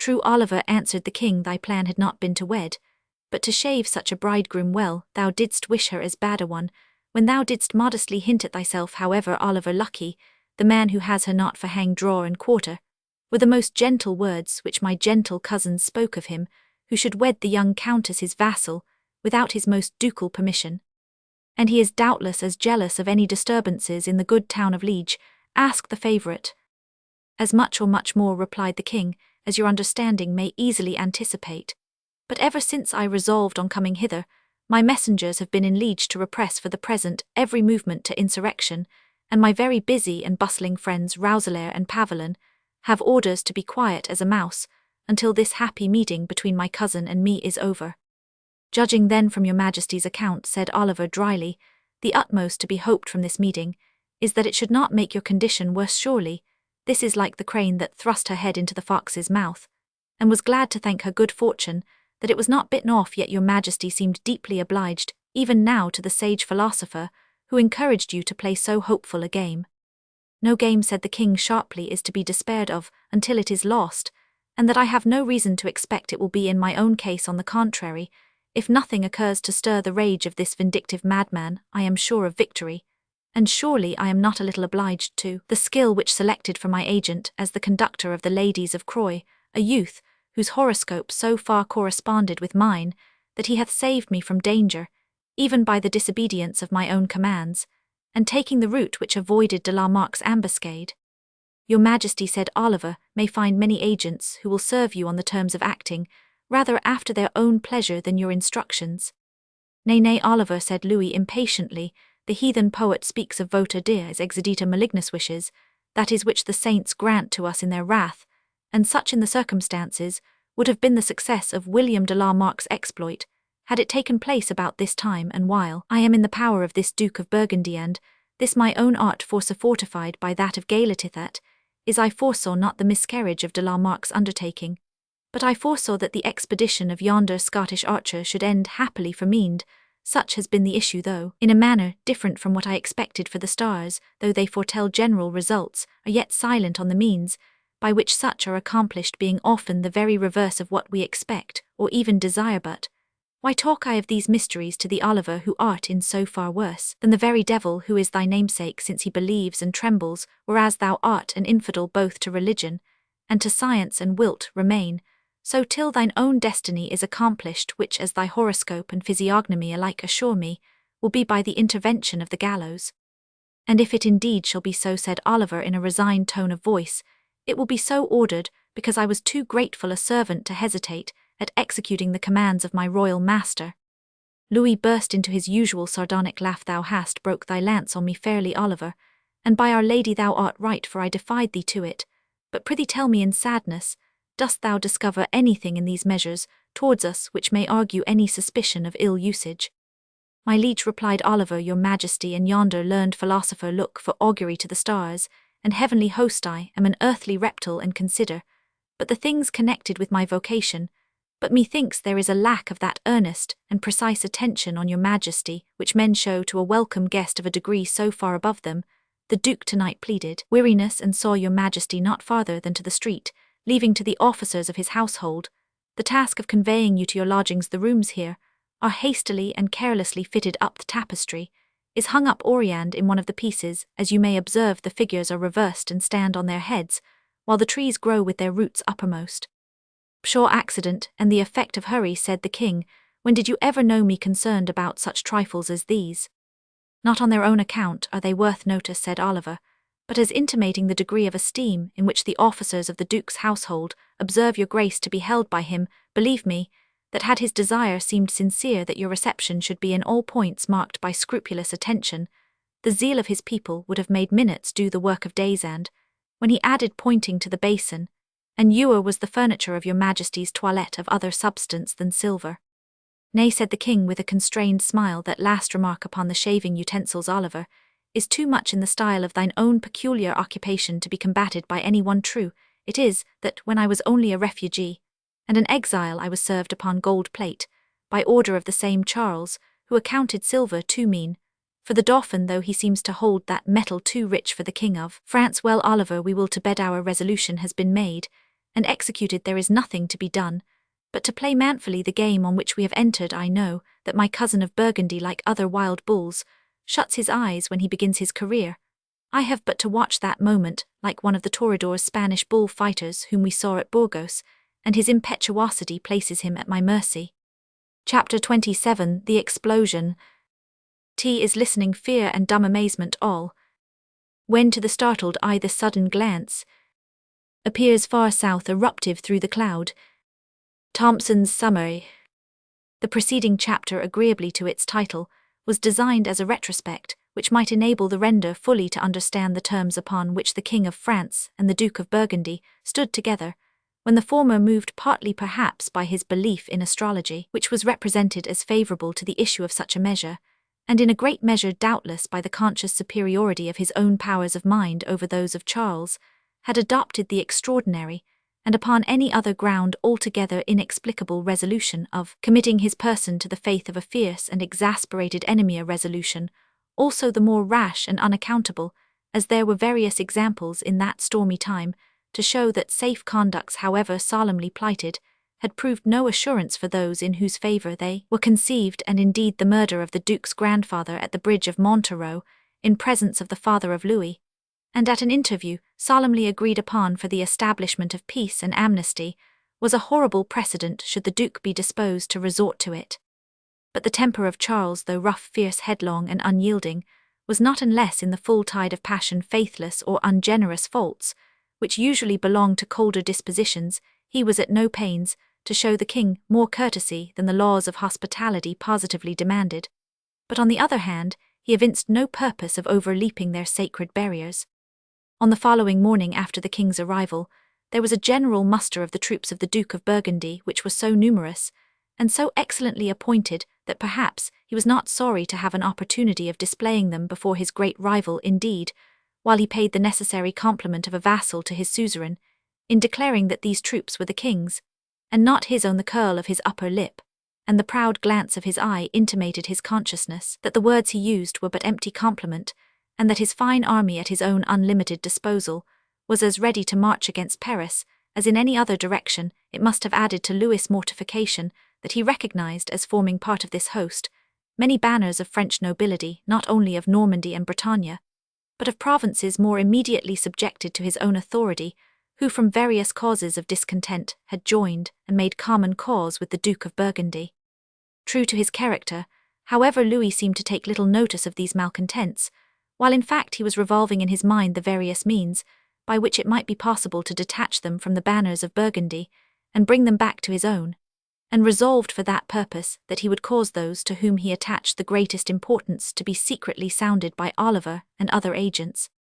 True, Oliver, answered the king, thy plan had not been to wed, but to shave such a bridegroom well. Thou didst wish her as bad a one, when thou didst modestly hint at thyself. However, Oliver, lucky the man who has her not for hang, draw, and quarter, were the most gentle words which my gentle cousins spoke of him, who should wed the young countess his vassal, without his most ducal permission. And he is doubtless as jealous of any disturbances in the good town of Liege. Ask the favourite. As much or much more, replied the king, as your understanding may easily anticipate. But ever since I resolved on coming hither, my messengers have been in Liege to repress for the present every movement to insurrection, and my very busy and bustling friends Rouselaire and Pavelin have orders to be quiet as a mouse until this happy meeting between my cousin and me is over. Judging then from your majesty's account, said Oliver dryly, the utmost to be hoped from this meeting is that it should not make your condition worse. Surely this is like the crane that thrust her head into the fox's mouth, and was glad to thank her good fortune that it was not bitten off. Yet your majesty seemed deeply obliged even now to the sage philosopher who encouraged you to play so hopeful a game. No game, said the king sharply, is to be despaired of until it is lost, and that I have no reason to expect it will be in my own case. On the contrary, if nothing occurs to stir the rage of this vindictive madman, I am sure of victory. And surely I am not a little obliged to the skill which selected for my agent as the conductor of the ladies of Croy, a youth whose horoscope so far corresponded with mine that he hath saved me from danger, even by the disobedience of my own commands, and taking the route which avoided de la Marck's ambuscade. Your majesty, said Oliver, may find many agents who will serve you on the terms of acting rather after their own pleasure than your instructions. Nay, nay, Oliver, said Louis impatiently, the heathen poet speaks of voter dies exedita malignus wishes, that is which the saints grant to us in their wrath, and such in the circumstances would have been the success of William de la Marck's exploit, had it taken place about this time. And while I am in the power of this Duke of Burgundy, and this my own art force fortified by that of Galetithat, is I foresaw not the miscarriage of de la Marck's undertaking, but I foresaw that the expedition of yonder Scottish archer should end happily for Meend. Such has been the issue, though in a manner different from what I expected, for the stars, though they foretell general results, are yet silent on the means by which such are accomplished, being often the very reverse of what we expect or even desire. But why talk I of these mysteries to thee, Oliver, who art in so far worse than the very devil who is thy namesake, since he believes and trembles, whereas thou art an infidel both to religion and to science, and wilt remain so till thine own destiny is accomplished, which, as thy horoscope and physiognomy alike assure me, will be by the intervention of the gallows. And if it indeed shall be so, said Oliver in a resigned tone of voice, it will be so ordered, because I was too grateful a servant to hesitate at executing the commands of my royal master. Louis burst into his usual sardonic laugh. Thou hast broke thy lance on me fairly, Oliver, and by Our Lady thou art right, for I defied thee to it. But prithee tell me in sadness, dost thou discover anything in these measures towards us which may argue any suspicion of ill usage? My liege, replied Oliver, your majesty and yonder learned philosopher look for augury to the stars, and heavenly host, I am an earthly reptile and consider but the things connected with my vocation, but methinks there is a lack of that earnest and precise attention on your majesty which men show to a welcome guest of a degree so far above them. The Duke tonight pleaded weariness and saw your majesty not farther than to the street, leaving to the officers of his household the task of conveying you to your lodgings. The rooms here are hastily and carelessly fitted up. The tapestry is hung up oriand in one of the pieces. As you may observe, the figures are reversed and stand on their heads, while the trees grow with their roots uppermost. Pure accident and the effect of hurry, said the king. When did you ever know me concerned about such trifles as these? Not on their own account are they worth notice, said Oliver, but as intimating the degree of esteem in which the officers of the Duke's household observe your grace to be held by him. Believe me, that had his desire seemed sincere that your reception should be in all points marked by scrupulous attention, the zeal of his people would have made minutes do the work of days. And when he added, pointing to the basin, and ewer was the furniture of your majesty's toilette of other substance than silver. Nay, said the king with a constrained smile, that last remark upon the shaving utensils, Oliver, is too much in the style of thine own peculiar occupation to be combated by any one. True it is that when I was only a refugee and an exile I was served upon gold plate, by order of the same Charles, who accounted silver too mean for the Dauphin, though he seems to hold that metal too rich for the King of France. Well, Oliver, we will to bed. Our resolution has been made, and executed there is nothing to be done, but to play manfully the game on which we have entered. I know that my cousin of Burgundy, like other wild bulls, shuts his eyes when he begins his career. I have but to watch that moment, like one of the Toreador's Spanish bull fighters whom we saw at Burgos, and his impetuosity places him at my mercy. Chapter 27 The Explosion. T is listening, fear and dumb amazement all, when to the startled eye the sudden glance appears far south eruptive through the cloud. Thompson's Summary. The preceding chapter, agreeably to its title, was designed as a retrospect, which might enable the reader fully to understand the terms upon which the King of France and the Duke of Burgundy stood together, when the former moved partly perhaps by his belief in astrology, which was represented as favourable to the issue of such a measure, and in a great measure doubtless by the conscious superiority of his own powers of mind over those of Charles, had adopted the extraordinary, and upon any other ground altogether inexplicable resolution of committing his person to the faith of a fierce and exasperated enemy, a resolution also the more rash and unaccountable, as there were various examples in that stormy time to show that safe conducts, however solemnly plighted, had proved no assurance for those in whose favour they were conceived, and indeed the murder of the Duke's grandfather at the bridge of Montereau, in presence of the father of Louis, and at an interview solemnly agreed upon for the establishment of peace and amnesty, was a horrible precedent should the Duke be disposed to resort to it. But the temper of Charles, though rough, fierce, headlong, and unyielding, was not unless in the full tide of passion faithless or ungenerous faults, which usually belong to colder dispositions. He was at no pains to show the king more courtesy than the laws of hospitality positively demanded, but on the other hand he evinced no purpose of overleaping their sacred barriers. On the following morning after the king's arrival, there was a general muster of the troops of the Duke of Burgundy, which were so numerous, and so excellently appointed, that perhaps he was not sorry to have an opportunity of displaying them before his great rival. Indeed, while he paid the necessary compliment of a vassal to his suzerain, in declaring that these troops were the king's, and not his own, the curl of his upper lip, and the proud glance of his eye intimated his consciousness that the words he used were but empty compliment, and that his fine army at his own unlimited disposal was as ready to march against Paris as in any other direction. It must have added to Louis' mortification that he recognized as forming part of this host many banners of French nobility, not only of Normandy and Bretagne, but of provinces more immediately subjected to his own authority, who from various causes of discontent had joined and made common cause with the Duke of Burgundy. True to his character, however, Louis seemed to take little notice of these malcontents, while in fact he was revolving in his mind the various means by which it might be possible to detach them from the banners of Burgundy and bring them back to his own, and resolved for that purpose that he would cause those to whom he attached the greatest importance to be secretly sounded by Oliver and other agents.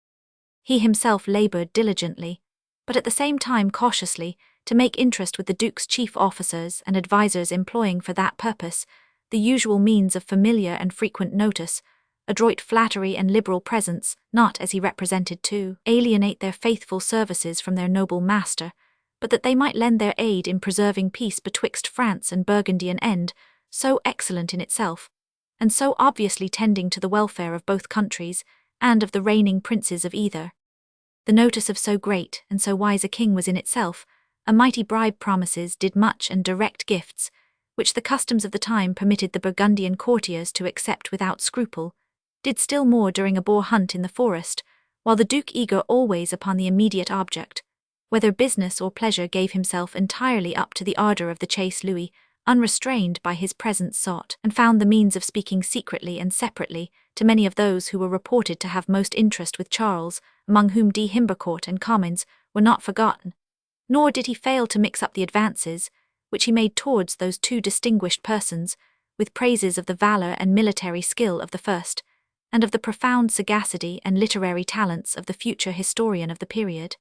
He himself laboured diligently, but at the same time cautiously, to make interest with the Duke's chief officers and advisers, employing for that purpose the usual means of familiar and frequent notice, adroit flattery and liberal presents, not, as he represented, to alienate their faithful services from their noble master, but that they might lend their aid in preserving peace betwixt France and Burgundy, an end so excellent in itself, and so obviously tending to the welfare of both countries and of the reigning princes of either. The notice of so great and so wise a king was in itself a mighty bribe. Promises did much, and direct gifts, which the customs of the time permitted the Burgundian courtiers to accept without scruple, did still more during a boar hunt in the forest, while the Duke, eager always upon the immediate object, whether business or pleasure, gave himself entirely up to the ardour of the chase. Louis, unrestrained by his presence, sought and found the means of speaking secretly and separately to many of those who were reported to have most interest with Charles, among whom de Himbercourt and Comines were not forgotten, nor did he fail to mix up the advances which he made towards those two distinguished persons with praises of the valour and military skill of the first, and of the profound sagacity and literary talents of the future historian of the period.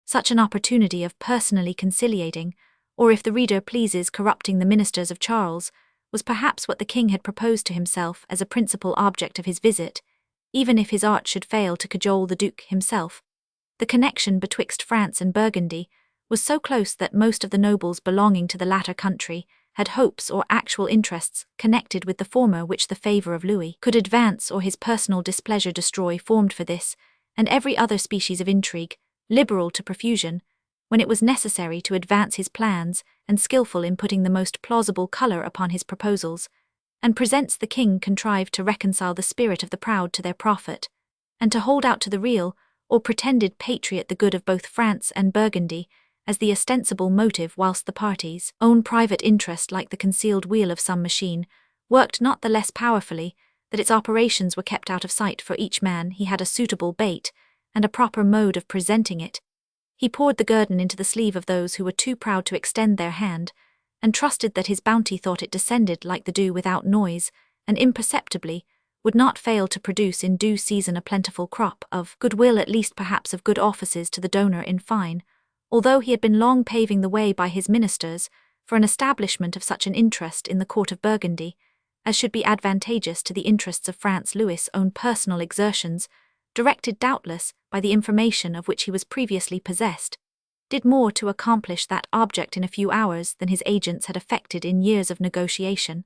Such an opportunity of personally conciliating, or if the reader pleases corrupting the ministers of Charles, was perhaps what the king had proposed to himself as a principal object of his visit, even if his art should fail to cajole the Duke himself. The connection betwixt France and Burgundy was so close that most of the nobles belonging to the latter country had hopes or actual interests connected with the former which the favour of Louis could advance or his personal displeasure destroy. Formed for this, and every other species of intrigue, liberal to profusion, when it was necessary to advance his plans, and skilful in putting the most plausible colour upon his proposals, and presents the king contrived to reconcile the spirit of the proud to their profit, and to hold out to the real, or pretended patriot the good of both France and Burgundy, as the ostensible motive, whilst the parties' own private interest, like the concealed wheel of some machine, worked not the less powerfully, that its operations were kept out of sight. For each man he had a suitable bait, and a proper mode of presenting it. He poured the guerdon into the sleeve of those who were too proud to extend their hand, and trusted that his bounty, thought it descended like the dew without noise, and imperceptibly, would not fail to produce in due season a plentiful crop of goodwill, at least perhaps of good offices to the donor. In fine, although he had been long paving the way by his ministers for an establishment of such an interest in the court of Burgundy, as should be advantageous to the interests of France, Louis' own personal exertions, directed doubtless by the information of which he was previously possessed, did more to accomplish that object in a few hours than his agents had effected in years of negotiation.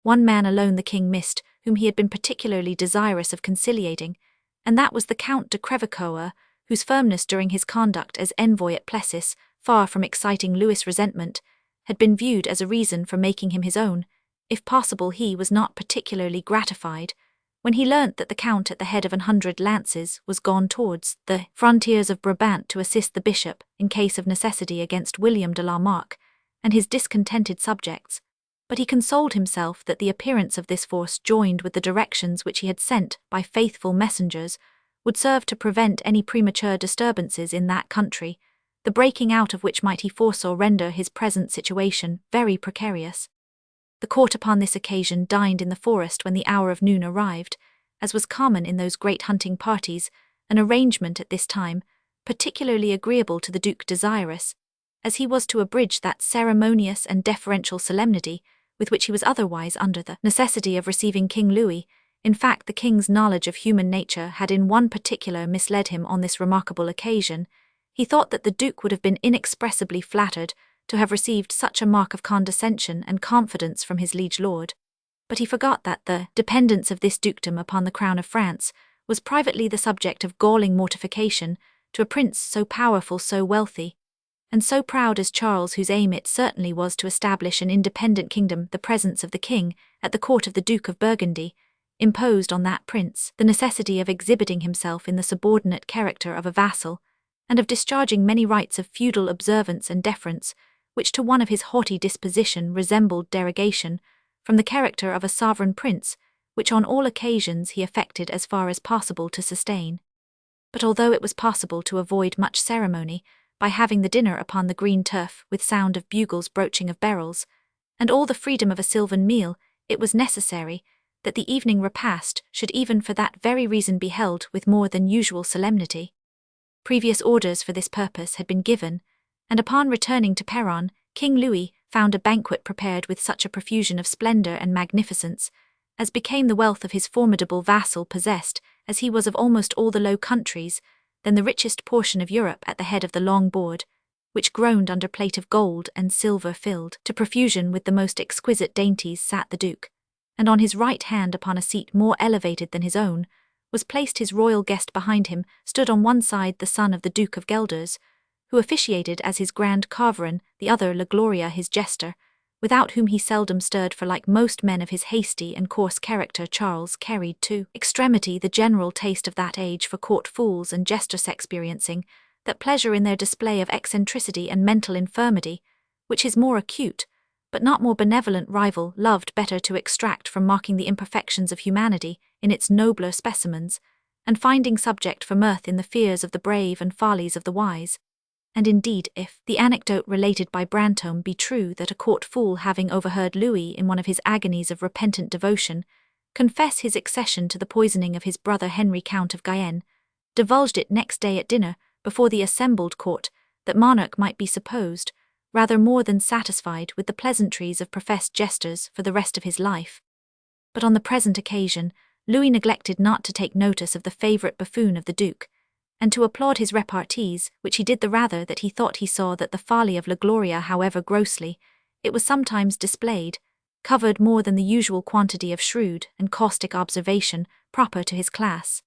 One man alone the king missed, whom he had been particularly desirous of conciliating, and that was the Count de Crevecoeur, whose firmness during his conduct as envoy at Plessis, far from exciting Louis' resentment, had been viewed as a reason for making him his own. If possible, he was not particularly gratified when he learnt that the Count, at the head of 100 lances, was gone towards the frontiers of Brabant to assist the bishop, in case of necessity, against William de la Marck and his discontented subjects. But he consoled himself that the appearance of this force, joined with the directions which he had sent by faithful messengers, would serve to prevent any premature disturbances in that country, the breaking out of which might, he foresaw, render his present situation very precarious. The court upon this occasion dined in the forest when the hour of noon arrived, as was common in those great hunting parties, an arrangement at this time particularly agreeable to the Duke Desirous, as he was to abridge that ceremonious and deferential solemnity with which he was otherwise under the necessity of receiving King Louis. In fact, the king's knowledge of human nature had in one particular misled him on this remarkable occasion. He thought that the Duke would have been inexpressibly flattered to have received such a mark of condescension and confidence from his liege lord, but he forgot that the dependence of this dukedom upon the crown of France was privately the subject of galling mortification to a prince so powerful, so wealthy, and so proud as Charles, whose aim it certainly was to establish an independent kingdom. The presence of the king at the court of the Duke of Burgundy imposed on that prince the necessity of exhibiting himself in the subordinate character of a vassal, and of discharging many rites of feudal observance and deference, which to one of his haughty disposition resembled derogation from the character of a sovereign prince, which on all occasions he affected as far as possible to sustain. But although it was possible to avoid much ceremony by having the dinner upon the green turf, with sound of bugles, broaching of barrels, and all the freedom of a sylvan meal, it was necessary that the evening repast should even for that very reason be held with more than usual solemnity. Previous orders for this purpose had been given, and upon returning to Peronne, King Louis found a banquet prepared with such a profusion of splendour and magnificence as became the wealth of his formidable vassal, possessed, as he was, of almost all the Low Countries, then the richest portion of Europe, at the head of the long board, which groaned under plate of gold and silver filled to profusion with the most exquisite dainties, sat the Duke, and on his right hand, upon a seat more elevated than his own, was placed his royal guest. Behind him stood on one side the son of the Duke of Guelders, who officiated as his grand carveran, the other La Gloria his jester, without whom he seldom stirred, for like most men of his hasty and coarse character, Charles carried to extremity the general taste of that age for court fools and jesters, experiencing that pleasure in their display of eccentricity and mental infirmity, which his more acute, but not more benevolent rival loved better to extract from marking the imperfections of humanity in its nobler specimens, and finding subject for mirth in the fears of the brave and follies of the wise. And indeed, if the anecdote related by Brantome be true, that a court fool, having overheard Louis in one of his agonies of repentant devotion confess his accession to the poisoning of his brother Henry, Count of Guyenne, divulged it next day at dinner before the assembled court, that monarch might be supposed rather more than satisfied with the pleasantries of professed jesters for the rest of his life. But on the present occasion Louis neglected not to take notice of the favourite buffoon of the Duke, and to applaud his repartees, which he did the rather that he thought he saw that the folly of La Gloria, however grossly it was sometimes displayed, covered more than the usual quantity of shrewd and caustic observation proper to his class.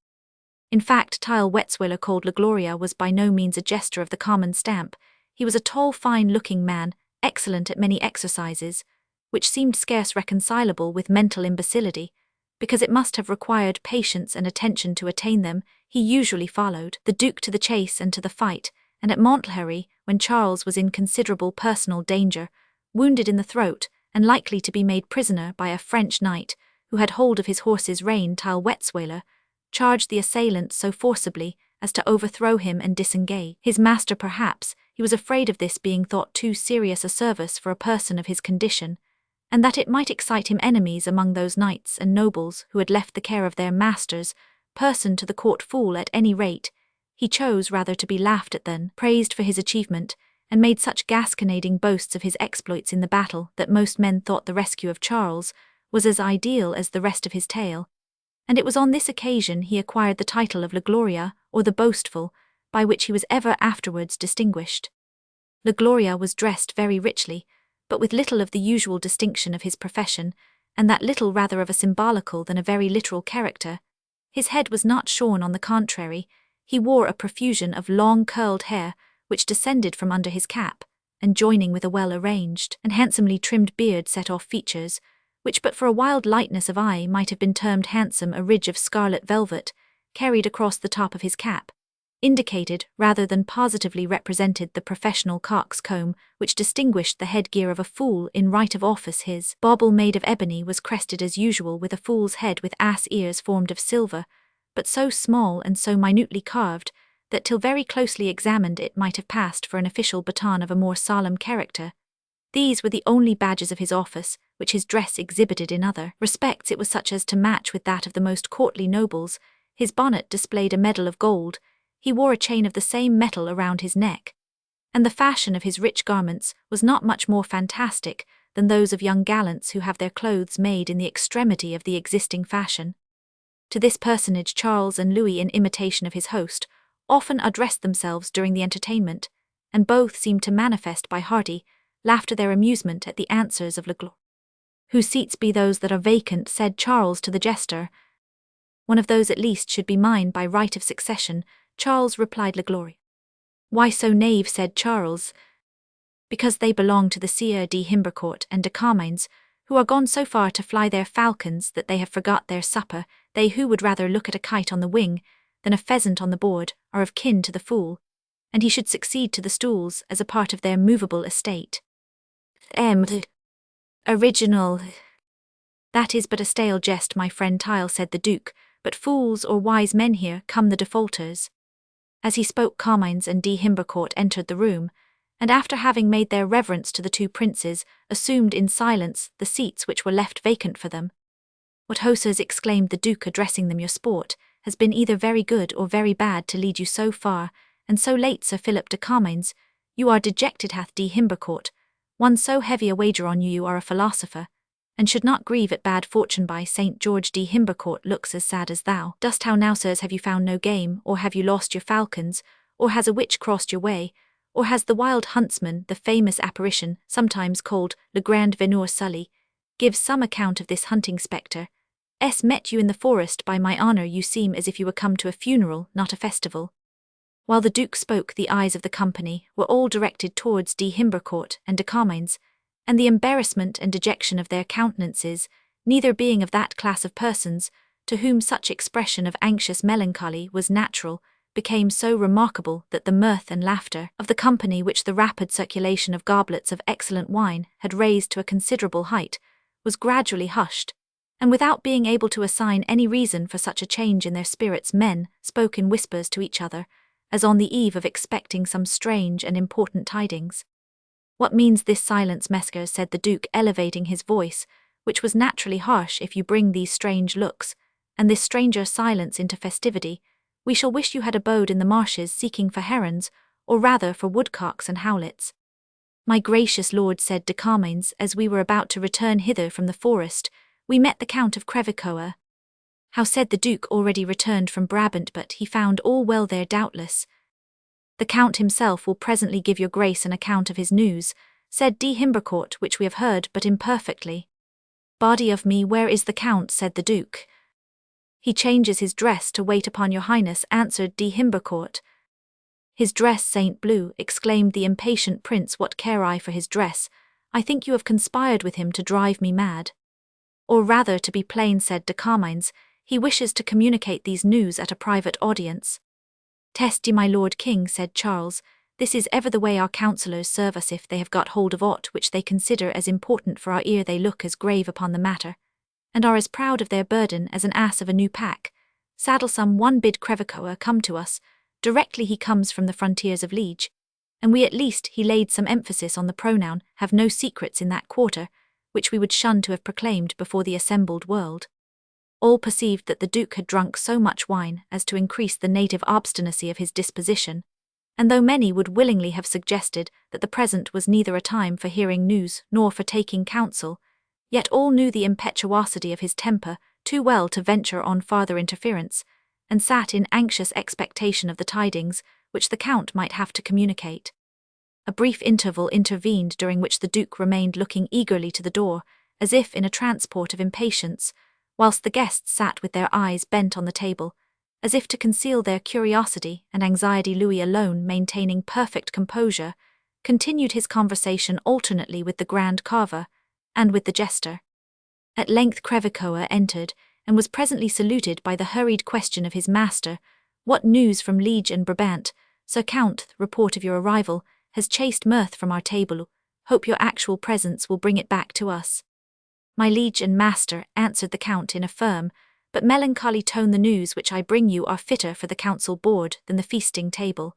In fact, Tile Wetzwiller, called La Gloria, was by no means a jester of the common stamp. He was a tall, fine-looking man, excellent at many exercises, which seemed scarce reconcilable with mental imbecility, because it must have required patience and attention to attain them. He usually followed the Duke to the chase and to the fight, and at Montlhéry, when Charles was in considerable personal danger, wounded in the throat, and likely to be made prisoner by a French knight, who had hold of his horse's rein till Wetzweiler, charged the assailant so forcibly as to overthrow him and disengage his master. Perhaps he was afraid of this being thought too serious a service for a person of his condition, and that it might excite him enemies among those knights and nobles who had left the care of their master's person to the court fool. At any rate, he chose rather to be laughed at than praised for his achievement, and made such gasconading boasts of his exploits in the battle that most men thought the rescue of Charles was as ideal as the rest of his tale, and it was on this occasion he acquired the title of Le Gloria, or the Boastful, by which he was ever afterwards distinguished. Le Gloria was dressed very richly, but with little of the usual distinction of his profession, and that little rather of a symbolical than a very literal character. His head was not shorn; on the contrary, he wore a profusion of long curled hair, which descended from under his cap, and joining with a well-arranged and handsomely trimmed beard set off features, which but for a wild lightness of eye might have been termed handsome. A ridge of scarlet velvet, carried across the top of his cap, indicated rather than positively represented the professional coxcomb which distinguished the headgear of a fool in right of office. His bauble, made of ebony, was crested as usual with a fool's head with ass ears formed of silver, but so small and so minutely carved that till very closely examined it might have passed for an official baton of a more solemn character. These were the only badges of his office which his dress exhibited. In other respects it was such as to match with that of the most courtly nobles. His bonnet displayed a medal of gold, he wore a chain of the same metal around his neck, and the fashion of his rich garments was not much more fantastic than those of young gallants who have their clothes made in the extremity of the existing fashion. To this personage Charles and Louis, in imitation of his host, often addressed themselves during the entertainment, and both seemed to manifest by hearty laughter their amusement at the answers of Le Gloria. "Whose seats be those that are vacant?" said Charles to the jester. "One of those at least should be mine by right of succession," Charles replied. Le Gloria. "Why so, knave?" said Charles. "Because they belong to the Sieur de Himbercourt and de Carmines, who are gone so far to fly their falcons that they have forgot their supper. They who would rather look at a kite on the wing than a pheasant on the board are of kin to the fool, and he should succeed to the stools as a part of their movable estate." Original. "That is but a stale jest, my friend Tile," said the Duke, "but fools or wise men here come the defaulters." As he spoke, Carmines and de Himbercourt entered the room, and after having made their reverence to the two princes, assumed in silence the seats which were left vacant for them. "What hosiers," exclaimed the Duke, addressing them, "your sport has been either very good or very bad to lead you so far, and so late. Sir Philip de Carmines, you are dejected. Hath de Himbercourt won so heavy a wager on you? You are a philosopher, and should not grieve at bad fortune. By St. George, de Himbercourt looks as sad as thou dost. How now, sirs, have you found no game, or have you lost your falcons, or has a witch crossed your way, or has the wild huntsman, the famous apparition, sometimes called Le Grand Veneur Sully, gives some account of this hunting spectre, met you in the forest? By my honour, you seem as if you were come to a funeral, not a festival." While the Duke spoke, the eyes of the company were all directed towards de Himbercourt and de Carmines, and the embarrassment and dejection of their countenances, neither being of that class of persons to whom such expression of anxious melancholy was natural, became so remarkable that the mirth and laughter of the company, which the rapid circulation of goblets of excellent wine had raised to a considerable height, was gradually hushed, and without being able to assign any reason for such a change in their spirits, men spoke in whispers to each other, as on the eve of expecting some strange and important tidings. "What means this silence, messieurs?" said the Duke, elevating his voice, which was naturally harsh. "If you bring these strange looks, and this stranger silence into festivity, we shall wish you had abode in the marshes seeking for herons, or rather for woodcocks and howlets." "My gracious lord," said de Carmines, "as we were about to return hither from the forest, we met the Count of Crevecoeur." "How?" said the Duke, already returned from Brabant, but he found all well there doubtless. "The Count himself will presently give your grace an account of his news," said de Himbercourt, "which we have heard but imperfectly." "Body of me, where is the Count?" said the Duke. "He changes his dress to wait upon your highness," answered de Himbercourt. His dress Saint Blue, exclaimed the impatient prince, what care I for his dress? I think you have conspired with him to drive me mad. Or rather, to be plain, said de Carmines, he wishes to communicate these news at a private audience. Test ye, my lord king, said Charles, this is ever the way our counsellors serve us. If they have got hold of aught which they consider as important for our ear, they look as grave upon the matter, and are as proud of their burden as an ass of a new pack. Saddlesome one bid Crevecoeur come to us, directly he comes from the frontiers of Liege, and we at least, he laid some emphasis on the pronoun, have no secrets in that quarter, which we would shun to have proclaimed before the assembled world. All perceived that the Duke had drunk so much wine as to increase the native obstinacy of his disposition, and though many would willingly have suggested that the present was neither a time for hearing news nor for taking counsel, yet all knew the impetuosity of his temper too well to venture on farther interference, and sat in anxious expectation of the tidings which the Count might have to communicate. A brief interval intervened, during which the Duke remained looking eagerly to the door, as if in a transport of impatience, whilst the guests sat with their eyes bent on the table, as if to conceal their curiosity and anxiety. Louis, alone maintaining perfect composure, continued his conversation alternately with the Grand Carver and with the jester. At length Crevecoeur entered, and was presently saluted by the hurried question of his master, "What news from Liege and Brabant? Sir Count, the report of your arrival has chased mirth from our table. Hope your actual presence will bring it back to us." "My liege and master," answered the Count in a firm but melancholy tone, "the news which I bring you are fitter for the council board than the feasting table."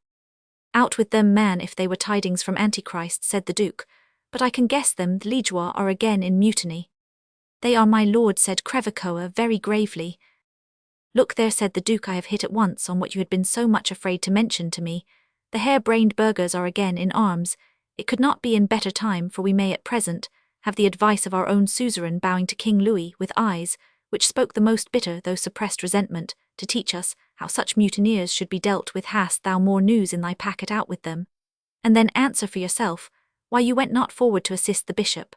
"Out with them, man, if they were tidings from Antichrist," said the Duke, "but I can guess them, the Liegeois are again in mutiny." "They are, my lord," said Crevecoeur very gravely. "Look there," said the Duke, "I have hit at once on what you had been so much afraid to mention to me. The hare-brained burghers are again in arms. It could not be in better time, for we may at present have the advice of our own suzerain bowing to King Louis with eyes which spoke the most bitter though suppressed resentment, to teach us how such mutineers should be dealt with. Hast thou more news in thy packet? Out with them, and then answer for yourself why you went not forward to assist the bishop."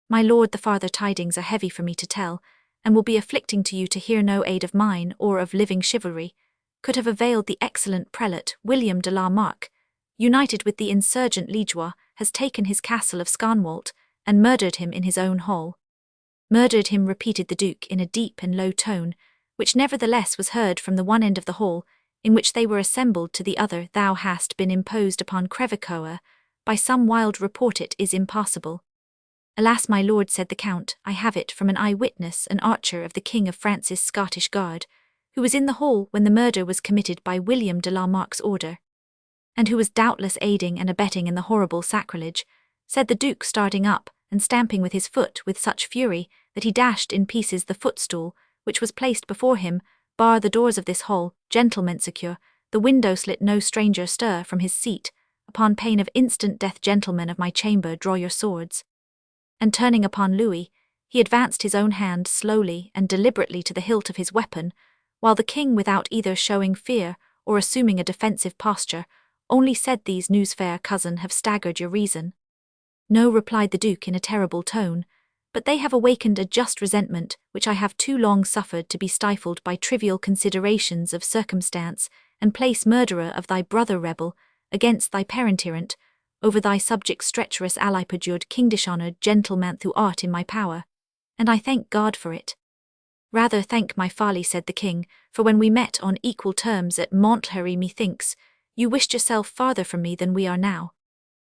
"My lord, the farther tidings are heavy for me to tell, and will be afflicting to you to hear. No aid of mine or of living chivalry could have availed. The excellent prelate William de la Marck, united with the insurgent Liegeois, has taken his castle of Scanwalt and murdered him in his own hall." "Murdered him," repeated the Duke in a deep and low tone, which nevertheless was heard from the one end of the hall in which they were assembled to the other. "Thou hast been imposed upon, Crevecoeur, by some wild report. It is impossible." "Alas, my lord," said the Count, "I have it from an eye-witness, an archer of the King of France's Scottish Guard, who was in the hall when the murder was committed by William de la Marck's order, and who was doubtless aiding and abetting in the horrible sacrilege," said the Duke, starting up and stamping with his foot with such fury that he dashed in pieces the footstool which was placed before him. "Bar the doors of this hall, gentlemen, secure the window slit, no stranger stir from his seat, upon pain of instant death. Gentlemen of my chamber, draw your swords." And turning upon Louis, he advanced his own hand slowly and deliberately to the hilt of his weapon, while the king, without either showing fear or assuming a defensive posture, only said, "These news, fair cousin, have staggered your reason." "No," replied the Duke in a terrible tone, "but they have awakened a just resentment which I have too long suffered to be stifled by trivial considerations of circumstance, and place, murderer of thy brother rebel, against thy parent tyrant, over thy subject's treacherous ally, perjured king, dishonoured gentleman, thou art in my power, and I thank God for it." "Rather thank my folly," said the king, "for when we met on equal terms at Montlhéry, methinks you wished yourself farther from me than we are now."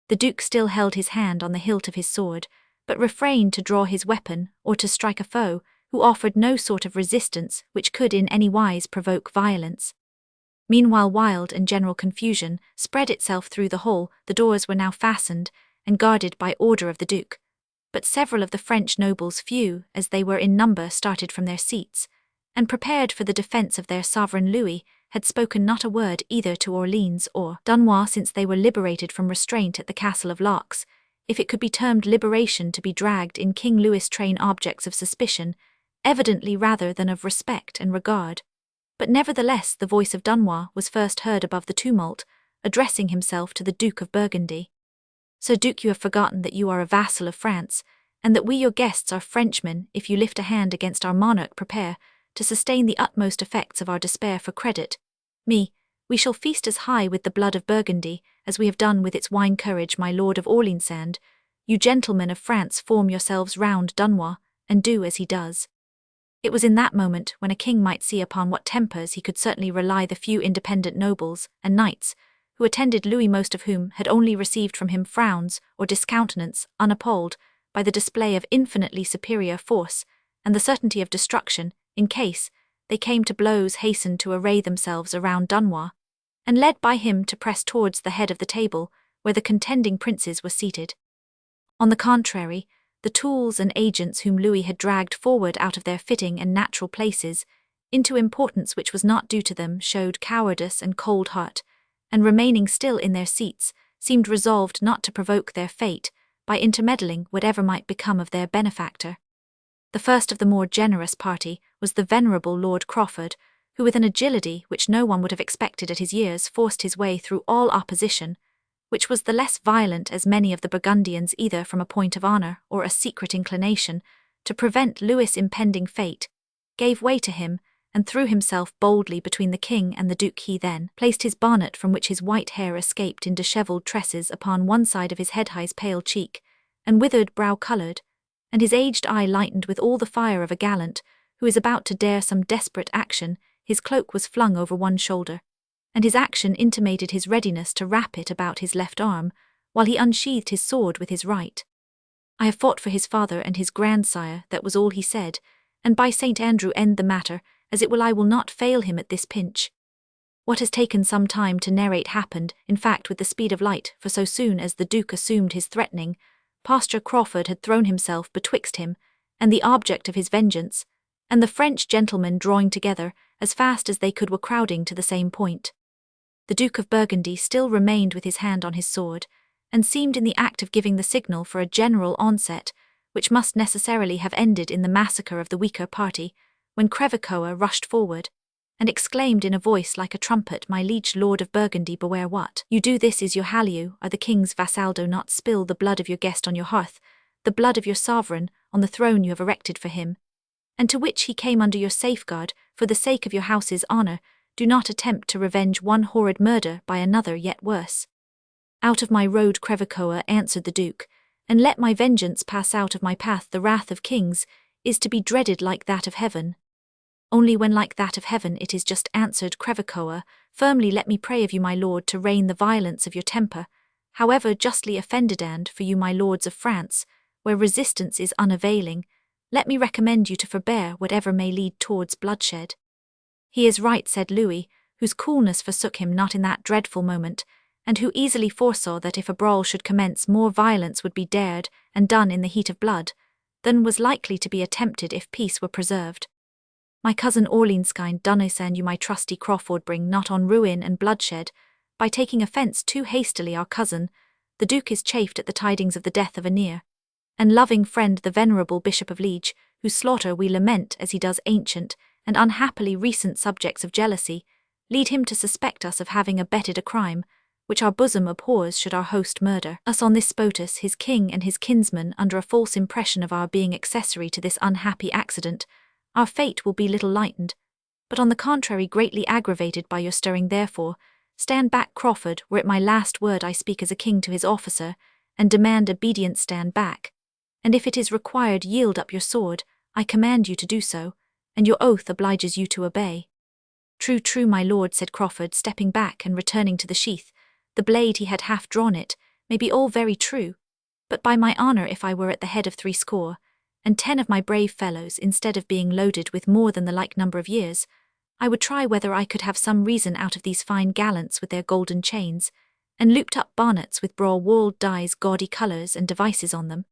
The Duke still held his hand on the hilt of his sword, but refrained to draw his weapon or to strike a foe who offered no sort of resistance which could in any wise provoke violence. Meanwhile wild and general confusion spread itself through the hall. The doors were now fastened and guarded by order of the Duke, but several of the French nobles, few as they were in number, started from their seats, and prepared for the defence of their sovereign. Louis had spoken not a word either to Orleans or Dunois since they were liberated from restraint at the Castle of Laux, if it could be termed liberation to be dragged in King Louis' train, objects of suspicion, evidently rather than of respect and regard. But nevertheless the voice of Dunois was first heard above the tumult, addressing himself to the Duke of Burgundy. "Sir Duke, you have forgotten that you are a vassal of France, and that we your guests are Frenchmen. If you lift a hand against our monarch, prepare to sustain the utmost effects of our despair. For credit me, We shall feast as high with the blood of Burgundy, as we have done with its wine courage, my lord of Orleansand. You gentlemen of France, form yourselves round Dunois, and do as he does. It was in that moment when a king might see upon what tempers he could certainly rely the few independent nobles and knights who attended Louis, most of whom had only received from him frowns or discountenance, unappalled by the display of infinitely superior force and the certainty of destruction, in case they came to blows, hastened to array themselves around Dunois, and led by him to press towards the head of the table where the contending princes were seated. On the contrary, the tools and agents whom Louis had dragged forward out of their fitting and natural places into importance which was not due to them showed cowardice and cold heart, and remaining still in their seats, seemed resolved not to provoke their fate by intermeddling whatever might become of their benefactor. The first of the more generous party was the venerable Lord Crawford, who with an agility which no one would have expected at his years forced his way through all opposition, which was the less violent as many of the Burgundians, either from a point of honour or a secret inclination, to prevent Louis' impending fate, gave way to him, and threw himself boldly between the king and the duke. He then placed his bonnet, from which his white hair escaped in dishevelled tresses, upon one side of his head, his pale cheek, and withered brow coloured, and his aged eye lightened with all the fire of a gallant who is about to dare some desperate action. His cloak was flung over one shoulder, and his action intimated his readiness to wrap it about his left arm, while he unsheathed his sword with his right. I have fought for his father and his grandsire, that was all he said, and by St. Andrew end the matter, as it will I will not fail him at this pinch. What has taken some time to narrate happened, in fact, with the speed of light, for so soon as the Duke assumed his threatening posture, Crawford had thrown himself betwixt him and the object of his vengeance, and the French gentlemen, drawing together as fast as they could, were crowding to the same point. The Duke of Burgundy still remained with his hand on his sword, and seemed in the act of giving the signal for a general onset, which must necessarily have ended in the massacre of the weaker party, when Crevecoeur rushed forward, and exclaimed in a voice like a trumpet, "My liege Lord of Burgundy, beware what you do. This is your halloo, are the king's vassal. Do not spill the blood of your guest on your hearth, the blood of your sovereign on the throne you have erected for him, and to which he came under your safeguard. For the sake of your house's honour, do not attempt to revenge one horrid murder by another yet worse." "Out of my road, Crevecoeur," answered the Duke, "and let my vengeance pass out of my path. The wrath of kings is to be dreaded like that of heaven." "Only when like that of heaven it is just," answered Crevecoeur firmly. "Let me pray of you, my lord, to rein the violence of your temper, however justly offended, and for you, my lords of France, where resistance is unavailing, let me recommend you to forbear whatever may lead towards bloodshed." "He is right," said Louis, whose coolness forsook him not in that dreadful moment, and who easily foresaw that if a brawl should commence, more violence would be dared and done in the heat of blood than was likely to be attempted if peace were preserved. "My cousin Orleanskind Dunois, and you, my trusty Crawford, bring not on ruin and bloodshed by taking offence too hastily. Our cousin, the Duke, is chafed at the tidings of the death of a near and loving friend, the venerable Bishop of Liege, whose slaughter we lament, as he does ancient and unhappily recent subjects of jealousy lead him to suspect us of having abetted a crime which our bosom abhors. Should our host murder us on this spotus, his king and his kinsmen, under a false impression of our being accessory to this unhappy accident, our fate will be little lightened, but on the contrary greatly aggravated by your stirring. Therefore, stand back, Crawford, were it my last word I speak as a king to his officer, and demand obedience. Stand back, and if it is required, yield up your sword. I command you to do so, and your oath obliges you to obey." "True, true, my lord," said Crawford, stepping back and returning to the sheath. The blade, he had half drawn it, "may be all very true, but by my honour, if I were at the head of 70 of my brave fellows, instead of being loaded with more than the like number of years, I would try whether I could have some reason out of these fine gallants with their golden chains, and looped up bonnets with braw-walled dies, gaudy colours and devices on them."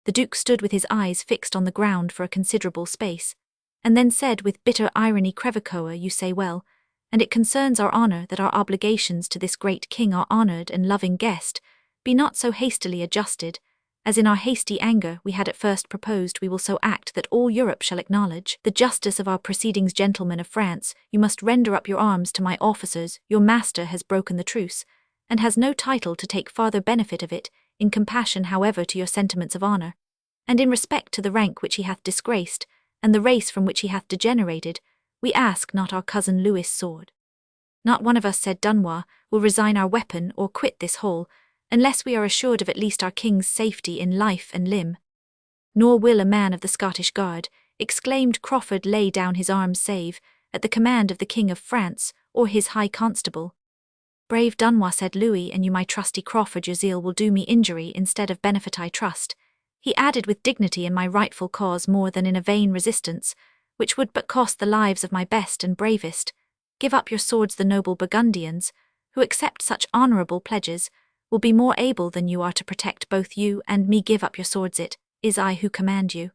The Duke stood with his eyes fixed on the ground for a considerable space, and then said with bitter irony, "Crevecoeur, you say well, and it concerns our honour that our obligations to this great king, our honoured and loving guest, be not so hastily adjusted, as in our hasty anger we had at first proposed. We will so act that all Europe shall acknowledge the justice of our proceedings. Gentlemen of France, you must render up your arms to my officers. Your master has broken the truce, and has no title to take farther benefit of it, in compassion however to your sentiments of honour, and in respect to the rank which he hath disgraced, and the race from which he hath degenerated. We ask not our cousin Louis' sword." Not one of us, said Dunois, will resign our weapon or quit this hall, unless we are assured of at least our king's safety in life and limb. Nor will a man of the Scottish Guard, exclaimed Crawford, lay down his arms save, at the command of the King of France, or his high constable. Brave Dunois, said Louis, and you, my trusty Crawford, your zeal will do me injury instead of benefit, I trust. He added with dignity, in my rightful cause more than in a vain resistance, which would but cost the lives of my best and bravest. Give up your swords. The noble Burgundians, who accept such honourable pledges, will be more able than you are to protect both you and me. Give up your swords, it is I who command you.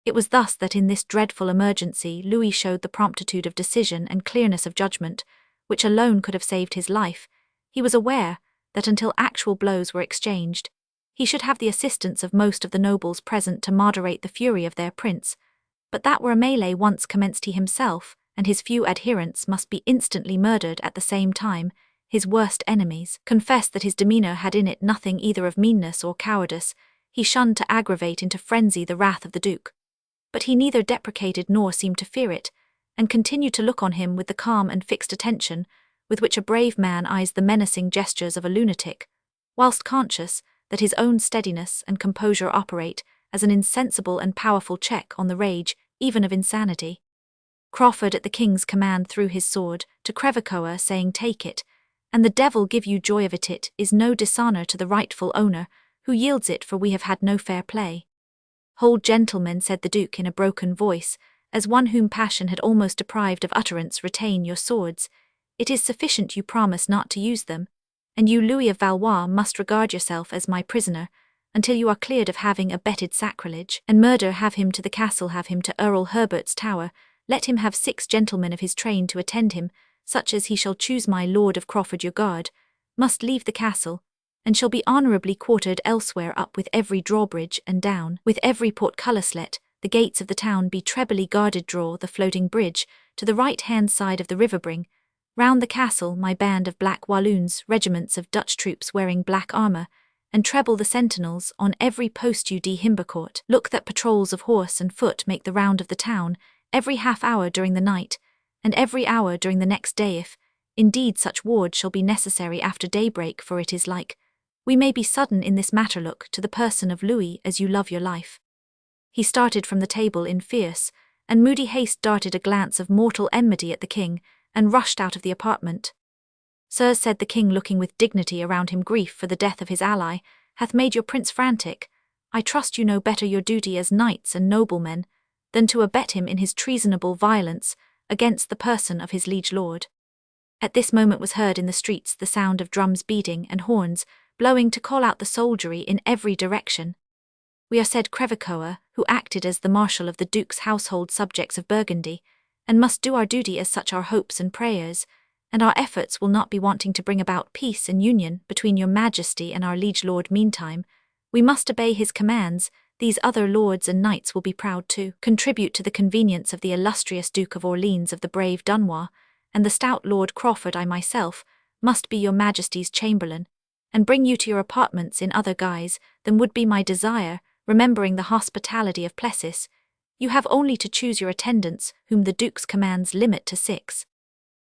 It was thus that in this dreadful emergency Louis showed the promptitude of decision and clearness of judgment, which alone could have saved his life. He was aware that until actual blows were exchanged, he should have the assistance of most of the nobles present to moderate the fury of their prince, but that were a melee once commenced, he himself and his few adherents must be instantly murdered at the same time. His worst enemies confessed that his demeanour had in it nothing either of meanness or cowardice. He shunned to aggravate into frenzy the wrath of the Duke. But he neither deprecated nor seemed to fear it, and continued to look on him with the calm and fixed attention with which a brave man eyes the menacing gestures of a lunatic, whilst conscious that his own steadiness and composure operate as an insensible and powerful check on the rage, even of insanity. Crawford at the king's command threw his sword to Crevecoeur, saying, Take it, and the devil give you joy of it. It is no dishonour to the rightful owner, who yields it, for we have had no fair play. Hold, gentlemen, said the Duke in a broken voice, as one whom passion had almost deprived of utterance, retain your swords. It is sufficient you promise not to use them, and you, Louis of Valois, must regard yourself as my prisoner, until you are cleared of having abetted sacrilege and murder. Have him to the castle, have him to Earl Herbert's tower, let him have 6 gentlemen of his train to attend him, such as he shall choose. My Lord of Crawford, your guard, must leave the castle, and shall be honourably quartered elsewhere. Up with every drawbridge, and down with every portcullis. Let the gates of the town be trebly guarded. Draw the floating bridge to the right-hand side of the river. Bring round the castle my band of black Walloons, regiments of Dutch troops wearing black armour, and treble the sentinels on every post. You, de Himbercourt, look that patrols of horse and foot make the round of the town every half hour during the night, and every hour during the next day, if, indeed, such ward shall be necessary after daybreak, for it is like we may be sudden in this matter. Look to the person of Louis as you love your life. He started from the table in fierce and moody haste, darted a glance of mortal enmity at the king, and rushed out of the apartment. Sir, said the king, looking with dignity around him, grief for the death of his ally hath made your prince frantic. I trust you know better your duty as knights and noblemen than to abet him in his treasonable violence against the person of his liege lord. At this moment was heard in the streets the sound of drums beating and horns blowing to call out the soldiery in every direction. We are, said Crevecoeur, who acted as the marshal of the Duke's household subjects of Burgundy, and must do our duty as such. Our hopes and prayers, and our efforts will not be wanting to bring about peace and union between your Majesty and our liege lord. Meantime, we must obey his commands. These other lords and knights will be proud to contribute to the convenience of the illustrious Duke of Orleans, of the brave Dunois, and the stout Lord Crawford. I myself must be your Majesty's chamberlain, and bring you to your apartments in other guise than would be my desire. Remembering the hospitality of Plessis, you have only to choose your attendants, whom the Duke's commands limit to 6.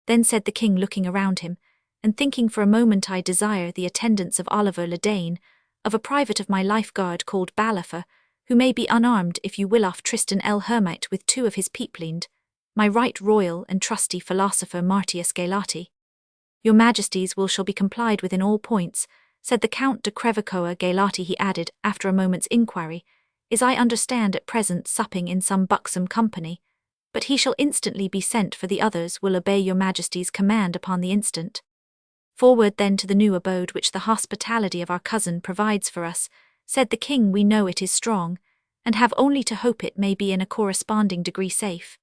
Then said the king, looking around him, and thinking for a moment, I desire the attendance of Oliver le Dane, of a private of my life guard called Balafre, who may be unarmed if you will, off Tristan el Hermite with 2 of his peaplind, my right royal and trusty philosopher Martius Galati. Your Majesty's will shall be complied with in all points, said the Count de Crevecoeur. Galati, he added, after a moment's inquiry, is, I understand, at present supping in some buxom company, but he shall instantly be sent for. The others will obey your Majesty's command upon the instant. Forward then to the new abode which the hospitality of our cousin provides for us, said the king. We know it is strong, and have only to hope it may be in a corresponding degree safe.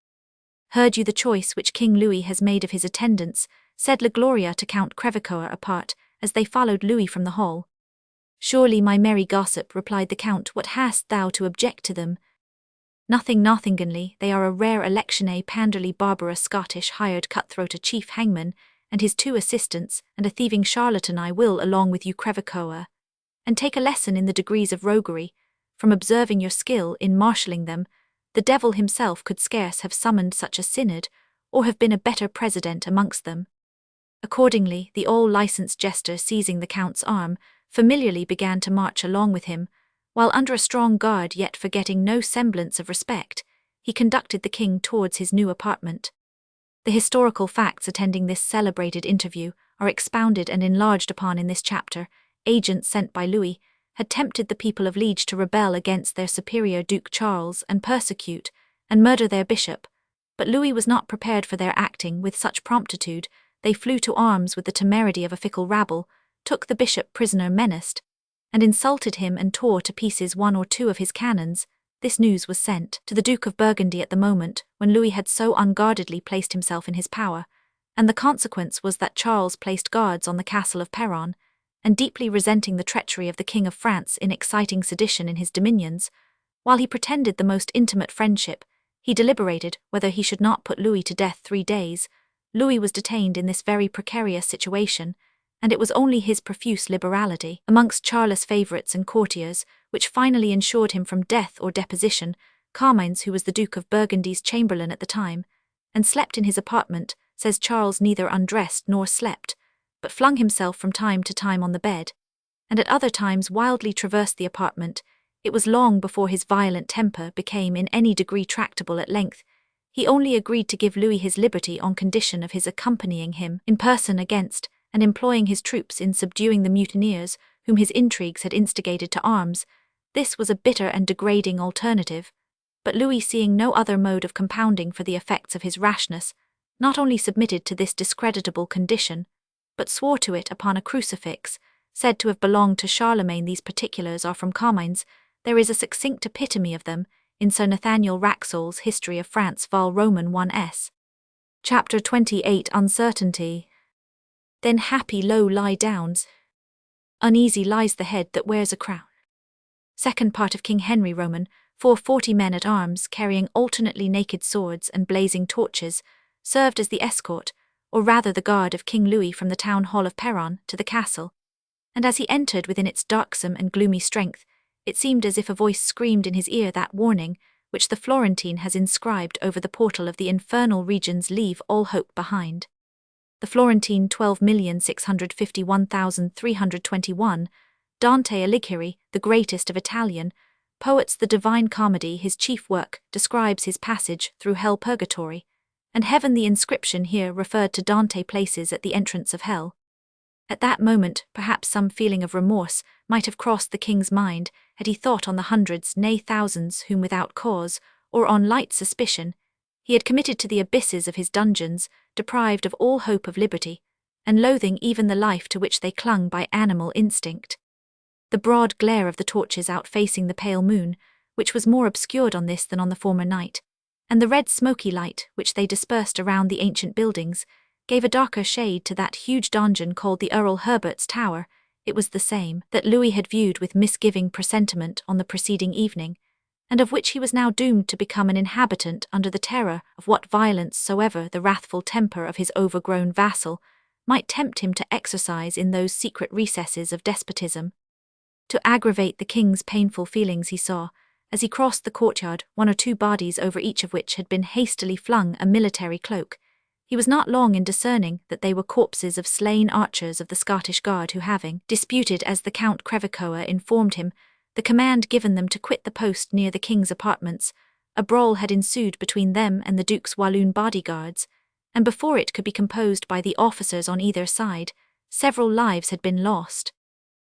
Heard you the choice which King Louis has made of his attendants, said La Gloria to Count Crevecoeur apart, as they followed Louis from the hall. Surely, my merry gossip, replied the Count, what hast thou to object to them? Nothing, nothinganly. They are a rare electioné Panderly Barbara Scottish hired cutthroat, a chief hangman, and his 2 assistants, and a thieving charlatan. I will, along with you, Crevecoeur, and take a lesson in the degrees of roguery, from observing your skill in marshalling them. The devil himself could scarce have summoned such a synod, or have been a better president amongst them. Accordingly, the all-licensed jester, seizing the count's arm, familiarly began to march along with him, while under a strong guard yet forgetting no semblance of respect, he conducted the king towards his new apartment. The historical facts attending this celebrated interview are expounded and enlarged upon in this chapter. Agents sent by Louis had tempted the people of Liege to rebel against their superior Duke Charles and persecute and murder their bishop, but Louis was not prepared for their acting with such promptitude. They flew to arms with the temerity of a fickle rabble, took the bishop prisoner menaced, and insulted him and tore to pieces one or two of his cannons. This news was sent to the Duke of Burgundy at the moment when Louis had so unguardedly placed himself in his power, and the consequence was that Charles placed guards on the castle of Perron, and deeply resenting the treachery of the King of France in exciting sedition in his dominions, while he pretended the most intimate friendship, he deliberated whether he should not put Louis to death 3 days. Louis was detained in this very precarious situation, and it was only his profuse liberality amongst Charles' favourites and courtiers which finally ensured him from death or deposition. Comrades, who was the Duke of Burgundy's chamberlain at the time, and slept in his apartment, says Charles neither undressed nor slept, but flung himself from time to time on the bed, and at other times wildly traversed the apartment. It was long before his violent temper became in any degree tractable. At length, he only agreed to give Louis his liberty on condition of his accompanying him in person against and employing his troops in subduing the mutineers whom his intrigues had instigated to arms. This was a bitter and degrading alternative, but Louis, seeing no other mode of compounding for the effects of his rashness, not only submitted to this discreditable condition, but swore to it upon a crucifix, said to have belonged to Charlemagne. These particulars are from Comines. There is a succinct epitome of them in Sir Nathaniel Wraxall's History of France Vol. Roman 1s. Chapter 28. Uncertainty. Then happy low lie downs. Uneasy lies the head that wears a crown. Second part of King Henry Roman, 40 men at arms carrying alternately naked swords and blazing torches, served as the escort, or rather the guard of King Louis from the town hall of Perron to the castle, and as he entered within its darksome and gloomy strength, it seemed as if a voice screamed in his ear that warning which the Florentine has inscribed over the portal of the infernal regions: leave all hope behind. The Florentine 12,651,321, Dante Alighieri, the greatest of Italian poets, the Divine Comedy, his chief work, describes his passage through hell purgatory, and heaven. The inscription here referred to Dante places at the entrance of hell. At that moment, perhaps some feeling of remorse might have crossed the king's mind had he thought on the hundreds, nay thousands, whom without cause, or on light suspicion, he had committed to the abysses of his dungeons, deprived of all hope of liberty, and loathing even the life to which they clung by animal instinct. The broad glare of the torches outfacing the pale moon, which was more obscured on this than on the former night, and the red smoky light which they dispersed around the ancient buildings, gave a darker shade to that huge donjon called the Earl Herbert's Tower. It was the same that Louis had viewed with misgiving presentiment on the preceding evening, and of which he was now doomed to become an inhabitant under the terror of what violence soever the wrathful temper of his overgrown vassal might tempt him to exercise in those secret recesses of despotism. To aggravate the king's painful feelings, he saw, as he crossed the courtyard, 1 or 2 bodies over each of which had been hastily flung a military cloak. He was not long in discerning that they were corpses of slain archers of the Scottish Guard who, having disputed, as the Count Crevecoeur informed him, the command given them to quit the post near the king's apartments, a brawl had ensued between them and the Duke's Walloon bodyguards, and before it could be composed by the officers on either side, several lives had been lost.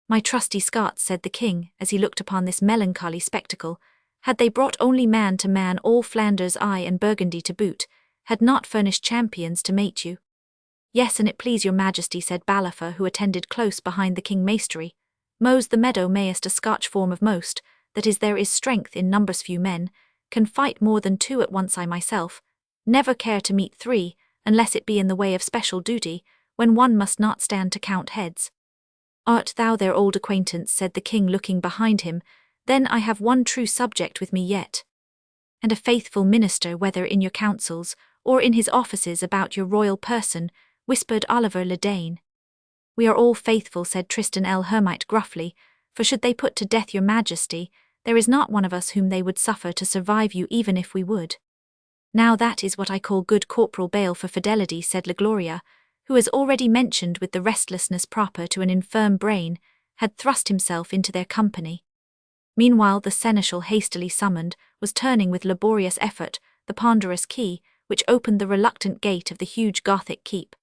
My trusty Scots, said the king, as he looked upon this melancholy spectacle, had they brought only man to man all Flanders, aye, and Burgundy to boot, had not furnished champions to mate you. Yes, and it please your majesty, said Ballafur, who attended close behind the king maestery. Mows the meadow mayest a Scotch form of most, that is there is strength in numbers few men, can fight more than 2 at once. I myself never care to meet 3, unless it be in the way of special duty, when one must not stand to count heads. Art thou their old acquaintance, said the king looking behind him, then I have one true subject with me yet, and a faithful minister, whether in your councils, or in his offices about your royal person, whispered Oliver le Dane. We are all faithful, said Tristan el Hermite gruffly, for should they put to death your majesty, there is not one of us whom they would suffer to survive you even if we would. Now that is what I call good corporal bail for fidelity, said La Gloria, who, as already mentioned with the restlessness proper to an infirm brain, had thrust himself into their company. Meanwhile the seneschal, hastily summoned, was turning with laborious effort the ponderous key which opened the reluctant gate of the huge Gothic keep,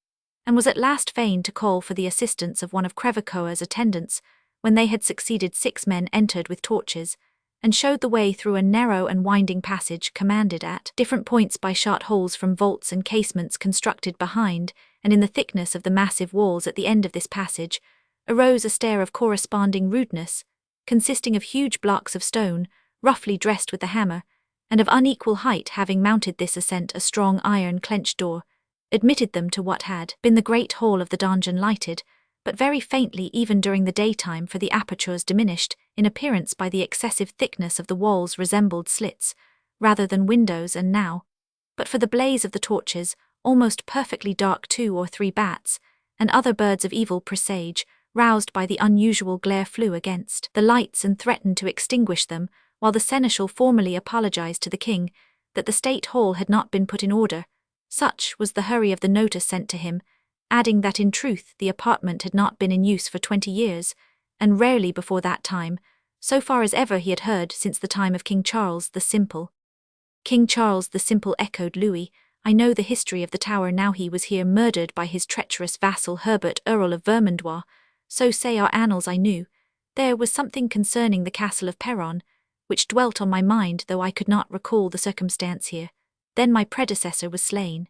and was at last fain to call for the assistance of one of Crevecoeur's attendants, when they had succeeded. 6 men entered with torches, and showed the way through a narrow and winding passage commanded at different points by shot holes from vaults and casements constructed behind, and in the thickness of the massive walls at the end of this passage arose a stair of corresponding rudeness, consisting of huge blocks of stone, roughly dressed with the hammer, and of unequal height. Having mounted this ascent, a strong iron clenched door admitted them to what had been the great hall of the donjon, lighted but very faintly even during the daytime, for the apertures, diminished in appearance by the excessive thickness of the walls, resembled slits rather than windows, and now, but for the blaze of the torches, almost perfectly dark. 2 or 3 bats and other birds of evil presage, roused by the unusual glare, flew against the lights and threatened to extinguish them, while the seneschal formally apologized to the king that the state hall had not been put in order. Such was the hurry of the notice sent to him, adding that in truth the apartment had not been in use for 20 years, and rarely before that time, so far as ever he had heard, since the time of King Charles the Simple. King Charles the Simple, echoed Louis. I know the history of the tower now. He was here murdered by his treacherous vassal Herbert, Earl of Vermandois. So say our annals. I knew there was something concerning the castle of Perron, which dwelt on my mind, though I could not recall the circumstance here. Then my predecessor was slain.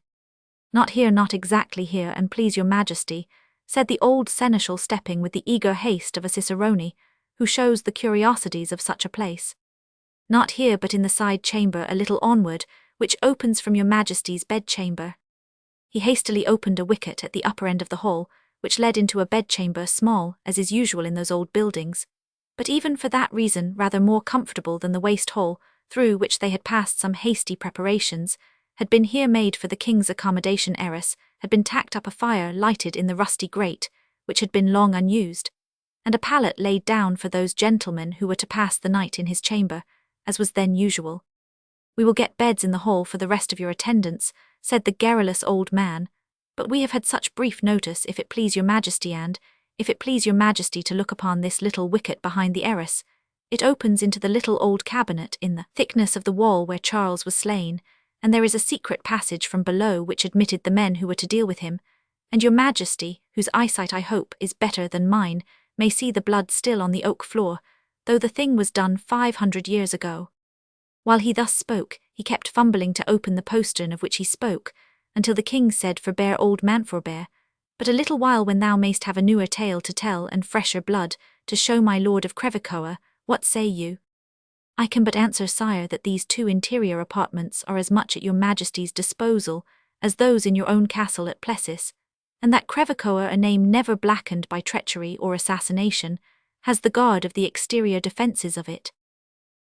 Not here, not exactly here, and please your majesty, said the old seneschal, stepping with the eager haste of a cicerone, who shows the curiosities of such a place. Not here, but in the side chamber a little onward, which opens from your majesty's bedchamber. He hastily opened a wicket at the upper end of the hall, which led into a bedchamber, small, as is usual in those old buildings, but even for that reason rather more comfortable than the waste hall, through which they had passed. Some hasty preparations had been here made for the king's accommodation. Eris had been tacked up, a fire lighted in the rusty grate, which had been long unused, and a pallet laid down for those gentlemen who were to pass the night in his chamber, as was then usual. We will get beds in the hall for the rest of your attendants, said the garrulous old man, but we have had such brief notice, if it please your majesty, and, if it please your majesty, to look upon this little wicket behind the arras. It opens into the little old cabinet in the thickness of the wall where Charles was slain, and there is a secret passage from below which admitted the men who were to deal with him, and your majesty, whose eyesight I hope is better than mine, may see the blood still on the oak floor, though the thing was done 500 years ago. While he thus spoke, he kept fumbling to open the postern of which he spoke, until the king said, Forbear, old man, forbear, but a little while, when thou mayst have a newer tale to tell and fresher blood to show my lord of Crevecoeur. What say you? I can but answer, sire, that these 2 interior apartments are as much at your majesty's disposal as those in your own castle at Plessis, and that Crevecoeur, a name never blackened by treachery or assassination, has the guard of the exterior defences of it.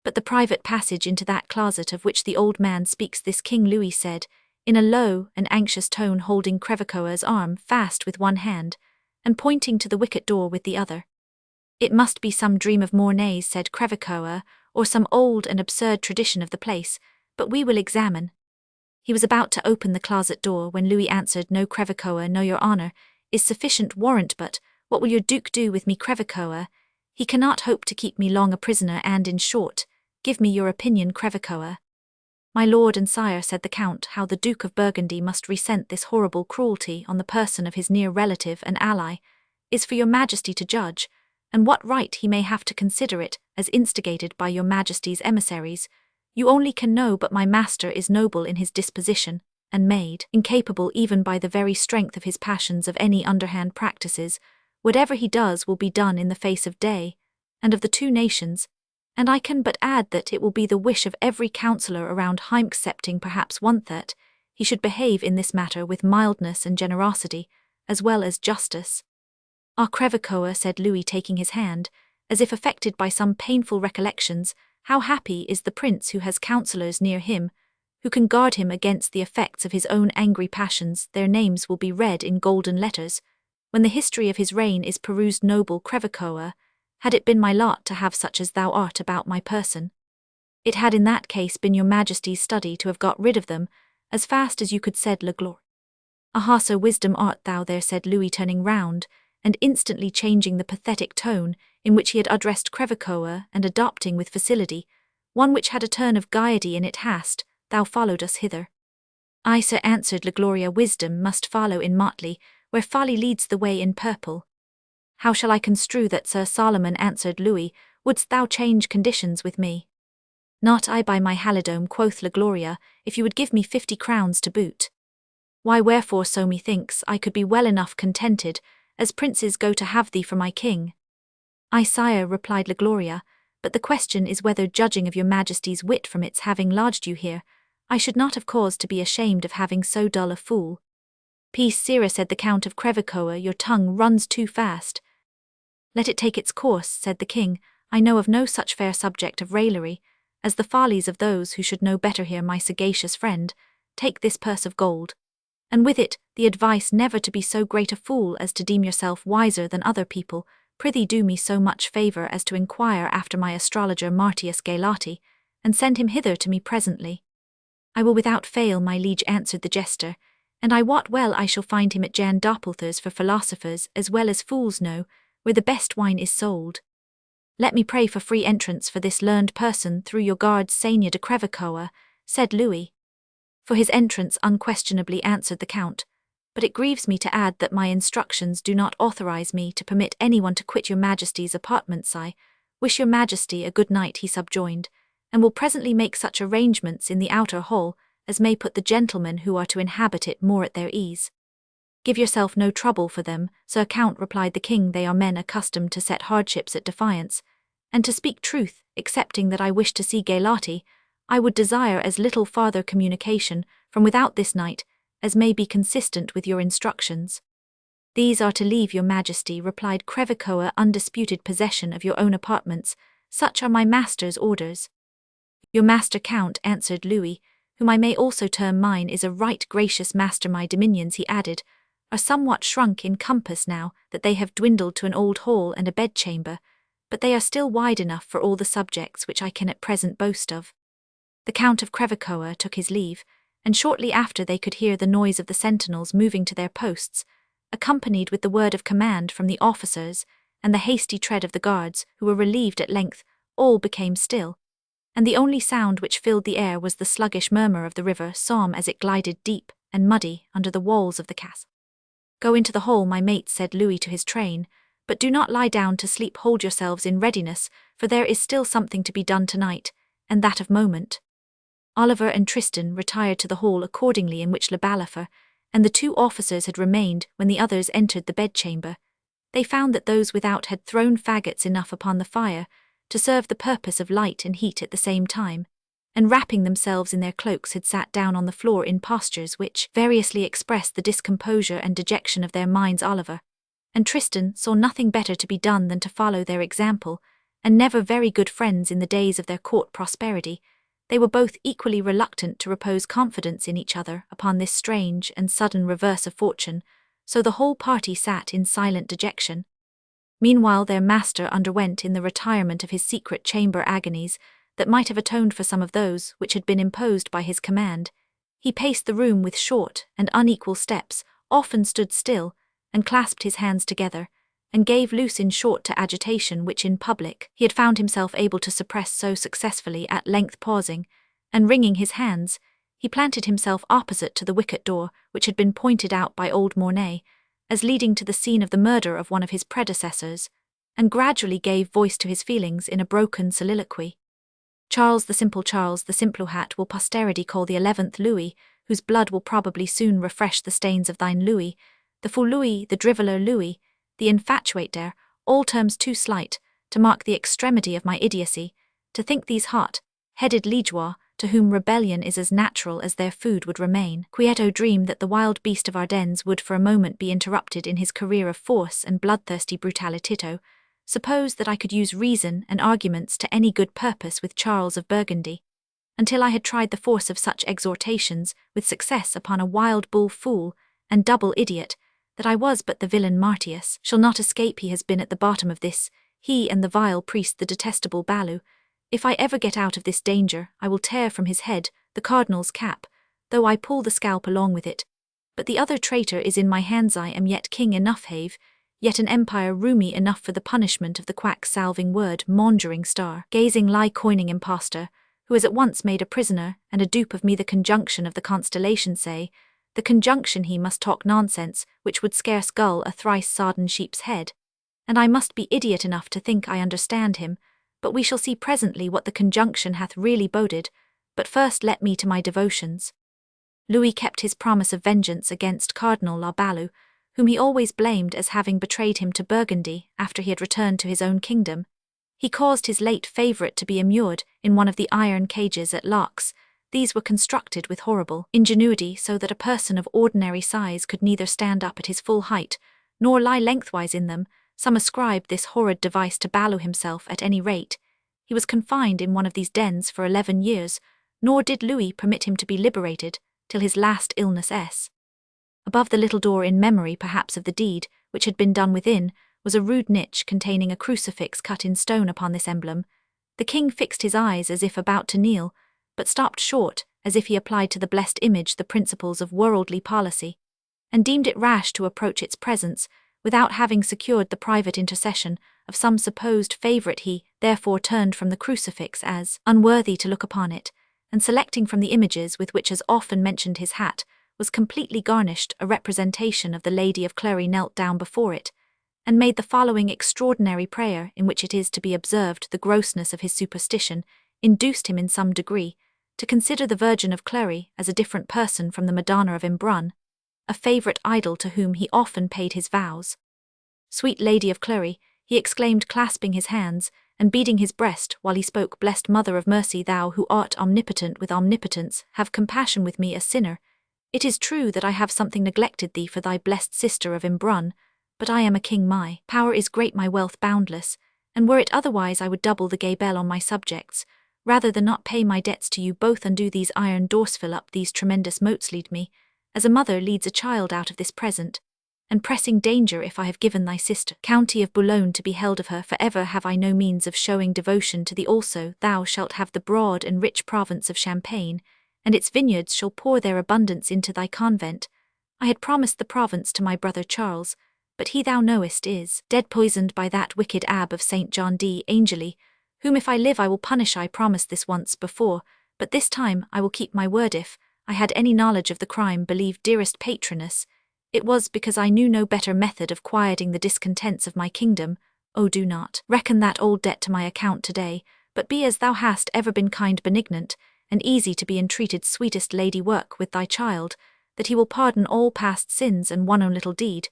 But the private passage into that closet of which the old man speaks, this King Louis said, in a low and anxious tone, holding Crevecoeur's arm fast with one hand, and pointing to the wicket door with the other. It must be some dream of Mornay's, said Crevecoeur, or some old and absurd tradition of the place, but we will examine. He was about to open the closet door when Louis answered, No, Crevecoeur, no, your honour is sufficient warrant, but what will your duke do with me, Crevecoeur? He cannot hope to keep me long a prisoner, and, in short, give me your opinion, Crevecoeur. My lord and sire, said the count, how the Duke of Burgundy must resent this horrible cruelty on the person of his near relative and ally is for your majesty to judge, and what right he may have to consider it as instigated by your majesty's emissaries. You only can know, but my master is noble in his disposition, and made incapable even by the very strength of his passions of any underhand practices. Whatever he does will be done in the face of day, and of the 2 nations, and I can but add that it will be the wish of every counsellor around Heim, excepting perhaps one, that he should behave in this matter with mildness and generosity, as well as justice. Ah, Crevecoeur, said Louis, taking his hand, as if affected by some painful recollections, how happy is the prince who has counsellors near him, who can guard him against the effects of his own angry passions. Their names will be read in golden letters when the history of his reign is perused. Noble Crevecoeur, had it been my lot to have such as thou art about my person, it had in that case been your majesty's study to have got rid of them as fast as you could, said Loire. "Aha, so wisdom art thou there," said Louis, turning round, and instantly changing the pathetic tone in which he had addressed Crevecoeur, and adopting with facility one which had a turn of gaiety in it. "Hast thou followed us hither?" "Ay, sir," answered La Gloria, "wisdom must follow in motley, where folly leads the way in purple." "How shall I construe that, Sir Solomon?" answered Louis. "Wouldst thou change conditions with me?" "Not I, by my halidome," quoth La Gloria, "if you would give me 50 crowns to boot." "Why, wherefore, so methinks I could be well enough contented, as princes go to have thee for my king." "Ay, sire," replied La Gloria, "but the question is whether, judging of your majesty's wit from its having lodged you here, I should not have cause to be ashamed of having so dull a fool." "Peace, sire," said the Count of Crevecoeur, "your tongue runs too fast." "Let it take its course," said the king. "I know of no such fair subject of raillery as the follies of those who should know better. Here, my sagacious friend, take this purse of gold, and with it the advice never to be so great a fool as to deem yourself wiser than other people. Prithee do me so much favour as to inquire after my astrologer Martius Galati, and send him hither to me presently." "I will without fail, my liege," answered the jester, "and I wot well I shall find him at Jan Doppelther's, for philosophers as well as fools know where the best wine is sold." "Let me pray for free entrance for this learned person through your guards, Seigneur de Crevecoeur," said Louis. "For his entrance unquestionably," answered the Count, "but it grieves me to add that my instructions do not authorize me to permit anyone to quit your majesty's apartments. I wish your majesty a good night," he subjoined, "and will presently make such arrangements in the outer hall as may put the gentlemen who are to inhabit it more at their ease." "Give yourself no trouble for them, Sir Count," replied the king. "They are men accustomed to set hardships at defiance, and to speak truth, excepting that I wish to see Galati, I would desire as little farther communication from without this night as may be consistent with your instructions." "These are to leave your majesty," replied Crevecoeur, "undisputed possession of your own apartments. Such are my master's orders." "Your master, Count," answered Louis, "whom I may also term mine, is a right gracious master. My dominions," he added, "are somewhat shrunk in compass now that they have dwindled to an old hall and a bedchamber, but they are still wide enough for all the subjects which I can at present boast of." The Count of Crevecoeur took his leave, and shortly after they could hear the noise of the sentinels moving to their posts, accompanied with the word of command from the officers and the hasty tread of the guards, who were relieved at length. All became still, and the only sound which filled the air was the sluggish murmur of the river Somme as it glided deep and muddy under the walls of the castle. "Go into the hall, my mates," said Louis to his train, "but do not lie down to sleep. Hold yourselves in readiness, for there is still something to be done tonight, and that of moment." Oliver and Tristan retired to the hall accordingly, in which Le Balafre and the 2 officers had remained when the others entered the bedchamber. They found that those without had thrown faggots enough upon the fire to serve the purpose of light and heat at the same time, and wrapping themselves in their cloaks had sat down on the floor in postures which variously expressed the discomposure and dejection of their minds. Oliver and Tristan saw nothing better to be done than to follow their example, and never very good friends in the days of their court prosperity, they were both equally reluctant to repose confidence in each other upon this strange and sudden reverse of fortune, so the whole party sat in silent dejection. Meanwhile their master underwent in the retirement of his secret chamber agonies that might have atoned for some of those which had been imposed by his command. He paced the room with short and unequal steps, often stood still, and clasped his hands together, and gave loose in short to agitation which in public he had found himself able to suppress so successfully. At length pausing, and wringing his hands, he planted himself opposite to the wicket door which had been pointed out by old Mornay as leading to the scene of the murder of one of his predecessors, and gradually gave voice to his feelings in a broken soliloquy. Charles the Simplehat will posterity call the 11th Louis, whose blood will probably soon refresh the stains of thine Louis, the fool Louis, the driveler Louis, the infatuater, all terms too slight to mark the extremity of my idiocy, to think these hot-headed liegeois, to whom rebellion is as natural as their food would remain, quieto dream that the wild beast of Ardennes would for a moment be interrupted in his career of force and bloodthirsty brutalitito, suppose that I could use reason and arguments to any good purpose with Charles of Burgundy, until I had tried the force of such exhortations with success upon a wild bull fool and double idiot, that I was but the villain Martius shall not escape. He has been at the bottom of this, he and the vile priest, the detestable Balou. If I ever get out of this danger, I will tear from his head the cardinal's cap, though I pull the scalp along with it. But the other traitor is in my hands. I am yet king enough have, yet an empire roomy enough for the punishment of the quack-salving word conjuring star, gazing lie coining impostor, who is at once made a prisoner and a dupe of me. The conjunction of the constellation say, the conjunction he must talk nonsense, which would scarce gull a thrice sodden sheep's head. And I must be idiot enough to think I understand him, but we shall see presently what the conjunction hath really boded. But first let me to my devotions. Louis kept his promise of vengeance against Cardinal La Balue, whom he always blamed as having betrayed him to Burgundy after he had returned to his own kingdom. He caused his late favourite to be immured in one of the iron cages at Lox. These were constructed with horrible ingenuity so that a person of ordinary size could neither stand up at his full height, nor lie lengthwise in them. Some ascribed this horrid device to Balue himself. At any rate, he was confined in one of these dens for 11 years, nor did Louis permit him to be liberated till his last illness. Above the little door, in memory perhaps of the deed which had been done within, was a rude niche containing a crucifix cut in stone. Upon this emblem, the king fixed his eyes as if about to kneel, but stopped short, as if he applied to the blessed image the principles of worldly policy, and deemed it rash to approach its presence without having secured the private intercession of some supposed favourite. He therefore turned from the crucifix as unworthy to look upon it, and selecting from the images with which as often mentioned his hat was completely garnished a representation of the Lady of Clery, knelt down before it, and made the following extraordinary prayer, in which it is to be observed the grossness of his superstition induced him in some degree to consider the Virgin of Clery as a different person from the Madonna of Embrun, a favourite idol to whom he often paid his vows. Sweet Lady of Clery, he exclaimed, clasping his hands and beating his breast while he spoke, blessed Mother of Mercy, thou who art omnipotent with omnipotence, have compassion with me, a sinner. It is true that I have something neglected thee for thy blessed sister of Embrun, but I am a king, my power is great, my wealth boundless, and were it otherwise I would double the gay bell on my subjects, rather than not pay my debts to you both. Undo these iron doors, fill up these tremendous moats, lead me, as a mother leads a child out of this present and pressing danger. If I have given thy sister, County of Boulogne, to be held of her for ever, have I no means of showing devotion to thee also. Thou shalt have the broad and rich province of Champagne, and its vineyards shall pour their abundance into thy convent. I had promised the province to my brother Charles, but he, thou knowest, is dead, poisoned by that wicked abb of St. John d'Angely, whom if I live I will punish. I promised this once before, but this time I will keep my word. If I had any knowledge of the crime, believe, dearest patroness, it was because I knew no better method of quieting the discontents of my kingdom. Oh, do not reckon that old debt to my account today, but be as thou hast ever been, kind, benignant, and easy to be entreated. Sweetest lady, work with thy child, that he will pardon all past sins and one own little deed,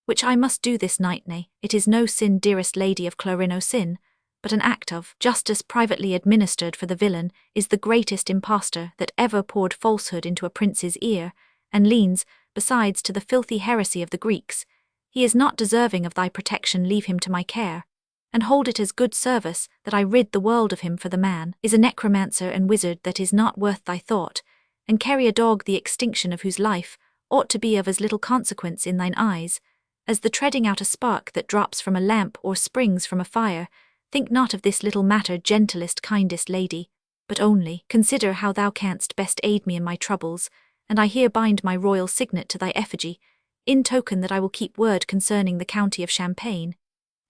which I must do this night. Nay, it is no sin, dearest Lady of Clery, no sin, but an act of justice privately administered, for the villain is the greatest impostor that ever poured falsehood into a prince's ear, and leans, besides, to the filthy heresy of the Greeks. He is not deserving of thy protection. Leave him to my care, and hold it as good service that I rid the world of him, for the man is a necromancer and wizard that is not worth thy thought, and carry a dog the extinction of whose life ought to be of as little consequence in thine eyes as the treading out a spark that drops from a lamp or springs from a fire. Think not of this little matter, gentlest, kindest lady, but only consider how thou canst best aid me in my troubles, and I here bind my royal signet to thy effigy, in token that I will keep word concerning the county of Champagne,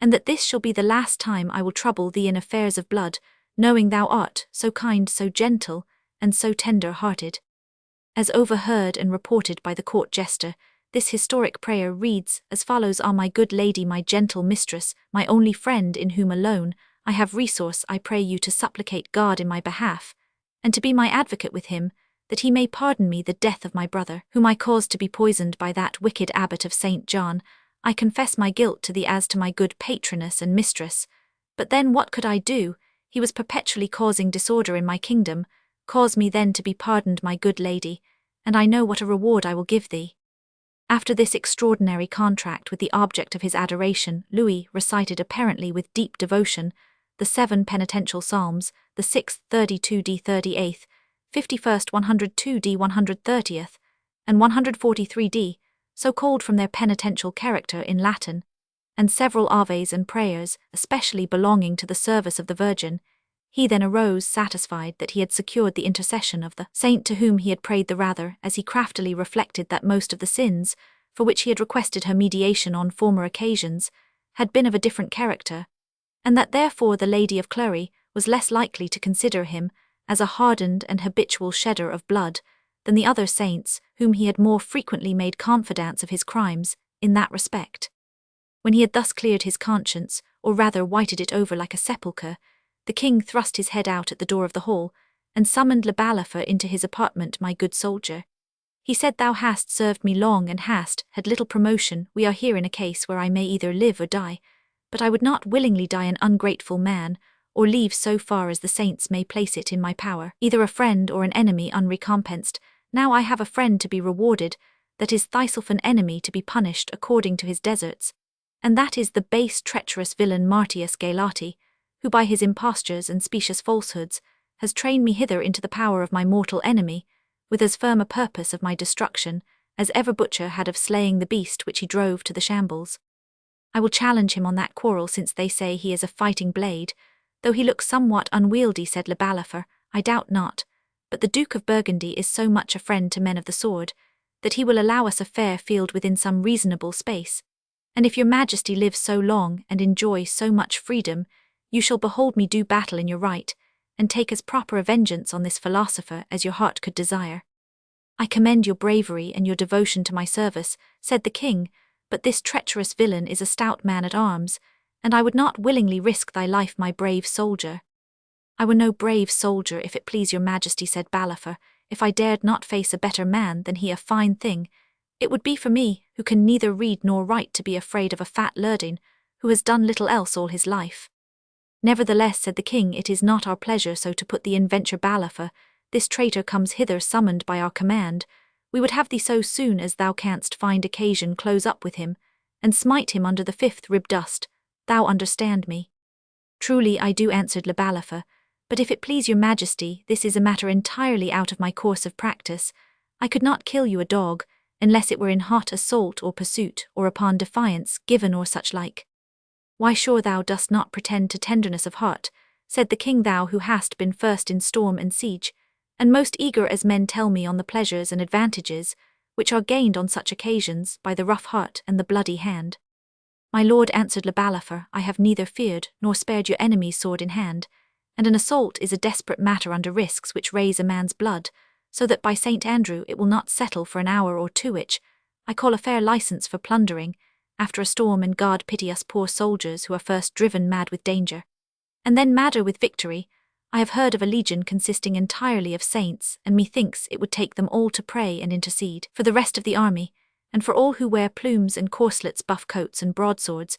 and that this shall be the last time I will trouble thee in affairs of blood, knowing thou art so kind, so gentle, and so tender-hearted. As overheard and reported by the court jester, this historic prayer reads as follows: Ah, my good lady, my gentle mistress, my only friend, in whom alone I have resource, I pray you to supplicate God in my behalf, and to be my advocate with him, that he may pardon me the death of my brother, whom I caused to be poisoned by that wicked abbot of St. John. I confess my guilt to thee as to my good patroness and mistress, but then what could I do? He was perpetually causing disorder in my kingdom. Cause me then to be pardoned, my good lady, and I know what a reward I will give thee. After this extraordinary contract with the object of his adoration, Louis recited apparently with deep devotion the 7 penitential psalms, the 6th, 32d, 38th, 51st, 102d, 130th, and 143d, so called from their penitential character in Latin, and several aves and prayers, especially belonging to the service of the Virgin. He then arose, satisfied that he had secured the intercession of the saint to whom he had prayed the rather, as he craftily reflected that most of the sins, for which he had requested her mediation on former occasions, had been of a different character, and that therefore the Lady of Clery was less likely to consider him as a hardened and habitual shedder of blood than the other saints whom he had more frequently made confidants of his crimes in that respect. When he had thus cleared his conscience, or rather whited it over like a sepulchre, the king thrust his head out at the door of the hall, and summoned Le Balafre into his apartment. My good soldier, he said, thou hast served me long and hast had little promotion. We are here in a case where I may either live or die, but I would not willingly die an ungrateful man, or leave so far as the saints may place it in my power, either a friend or an enemy unrecompensed. Now I have a friend to be rewarded, that is thyself an enemy to be punished according to his deserts, and that is the base treacherous villain Martius Galati, who by his impostures and specious falsehoods has trained me hither into the power of my mortal enemy, with as firm a purpose of my destruction as ever butcher had of slaying the beast which he drove to the shambles. I will challenge him on that quarrel, since they say he is a fighting blade, though he looks somewhat unwieldy, said Le Balafre. I doubt not, but the Duke of Burgundy is so much a friend to men of the sword, that he will allow us a fair field within some reasonable space, and if your majesty lives so long and enjoy so much freedom, you shall behold me do battle in your right, and take as proper a vengeance on this philosopher as your heart could desire. I commend your bravery and your devotion to my service, said the king, but this treacherous villain is a stout man at arms, and I would not willingly risk thy life, my brave soldier. I were no brave soldier, if it please your majesty, said Balafre, if I dared not face a better man than he. A fine thing it would be for me, who can neither read nor write, to be afraid of a fat lurding, who has done little else all his life. Nevertheless, said the king, it is not our pleasure so to put thee in venture. Balafre, this traitor comes hither summoned by our command. We would have thee so soon as thou canst find occasion close up with him, and smite him under the fifth rib dust. Thou understand me. Truly I do, answered Le Balafre, but if it please your majesty, this is a matter entirely out of my course of practice. I could not kill you a dog, unless it were in hot assault or pursuit, or upon defiance given or such like. Why, sure thou dost not pretend to tenderness of heart, said the king, thou who hast been first in storm and siege, and most eager, as men tell me, on the pleasures and advantages which are gained on such occasions by the rough heart and the bloody hand. My lord, answered Le Balafre, I have neither feared nor spared your enemy's sword in hand, and an assault is a desperate matter under risks which raise a man's blood, so that by St. Andrew it will not settle for an hour or two, which I call a fair license for plundering, after a storm, and God pity us poor soldiers who are first driven mad with danger, and then madder with victory. I have heard of a legion consisting entirely of saints, and methinks it would take them all to pray and intercede for the rest of the army, and for all who wear plumes and corslets, buff coats and broadswords.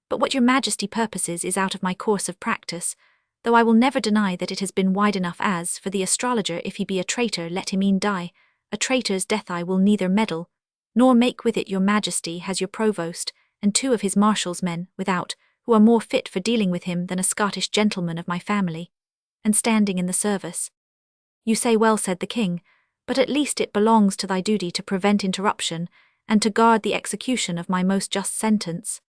But what your majesty purposes is out of my course of practice, though I will never deny that it has been wide enough. As for the astrologer, if he be a traitor, let him e'en die. A traitor's death I will neither meddle, nor make with it. Your majesty has your provost, and 2 of his marshal's men without, who are more fit for dealing with him than a Scottish gentleman of my family, and standing in the service. You say well, said the king, but at least it belongs to thy duty to prevent interruption, and to guard the execution of my most just sentence.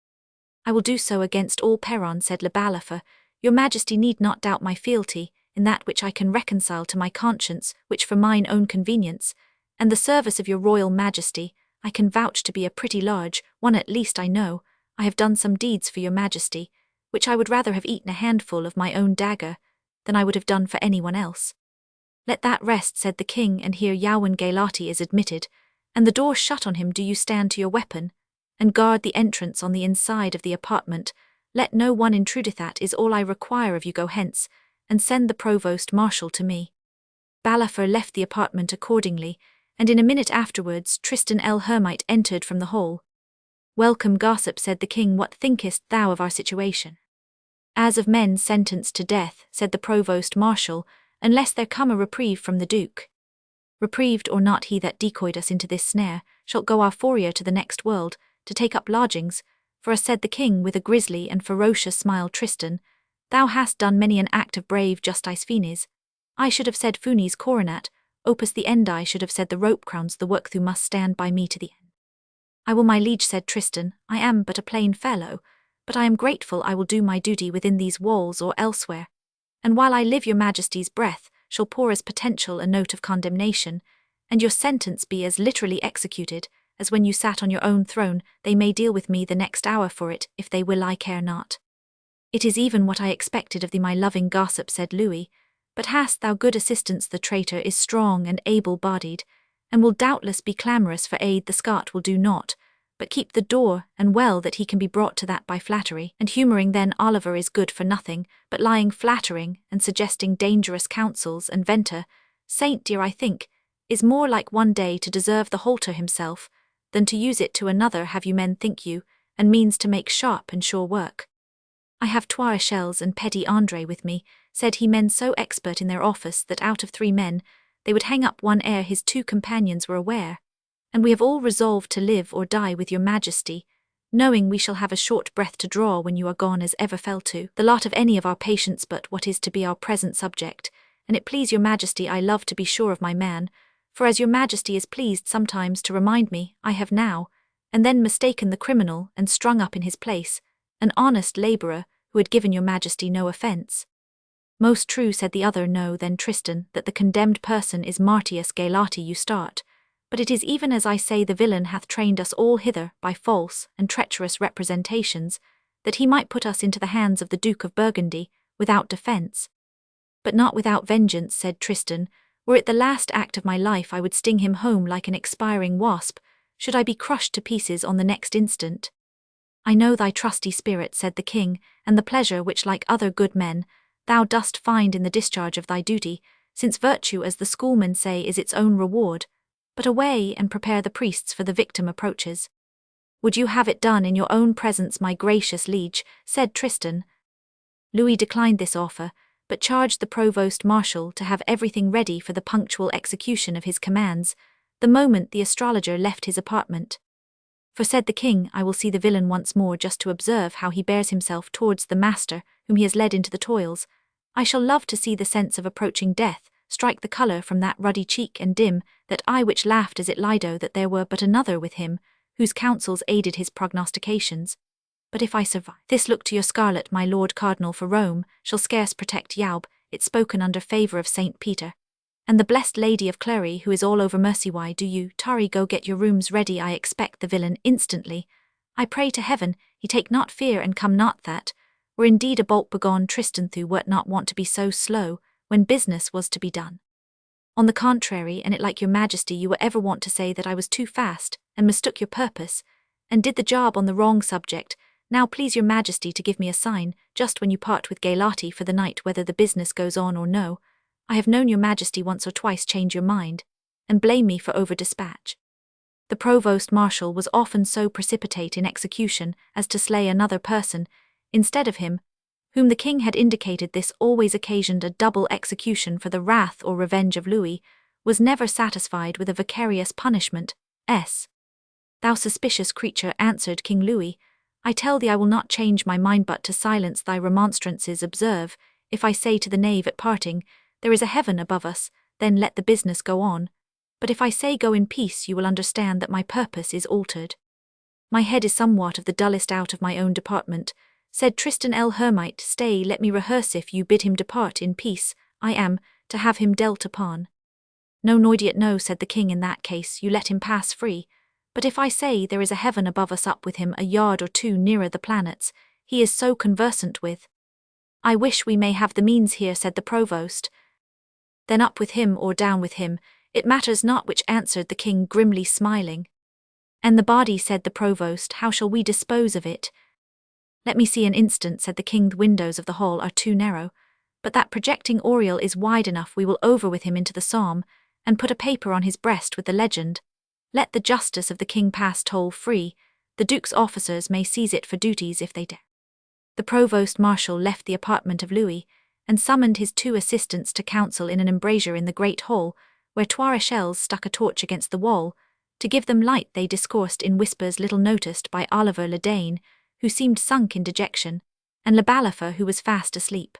I will do so against all peril, said Le Balafre. Your majesty need not doubt my fealty in that which I can reconcile to my conscience, which for mine own convenience, and the service of your royal majesty, I can vouch to be a pretty large one. At least I know I have done some deeds for your majesty, which I would rather have eaten a handful of my own dagger than I would have done for anyone else. Let that rest, said the king, and here Yawen Galati is admitted, and the door shut on him. Do you stand to your weapon, and guard the entrance on the inside of the apartment. Let no one intrudeth. That is all I require of you. Go hence, and send the provost marshal to me. Balafre left the apartment accordingly, and in a minute afterwards Tristan el Hermite entered from the hall. Welcome, gossip, said the king. What thinkest thou of our situation? As of men sentenced to death, said the provost marshal, unless there come a reprieve from the duke. Reprieved or not, he that decoyed us into this snare shall go our fourier to the next world, to take up lodgings, for us, said the king with a grisly and ferocious smile. Tristan, thou hast done many an act of brave justice finis. I should have said funis coronat, opus the end. I should have said the rope crowns the work. Thou must stand by me to the end. I will, my liege, said Tristan. I am but a plain fellow, but I am grateful. I will do my duty within these walls or elsewhere. and while I live your majesty's breath shall pour as potential a note of condemnation, and your sentence be as literally executed, as when you sat on your own throne, they may deal with me the next hour for it, if they will I care not. It is even what I expected of thee, my loving gossip, said Louis, but hast thou good assistance? The traitor is strong and able-bodied, and will doubtless be clamorous for aid. The Scot will do naught, but keep the door, and well that he can be brought to that by flattery, and humouring. Then Oliver is good for nothing, but lying flattering, and suggesting dangerous counsels, and Venter, Saint dear I think, is more like one day to deserve the halter himself, than to use it to another. Have you men, think you, and means to make sharp and sure work? I have Toirechels and Petit Andre with me, said he, men so expert in their office that out of 3 men, they would hang up one ere his 2 companions were aware, and we have all resolved to live or die with your majesty, knowing we shall have a short breath to draw when you are gone, as ever fell to the lot of any of our patients but what is to be our present subject, and it please your majesty I love to be sure of my man, for as your majesty is pleased sometimes to remind me, I have now, and then mistaken the criminal and strung up in his place, an honest labourer, who had given your majesty no offence. Most true, said the other. Know then, Tristan, that the condemned person is Martius Galati you start, but it is even as I say, the villain hath trained us all hither by false and treacherous representations, that he might put us into the hands of the Duke of Burgundy, without defence. But not without vengeance, said Tristan. Were it the last act of my life, I would sting him home like an expiring wasp, should I be crushed to pieces on the next instant. I know thy trusty spirit, said the king, and the pleasure which, like other good men, thou dost find in the discharge of thy duty, since virtue, as the schoolmen say, is its own reward. But away and prepare the priests, for the victim approaches. Would you have it done in your own presence, my gracious liege, said Tristan. Louis declined this offer, but charged the provost marshal to have everything ready for the punctual execution of his commands, the moment the astrologer left his apartment. For, said the king, I will see the villain once more, just to observe how he bears himself towards the master whom he has led into the toils. I shall love to see the sense of approaching death strike the colour from that ruddy cheek, and dim that eye which laughed as it lido that there were but another with him, whose counsels aided his prognostications. But if I survive this, look to your scarlet, my lord cardinal, for Rome shall scarce protect Yaub, it's spoken under favour of Saint Peter. And the blessed lady of Clery, who is all over mercy. Why do you, Tari, go get your rooms ready? I expect the villain instantly. I pray to heaven he take not fear and come not, that were indeed a bolt begone. Tristan, thou wert not wont to be so slow when business was to be done. On the contrary, and it like your majesty, you were ever wont to say that I was too fast, and mistook your purpose, and did the job on the wrong subject. Now please your majesty to give me a sign, just when you part with Galati for the night, whether the business goes on or no. I have known your majesty once or twice change your mind, and blame me for over-dispatch. The provost marshal was often so precipitate in execution as to slay another person, instead of him, whom the king had indicated. This always occasioned a double execution, for the wrath or revenge of Louis was never satisfied with a vicarious punishment. Thou suspicious creature, answered King Louis, I tell thee I will not change my mind, but to silence thy remonstrances observe, if I say to the knave at parting, there is a heaven above us, then let the business go on. But if I say go in peace, you will understand that my purpose is altered. My head is somewhat of the dullest out of my own department, said Tristan el Hermite. Stay, let me rehearse. If you bid him depart in peace, I am to have him dealt upon. No, noidiot, no, said the king. In that case you let him pass free. But if I say there is a heaven above us, up with him a yard or 2 nearer the planets, he is so conversant with. I wish we may have the means here, said the provost. Then up with him or down with him, it matters not which, answered the king, grimly smiling. And the body, said the provost, how shall we dispose of it? Let me see an instant, said the king. The windows of the hall are too narrow, but that projecting oriel is wide enough. We will over with him into the psalm, and put a paper on his breast with the legend, let the justice of the king pass toll free, the duke's officers may seize it for duties if they dare. The provost marshal left the apartment of Louis, and summoned his 2 assistants to council in an embrasure in the great hall, where Toirechels stuck a torch against the wall. To give them light they discoursed in whispers little noticed by Oliver le Dane, who seemed sunk in dejection, and le Balafre, who was fast asleep.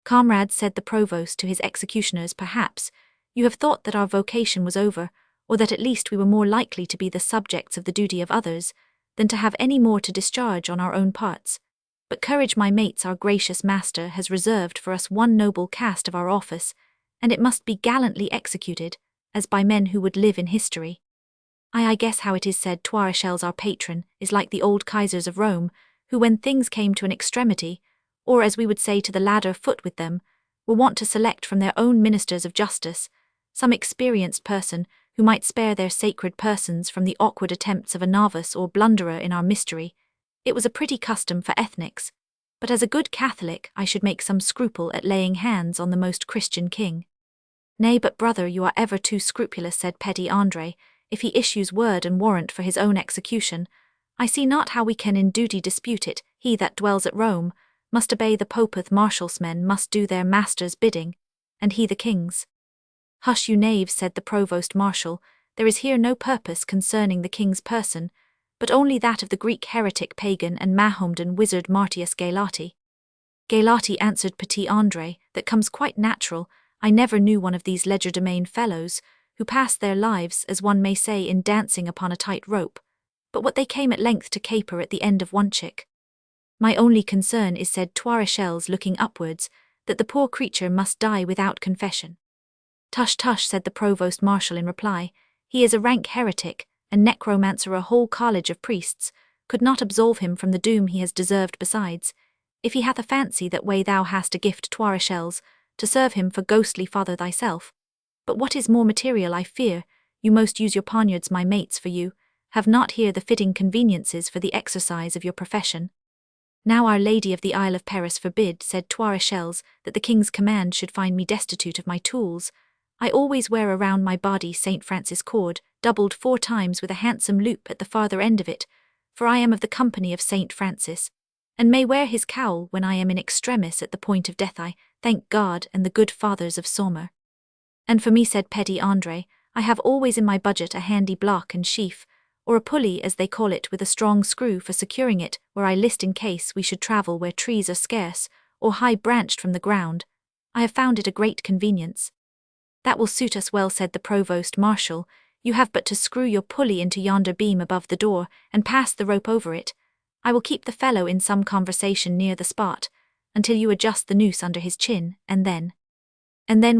Comrades, said the provost to his executioners, perhaps you have thought that our vocation was over, or that at least we were more likely to be the subjects of the duty of others, than to have any more to discharge on our own parts. But courage, my mates, our gracious master has reserved for us one noble cast of our office, and it must be gallantly executed, as by men who would live in history. I guess how it is said Toirechel's our patron is like the old Kaisers of Rome, who when things came to an extremity, or as we would say to the ladder foot with them, were wont to select from their own ministers of justice some experienced person who might spare their sacred persons from the awkward attempts of a novice or blunderer in our mystery. It was a pretty custom for ethnics, but as a good Catholic I should make some scruple at laying hands on the most Christian king. Nay, but brother, you are ever too scrupulous, said petty Andre. If he issues word and warrant for his own execution, I see not how we can in duty dispute it. He that dwells at Rome must obey the popeth, marshal's men must do their master's bidding, and he the king's. Hush, you knaves, said the provost marshal, there is here no purpose concerning the king's person, but only that of the Greek heretic pagan and Mahomedan wizard Martius Galati. Galati, answered petit Andre, that comes quite natural. I never knew one of these legerdemain fellows, who passed their lives, as one may say, in dancing upon a tight rope, but what they came at length to caper at the end of one chick. My only concern is, said Toirechel's, looking upwards, that the poor creature must die without confession. Tush, tush, said the provost marshal in reply, he is a rank heretic, and necromancer. A whole college of priests could not absolve him from the doom he has deserved. Besides, if he hath a fancy that way, thou hast a gift, Toirechel's, to serve him for ghostly father thyself. But what is more material, I fear, you most use your poniards, my mates, for you have not here the fitting conveniences for the exercise of your profession. Now Our Lady of the Isle of Paris forbid, said Toirechel's, that the king's command should find me destitute of my tools. I always wear around my body St. Francis' cord, doubled 4 times with a handsome loop at the farther end of it, for I am of the company of St. Francis, and may wear his cowl when I am in extremis at the point of death. I thank God and the good fathers of Somer. And for me, said petty Andre, I have always in my budget a handy block and sheaf, or a pulley as they call it, with a strong screw for securing it, where I list in case we should travel where trees are scarce, or high branched from the ground. I have found it a great convenience. That will suit us well, said the provost marshal. You have but to screw your pulley into yonder beam above the door, and pass the rope over it. I will keep the fellow in some conversation near the spot, until you adjust the noose under his chin, and then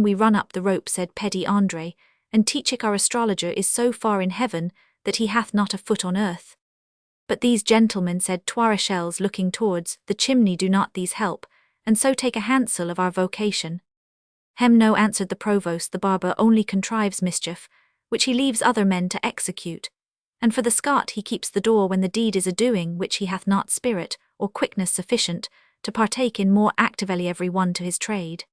we run up the rope, said petty Andre, and Teachik our astrologer is so far in heaven that he hath not a foot on earth. But these gentlemen, said Toirechel's, looking towards the chimney, do not these help, and so take a handsel of our vocation? Hem, no, answered the provost, the barber only contrives mischief, which he leaves other men to execute, and for the Scot he keeps the door when the deed is a-doing which he hath not spirit or quickness sufficient to partake in more actively every one to his trade.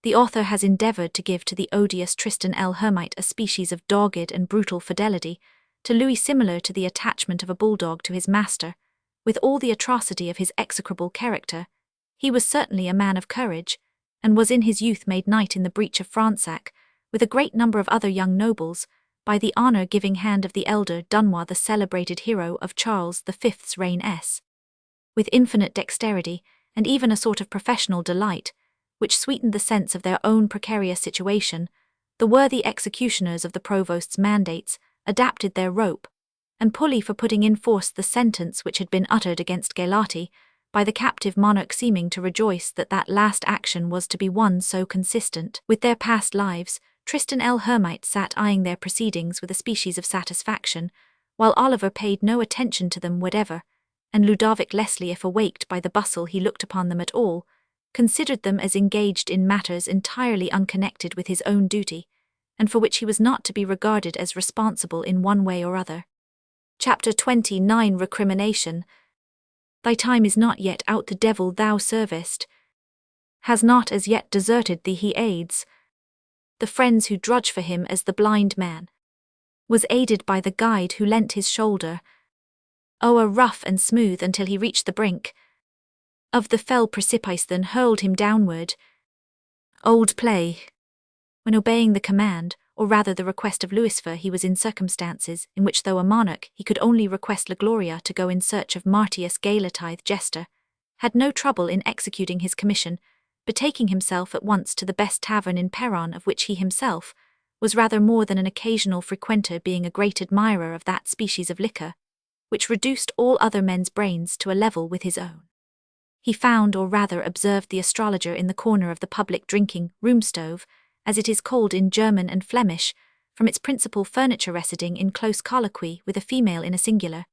The author has endeavoured to give to the odious Tristan L'Hermite a species of dogged and brutal fidelity to Louis, similar to the attachment of a bulldog to his master. With all the atrocity of his execrable character, he was certainly a man of courage, and was in his youth made knight in the breach of Fronsac, with a great number of other young nobles, by the honour-giving hand of the elder Dunois, the celebrated hero of Charles V's reign. With infinite dexterity, and even a sort of professional delight, which sweetened the sense of their own precarious situation, the worthy executioners of the provost's mandates adapted their rope and pulley for putting in force the sentence which had been uttered against Galati, by the captive monarch seeming to rejoice that that last action was to be one so consistent with their past lives. Tristan L'Hermite sat eyeing their proceedings with a species of satisfaction, while Oliver paid no attention to them whatever, and Ludovic Leslie, if awaked by the bustle he looked upon them at all, considered them as engaged in matters entirely unconnected with his own duty, and for which he was not to be regarded as responsible in one way or other. Chapter 29. Recrimination. Thy time is not yet out, the devil thou servest has not as yet deserted thee, he aids the friends who drudge for him as the blind man was aided by the guide who leant his shoulder o'er rough and smooth until he reached the brink of the fell precipice, then hurled him downward. Old play. When obeying the command, or rather the request of Lucifer, he was in circumstances in which, though a monarch, he could only request La Gloria to go in search of Martius Galatithe jester, had no trouble in executing his commission, betaking himself at once to the best tavern in Peron, of which he himself was rather more than an occasional frequenter, being a great admirer of that species of liquor which reduced all other men's brains to a level with his own. He found, or rather observed, the astrologer in the corner of the public drinking room stove, as it is called in German and Flemish, from its principal furniture residing in close colloquy with a female in a singular,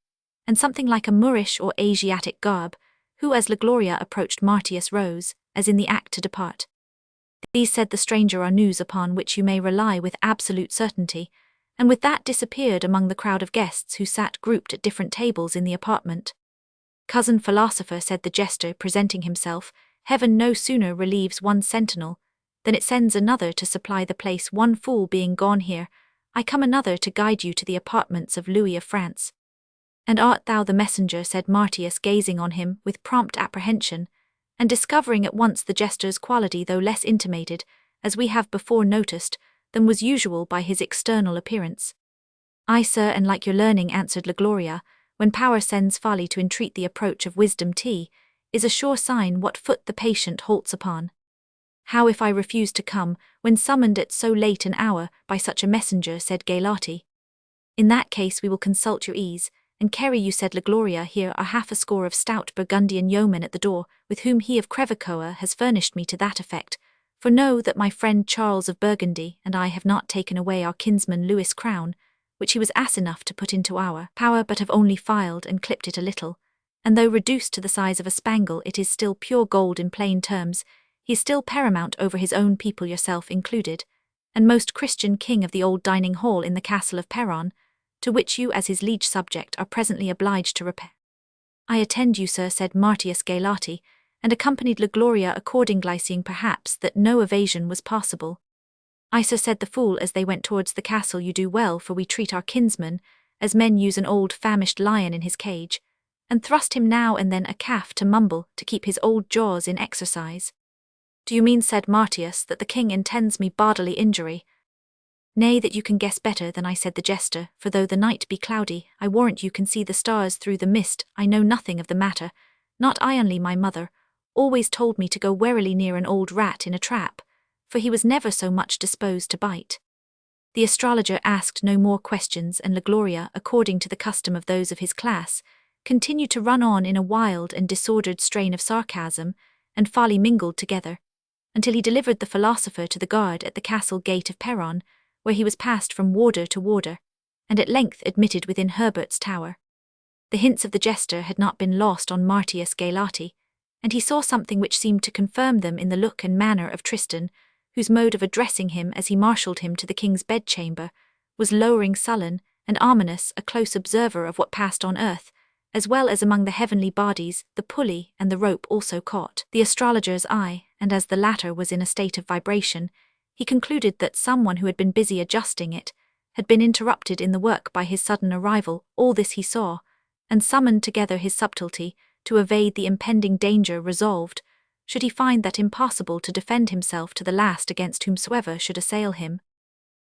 and something like a Moorish or Asiatic garb, who as La Gloria approached Martius rose, as in the act to depart. These, said the stranger, are news upon which you may rely with absolute certainty, and with that disappeared among the crowd of guests who sat grouped at different tables in the apartment. Cousin philosopher, said the jester, presenting himself, heaven no sooner relieves one sentinel than it sends another to supply the place. One fool being gone here, I come another to guide you to the apartments of Louis of France. And art thou the messenger, said Martius, gazing on him with prompt apprehension, and discovering at once the jester's quality, though less intimated, as we have before noticed, than was usual by his external appearance. Ay, sir, and like your learning, answered La Gloria, when power sends folly to entreat the approach of wisdom, is a sure sign what foot the patient halts upon. How if I refuse to come, when summoned at so late an hour by such a messenger, said Gailati. In that case we will consult your ease, and carry you, said La Gloria. Here are 50 of stout Burgundian yeomen at the door, with whom he of Crevecoeur has furnished me to that effect. For know that my friend Charles of Burgundy and I have not taken away our kinsman Louis' crown, which he was ass enough to put into our power, but have only filed and clipped it a little, and though reduced to the size of a spangle, it is still pure gold. In plain terms, he is still paramount over his own people, yourself included, and most Christian king of the old dining hall in the castle of Perron, to which you as his liege subject are presently obliged to repair. I attend you, sir, said Martius Gailati, and accompanied La Gloria accordingly, seeing perhaps that no evasion was possible. I, sir, said the fool as they went towards the castle, you do well, for we treat our kinsman as men use an old famished lion in his cage, and thrust him now and then a calf to mumble to keep his old jaws in exercise. Do you mean, said Martius, that the king intends me bodily injury? Nay, that you can guess better than I, said the jester, for though the night be cloudy, I warrant you can see the stars through the mist. I know nothing of the matter, not I only. My mother always told me to go warily near an old rat in a trap, for he was never so much disposed to bite. The astrologer asked no more questions, and La Gloria, according to the custom of those of his class, continued to run on in a wild and disordered strain of sarcasm and folly mingled together, until he delivered the philosopher to the guard at the castle gate of Perron, where he was passed from warder to warder, and at length admitted within Herbert's tower. The hints of the jester had not been lost on Martius Gailati, and he saw something which seemed to confirm them in the look and manner of Tristan, whose mode of addressing him as he marshalled him to the king's bedchamber was lowering, sullen, and ominous, a close observer of what passed on earth, as well as among the heavenly bodies. The pulley and the rope also caught the astrologer's eye, and as the latter was in a state of vibration, he concluded that someone who had been busy adjusting it had been interrupted in the work by his sudden arrival. All this he saw, and summoned together his subtlety to evade the impending danger, resolved, should he find that impossible, to defend himself to the last against whomsoever should assail him.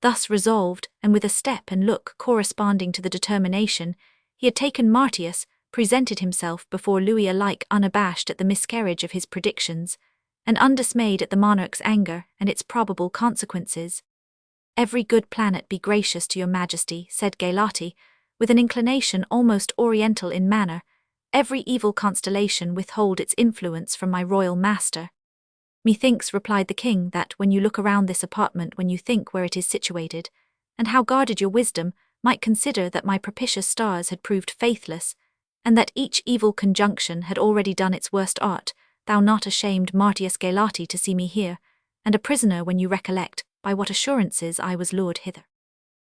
Thus resolved, and with a step and look corresponding to the determination he had taken, Martius presented himself before Louis alike unabashed at the miscarriage of his predictions, and undismayed at the monarch's anger and its probable consequences. Every good planet be gracious to your majesty, said Gailati, with an inclination almost oriental in manner, every evil constellation withhold its influence from my royal master. Methinks, replied the king, that when you look around this apartment, when you think where it is situated, and how guarded your wisdom might consider that my propitious stars had proved faithless, and that each evil conjunction had already done its worst art, thou not ashamed, Martius Gailati, to see me here, and a prisoner when you recollect by what assurances I was lured hither.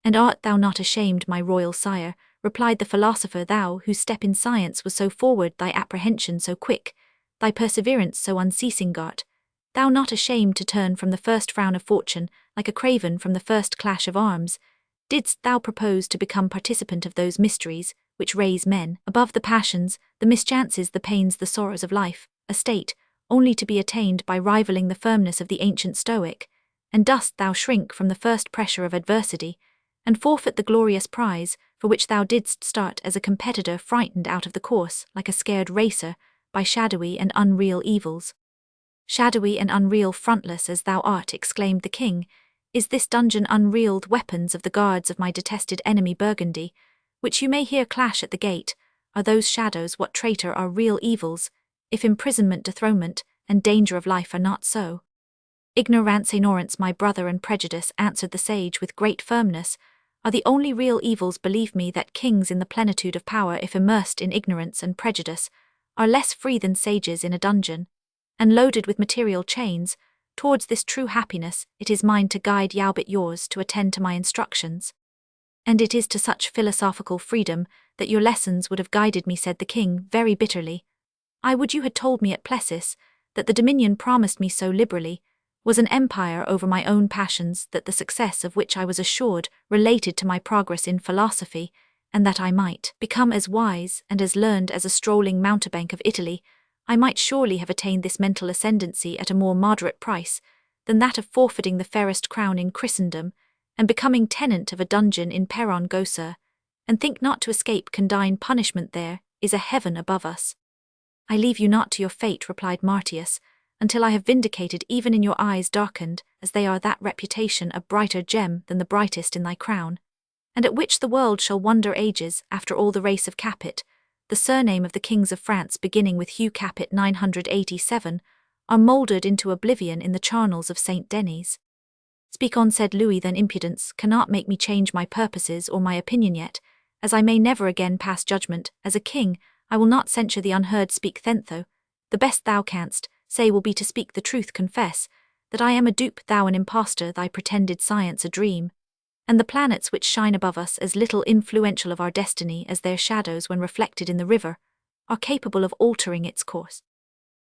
And art thou not ashamed, my royal sire, replied the philosopher, thou whose step in science was so forward, thy apprehension so quick, thy perseverance so unceasing, Gart, thou not ashamed to turn from the first frown of fortune, like a craven from the first clash of arms, didst thou propose to become participant of those mysteries which raise men above the passions, the mischances, the pains, the sorrows of life, a state only to be attained by rivaling the firmness of the ancient Stoic, and dost thou shrink from the first pressure of adversity, and forfeit the glorious prize for which thou didst start as a competitor, frightened out of the course like a scared racer by shadowy and unreal evils? Shadowy and unreal, frontless as thou art, exclaimed the king, is this dungeon unrealed weapons of the guards of my detested enemy Burgundy, which you may hear clash at the gate? Are those shadows what traitor are real evils? if imprisonment, dethronement, and danger of life are not so. Ignorance, my brother, and prejudice, answered the sage with great firmness, are the only real evils. Believe me that kings in the plenitude of power, if immersed in ignorance and prejudice, are less free than sages in a dungeon, and loaded with material chains. Towards this true happiness it is mine to guide you, but yours to attend to my instructions. And it is to such philosophical freedom that your lessons would have guided me, said the king very bitterly. I would you had told me at Plessis that the dominion promised me so liberally was an empire over my own passions, that the success of which I was assured related to my progress in philosophy, and that I might become as wise and as learned as a strolling mountebank of Italy. I might surely have attained this mental ascendancy at a more moderate price than that of forfeiting the fairest crown in Christendom, and becoming tenant of a dungeon in Peron. Go, sir, and think not to escape condign punishment. There is a heaven above us. I leave you not to your fate, replied Martius, until I have vindicated, even in your eyes darkened as they are, that reputation a brighter gem than the brightest in thy crown, and at which the world shall wonder ages. After all, the race of Capet, the surname of the kings of France, beginning with Hugh Capet 987, are mouldered into oblivion in the charnels of Saint Denis. Speak on, said Louis, then impudence cannot make me change my purposes or my opinion yet, as I may never again pass judgment. As a king, I will not censure the unheard. Speak, Thentho. The best thou canst say will be to speak the truth. Confess that I am a dupe, thou an impostor, thy pretended science a dream, and the planets which shine above us as little influential of our destiny as their shadows when reflected in the river, are capable of altering its course.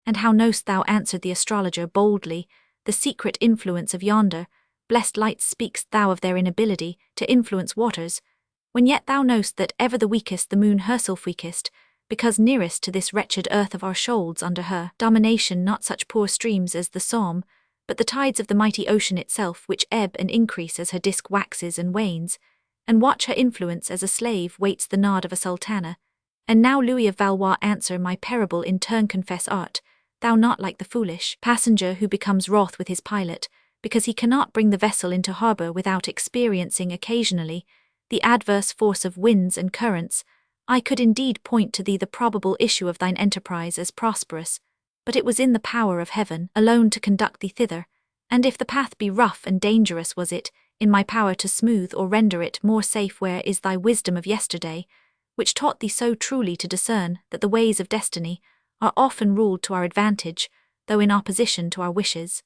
And how knowst thou, answered the astrologer boldly, the secret influence of yonder blessed lights? Speakst thou of their inability to influence waters, when yet thou knowst that ever the weakest, the moon herself weakest, because nearest to this wretched earth of our shoals, under her domination not such poor streams as the Somme, but the tides of the mighty ocean itself, which ebb and increase as her disk waxes and wanes, and watch her influence as a slave waits the nod of a sultana. And now, Louis of Valois, answer my parable in turn. Confess, art thou not like the foolish passenger who becomes wroth with his pilot, because he cannot bring the vessel into harbour without experiencing occasionally the adverse force of winds and currents? I could indeed point to thee the probable issue of thine enterprise as prosperous, but it was in the power of heaven alone to conduct thee thither, and if the path be rough and dangerous, was it in my power to smooth or render it more safe. Where is thy wisdom of yesterday, which taught thee so truly to discern that the ways of destiny are often ruled to our advantage, though in opposition to our wishes?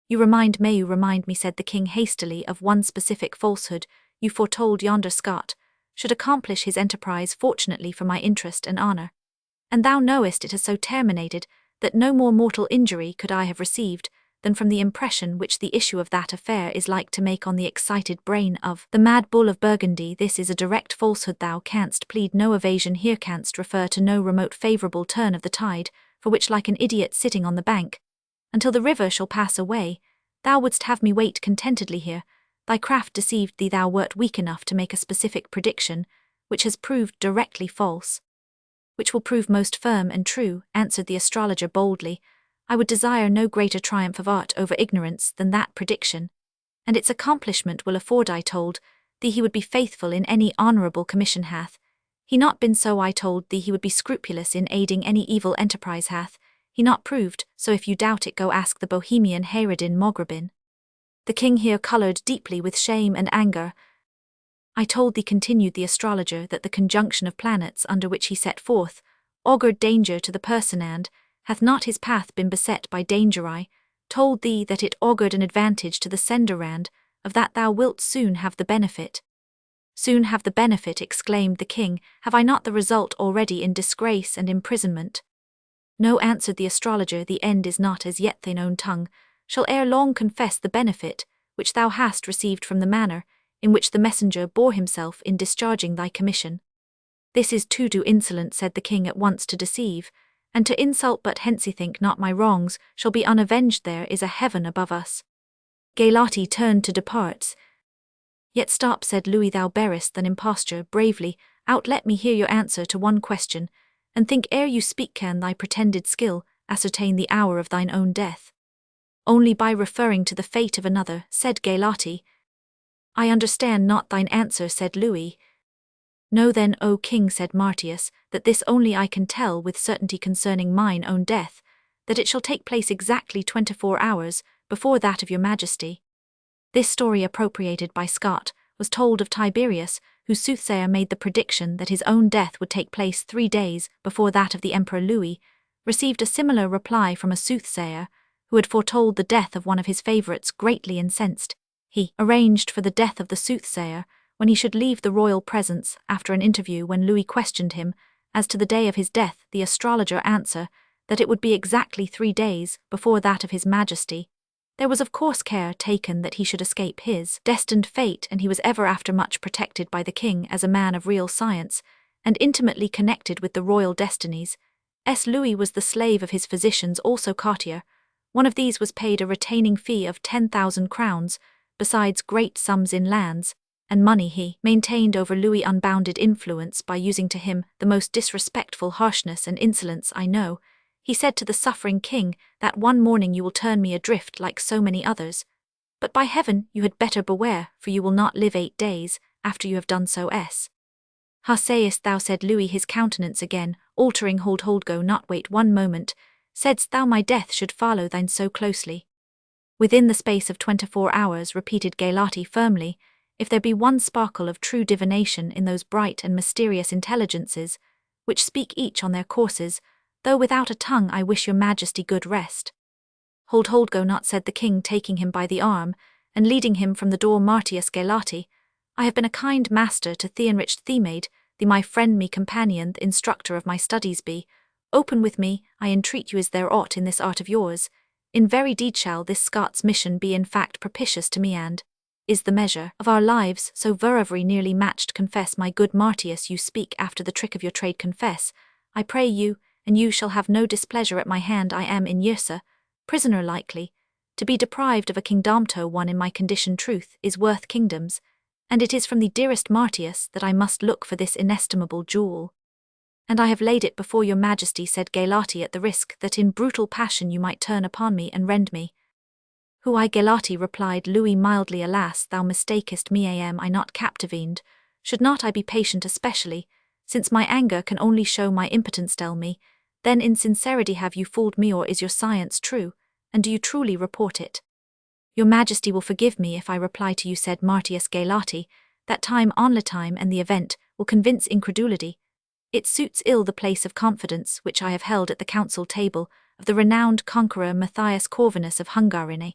You remind me, said the king hastily, of one specific falsehood. You foretold yonder Scot should accomplish his enterprise fortunately for my interest and honour, and thou knowest it has so terminated that no more mortal injury could I have received than from the impression which the issue of that affair is like to make on the excited brain of the mad bull of Burgundy. This is a direct falsehood. Thou canst plead no evasion here, canst refer to no remote favourable turn of the tide, for which, like an idiot sitting on the bank, until the river shall pass away, thou wouldst have me wait contentedly here. Thy craft deceived thee. Thou wert weak enough to make a specific prediction, which has proved directly false. Which will prove most firm and true, answered the astrologer boldly. I would desire no greater triumph of art over ignorance than that prediction, and its accomplishment will afford. I told thee he would be faithful in any honourable commission. Hath he not been so? I told thee he would be scrupulous in aiding any evil enterprise. Hath he not proved so? If you doubt it, go ask the Bohemian Hayreddin Mograbin. The king here coloured deeply with shame and anger. I told thee, continued the astrologer, that the conjunction of planets under which he set forth augured danger to the person, and hath not his path been beset by danger? I told thee that it augured an advantage to the sender, and of that thou wilt soon have the benefit. Soon have the benefit, exclaimed the king. Have I not the result already in disgrace and imprisonment? No, answered the astrologer, the end is not as yet. Thine own tongue shall ere long confess the benefit which thou hast received from the manner in which the messenger bore himself in discharging thy commission. This is too insolent, said the king, at once to deceive, and to insult. But hence think not my wrongs shall be unavenged. There is a heaven above us. Galati turned to depart. Yet stop, said Louis, thou bearest an imposture bravely out. Let me hear your answer to one question, and think ere you speak. Can thy pretended skill ascertain the hour of thine own death? Only by referring to the fate of another, said Galati. I understand not thine answer, said Louis. "Know then, O king," said Martius, "that this only I can tell with certainty concerning mine own death, that it shall take place exactly 24 hours before that of your majesty." This story, appropriated by Scott, was told of Tiberius, whose soothsayer made the prediction that his own death would take place 3 days before that of the Emperor Louis, received a similar reply from a soothsayer who had foretold the death of one of his favorites. Greatly incensed, he arranged for the death of the soothsayer when he should leave the royal presence. After an interview when Louis questioned him as to the day of his death, the astrologer answered that it would be exactly 3 days before that of his majesty. There was of course care taken that he should escape his destined fate, and he was ever after much protected by the king as a man of real science, and intimately connected with the royal destinies. Louis was the slave of his physicians, also courtier. One of these was paid a retaining fee of 10,000 crowns, besides great sums in lands and money. He maintained over Louis unbounded influence by using to him the most disrespectful harshness and insolence I know. He said to the suffering king that one morning you will turn me adrift like so many others. But by heaven you had better beware, for you will not live 8 days after you have done so. "How sayest thou?" said Louis, his countenance again altering. Hold, go not, wait one moment. Saidst thou my death should follow thine so closely?" "Within the space of 24 hours, repeated Galati firmly. "If there be one sparkle of true divination in those bright and mysterious intelligences, which speak each on their courses, though without a tongue, I wish your majesty good rest." Hold, go not," said the king, taking him by the arm, and leading him from the door. "Martius Galati, I have been a kind master to the enriched Themade, the my friend, me companion, the instructor of my studies be. Open with me, I entreat you, is there aught in this art of yours? In very deed shall this Scots mission be in fact propitious to me, and is the measure of our lives so very nearly matched? Confess, my good Martius, you speak after the trick of your trade. Confess, I pray you, and you shall have no displeasure at my hand. I am in Yersa, prisoner likely, to be deprived of a kingdomto. One in my condition, truth, is worth kingdoms, and it is from the dearest Martius that I must look for this inestimable jewel. And I have laid it before your majesty," said Galati, "at the risk that in brutal passion you might turn upon me and rend me." "Who I, Galati?" replied Louis mildly. "Alas, thou mistakest me. Am I not captivated? Should not I be patient, especially since my anger can only show my impotence? Tell me, then, in sincerity, have you fooled me, or is your science true, and do you truly report it?" "Your majesty will forgive me if I reply to you," said Martius Galati, "that time on time and the event will convince incredulity. It suits ill the place of confidence which I have held at the council table of the renowned conqueror Matthias Corvinus of Hungarine,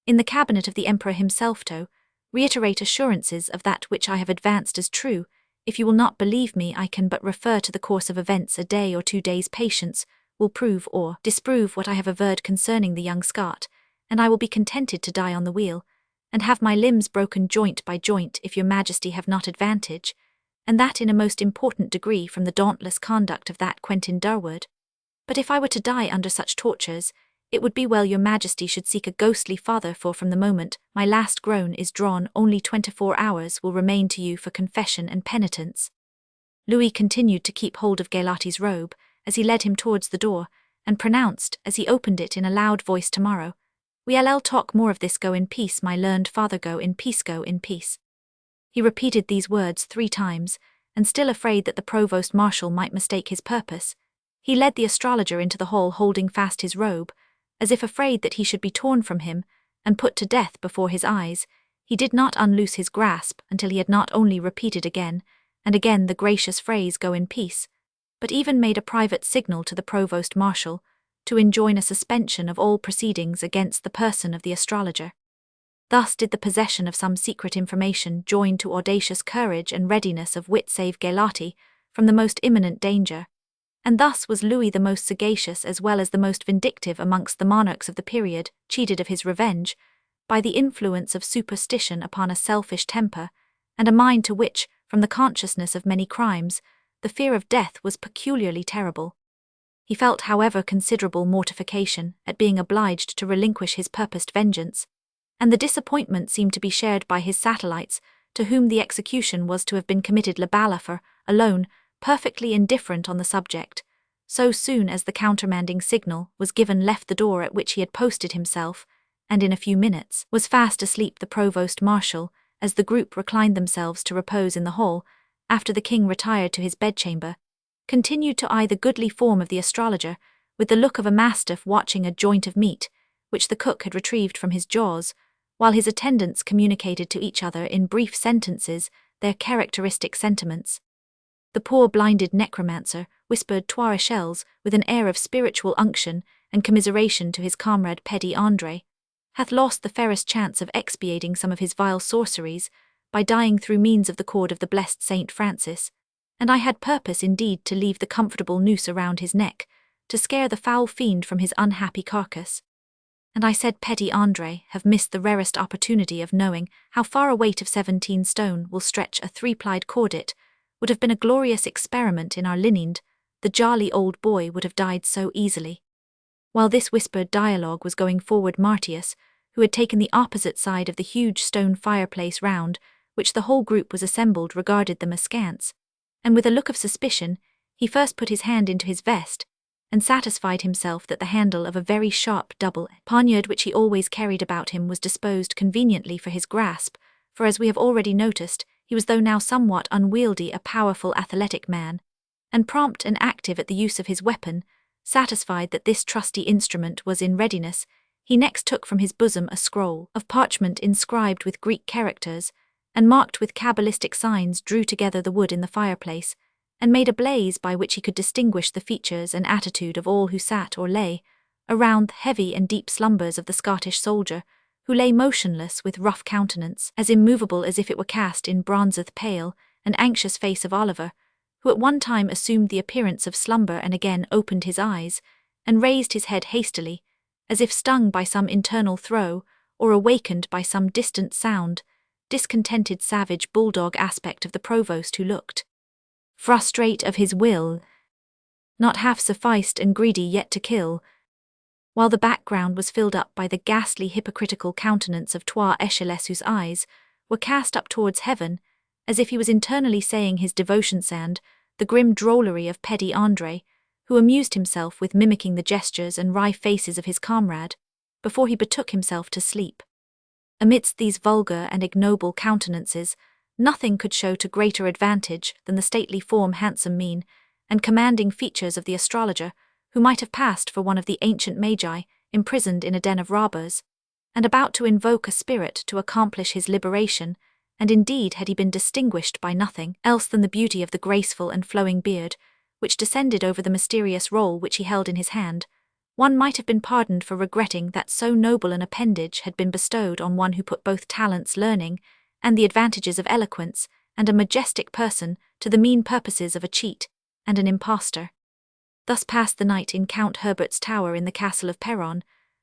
in the cabinet of the emperor himself, to reiterate assurances of that which I have advanced as true. If you will not believe me, I can but refer to the course of events. A day or 2 days' patience will prove or disprove what I have averred concerning the young Scot, and I will be contented to die on the wheel, and have my limbs broken joint by joint if your majesty have not advantage, and that in a most important degree from the dauntless conduct of that Quentin Durward. But if I were to die under such tortures, it would be well your majesty should seek a ghostly father, for from the moment my last groan is drawn, only 24 hours will remain to you for confession and penitence." Louis continued to keep hold of Galati's robe as he led him towards the door, and pronounced, as he opened it in a loud voice, "Tomorrow we'll talk more of this. Go in peace, my learned father, go in peace, go in peace." He repeated these words 3 times, and still afraid that the provost marshal might mistake his purpose, he led the astrologer into the hall, holding fast his robe, as if afraid that he should be torn from him and put to death before his eyes. He did not unloose his grasp until he had not only repeated again and again the gracious phrase, "Go in peace," but even made a private signal to the provost marshal to enjoin a suspension of all proceedings against the person of the astrologer. Thus did the possession of some secret information, joined to audacious courage and readiness of wit, save Galati from the most imminent danger. And thus was Louis, the most sagacious as well as the most vindictive amongst the monarchs of the period, cheated of his revenge by the influence of superstition upon a selfish temper, and a mind to which, from the consciousness of many crimes, the fear of death was peculiarly terrible. He felt, however, considerable mortification at being obliged to relinquish his purposed vengeance, and the disappointment seemed to be shared by his satellites, to whom the execution was to have been committed. Le Balafre, alone, perfectly indifferent on the subject, so soon as the countermanding signal was given, left the door at which he had posted himself, and in a few minutes was fast asleep. The provost marshal, as the group reclined themselves to repose in the hall, after the king retired to his bedchamber, continued to eye the goodly form of the astrologer with the look of a mastiff watching a joint of meat, which the cook had retrieved from his jaws, while his attendants communicated to each other in brief sentences their characteristic sentiments. The poor blinded necromancer whispered trois echelles with an air of spiritual unction and commiseration to his comrade Petit Andre, hath lost the fairest chance of expiating some of his vile sorceries by dying through means of the cord of the blessed Saint Francis, and I had purpose indeed to leave the comfortable noose around his neck, to scare the foul fiend from his unhappy carcass. And I said Petit Andre have missed the rarest opportunity of knowing how far a weight of 17 stone will stretch a 3-plied cordet, would have been a glorious experiment in our linened, the jolly old boy would have died so easily. While this whispered dialogue was going forward, Martius, who had taken the opposite side of the huge stone fireplace round which the whole group was assembled, regarded them askance, and with a look of suspicion he first put his hand into his vest, and satisfied himself that the handle of a very sharp double poniard which he always carried about him was disposed conveniently for his grasp, for as we have already noticed, he was, though now somewhat unwieldy, a powerful athletic man, and prompt and active at the use of his weapon. Satisfied that this trusty instrument was in readiness, he next took from his bosom a scroll of parchment inscribed with Greek characters, and marked with cabalistic signs, drew together the wood in the fireplace, and made a blaze by which he could distinguish the features and attitude of all who sat or lay around the heavy and deep slumbers of the Scottish soldier, who lay motionless with rough countenance, as immovable as if it were cast in bronzeth pale and anxious face of Oliver, who at one time assumed the appearance of slumber and again opened his eyes, and raised his head hastily, as if stung by some internal throe, or awakened by some distant sound, discontented savage bulldog aspect of the provost, who looked frustrate of his will, not half sufficed and greedy yet to kill, while the background was filled up by the ghastly hypocritical countenance of trois echelles, whose eyes were cast up towards heaven, as if he was internally saying his devotions, and the grim drollery of Petit Andre, who amused himself with mimicking the gestures and wry faces of his comrade, before he betook himself to sleep. Amidst these vulgar and ignoble countenances, nothing could show to greater advantage than the stately form, handsome mien, and commanding features of the astrologer, who might have passed for one of the ancient magi, imprisoned in a den of robbers, and about to invoke a spirit to accomplish his liberation, and indeed had he been distinguished by nothing else than the beauty of the graceful and flowing beard, which descended over the mysterious roll which he held in his hand, one might have been pardoned for regretting that so noble an appendage had been bestowed on one who put both talents, learning, and the advantages of eloquence, and a majestic person, to the mean purposes of a cheat and an impostor. Thus passed the night in Count Herbert's tower in the castle of Perron.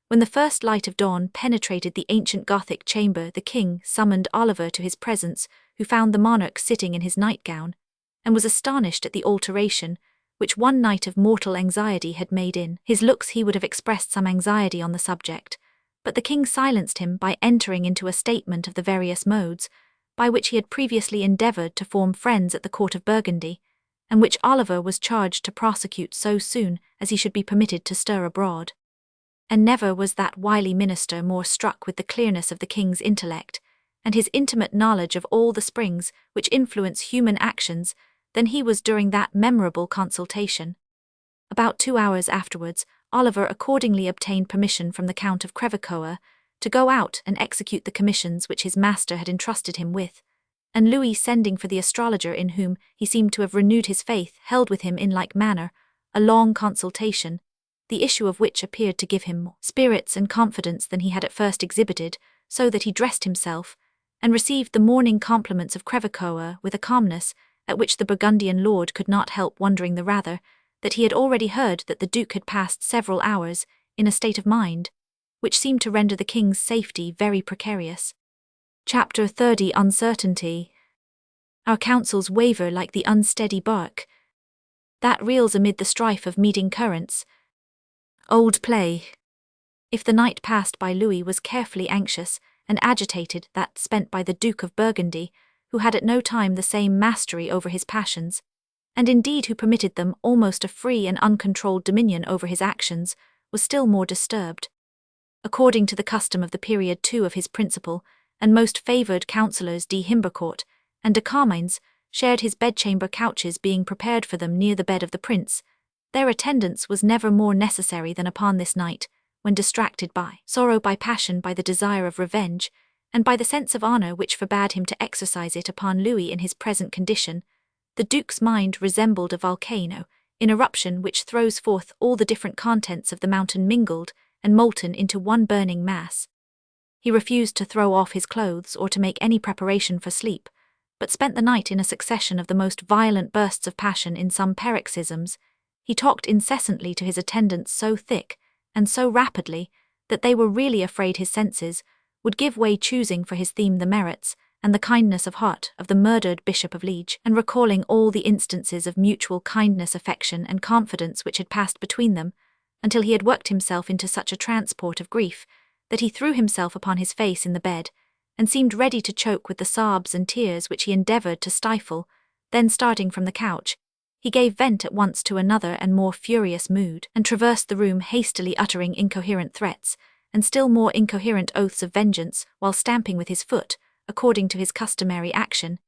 When the first light of dawn penetrated the ancient Gothic chamber, the king summoned Oliver to his presence, who found the monarch sitting in his nightgown, and was astonished at the alteration which one night of mortal anxiety had made in his looks. He would have expressed some anxiety on the subject, but the king silenced him by entering into a statement of the various modes by which he had previously endeavoured to form friends at the court of Burgundy, and which Oliver was charged to prosecute so soon as he should be permitted to stir abroad. And never was that wily minister more struck with the clearness of the king's intellect, and his intimate knowledge of all the springs which influence human actions, than he was during that memorable consultation. About 2 hours afterwards, Oliver accordingly obtained permission from the Count of Crevecoeur to go out and execute the commissions which his master had entrusted him with, and Louis, sending for the astrologer, in whom he seemed to have renewed his faith, held with him in like manner a long consultation, the issue of which appeared to give him more spirits and confidence than he had at first exhibited, so that he dressed himself, and received the morning compliments of Crevecoeur with a calmness at which the Burgundian lord could not help wondering the rather that he had already heard that the Duke had passed several hours in a state of mind which seemed to render the king's safety very precarious. Chapter 30. Uncertainty. Our counsels waver like the unsteady bark that reels amid the strife of meeting currents. Old play. If the night passed by Louis was carefully anxious and agitated, that spent by the Duke of Burgundy, who had at no time the same mastery over his passions, and indeed who permitted them almost a free and uncontrolled dominion over his actions, was still more disturbed. According to the custom of the period, two of his principal and most favoured counsellors, de Himbercourt and de Carmines, shared his bedchamber couches being prepared for them near the bed of the prince, their attendance was never more necessary than upon this night, when distracted by sorrow, by passion, by the desire of revenge, and by the sense of honor which forbade him to exercise it upon Louis in his present condition, the Duke's mind resembled a volcano in eruption which throws forth all the different contents of the mountain mingled and molten into one burning mass. He refused to throw off his clothes or to make any preparation for sleep, but spent the night in a succession of the most violent bursts of passion in some paroxysms. He talked incessantly to his attendants so thick and so rapidly that they were really afraid his senses would give way, choosing for his theme the merits and the kindness of heart of the murdered Bishop of Liege, and recalling all the instances of mutual kindness, affection, and confidence which had passed between them, until he had worked himself into such a transport of grief that he threw himself upon his face in the bed, and seemed ready to choke with the sobs and tears which he endeavoured to stifle. Then, starting from the couch, he gave vent at once to another and more furious mood, and traversed the room hastily, uttering incoherent threats, and still more incoherent oaths of vengeance, while stamping with his foot, according to his customary action.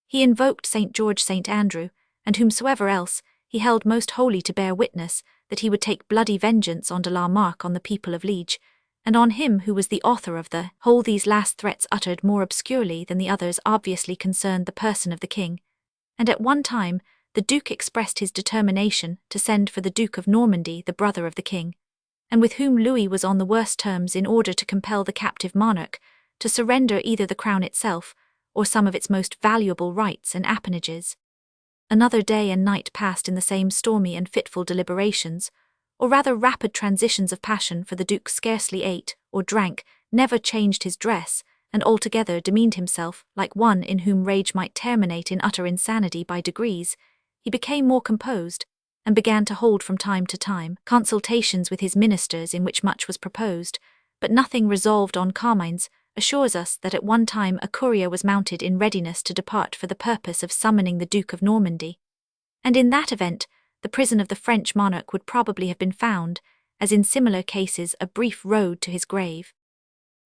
He invoked St. George, St. Andrew, and whomsoever else he held most holy to bear witness that he would take bloody vengeance on de la Marck, on the people of Liege, and on him who was the author of the whole. These last threats, uttered more obscurely than the others, obviously concerned the person of the king, and at one time the Duke expressed his determination to send for the Duke of Normandy, the brother of the king, and with whom Louis was on the worst terms, in order to compel the captive monarch to surrender either the crown itself or some of its most valuable rights and appanages. Another day and night passed in the same stormy and fitful deliberations, or rather rapid transitions of passion, for the Duke scarcely ate or drank, never changed his dress, and altogether demeaned himself like one in whom rage might terminate in utter insanity. By degrees he became more composed, and began to hold from time to time consultations with his ministers, in which much was proposed, but nothing resolved on. Comrades assures us that at one time a courier was mounted in readiness to depart for the purpose of summoning the Duke of Normandy, and in that event the prison of the French monarch would probably have been found, as in similar cases, a brief road to his grave.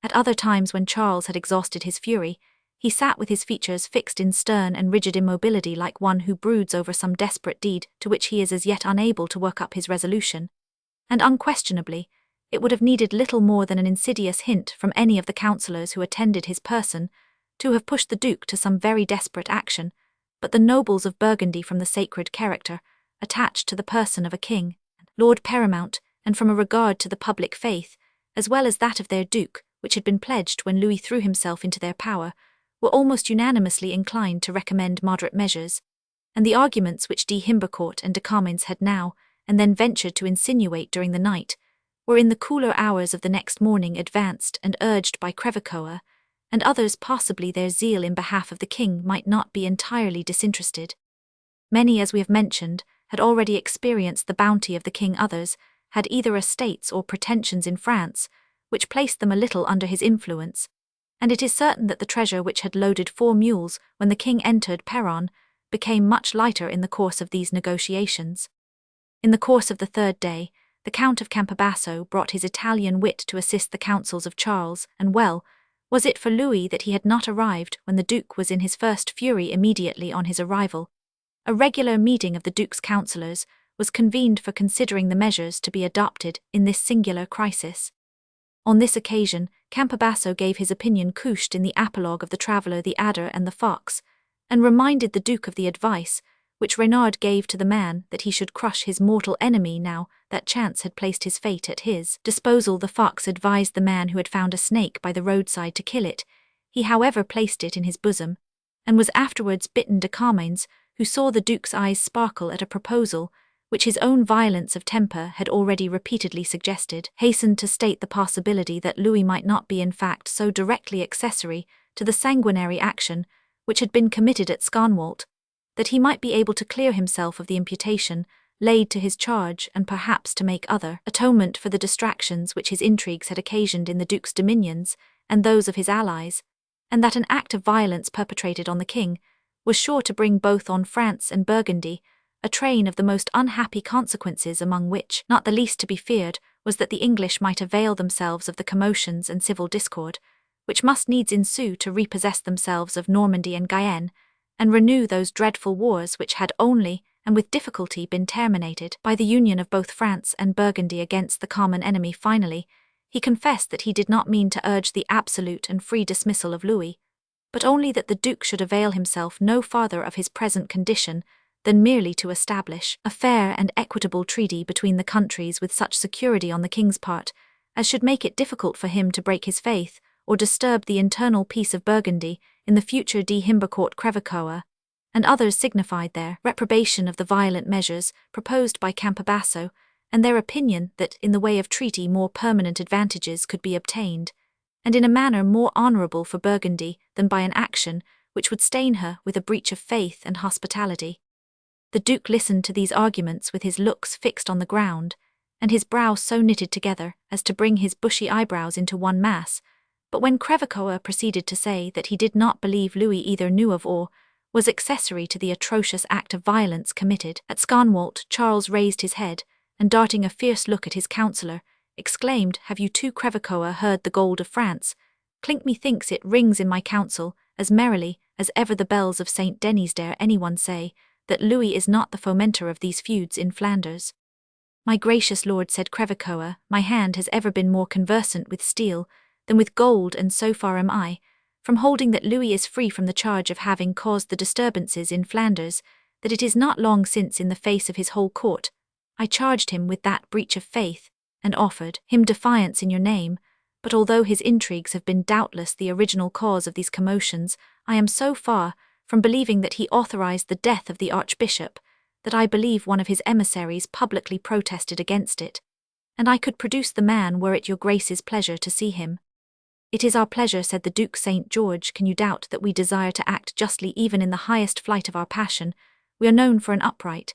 At other times, when Charles had exhausted his fury, he sat with his features fixed in stern and rigid immobility, like one who broods over some desperate deed to which he is as yet unable to work up his resolution, and unquestionably it would have needed little more than an insidious hint from any of the councillors who attended his person to have pushed the Duke to some very desperate action, but the nobles of Burgundy, from the sacred character attached to the person of a king, Lord Paramount, and from a regard to the public faith, as well as that of their Duke, which had been pledged when Louis threw himself into their power, were almost unanimously inclined to recommend moderate measures, and the arguments which de Himbecourt and de Comines had now and then ventured to insinuate during the night were in the cooler hours of the next morning advanced and urged by Crevecoeur, and others. Possibly their zeal in behalf of the king might not be entirely disinterested. Many, as we have mentioned, had already experienced the bounty of the king. Others had either estates or pretensions in France, which placed them a little under his influence, and it is certain that the treasure which had loaded 4 mules when the king entered Péronne became much lighter in the course of these negotiations. In the course of the 3rd day, the Count of Campobasso brought his Italian wit to assist the counsels of Charles, and well was it for Louis that he had not arrived when the Duke was in his first fury. Immediately on his arrival, a regular meeting of the Duke's councillors was convened for considering the measures to be adopted in this singular crisis. On this occasion, Campobasso gave his opinion couched in the apologue of the Traveller, the Adder, and the Fox, and reminded the Duke of the advice which Reynard gave to the man, that he should crush his mortal enemy now that chance had placed his fate at his disposal. The Fox advised the man who had found a snake by the roadside to kill it. He, however, placed it in his bosom, and was afterwards bitten. De Comines, who saw the Duke's eyes sparkle at a proposal which his own violence of temper had already repeatedly suggested, hastened to state the possibility that Louis might not be in fact so directly accessory to the sanguinary action which had been committed at Sconwalt, that he might be able to clear himself of the imputation laid to his charge, and perhaps to make other atonement for the distractions which his intrigues had occasioned in the Duke's dominions and those of his allies, and that an act of violence perpetrated on the king was sure to bring both on France and Burgundy a train of the most unhappy consequences, among which, not the least to be feared, was that the English might avail themselves of the commotions and civil discord which must needs ensue to repossess themselves of Normandy and Guyenne, and renew those dreadful wars which had only, and with difficulty, been terminated by the union of both France and Burgundy against the common enemy. Finally, he confessed that he did not mean to urge the absolute and free dismissal of Louis, but only that the Duke should avail himself no farther of his present condition than merely to establish a fair and equitable treaty between the countries with such security on the king's part as should make it difficult for him to break his faith or disturb the internal peace of Burgundy in the future. De Himbercourt, Crevecoeur, and others signified their reprobation of the violent measures proposed by Campobasso, and their opinion that in the way of treaty more permanent advantages could be obtained, and in a manner more honourable for Burgundy than by an action which would stain her with a breach of faith and hospitality. The Duke listened to these arguments with his looks fixed on the ground, and his brow so knitted together as to bring his bushy eyebrows into one mass. But when Crevecoeur proceeded to say that he did not believe Louis either knew of or was accessory to the atrocious act of violence committed at Scarnwalt, Charles raised his head, and darting a fierce look at his counsellor, exclaimed, "Have you too, Crevecoeur, heard the gold of France? Clink, methinks it rings in my council as merrily as ever the bells of Saint Denis. Dare anyone say that Louis is not the fomenter of these feuds in Flanders?" "My gracious lord," said Crevecoeur, "my hand has ever been more conversant with steel than with gold, and so far am I from holding that Louis is free from the charge of having caused the disturbances in Flanders, that it is not long since, in the face of his whole court, I charged him with that breach of faith, and offered him defiance in your name. But although his intrigues have been doubtless the original cause of these commotions, I am so far from believing that he authorized the death of the Archbishop, that I believe one of his emissaries publicly protested against it, and I could produce the man were it your Grace's pleasure to see him." "It is our pleasure," said the Duke. "St. George, can you doubt that we desire to act justly even in the highest flight of our passion? We are known for an upright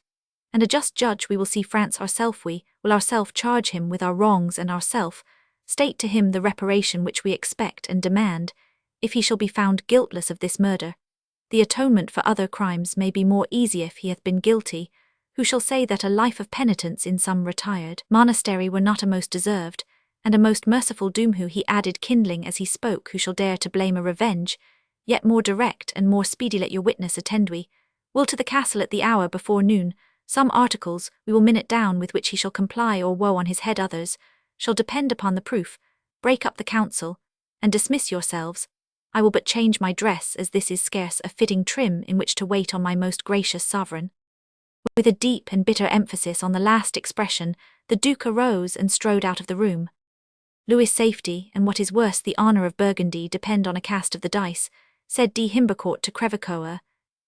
and a just judge. We will see France ourself. We will ourself charge him with our wrongs, and ourself state to him the reparation which we expect and demand, if he shall be found guiltless of this murder. The atonement for other crimes may be more easy if he hath been guilty. Who shall say that a life of penitence in some retired monastery were not a most deserved and a most merciful doom? Who," he added, kindling as he spoke, "who shall dare to blame a revenge, yet more direct and more speedy? Let your witness attend. We will to the castle at the hour before noon. Some articles we will minute down with which he shall comply, or woe on his head. Others shall depend upon the proof. Break up the council, and dismiss yourselves. I will but change my dress, as this is scarce a fitting trim in which to wait on my most gracious sovereign." With a deep and bitter emphasis on the last expression, the Duke arose and strode out of the room. "Louis' safety, and what is worse, the honour of Burgundy, depend on a cast of the dice," said de Himbercourt to Crevecoeur,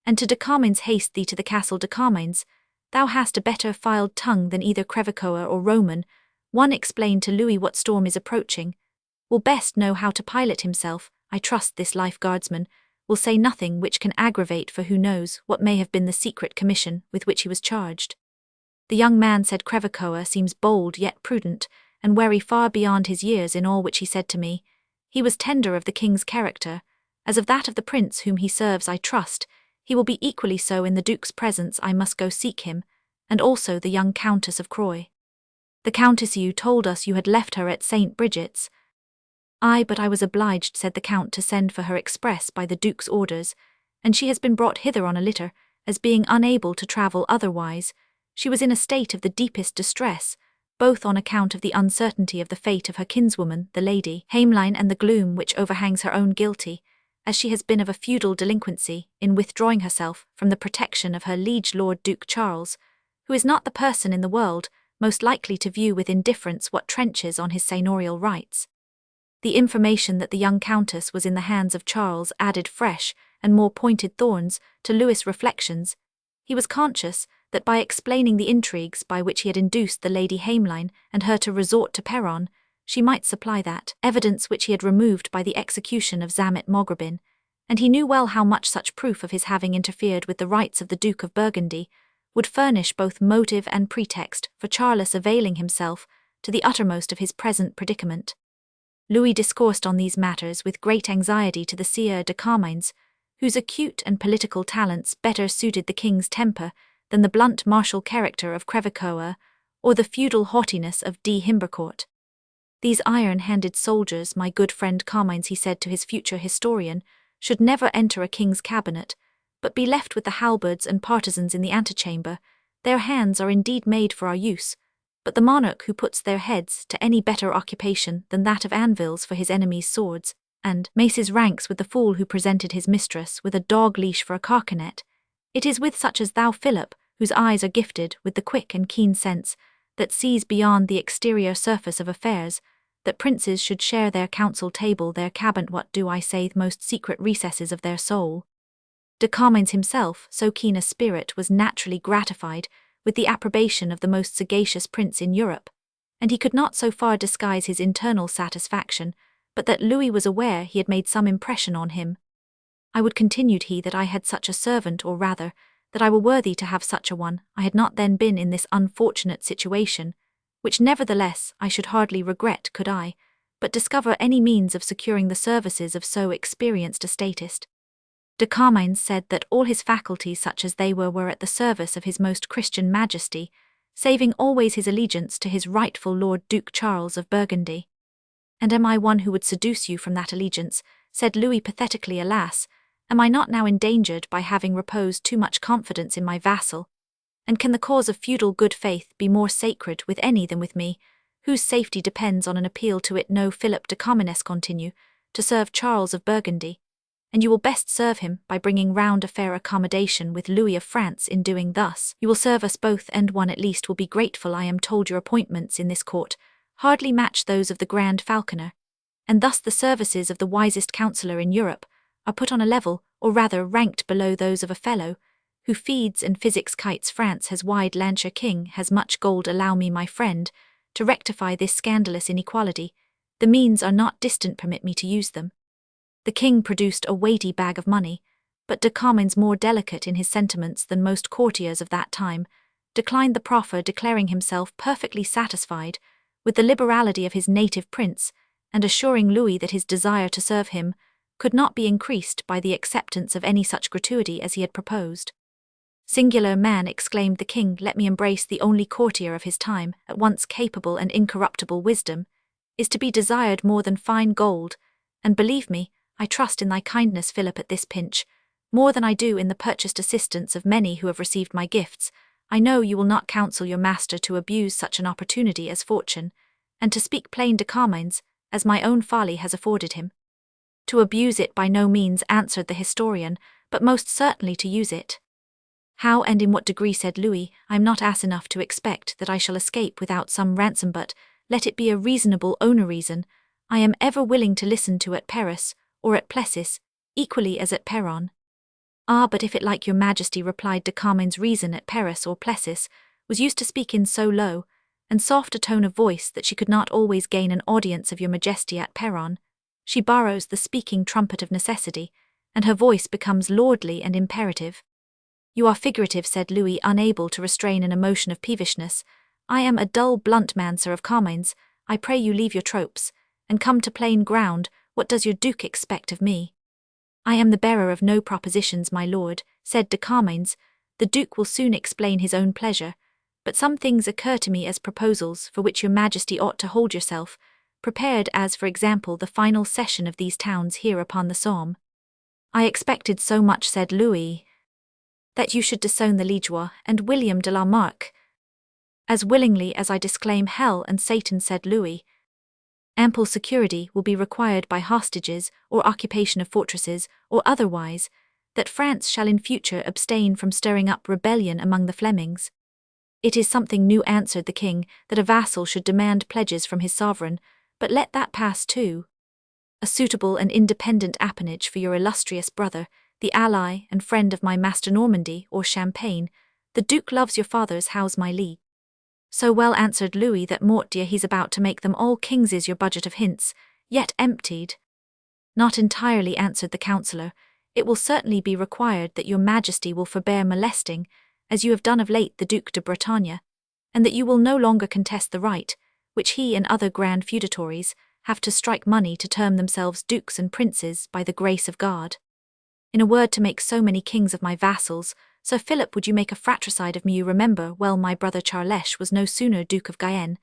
"and to de Carmains haste thee to the castle. De Carmains, thou hast a better filed tongue than either Crevecoeur or Roman. One explain to Louis what storm is approaching, will best know how to pilot himself. I trust this life guardsman will say nothing which can aggravate, for who knows what may have been the secret commission with which he was charged." "The young man," said Crevecoeur, "seems bold yet prudent, and wary far beyond his years in all which he said to me. He was tender of the king's character, as of that of the prince whom he serves. I trust he will be equally so in the Duke's presence. I must go seek him, and also the young Countess of Croy." "The Countess, you told us you had left her at St. Bridget's." "Aye, but I was obliged," said the Count, "to send for her express by the Duke's orders, and she has been brought hither on a litter, as being unable to travel otherwise. She was in a state of the deepest distress, both on account of the uncertainty of the fate of her kinswoman, the Lady Hameline, and the gloom which overhangs her own guilty, as she has been of a feudal delinquency, in withdrawing herself from the protection of her liege lord Duke Charles, who is not the person in the world most likely to view with indifference what trenches on his seigneurial rights." The information that the young Countess was in the hands of Charles added fresh and more pointed thorns to Louis' reflections. He was conscious that by explaining the intrigues by which he had induced the Lady Hameline and her to resort to Perron, she might supply that evidence which he had removed by the execution of Zamet Mograbin, and he knew well how much such proof of his having interfered with the rights of the Duke of Burgundy would furnish both motive and pretext for Charles availing himself to the uttermost of his present predicament. Louis discoursed on these matters with great anxiety to the Sieur de Carmains, whose acute and political talents better suited the king's temper than the blunt martial character of Crevecoeur or the feudal haughtiness of de Himbercourt. "These iron-handed soldiers, my good friend Carmains," he said to his future historian, "should never enter a king's cabinet, but be left with the halberds and partisans in the antechamber. Their hands are indeed made for our use, but the monarch who puts their heads to any better occupation than that of anvils for his enemies' swords, and maces ranks with the fool who presented his mistress with a dog-leash for a carcanet. It is with such as thou, Philip, whose eyes are gifted with the quick and keen sense that sees beyond the exterior surface of affairs, that princes should share their council table, their cabinet, what do I say, the most secret recesses of their soul. De Comines himself, so keen a spirit, was naturally gratified with the approbation of the most sagacious prince in Europe, and he could not so far disguise his internal satisfaction, but that Louis was aware he had made some impression on him. I would, continued he, that I had such a servant, or rather, that I were worthy to have such a one. I had not then been in this unfortunate situation, which nevertheless I should hardly regret could I but discover any means of securing the services of so experienced a statist. De Comines said that all his faculties, such as they were at the service of his most Christian Majesty, saving always his allegiance to his rightful Lord Duke Charles of Burgundy. And am I one who would seduce you from that allegiance? Said Louis pathetically. Alas, am I not now endangered by having reposed too much confidence in my vassal? And can the cause of feudal good faith be more sacred with any than with me, whose safety depends on an appeal to it? No, Philip de Comines, continue, to serve Charles of Burgundy, and you will best serve him by bringing round a fair accommodation with Louis of France. In doing thus, you will serve us both, and one at least will be grateful. I am told your appointments in this court hardly match those of the Grand Falconer, and thus the services of the wisest counsellor in Europe are put on a level, or rather ranked below those of a fellow who feeds and physics kites. France has wide Lancashire king has much gold. Allow me, my friend, to rectify this scandalous inequality. The means are not distant, permit me to use them. The king produced a weighty bag of money, but de Comines, more delicate in his sentiments than most courtiers of that time, declined the proffer, declaring himself perfectly satisfied with the liberality of his native prince, and assuring Louis that his desire to serve him could not be increased by the acceptance of any such gratuity as he had proposed. Singular man, exclaimed the king, let me embrace the only courtier of his time, at once capable and incorruptible. Wisdom is to be desired more than fine gold, and believe me, I trust in thy kindness, Philip, at this pinch, more than I do in the purchased assistance of many who have received my gifts. I know you will not counsel your master to abuse such an opportunity as fortune, and to speak plain, de Comines, as my own folly has afforded him. To abuse it by no means, answered the historian, but most certainly to use it. How and in what degree, said Louis, I am not ass enough to expect that I shall escape without some ransom, but, let it be a reasonable reason, I am ever willing to listen to at Paris, or at Plessis, equally as at Peronne. Ah, but if it like your majesty, replied de Comines, reason at Paris or Plessis was used to speak in so low and soft a tone of voice that she could not always gain an audience of your majesty at Peronne. She borrows the speaking trumpet of necessity, and her voice becomes lordly and imperative. You are figurative, said Louis, unable to restrain an emotion of peevishness. I am a dull, blunt man, Sir of Comines. I pray you leave your tropes, and come to plain ground. What does your duke expect of me? I am the bearer of no propositions, my lord, said de Comines. The duke will soon explain his own pleasure, but some things occur to me as proposals for which your majesty ought to hold yourself prepared, as for example the final session of these towns here upon the Somme. I expected so much, said Louis, that you should disown the Liégeois and William de la Marck. As willingly as I disclaim hell and Satan, said Louis. Ample security will be required by hostages or occupation of fortresses or otherwise, that France shall in future abstain from stirring up rebellion among the Flemings. It is something new, answered the king, that a vassal should demand pledges from his sovereign, but let that pass too. A suitable and independent appanage for your illustrious brother, the ally and friend of my master Normandy or Champagne. The duke loves your father's house, my liege. So well, answered Louis, that Mortier he's about to make them all kings. Is your budget of hints yet emptied? Not entirely, answered the counsellor. It will certainly be required that your majesty will forbear molesting, as you have done of late, the Duc de Bretagne, and that you will no longer contest the right, which he and other grand feudatories have to strike money to term themselves dukes and princes by the grace of God. In a word, to make so many kings of my vassals. Sir Philip, would you make a fratricide of me? You remember well my brother Charles was no sooner Duke of Guyenne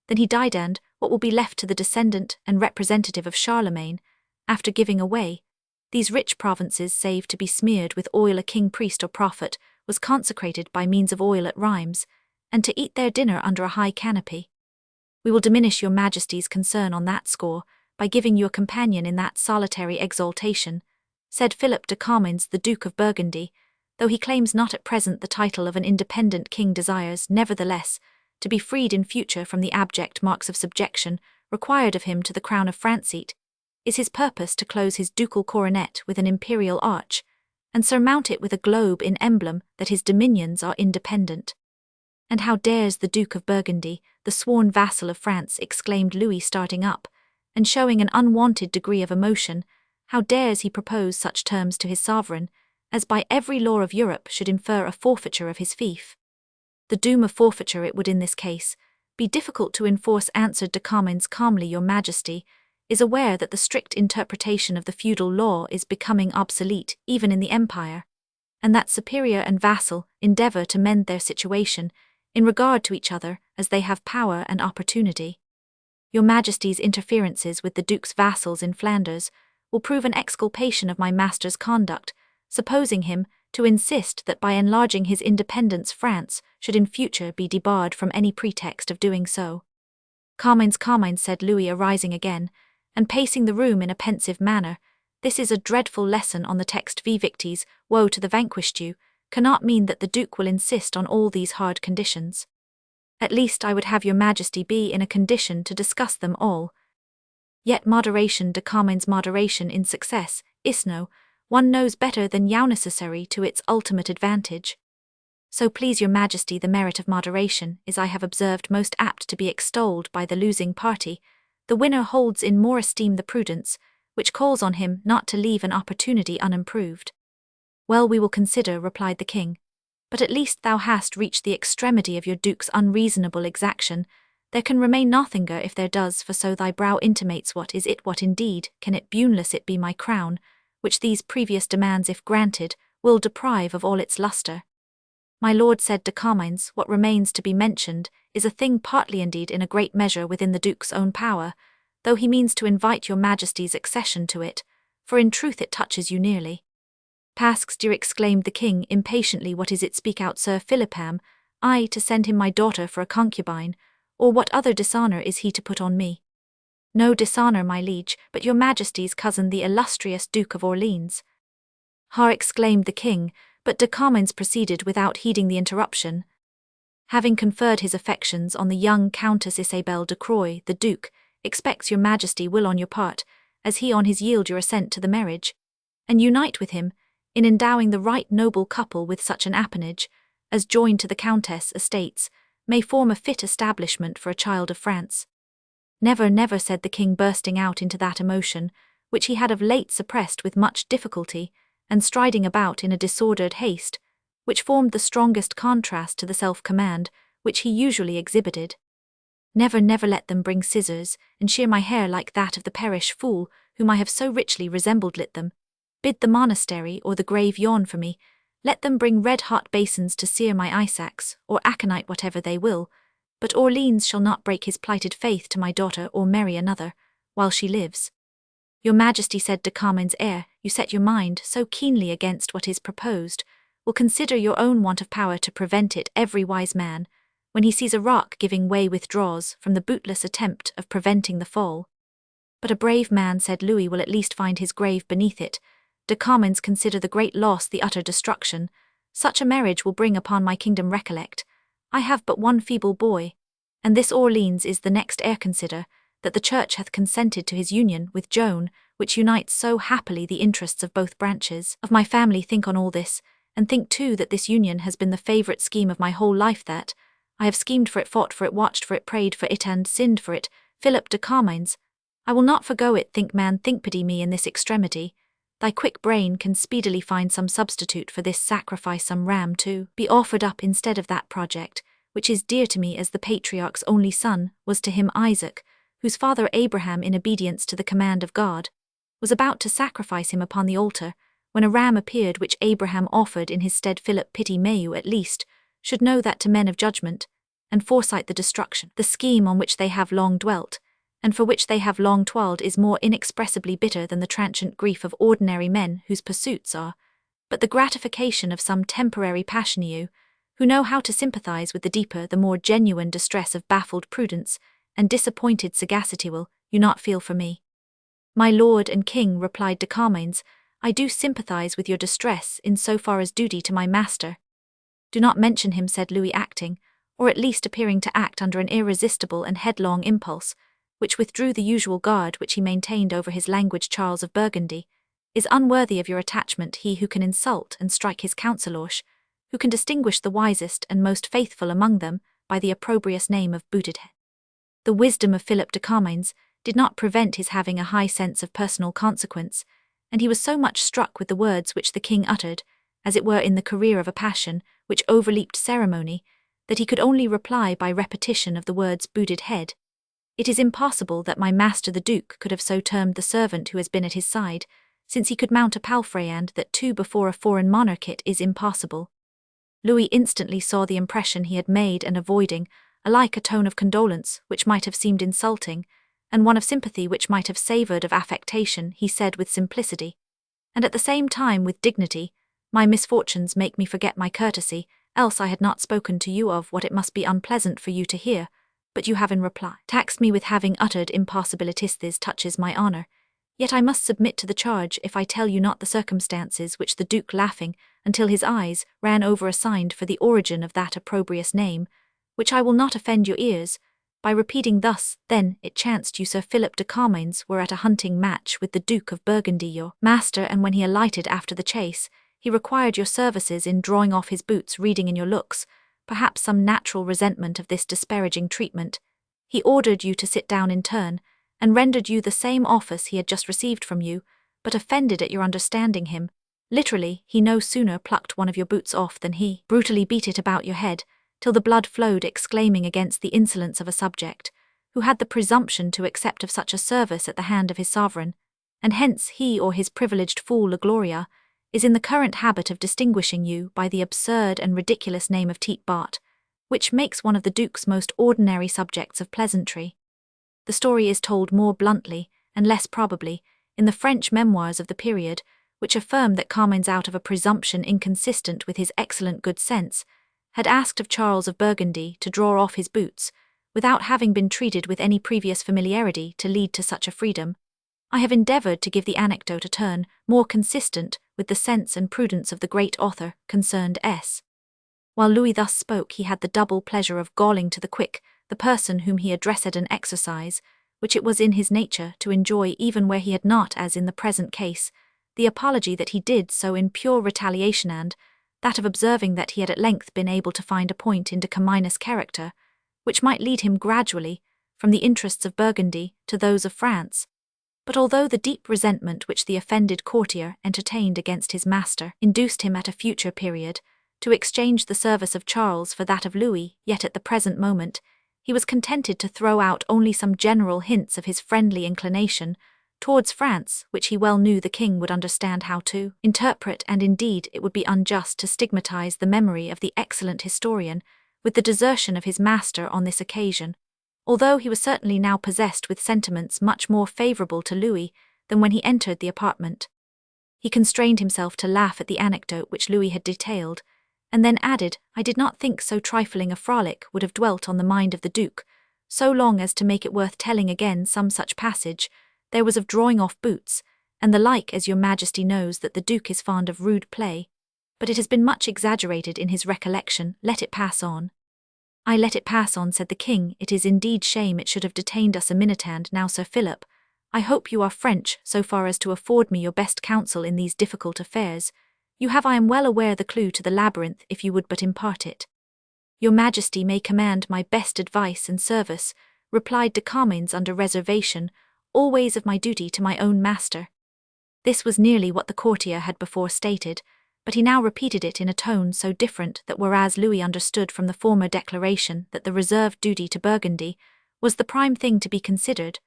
than he died, and what will be left to the descendant and representative of Charlemagne, after giving away, These rich provinces save to be smeared with oil a king, priest or prophet was consecrated by means of oil at Rheims, and to eat their dinner under a high canopy. We will diminish your majesty's concern on that score, by giving you a companion in that solitary exaltation, said Philip de Comines, the Duke of Burgundy, though he claims not at present the title of an independent king, desires, nevertheless, to be freed in future from the abject marks of subjection required of him to the crown of Francite. Is his purpose to close his ducal coronet with an imperial arch, and surmount it with a globe in emblem that his dominions are independent? And how dares the Duke of Burgundy, the sworn vassal of France, exclaimed Louis, starting up, and showing an unwonted degree of emotion, how dares he propose such terms to his sovereign, as by every law of Europe should infer a forfeiture of his fief? The doom of forfeiture it would in this case be difficult to enforce, answered de Comines calmly. Your majesty is aware that the strict interpretation of the feudal law is becoming obsolete even in the empire, and that superior and vassal endeavor to mend their situation in regard to each other as they have power and opportunity. Your majesty's interferences with the duke's vassals in Flanders will prove an exculpation of my master's conduct, supposing him to insist that by enlarging his independence France should in future be debarred from any pretext of doing so. Comines, said Louis, arising again, and pacing the room in a pensive manner, this is a dreadful lesson on the text vi victis, woe to the vanquished. You cannot mean that the Duke will insist on all these hard conditions. At least I would have your majesty be in a condition to discuss them all. Yet moderation, de Comines, moderation in success, isno, one knows better than yau necessary to its ultimate advantage. So please your majesty, the merit of moderation is, I have observed, most apt to be extolled by the losing party. The winner holds in more esteem the prudence, which calls on him not to leave an opportunity unimproved. Well, we will consider, replied the king. But at least thou hast reached the extremity of your duke's unreasonable exaction. There can remain nothinger if there does, for so thy brow intimates. What is it? What indeed can it? Buneless it be my crown, which these previous demands, if granted, will deprive of all its lustre. My lord, said de Comines, what remains to be mentioned is a thing partly indeed in a great measure within the duke's own power, though he means to invite your majesty's accession to it, for in truth it touches you nearly. Pasques dear, exclaimed the king impatiently, what is it? Speak out, Sir Philippam. I to send him my daughter for a concubine, or what other dishonour is he to put on me? No dishonour, my liege, but your majesty's cousin, the illustrious Duke of Orleans. Ha, exclaimed the king, but de Comines proceeded without heeding the interruption. Having conferred his affections on the young Countess Isabelle de Croix, the Duke expects your majesty will on your part, as he on his yield your assent to the marriage, and unite with him in endowing the right noble couple with such an appanage, as joined to the Countess' estates, may form a fit establishment for a child of France. Never, never, said the king, bursting out into that emotion, which he had of late suppressed with much difficulty, and striding about in a disordered haste, which formed the strongest contrast to the self-command which he usually exhibited. Never, never let them bring scissors, and shear my hair like that of the perish fool, whom I have so richly resembled. Let them bid the monastery or the grave yawn for me. Let them bring red-hot basins to sear my eye sacks, or aconite, whatever they will, but Orleans shall not break his plighted faith to my daughter or marry another, while she lives. Your majesty, said de Comines, ere you set your mind so keenly against what is proposed, will consider your own want of power to prevent it. Every wise man, when he sees a rock giving way, withdraws from the bootless attempt of preventing the fall. But a brave man, said Louis, will at least find his grave beneath it. De Comines, consider the great loss, the utter destruction such a marriage will bring upon my kingdom. Recollect, I have but one feeble boy, and this Orleans is the next heir. Consider that the Church hath consented to his union with Joan, which unites so happily the interests of both branches of my family. Think on all this, and think too that this union has been the favourite scheme of my whole life, that I have schemed for it, fought for it, watched for it, prayed for it, and sinned for it. Philip de Comines, I will not forgo it. Think, man, think, pity me in this extremity. Thy quick brain can speedily find some substitute for this sacrifice, some ram to be offered up instead of that project, which is dear to me as the patriarch's only son was to him Isaac, whose father Abraham, in obedience to the command of God, was about to sacrifice him upon the altar, when a ram appeared which Abraham offered in his stead. Philip, pity me, you at least should know that to men of judgment and foresight the destruction, the scheme on which they have long dwelt, and for which they have long toiled is more inexpressibly bitter than the transient grief of ordinary men whose pursuits are but the gratification of some temporary passion. You, who know how to sympathize with the deeper, the more genuine distress of baffled prudence and disappointed sagacity, will you not feel for me? My lord and king, replied de Carmains, I do sympathize with your distress in so far as duty to my master. Do not mention him, said Louis, acting, or at least appearing to act under an irresistible and headlong impulse, which withdrew the usual guard which he maintained over his language. Charles of Burgundy is unworthy of your attachment, he who can insult and strike his counsellors, who can distinguish the wisest and most faithful among them by the opprobrious name of booted head. The wisdom of Philip de Carmains did not prevent his having a high sense of personal consequence, and he was so much struck with the words which the king uttered, as it were in the career of a passion which overleaped ceremony, that he could only reply by repetition of the words booted head. It is impossible that my master the Duke could have so termed the servant who has been at his side, since he could mount a palfrey, and that too before a foreign monarch. It is impossible. Louis instantly saw the impression he had made, and avoiding, alike a tone of condolence which might have seemed insulting, and one of sympathy which might have savoured of affectation, he said with simplicity, and at the same time with dignity, my misfortunes make me forget my courtesy, else I had not spoken to you of what it must be unpleasant for you to hear, but you have in reply taxed me with having uttered impossibilities. This touches my honour, yet I must submit to the charge if I tell you not the circumstances which the Duke, laughing until his eyes ran over, assigned for the origin of that opprobrious name, which I will not offend your ears by repeating thus. Then it chanced you, Sir Philip de Carmains, were at a hunting match with the Duke of Burgundy, your master, and when he alighted after the chase, he required your services in drawing off his boots, reading in your looks perhaps some natural resentment of this disparaging treatment. He ordered you to sit down in turn, and rendered you the same office he had just received from you, but offended at your understanding him. Literally, he no sooner plucked one of your boots off than he brutally beat it about your head, till the blood flowed, exclaiming against the insolence of a subject, who had the presumption to accept of such a service at the hand of his sovereign, and hence he or his privileged fool La Gloria is in the current habit of distinguishing you by the absurd and ridiculous name of Tete Bart, which makes one of the Duke's most ordinary subjects of pleasantry. The story is told more bluntly, and less probably, in the French memoirs of the period, which affirm that Carmains, out of a presumption inconsistent with his excellent good sense, had asked of Charles of Burgundy to draw off his boots, without having been treated with any previous familiarity to lead to such a freedom. I have endeavoured to give the anecdote a turn more consistent with the sense and prudence of the great author concerned. While Louis thus spoke, he had the double pleasure of galling to the quick the person whom he addressed, an exercise which it was in his nature to enjoy even where he had not, as in the present case, the apology that he did so in pure retaliation, and that of observing that he had at length been able to find a point in de Carmain's character which might lead him gradually from the interests of Burgundy to those of France. But although the deep resentment which the offended courtier entertained against his master induced him at a future period to exchange the service of Charles for that of Louis, yet at the present moment he was contented to throw out only some general hints of his friendly inclination towards France, which he well knew the king would understand how to interpret, and indeed it would be unjust to stigmatize the memory of the excellent historian with the desertion of his master on this occasion, although he was certainly now possessed with sentiments much more favourable to Louis than when he entered the apartment. He constrained himself to laugh at the anecdote which Louis had detailed, and then added, I did not think so trifling a frolic would have dwelt on the mind of the Duke, so long as to make it worth telling again some such passage there was of drawing off boots, and the like, as your Majesty knows that the Duke is fond of rude play, but it has been much exaggerated in his recollection. Let it pass on. I let it pass on, said the king. It is indeed shame it should have detained us a minute. And now, Sir Philip, I hope you are French so far as to afford me your best counsel in these difficult affairs. You have, I am well aware, the clue to the labyrinth, if you would but impart it. Your Majesty may command my best advice and service, replied de Carmains under reservation, always of my duty to my own master. This was nearly what the courtier had before stated, but he now repeated it in a tone so different that whereas Louis understood from the former declaration that the reserved duty to Burgundy was the prime thing to be considered,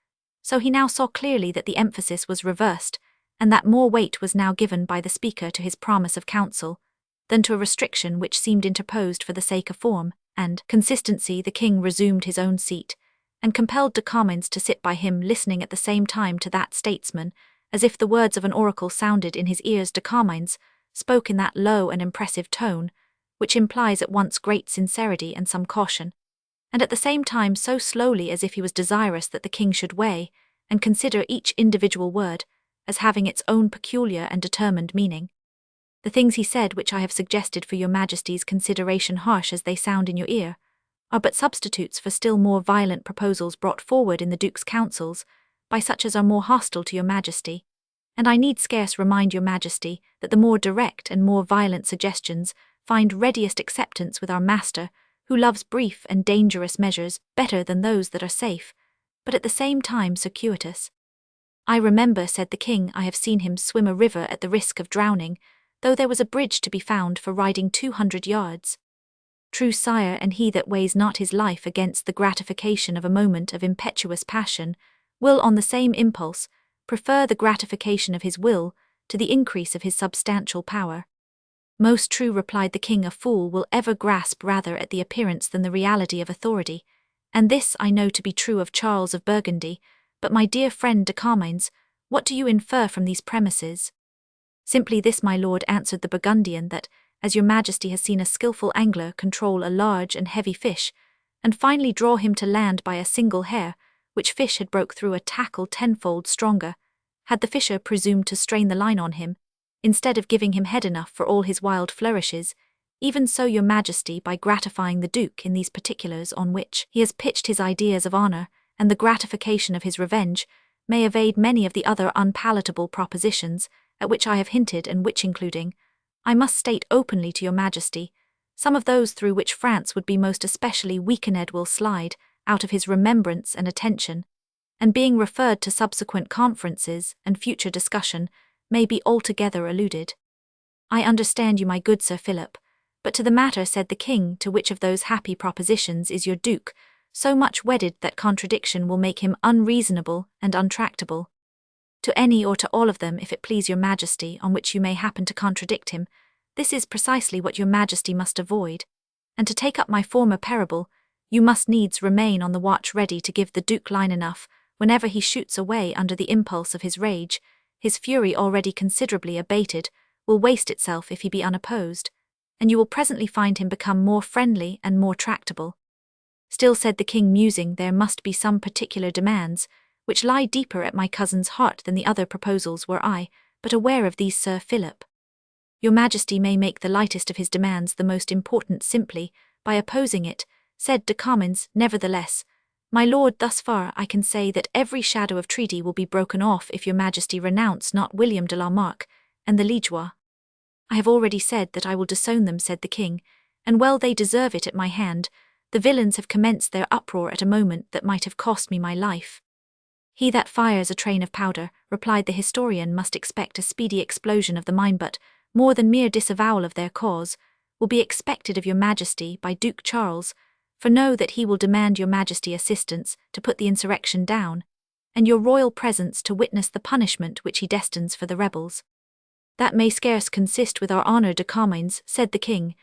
so he now saw clearly that the emphasis was reversed, and that more weight was now given by the speaker to his promise of counsel than to a restriction which seemed interposed for the sake of form and consistency. The king resumed his own seat, and compelled de Comines to sit by him, listening at the same time to that statesman, as if the words of an oracle sounded in his ears. De Comines spoke in that low and impressive tone, which implies at once great sincerity and some caution, and at the same time so slowly as if he was desirous that the king should weigh and consider each individual word as having its own peculiar and determined meaning. The things he said, which I have suggested for your majesty's consideration, harsh as they sound in your ear, are but substitutes for still more violent proposals brought forward in the duke's councils by such as are more hostile to your majesty, and I need scarce remind your majesty that the more direct and more violent suggestions find readiest acceptance with our master, who loves brief and dangerous measures better than those that are safe, but at the same time circuitous. I remember, said the king, I have seen him swim a river at the risk of drowning, though there was a bridge to be found for riding 200 yards. True, sire, and he that weighs not his life against the gratification of a moment of impetuous passion will, on the same impulse, prefer the gratification of his will to the increase of his substantial power. Most true, replied the king, a fool will ever grasp rather at the appearance than the reality of authority, and this I know to be true of Charles of Burgundy. But my dear friend de Comines, what do you infer from these premises? Simply this, my lord, answered the Burgundian, that, as your majesty has seen a skilful angler control a large and heavy fish, and finally draw him to land by a single hair, which fish had broke through a tackle tenfold stronger, had the fisher presumed to strain the line on him, instead of giving him head enough for all his wild flourishes, even so your majesty, by gratifying the duke in these particulars on which he has pitched his ideas of honour, and the gratification of his revenge, may evade many of the other unpalatable propositions at which I have hinted, and which, including, I must state openly to your majesty, some of those through which France would be most especially weakened, will slide out of his remembrance and attention, and being referred to subsequent conferences and future discussion, may be altogether eluded. I understand you, my good Sir Philip, but to the matter, said the king, to which of those happy propositions is your duke so much wedded that contradiction will make him unreasonable and untractable? To any or to all of them, if it please your majesty, on which you may happen to contradict him, this is precisely what your majesty must avoid, and to take up my former parable, you must needs remain on the watch, ready to give the duke line enough whenever he shoots away under the impulse of his rage. His fury, already considerably abated, will waste itself if he be unopposed, and you will presently find him become more friendly and more tractable. Still, said the king, musing, there must be some particular demands which lie deeper at my cousin's heart than the other proposals, were I but aware of these, Sir Philip. Your majesty may make the lightest of his demands the most important simply by opposing it, said de Comines. Nevertheless, my lord, thus far I can say that every shadow of treaty will be broken off if your majesty renounce not William de la Marck and the Liégeois. I have already said that I will disown them, said the king, and well they deserve it at my hand. The villains have commenced their uproar at a moment that might have cost me my life. He that fires a train of powder, replied the historian, must expect a speedy explosion of the mine, but more than mere disavowal of their cause will be expected of your majesty by Duke Charles, for know that he will demand your majesty assistance to put the insurrection down, and your royal presence to witness the punishment which he destines for the rebels. That may scarce consist with our honour, de Comines, said the king.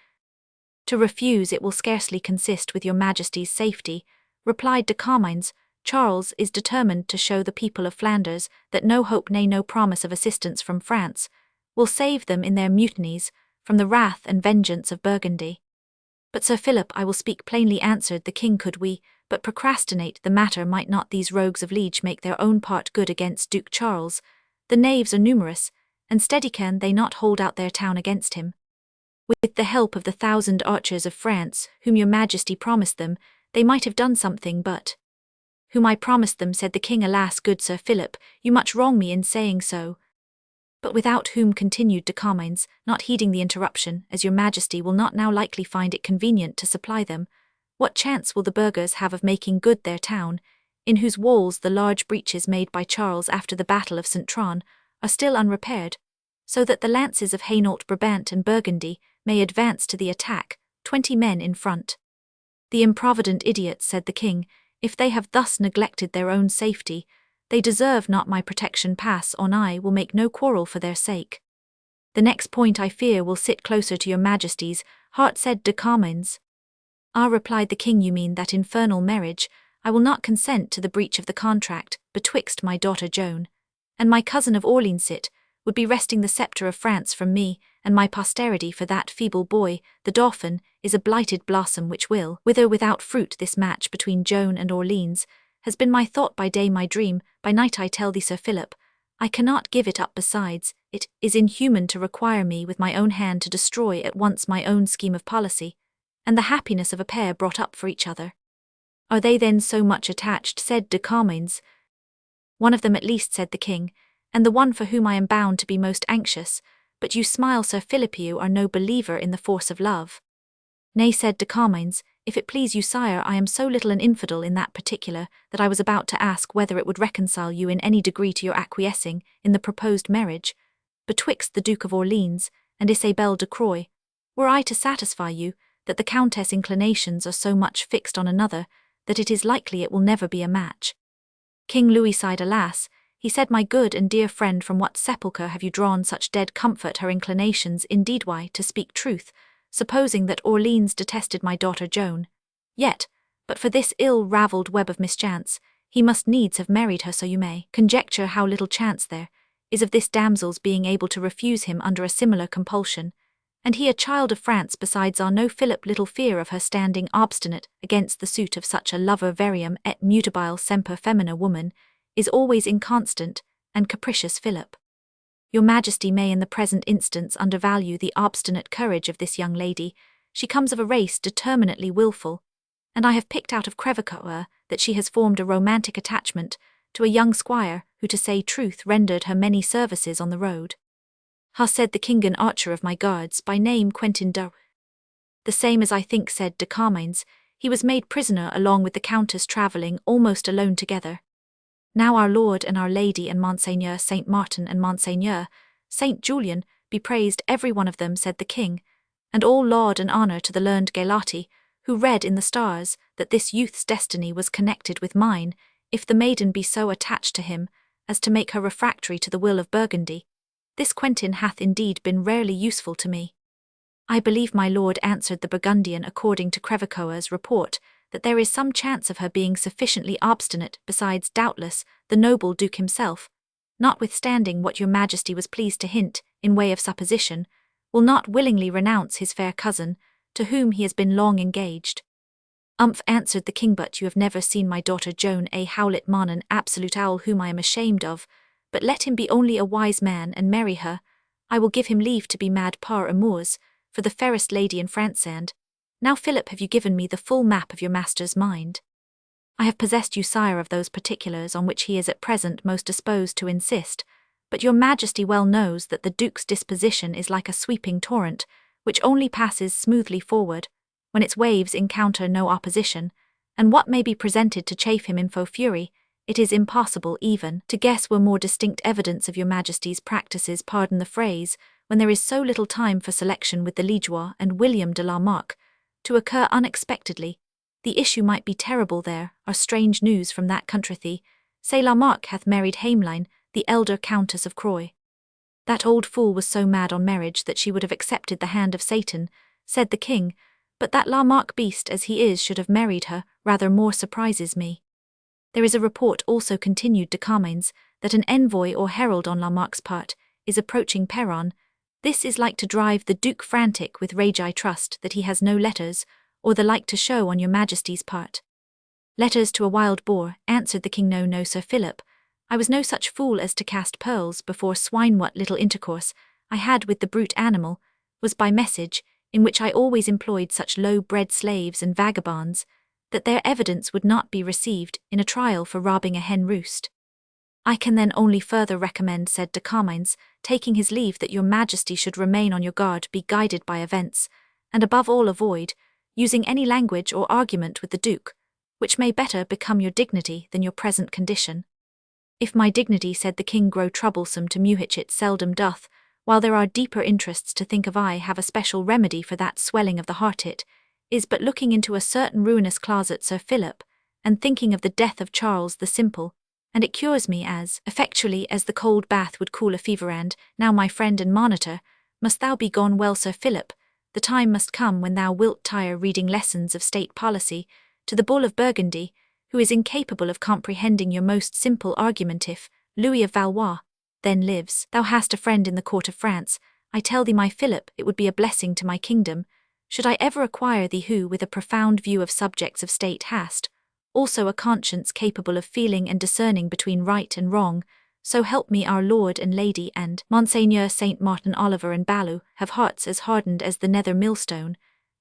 To refuse it will scarcely consist with your majesty's safety, replied de Comines. Charles is determined to show the people of Flanders that no hope, nay, no promise of assistance from France will save them in their mutinies from the wrath and vengeance of Burgundy. But Sir Philip, I will speak plainly, answered the king, could we but procrastinate the matter, might not these rogues of Liege make their own part good against Duke Charles? The knaves are numerous, and steady can they not hold out their town against him? With the help of the 1,000 archers of France, whom your majesty promised them, they might have done something, but whom I promised them, said the king. Alas, good Sir Philip, you much wrong me in saying so. But without whom, continued de Comines, not heeding the interruption, as your majesty will not now likely find it convenient to supply them, what chance will the burghers have of making good their town, in whose walls the large breaches made by Charles after the battle of St-Tron are still unrepaired, so that the lances of Hainault, Brabant and Burgundy may advance to the attack, 20 men in front? The improvident idiots, said the king, if they have thus neglected their own safety, they deserve not my protection. Pass on, I will make no quarrel for their sake. The next point, I fear, will sit closer to your majesty's heart, said de Comines. Ah, replied the king, you mean that infernal marriage. I will not consent to the breach of the contract betwixt my daughter Joan and my cousin of Orleans. It would be wresting the sceptre of France from me and my posterity, for that feeble boy, the Dauphin, is a blighted blossom which will wither without fruit. This match between Joan and Orleans has been my thought by day, my dream, by night. I tell thee, Sir Philip, I cannot give it up. Besides, it is inhuman to require me with my own hand to destroy at once my own scheme of policy, and the happiness of a pair brought up for each other. Are they then so much attached? Said de Carmains. One of them at least, said the king, and the one for whom I am bound to be most anxious. But you smile, Sir Philip, you are no believer in the force of love. Nay, said de Carmains, if it please you, sire, I am so little an infidel in that particular that I was about to ask whether it would reconcile you in any degree to your acquiescing in the proposed marriage betwixt the Duke of Orleans and Isabelle de Croix, were I to satisfy you that the Countess' inclinations are so much fixed on another that it is likely it will never be a match. King Louis sighed. Alas, he said, my good and dear friend, from what sepulchre have you drawn such dead comfort? Her inclinations, indeed, why, to speak truth, supposing that Orleans detested my daughter Joan, yet, but for this ill-ravelled web of mischance, he must needs have married her. So you may conjecture how little chance there is of this damsel's being able to refuse him under a similar compulsion, and he a child of France. Besides, are no Philip little fear of her standing obstinate against the suit of such a lover. Varium et mutabile semper femina, woman is always inconstant and capricious. Philip, your Majesty may in the present instance undervalue the obstinate courage of this young lady. She comes of a race determinately wilful, and I have picked out of Crevecoeur that she has formed a romantic attachment to a young squire who, to say truth, rendered her many services on the road. Ha, said the king, an archer of my guards, by name Quentin Durward. The same as I think, said de Carmains. He was made prisoner along with the countess, travelling almost alone together. Now our Lord and our Lady and Monseigneur Saint Martin and Monseigneur Saint Julian be praised, every one of them, said the king, and all laud and honour to the learned Galati, who read in the stars that this youth's destiny was connected with mine, if the maiden be so attached to him as to make her refractory to the will of Burgundy. This Quentin hath indeed been rarely useful to me. I believe, my lord, answered the Burgundian, according to Crevecoeur's report, that there is some chance of her being sufficiently obstinate. Besides, doubtless, the noble Duke himself, notwithstanding what your Majesty was pleased to hint in way of supposition, will not willingly renounce his fair cousin, to whom he has been long engaged. Answered the king, but you have never seen my daughter Joan, a howlet mon, an absolute owl whom I am ashamed of, but let him be only a wise man and marry her, I will give him leave to be mad par amours for the fairest lady in France. And now, Philip, have you given me the full map of your master's mind? I have possessed you, sire, of those particulars on which he is at present most disposed to insist, but your Majesty well knows that the Duke's disposition is like a sweeping torrent, which only passes smoothly forward when its waves encounter no opposition, and what may be presented to chafe him in full fury, it is impossible even to guess were more distinct evidence of your Majesty's practices, pardon the phrase, when there is so little time for selection with the Liégeois and William de la Marque, to occur unexpectedly. The issue might be terrible. There are strange news from that country. Say La Marque hath married Hameline, the elder Countess of Croix. That old fool was so mad on marriage that she would have accepted the hand of Satan, said the king, but that La Marque, beast as he is, should have married her rather more surprises me. There is a report also, continued de Carmains, that an envoy or herald on La Marque's part is approaching Perron. This is like to drive the Duke frantic with rage. I trust that he has no letters, or the like to show on your Majesty's part. Letters to a wild boar, answered the king. No, no, Sir Philip, I was no such fool as to cast pearls before swine. What little intercourse I had with the brute animal was by message, in which I always employed such low-bred slaves and vagabonds, that their evidence would not be received in a trial for robbing a hen roost. I can then only further recommend, said de Carmains, taking his leave, that your Majesty should remain on your guard, be guided by events, and above all avoid using any language or argument with the Duke, which may better become your dignity than your present condition. If my dignity, said the king, grow troublesome to me, which it seldom doth, while there are deeper interests to think of, I have a special remedy for that swelling of the heart. It is but looking into a certain ruinous closet, Sir Philip, and thinking of the death of Charles the Simple, and it cures me as effectually as the cold bath would cool a fever. And now, my friend and monitor, must thou be gone? Well, Sir Philip, the time must come when thou wilt tire reading lessons of state policy to the Bull of Burgundy, who is incapable of comprehending your most simple argument. If Louis of Valois then lives, thou hast a friend in the court of France. I tell thee, my Philip, it would be a blessing to my kingdom, should I ever acquire thee, who with a profound view of subjects of state hast also a conscience capable of feeling and discerning between right and wrong. So help me our Lord and Lady and Monseigneur Saint Martin Oliver and Balou have hearts as hardened as the nether millstone,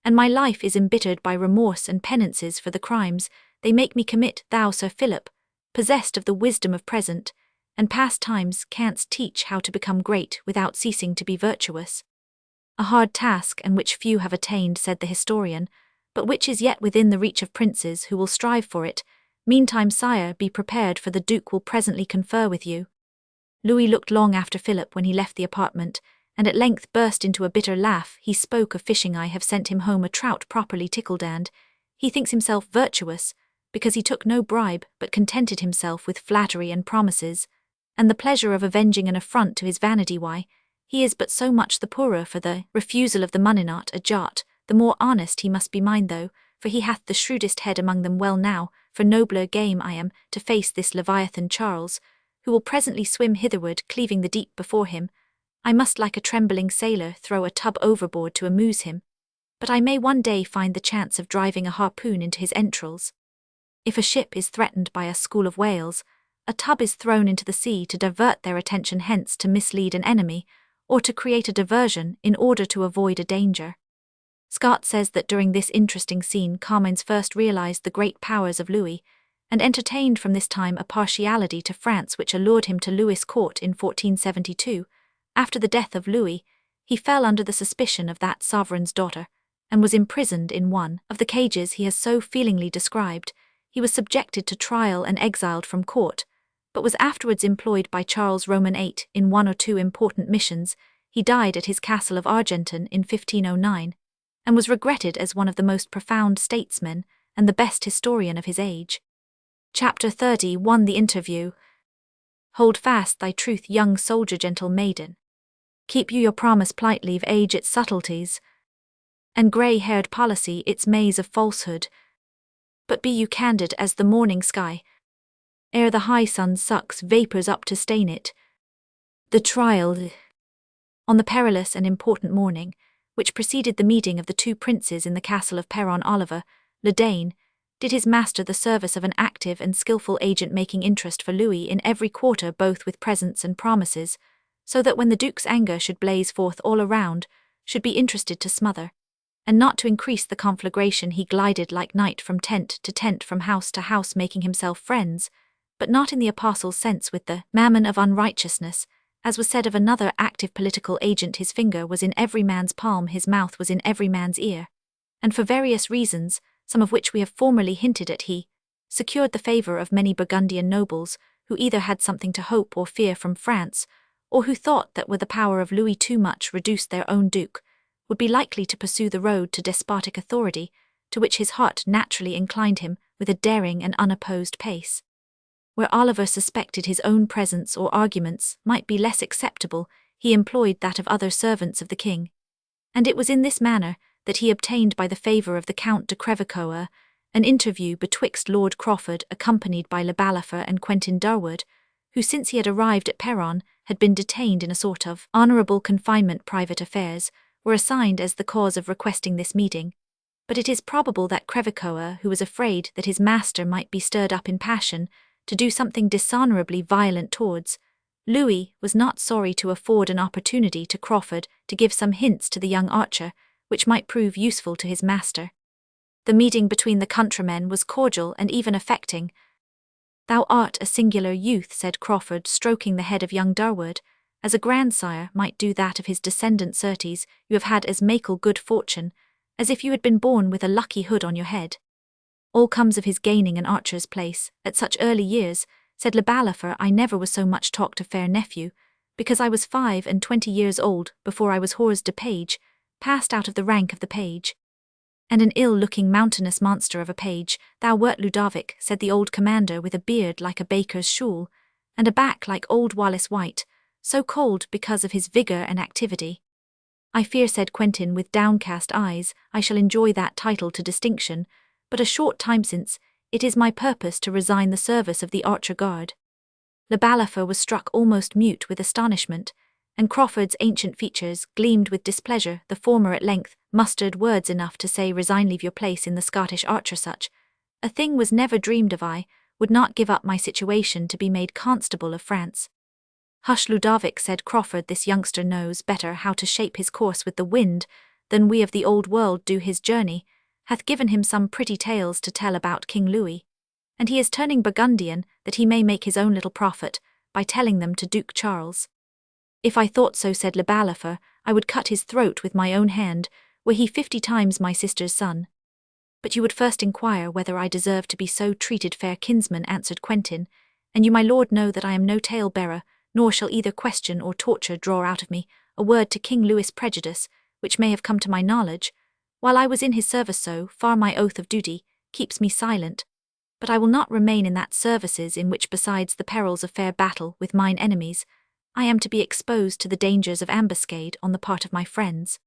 and my life is embittered by remorse and penances for the crimes they make me commit. Thou, Sir Philip, possessed of the wisdom of present and past times, canst teach how to become great without ceasing to be virtuous. A hard task, and which few have attained, said the historian, but which is yet within the reach of princes who will strive for it. Meantime, sire, be prepared, for the Duke will presently confer with you. Louis looked long after Philip when he left the apartment, and at length burst into a bitter laugh. He spoke of fishing. I have sent him home a trout properly tickled, and he thinks himself virtuous, because he took no bribe, but contented himself with flattery and promises, and the pleasure of avenging an affront to his vanity. Why, he is but so much the poorer for the refusal of the moninot a jot. The more honest he must be mine, though, for he hath the shrewdest head among them. Well now, for nobler game I am to face this Leviathan Charles, who will presently swim hitherward, cleaving the deep before him. I must, like a trembling sailor, throw a tub overboard to amuse him, but I may one day find the chance of driving a harpoon into his entrails. If a ship is threatened by a school of whales, a tub is thrown into the sea to divert their attention hence, to mislead an enemy, or to create a diversion in order to avoid a danger. Scott says that during this interesting scene Comines first realized the great powers of Louis, and entertained from this time a partiality to France which allured him to Louis' court in 1472. After the death of Louis, he fell under the suspicion of that sovereign's daughter, and was imprisoned in one of the cages he has so feelingly described. He was subjected to trial and exiled from court, but was afterwards employed by Charles Roman VIII in one or two important missions. He died at his castle of Argentan in 1509, and was regretted as one of the most profound statesmen and the best historian of his age. Chapter 31. The Interview. Hold fast thy truth, young soldier, gentle maiden. Keep you your promise, plight, leave age its subtleties, and grey-haired policy its maze of falsehood. But be you candid as the morning sky, ere the high sun sucks vapours up to stain it. The trial. On the perilous and important morning, which preceded the meeting of the two princes in the castle of Perron Oliver, Le Dain did his master the service of an active and skilful agent, making interest for Louis in every quarter, both with presents and promises, so that when the Duke's anger should blaze forth all around, should be interested to smother, and not to increase the conflagration. He glided like night from tent to tent, from house to house, making himself friends, but not in the apostle's sense with the mammon of unrighteousness. As was said of another active political agent, his finger was in every man's palm, his mouth was in every man's ear, and for various reasons, some of which we have formerly hinted at, he secured the favour of many Burgundian nobles, who either had something to hope or fear from France, or who thought that, were the power of Louis too much reduced, their own duke would be likely to pursue the road to despotic authority, to which his heart naturally inclined him with a daring and unopposed pace. Where Oliver suspected his own presence or arguments might be less acceptable, he employed that of other servants of the king, and it was in this manner that he obtained, by the favour of the Count de Crevecoeur, an interview betwixt Lord Crawford, accompanied by Le Balafre, and Quentin Durward, who, since he had arrived at Perron, had been detained in a sort of honourable confinement. Private affairs were assigned as the cause of requesting this meeting, but it is probable that Crevecoeur, who was afraid that his master might be stirred up in passion to do something dishonourably violent towards Louis, was not sorry to afford an opportunity to Crawford to give some hints to the young archer, which might prove useful to his master. The meeting between the countrymen was cordial and even affecting. "Thou art a singular youth," said Crawford, stroking the head of young Durward, "as a grandsire might do that of his descendant. Certes, you have had as meikle good fortune as if you had been born with a lucky hood on your head." "All comes of his gaining an archer's place at such early years," said Le Balafre. "I never was so much talked of, fair nephew, because I was 25 years old before I was hors de page, passed out of the rank of the page. And an ill-looking mountainous monster of a page thou wert, Ludovic," said the old commander, "with a beard like a baker's shawl, and a back like old Wallace White, so called because of his vigour and activity." "I fear," said Quentin with downcast eyes, "I shall enjoy that title to distinction, but a short time since, it is my purpose to resign the service of the archer guard. Le Balafre was struck almost mute with astonishment, and Crawford's ancient features gleamed with displeasure. The former at length mustered words enough to say, "Resign, leave your place in the Scottish archer. Such a thing was never dreamed of. I would not give up my situation to be made constable of France." "Hush, Ludovic," said Crawford, "this youngster knows better how to shape his course with the wind than we of the old world do. His journey hath given him some pretty tales to tell about King Louis, and he is turning Burgundian that he may make his own little profit by telling them to Duke Charles." "If I thought so," said Le Balafre, "I would cut his throat with my own hand, were he 50 times my sister's son." "But you would first inquire whether I deserve to be so treated, fair kinsman," answered Quentin, "and you, my lord, know that I am no tale-bearer, nor shall either question or torture draw out of me a word to King Louis' prejudice, which may have come to my knowledge. While I was in his service, so far my oath of duty keeps me silent. But I will not remain in that services in which, besides the perils of fair battle with mine enemies, I am to be exposed to the dangers of ambuscade on the part of my friends."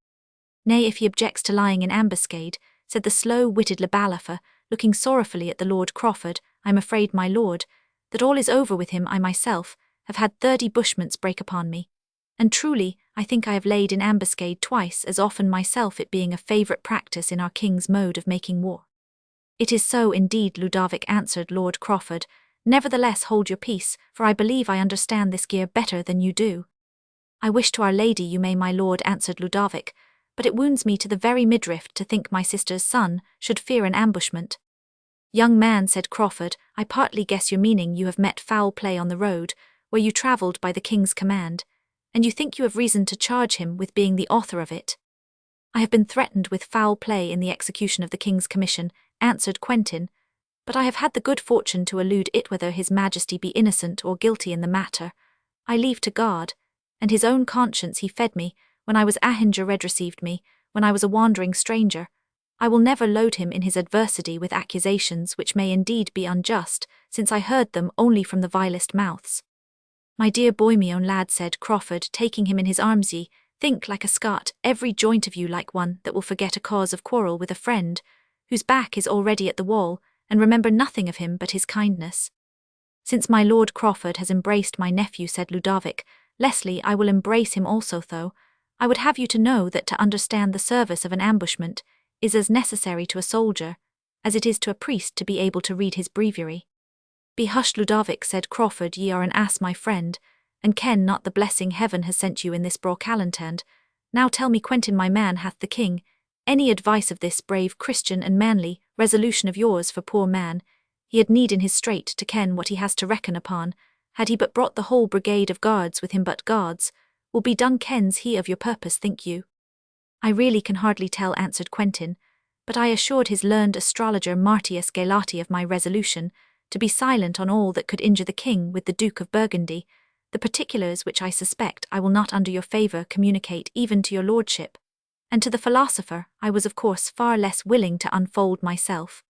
"Nay, if he objects to lying in ambuscade," said the slow-witted Le Balafre, looking sorrowfully at the Lord Crawford, "I am afraid, my lord, that all is over with him. I myself have had 30 bushments break upon me, and truly I think I have laid in ambuscade twice as often myself, it being a favourite practice in our king's mode of making war." "It is so indeed, Ludovic," answered Lord Crawford. "Nevertheless hold your peace, for I believe I understand this gear better than you do." "I wish to Our Lady you may, my lord," answered Ludovic, "but it wounds me to the very midriff to think my sister's son should fear an ambushment." "Young man," said Crawford, "I partly guess your meaning. You have met foul play on the road, where you travelled by the king's command, and you think you have reason to charge him with being the author of it." "I have been threatened with foul play in the execution of the king's commission," answered Quentin, "but I have had the good fortune to elude it. Whether his majesty be innocent or guilty in the matter, I leave to God, and his own conscience. He fed me when I was Ahinger received me when I was a wandering stranger. I will never load him in his adversity with accusations which may indeed be unjust, since I heard them only from the vilest mouths." "My dear boy, me own lad," said Crawford, taking him in his arms, "ye think like a Scot, every joint of you like one that will forget a cause of quarrel with a friend, whose back is already at the wall, and remember nothing of him but his kindness." "Since my Lord Crawford has embraced my nephew," said Ludovic, "Leslie, I will embrace him also, though I would have you to know that to understand the service of an ambushment is as necessary to a soldier as it is to a priest to be able to read his breviary." "Be hushed, Ludovic," said Crawford, "ye are an ass, my friend, and ken not the blessing heaven has sent you in this brocalantant. Now tell me, Quentin, my man, hath the king any advice of this brave Christian and manly resolution of yours? For poor man, he had need in his strait to ken what he has to reckon upon, had he but brought the whole brigade of guards with him. But guards will be done kens he of your purpose, think you?" "I really can hardly tell," answered Quentin, "but I assured his learned astrologer Martius Galati of my resolution to be silent on all that could injure the king with the Duke of Burgundy. The particulars which I suspect I will not under your favour communicate even to your lordship, and to the philosopher I was of course far less willing to unfold myself."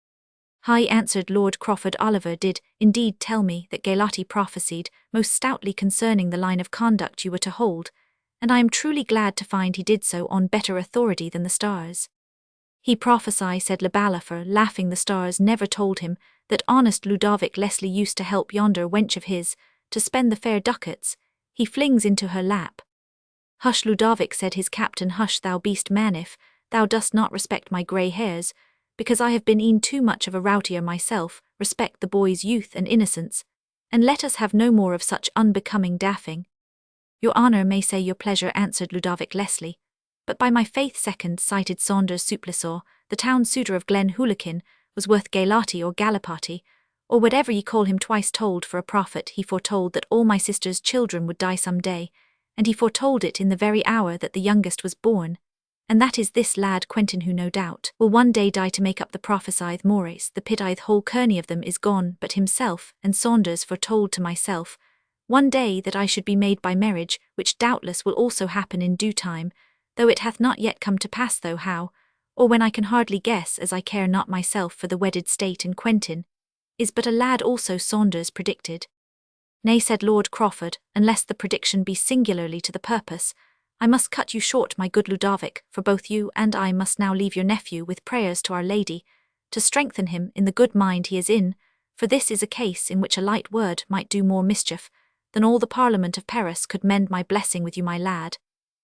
"High," answered Lord Crawford, "Oliver did indeed tell me that Galati prophesied most stoutly concerning the line of conduct you were to hold, and I am truly glad to find he did so on better authority than the stars." "He prophesy," said Le Balafre, laughing, "the stars never told him that honest Ludovic Leslie used to help yonder wench of his to spend the fair ducats he flings into her lap." "Hush, Ludovic," said his captain, "hush, thou beast man, if thou dost not respect my grey hairs, because I have been e'en too much of a routier myself, respect the boy's youth and innocence, and let us have no more of such unbecoming daffing." "Your honour may say your pleasure," answered Ludovic Leslie, "but by my faith second-sighted Saunders Supplisaw, the town suitor of Glen Hoolikin, was worth Galati or Galipati, or whatever ye call him. Twice told for a prophet he foretold that all my sister's children would die some day, and he foretold it in the very hour that the youngest was born, and that is this lad Quentin, who no doubt will one day die to make up the prophesied mores. The pitithe whole kearney of them is gone, but himself and Saunders foretold to myself one day that I should be made by marriage, which doubtless will also happen in due time, though it hath not yet come to pass, though how, or when I can hardly guess, as I care not myself for the wedded state, and Quentin is but a lad also Saunders predicted." "Nay," said Lord Crawford, "unless the prediction be singularly to the purpose, I must cut you short, my good Ludovic, for both you and I must now leave your nephew with prayers to Our Lady, to strengthen him in the good mind he is in, for this is a case in which a light word might do more mischief than all the Parliament of Paris could mend my blessing with you, my lad.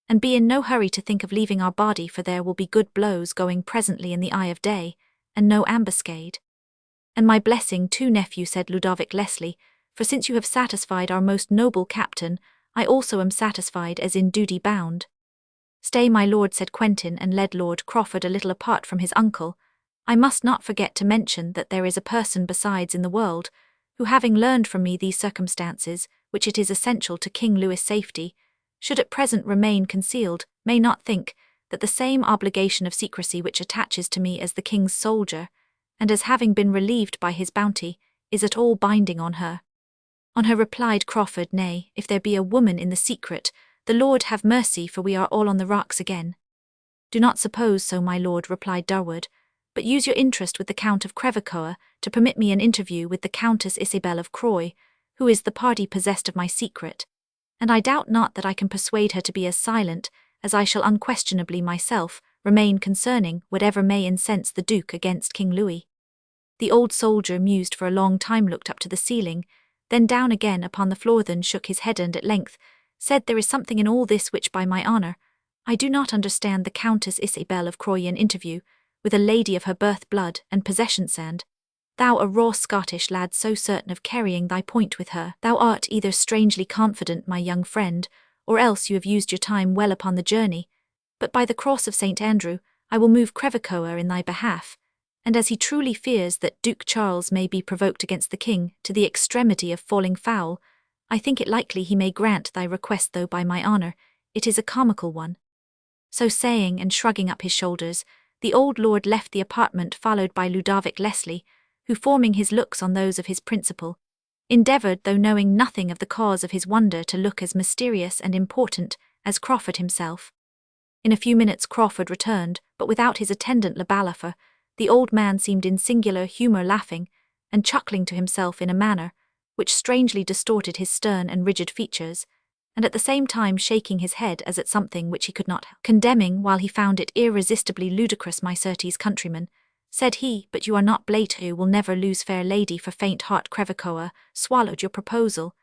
And be in no hurry to think of leaving our body, for there will be good blows going presently in the eye of day, and no ambuscade. And my blessing too, nephew, said Ludovic Leslie, for since you have satisfied our most noble captain, I also am satisfied as in duty bound. Stay, my lord, said Quentin, and led Lord Crawford a little apart from his uncle. I must not forget to mention that there is a person besides in the world, who, having learned from me these circumstances, which it is essential to King Louis' safety, should at present remain concealed, may not think that the same obligation of secrecy which attaches to me as the king's soldier, and as having been relieved by his bounty, is at all binding on her. On her replied Crawford, nay, if there be a woman in the secret, the Lord have mercy, for we are all on the rocks again. Do not suppose so, my lord, replied Durward, but use your interest with the Count of Crevecoeur to permit me an interview with the Countess Isabel of Croy, who is the party possessed of my secret, and I doubt not that I can persuade her to be as silent as I shall unquestionably myself remain concerning whatever may incense the Duke against King Louis. The old soldier mused for a long time, looked up to the ceiling, then down again upon the floor, then shook his head, and at length said, there is something in all this which, by my honour, I do not understand. The Countess Isabel of Croy, an interview with a lady of her birth, blood, and possessions, and thou, a raw Scottish lad, so certain of carrying thy point with her, thou art either strangely confident, my young friend, or else you have used your time well upon the journey. But by the cross of St. Andrew, I will move Crevecoeur in thy behalf, and as he truly fears that Duke Charles may be provoked against the king to the extremity of falling foul, I think it likely he may grant thy request, though by my honour it is a comical one. So saying, and shrugging up his shoulders, the old lord left the apartment, followed by Ludovic Leslie, who, forming his looks on those of his principal, endeavoured, though knowing nothing of the cause of his wonder, to look as mysterious and important as Crawford himself. In a few minutes Crawford returned, but without his attendant Le Balafre. The old man seemed in singular humour, laughing and chuckling to himself in a manner which strangely distorted his stern and rigid features, and at the same time shaking his head as at something which he could not help condemning, while he found it irresistibly ludicrous. My certes countryman, said he, but you are not Blate, who will never lose fair lady for faint heart. Crevecoeur swallowed your proposal,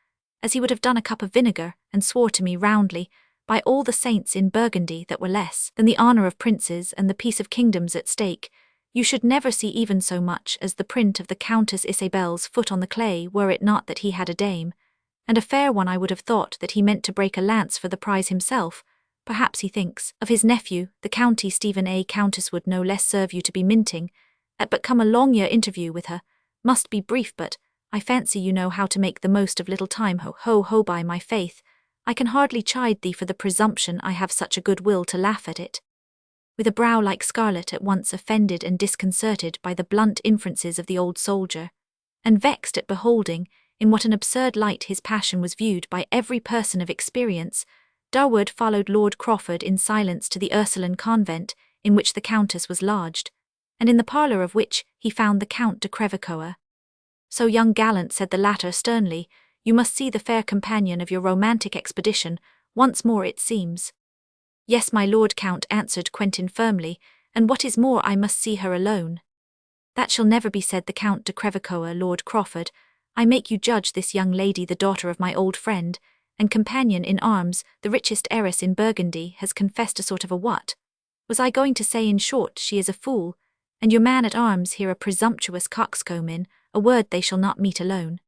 as he would have done a cup of vinegar, and swore to me roundly, by all the saints in Burgundy that were less than the honour of princes and the peace of kingdoms at stake, you should never see even so much as the print of the Countess Isabel's foot on the clay, were it not that he had a dame, and a fair one. I would have thought that he meant to break a lance for the prize himself. Perhaps he thinks of his nephew, the County Stephen. A countess would no less serve you to be minting at, but come a long year interview with her must be brief, but I fancy you know how to make the most of little time. Ho, ho, ho, by my faith, I can hardly chide thee for the presumption. I have such a good will to laugh at it. With a brow like scarlet, at once offended and disconcerted by the blunt inferences of the old soldier, and vexed at beholding in what an absurd light his passion was viewed by every person of experience, Durward followed Lord Crawford in silence to the Ursuline convent in which the Countess was lodged, and in the parlour of which he found the Count de Crevecoeur. So, young gallant, said the latter sternly, you must see the fair companion of your romantic expedition once more, it seems. Yes, my lord Count, answered Quentin firmly, and what is more, I must see her alone. That shall never be, said the Count de Crevecoeur. Lord Crawford, I make you judge this young lady, the daughter of my old friend and companion in arms, the richest heiress in Burgundy, has confessed a sort of a what? Was I going to say, in short, she is a fool, and your man-at-arms here a presumptuous coxcomb. A word, they shall not meet alone.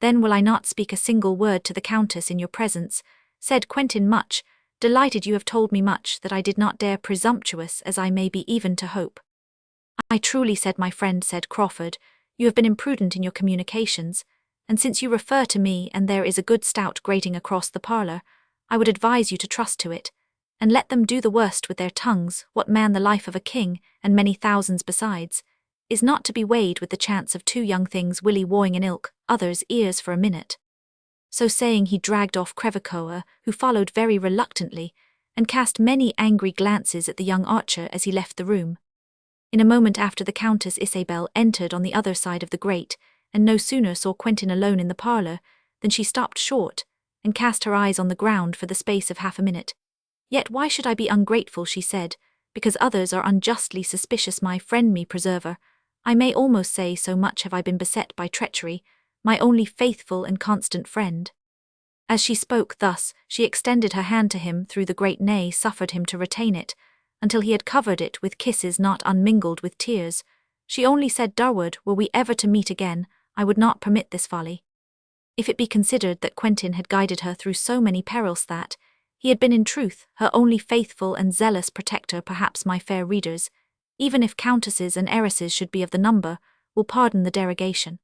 Then will I not speak a single word to the Countess in your presence, said Quentin, much delighted. You have told me much that I did not dare, presumptuous as I may be even to hope. I truly, said my friend, said Crawford, you have been imprudent in your communications, and since you refer to me and there is a good stout grating across the parlour, I would advise you to trust to it, and let them do the worst with their tongues. What man, the life of a king, and many thousands besides, is not to be weighed with the chance of two young things willy-wawing in ilk others' ears for a minute. So saying, he dragged off Crevecoeur, who followed very reluctantly, and cast many angry glances at the young archer as he left the room. In a moment after, the Countess Isabel entered on the other side of the grate, and no sooner saw Quentin alone in the parlour than she stopped short, and cast her eyes on the ground for the space of half a minute. Yet why should I be ungrateful, she said, because others are unjustly suspicious? My friend, me preserver, I may almost say so much have I been beset by treachery, my only faithful and constant friend." As she spoke thus, she extended her hand to him through the great nay suffered him to retain it, until he had covered it with kisses not unmingled with tears. She only said, "Durward, were we ever to meet again, I would not permit this folly." If it be considered that Quentin had guided her through so many perils that he had been in truth her only faithful and zealous protector, perhaps my fair readers, even if countesses and heiresses should be of the number, will pardon the derogation.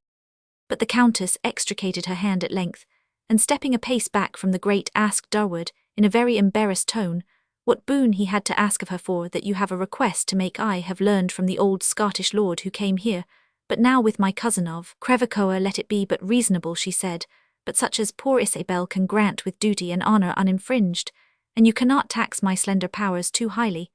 But the Countess extricated her hand at length, and stepping a pace back from the grate asked Durward, in a very embarrassed tone, what boon he had to ask of her, for that you have a request to make I have learned from the old Scottish lord who came here, but now with my cousin of Crevecoeur. Let it be but reasonable, she said, but such as poor Isabel can grant with duty and honour uninfringed, and you cannot tax my slender powers too highly.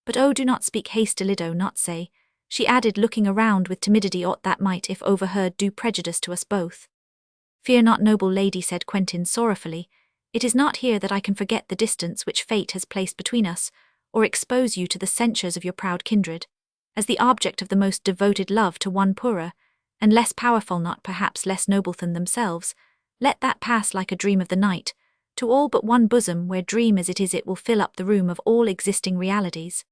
But oh, do not speak hastily, do not say," she added, looking around with timidity, "aught that might, if overheard, do prejudice to us both." "Fear not, noble lady," said Quentin sorrowfully. "It is not here that I can forget the distance which fate has placed between us, or expose you to the censures of your proud kindred, as the object of the most devoted love to one poorer, and less powerful, not perhaps less noble than themselves. Let that pass like a dream of the night, to all but one bosom, where dream as it is it will fill up the room of all existing realities."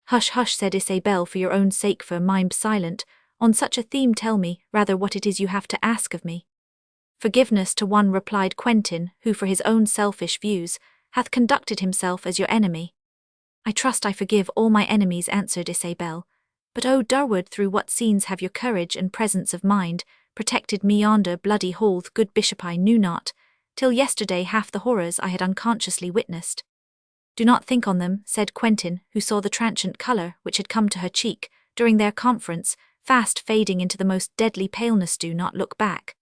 "Hush, hush," said Isabel, "for your own sake, for mine, silent. On such a theme tell me, rather, what it is you have to ask of me." "Forgiveness to one," replied Quentin, "who for his own selfish views hath conducted himself as your enemy." "I trust I forgive all my enemies," answered Isabel. "But oh, Durward, through what scenes have your courage and presence of mind protected me yonder bloody hall, good bishop, I knew not, till yesterday, half the horrors I had unconsciously witnessed." "Do not think on them," said Quentin, who saw the transient colour which had come to her cheek during their conference fast fading into the most deadly paleness. "Do not look back,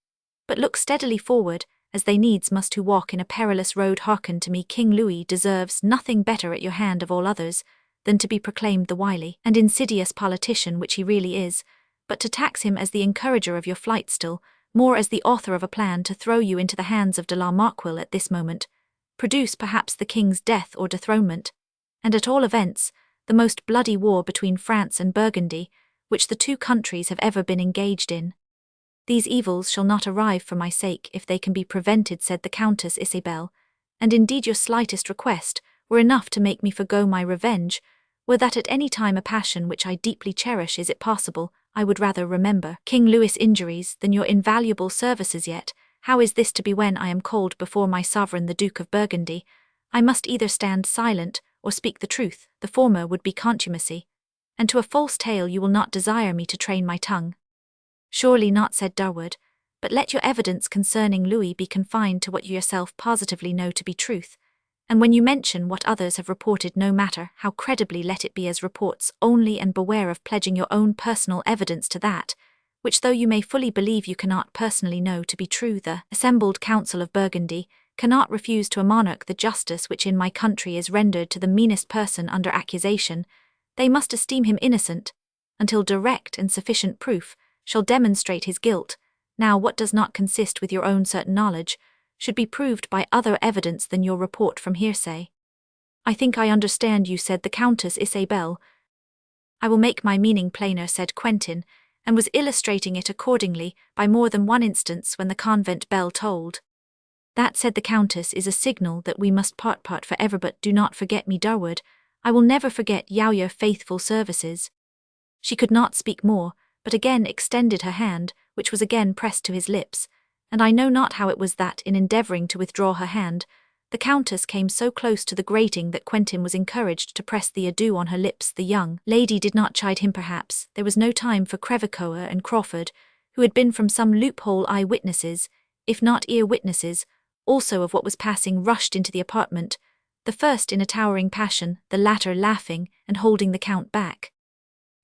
but look steadily forward, as they needs must who walk in a perilous road. Hearken to me. King Louis deserves nothing better at your hand of all others than to be proclaimed the wily and insidious politician which he really is, but to tax him as the encourager of your flight, still more as the author of a plan to throw you into the hands of de la Marquille at this moment, produce perhaps the king's death or dethronement, and at all events, the most bloody war between France and Burgundy, which the two countries have ever been engaged in. These evils shall not arrive for my sake if they can be prevented," said the Countess Isabel, "and indeed your slightest request were enough to make me forgo my revenge. Were that at any time a passion which I deeply cherish, is it possible I would rather remember King Louis' injuries than your invaluable services? Yet, how is this to be when I am called before my sovereign the Duke of Burgundy? I must either stand silent or speak the truth. The former would be contumacy, and to a false tale you will not desire me to train my tongue." "Surely not," said Durward, "but let your evidence concerning Louis be confined to what you yourself positively know to be truth, and when you mention what others have reported, no matter how credibly, let it be as reports only, and beware of pledging your own personal evidence to that, which though you may fully believe you cannot personally know to be true. The assembled council of Burgundy cannot refuse to a monarch the justice which in my country is rendered to the meanest person under accusation. They must esteem him innocent, until direct and sufficient proof shall demonstrate his guilt. Now what does not consist with your own certain knowledge should be proved by other evidence than your report from hearsay." "I think I understand you," said the Countess Isabel. "I will make my meaning plainer," said Quentin, and was illustrating it accordingly by more than one instance when the convent bell tolled. "That," said the Countess, "is a signal that we must part for ever, but do not forget me, Durward. I will never forget your faithful services." She could not speak more, but again extended her hand, which was again pressed to his lips, and I know not how it was that, in endeavouring to withdraw her hand, the Countess came so close to the grating that Quentin was encouraged to press the adieu on her lips. The young lady did not chide him perhaps. There was no time for Crevecoeur and Crawford, who had been from some loophole eye-witnesses, if not ear-witnesses, also of what was passing, rushed into the apartment, the first in a towering passion, the latter laughing and holding the Count back.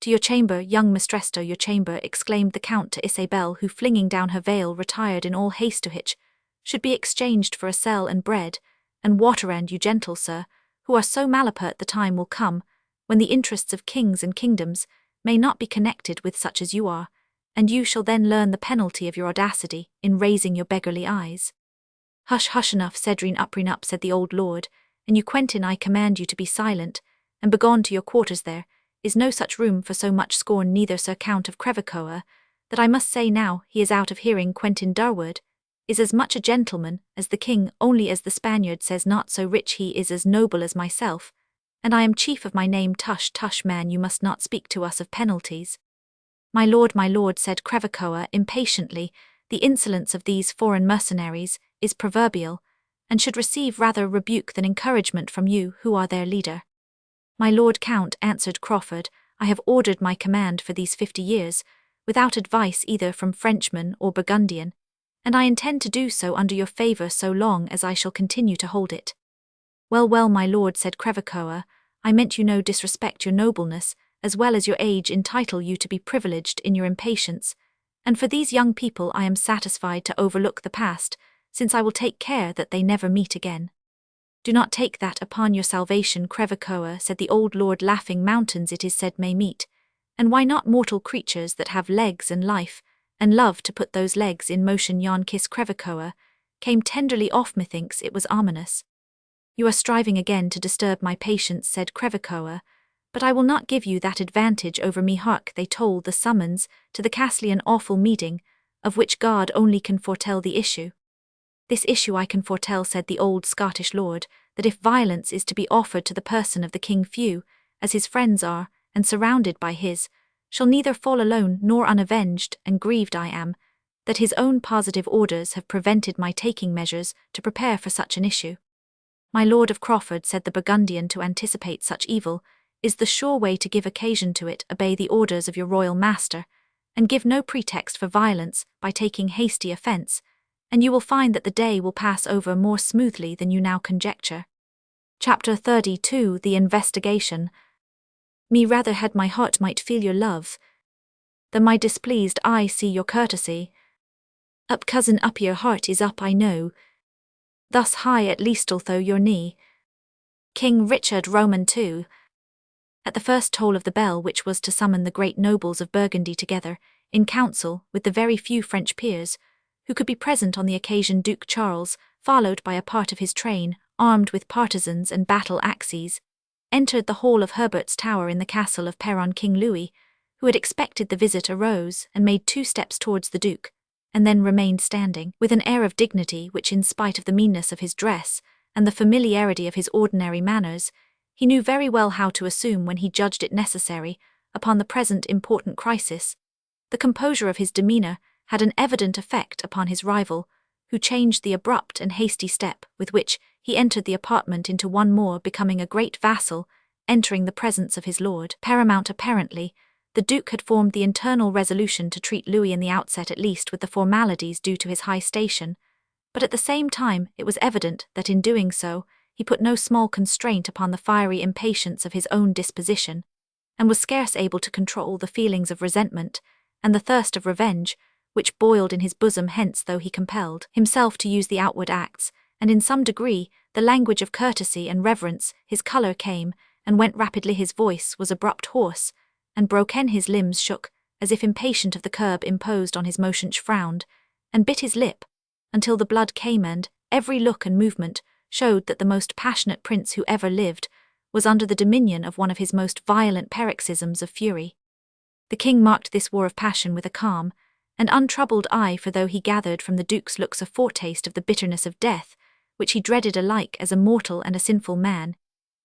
"To your chamber, young mistress, to your chamber," exclaimed the Count to Isabel, who flinging down her veil retired in all haste, to which should be exchanged for a cell and bread and water. "And you, gentle sir, who are so malapert, the time will come when the interests of kings and kingdoms may not be connected with such as you are, and you shall then learn the penalty of your audacity in raising your beggarly eyes." "Hush, hush, enough, Cedrine up," said the old lord, "and you, Quentin, I command you to be silent, and begone to your quarters there. is no such room for so much scorn neither Sir Count of Crevecoeur, that I must say now he is out of hearing Quentin Durward, is as much a gentleman as the king, only as the Spaniard says not so rich he is as noble as myself, and I am chief of my name. Tush, tush, man, you must not speak to us of penalties. My lord, said Crevecoeur impatiently, the insolence of these foreign mercenaries is proverbial, and should receive rather rebuke than encouragement from you who are their leader. My lord Count, answered Crawford, I have ordered my command for these 50 years, without advice either from Frenchman or Burgundian, and I intend to do so under your favour so long as I shall continue to hold it. Well, well, my lord, said Crevecoeur, I meant you no disrespect. Your nobleness, as well as your age, entitle you to be privileged in your impatience, and for these young people I am satisfied to overlook the past, since I will take care that they never meet again. Do not take that upon your salvation, Crevecoeur, said the old lord, laughing. Mountains, it is said, may meet, and why not mortal creatures that have legs and life, and love to put those legs in motion? Yon kiss, Crevecoeur, came tenderly off. Methinks it was ominous. You are striving again to disturb my patience, said Crevecoeur, but I will not give you that advantage over me. Hark, they toll the summons to the ghastly and awful meeting, of which God only can foretell the issue. This issue I can foretell, said the old Scottish lord, that if violence is to be offered to the person of the king, few, as his friends are, and surrounded by his, shall neither fall alone nor unavenged, and grieved I am, that his own positive orders have prevented my taking measures to prepare for such an issue. My lord of Crawford, said the Burgundian, to anticipate such evil is the sure way to give occasion to it. Obey the orders of your royal master, and give no pretext for violence by taking hasty offence, and you will find that the day will pass over more smoothly than you now conjecture. Chapter 32. The Investigation. Me rather had my heart might feel your love, than my displeased eye see your courtesy. Up, cousin, up, your heart is up, I know, thus high at least although your knee. King Richard Roman II. At the first toll of the bell, which was to summon the great nobles of Burgundy together, in council with the very few French peers, who could be present on the occasion, Duke Charles, followed by a part of his train, armed with partisans and battle-axes, entered the hall of Herbert's Tower in the castle of Perron. King Louis, who had expected the visit, arose and made 2 steps towards the Duke, and then remained standing, with an air of dignity which, in spite of the meanness of his dress and the familiarity of his ordinary manners, he knew very well how to assume when he judged it necessary, upon the present important crisis. The composure of his demeanour had an evident effect upon his rival, who changed the abrupt and hasty step with which he entered the apartment into one more, becoming a great vassal, entering the presence of his lord paramount. Apparently, the Duke had formed the internal resolution to treat Louis in the outset at least with the formalities due to his high station, but at the same time it was evident that in doing so he put no small constraint upon the fiery impatience of his own disposition, and was scarce able to control the feelings of resentment and the thirst of revenge which boiled in his bosom. Hence, though he compelled himself to use the outward acts, and in some degree the language of courtesy and reverence, his colour came and went rapidly, his voice was abrupt, hoarse, and broken, his limbs shook, as if impatient of the curb imposed on his motion, frowned, and bit his lip, until the blood came, and every look and movement showed that the most passionate prince who ever lived was under the dominion of one of his most violent paroxysms of fury. The king marked this war of passion with a calm and untroubled eye, for though he gathered from the Duke's looks a foretaste of the bitterness of death, which he dreaded alike as a mortal and a sinful man,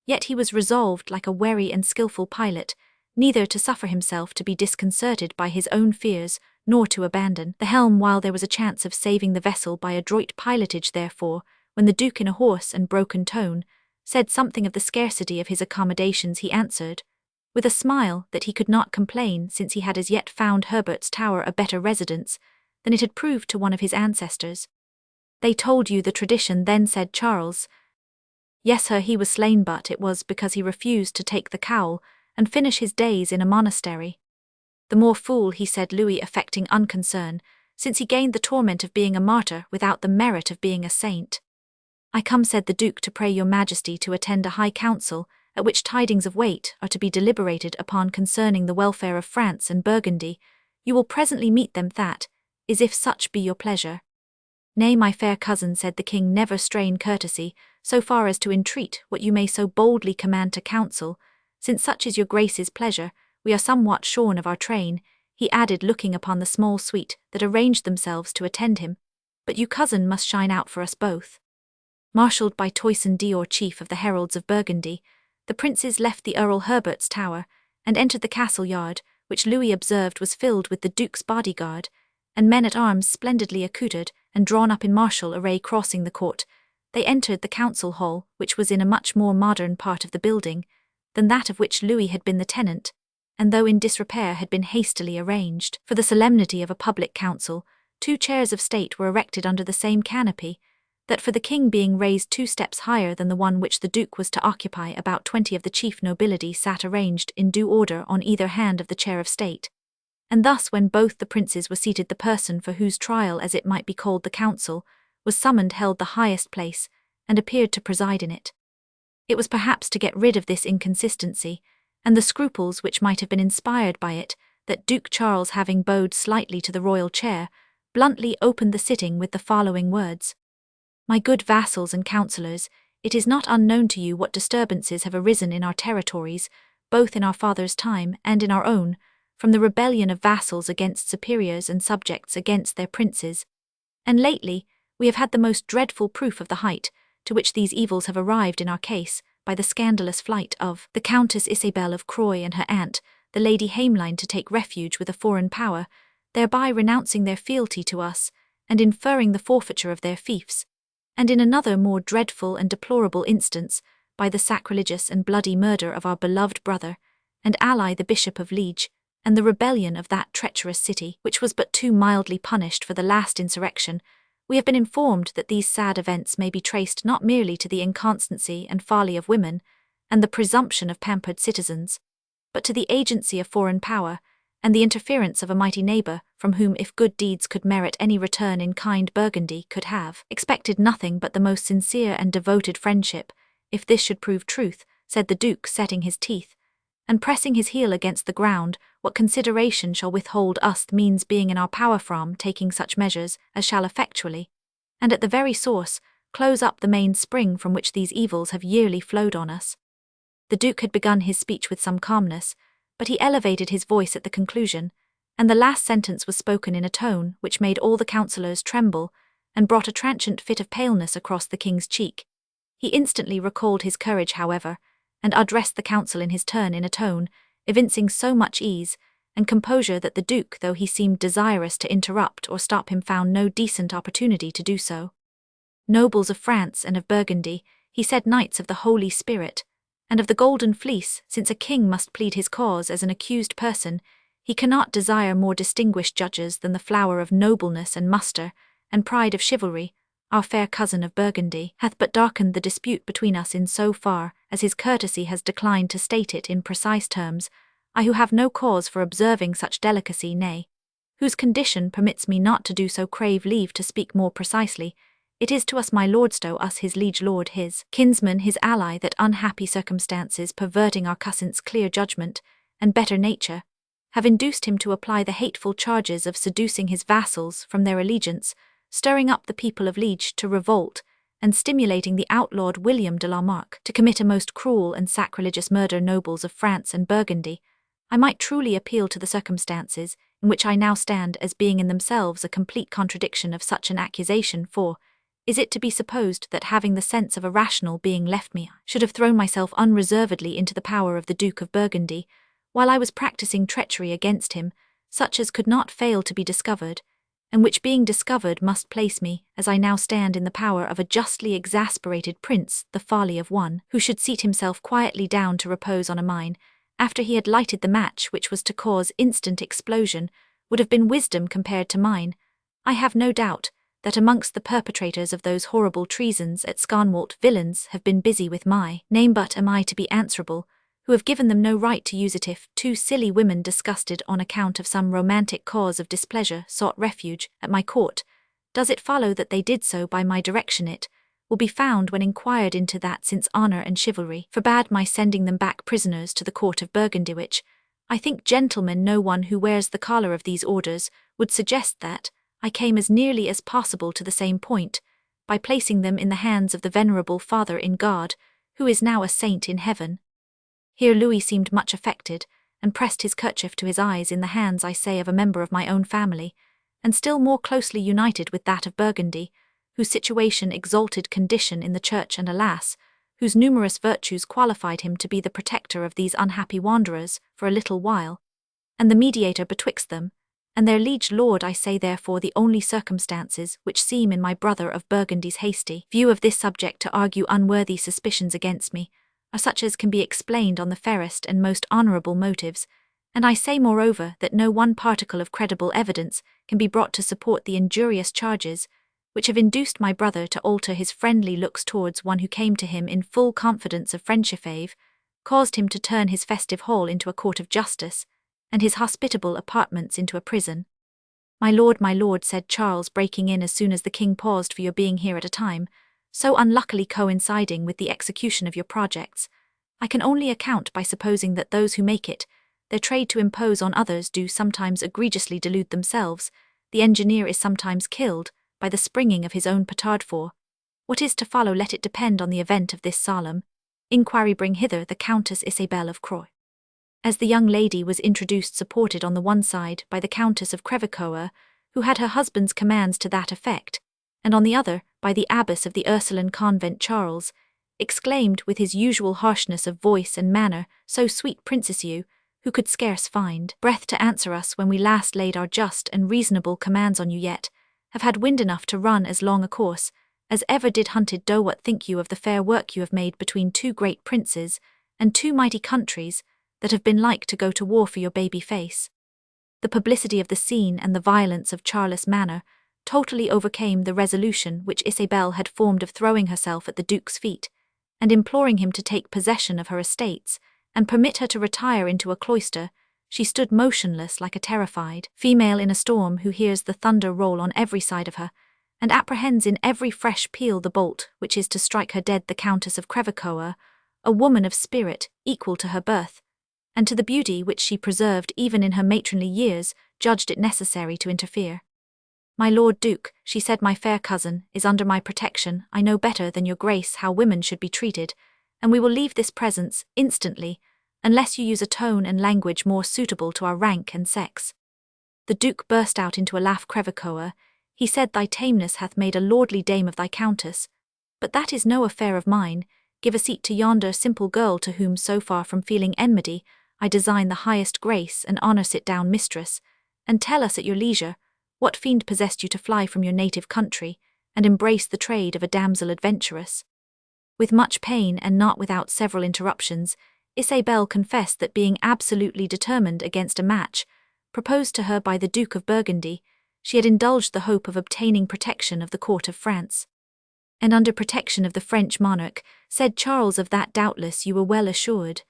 yet he was resolved, like a wary and skilful pilot, neither to suffer himself to be disconcerted by his own fears, nor to abandon the helm while there was a chance of saving the vessel by adroit pilotage. Therefore, when the Duke, in a hoarse and broken tone, said something of the scarcity of his accommodations, he answered, with a smile, that he could not complain, since he had as yet found Herbert's Tower a better residence than it had proved to one of his ancestors. They told you the tradition then, said Charles. Yes, sir, he was slain, but it was because he refused to take the cowl and finish his days in a monastery. The more fool he, said Louis, affecting unconcern, since he gained the torment of being a martyr without the merit of being a saint. I come, said the Duke, to pray your majesty to attend a high council, at which tidings of weight are to be deliberated upon concerning the welfare of France and Burgundy. You will presently meet them, that is, if such be your pleasure. Nay, my fair cousin, said the king, never strain courtesy so far as to entreat what you may so boldly command to counsel, since such is your grace's pleasure, we are somewhat shorn of our train," he added, looking upon the small suite that arranged themselves to attend him. "But you, cousin, must shine out for us both." Marshalled by Toyson Dior, chief of the heralds of Burgundy, the princes left the Earl Herbert's tower and entered the castle yard, which Louis observed was filled with the Duke's bodyguard, and men-at-arms splendidly accoutred and drawn up in martial array crossing the court. They entered the council hall, which was in a much more modern part of the building than that of which Louis had been the tenant, and though in disrepair had been hastily arranged. For the solemnity of a public council, 2 chairs of state were erected under the same canopy, that for the king being raised 2 steps higher than the one which the Duke was to occupy, about 20 of the chief nobility sat arranged in due order on either hand of the chair of state. And thus when both the princes were seated, the person for whose trial, as it might be called, the council was summoned held the highest place, and appeared to preside in it. It was perhaps to get rid of this inconsistency, and the scruples which might have been inspired by it, that Duke Charles, having bowed slightly to the royal chair, bluntly opened the sitting with the following words: "My good vassals and councillors, it is not unknown to you what disturbances have arisen in our territories, both in our father's time and in our own, from the rebellion of vassals against superiors and subjects against their princes. And lately, we have had the most dreadful proof of the height to which these evils have arrived in our case, by the scandalous flight of the Countess Isabel of Croy and her aunt, the Lady Hameline, to take refuge with a foreign power, thereby renouncing their fealty to us, and inferring the forfeiture of their fiefs. And in another more dreadful and deplorable instance, by the sacrilegious and bloody murder of our beloved brother and ally the Bishop of Liege, and the rebellion of that treacherous city, which was but too mildly punished for the last insurrection. We have been informed that these sad events may be traced not merely to the inconstancy and folly of women, and the presumption of pampered citizens, but to the agency of foreign power, and the interference of a mighty neighbour, from whom, if good deeds could merit any return in kind, Burgundy could have expected nothing but the most sincere and devoted friendship. If this should prove truth, said the Duke, setting his teeth, and pressing his heel against the ground, what consideration shall withhold us the means being in our power from taking such measures as shall effectually, and at the very source, close up the main spring from which these evils have yearly flowed on us? The Duke had begun his speech with some calmness, but he elevated his voice at the conclusion, and the last sentence was spoken in a tone which made all the councillors tremble, and brought a transient fit of paleness across the king's cheek. He instantly recalled his courage, however, and addressed the council in his turn in a tone, evincing so much ease and composure that the Duke, though he seemed desirous to interrupt or stop him, found no decent opportunity to do so. "Nobles of France and of Burgundy," he said, "knights of the Holy Spirit, and of the Golden Fleece, since a king must plead his cause as an accused person, he cannot desire more distinguished judges than the flower of nobleness and muster, and pride of chivalry. Our fair cousin of Burgundy hath but darkened the dispute between us in so far as his courtesy has declined to state it in precise terms. I, who have no cause for observing such delicacy, nay, whose condition permits me not to do so, crave leave to speak more precisely. It is to us, my lordstow, us his liege lord, his kinsman, his ally, that unhappy circumstances, perverting our cousin's clear judgment and better nature, have induced him to apply the hateful charges of seducing his vassals from their allegiance, stirring up the people of Liege to revolt, and stimulating the outlawed William de la Marck to commit a most cruel and sacrilegious murder. Nobles of France and Burgundy, I might truly appeal to the circumstances in which I now stand as being in themselves a complete contradiction of such an accusation, for is it to be supposed that, having the sense of a rational being left me, I should have thrown myself unreservedly into the power of the Duke of Burgundy, while I was practising treachery against him, such as could not fail to be discovered, and which being discovered must place me, as I now stand, in the power of a justly exasperated prince? The folly of one who should seat himself quietly down to repose on a mine, after he had lighted the match which was to cause instant explosion, would have been wisdom compared to mine. I have no doubt that amongst the perpetrators of those horrible treasons at Scarnwalt villains have been busy with my name, but am I to be answerable, who have given them no right to use it? If 2 silly women, disgusted on account of some romantic cause of displeasure, sought refuge at my court, does it follow that they did so by my direction? It will be found when inquired into that, since honour and chivalry forbade my sending them back prisoners to the court of Burgundy, which, I think, gentlemen, no one who wears the collar of these orders would suggest that I came as nearly as possible to the same point, by placing them in the hands of the venerable Father in God, who is now a saint in heaven. Here Louis seemed much affected, and pressed his kerchief to his eyes in the hands, I say, of a member of my own family, and still more closely united with that of Burgundy, whose situation exalted condition in the church and, alas, whose numerous virtues qualified him to be the protector of these unhappy wanderers for a little while, and the mediator betwixt them, and their liege lord. I say therefore the only circumstances which seem in my brother of Burgundy's hasty view of this subject to argue unworthy suspicions against me, are such as can be explained on the fairest and most honourable motives, and I say moreover that no one particle of credible evidence can be brought to support the injurious charges which have induced my brother to alter his friendly looks towards one who came to him in full confidence of friendship, caused him to turn his festive hall into a court of justice, and his hospitable apartments into a prison. My lord, said Charles, breaking in as soon as the king paused, for your being here at a time so unluckily coinciding with the execution of your projects, I can only account by supposing that those who make it their trade to impose on others do sometimes egregiously delude themselves. The engineer is sometimes killed by the springing of his own petard. For what is to follow, let it depend on the event of this solemn inquiry. Bring hither the Countess Isabelle of Croix. As the young lady was introduced, supported on the one side by the Countess of Crevecoeur, who had her husband's commands to that effect, and on the other by the abbess of the Ursuline convent, Charles exclaimed with his usual harshness of voice and manner, "So sweet, princess, you, who could scarce find breath to answer us when we last laid our just and reasonable commands on you, yet have had wind enough to run as long a course as ever did hunted doe. What think you of the fair work you have made between two great princes and two mighty countries that have been like to go to war for your baby face?" The publicity of the scene and the violence of Charles' manner totally overcame the resolution which Isabelle had formed of throwing herself at the Duke's feet, and imploring him to take possession of her estates, and permit her to retire into a cloister. She stood motionless like a terrified female in a storm, who hears the thunder roll on every side of her, and apprehends in every fresh peal the bolt which is to strike her dead. The Countess of Crevecoeur, a woman of spirit equal to her birth, and to the beauty which she preserved even in her matronly years, judged it necessary to interfere. "My Lord Duke," she said, "my fair cousin is under my protection. I know better than your grace how women should be treated, and we will leave this presence instantly, unless you use a tone and language more suitable to our rank and sex." The Duke burst out into a laugh. "Crevecoeur," he said, "thy tameness hath made a lordly dame of thy countess, but that is no affair of mine. Give a seat to yonder simple girl, to whom, so far from feeling enmity, I design the highest grace and honour. Sit down, mistress, and tell us at your leisure what fiend possessed you to fly from your native country and embrace the trade of a damsel adventuress." With much pain and not without several interruptions, Isabelle confessed that, being absolutely determined against a match proposed to her by the Duke of Burgundy, she had indulged the hope of obtaining protection of the court of France. "And under protection of the French monarch," said Charles, "of that doubtless you were well assured."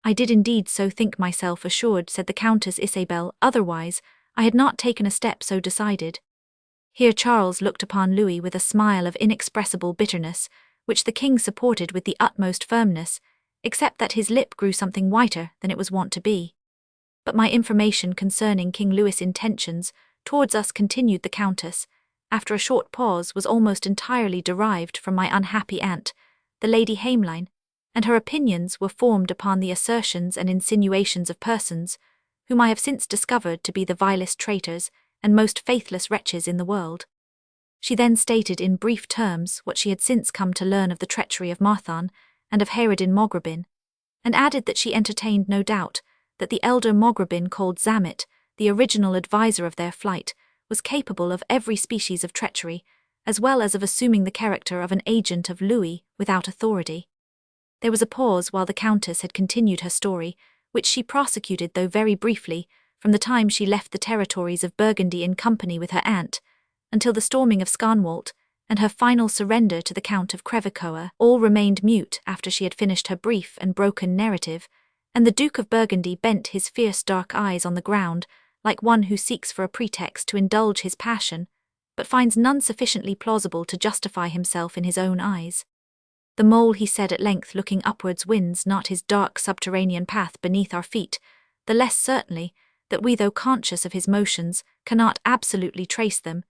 "I did indeed so think myself assured," said the Countess Isabelle, "otherwise I had not taken a step so decided." Here Charles looked upon Louis with a smile of inexpressible bitterness, which the king supported with the utmost firmness, except that his lip grew something whiter than it was wont to be. "But my information concerning King Louis' intentions towards us," continued the Countess, after a short pause, "was almost entirely derived from my unhappy aunt, the Lady Hameline, and her opinions were formed upon the assertions and insinuations of persons whom I have since discovered to be the vilest traitors and most faithless wretches in the world." She then stated in brief terms what she had since come to learn of the treachery of Marthon and of Hayradin Maugrabin, and added that she entertained no doubt that the elder Maugrabin, called Zamet, the original adviser of their flight, was capable of every species of treachery, as well as of assuming the character of an agent of Louis without authority. There was a pause while the Countess had continued her story, which she prosecuted, though very briefly, from the time she left the territories of Burgundy in company with her aunt, until the storming of Scanwalt and her final surrender to the Count of Crevecoeur. All remained mute after she had finished her brief and broken narrative, and the Duke of Burgundy bent his fierce dark eyes on the ground, like one who seeks for a pretext to indulge his passion, but finds none sufficiently plausible to justify himself in his own eyes. "The mole," he said at length, looking upwards, "wins not his dark subterranean path beneath our feet, the less certainly that we, though conscious of his motions, cannot absolutely trace them.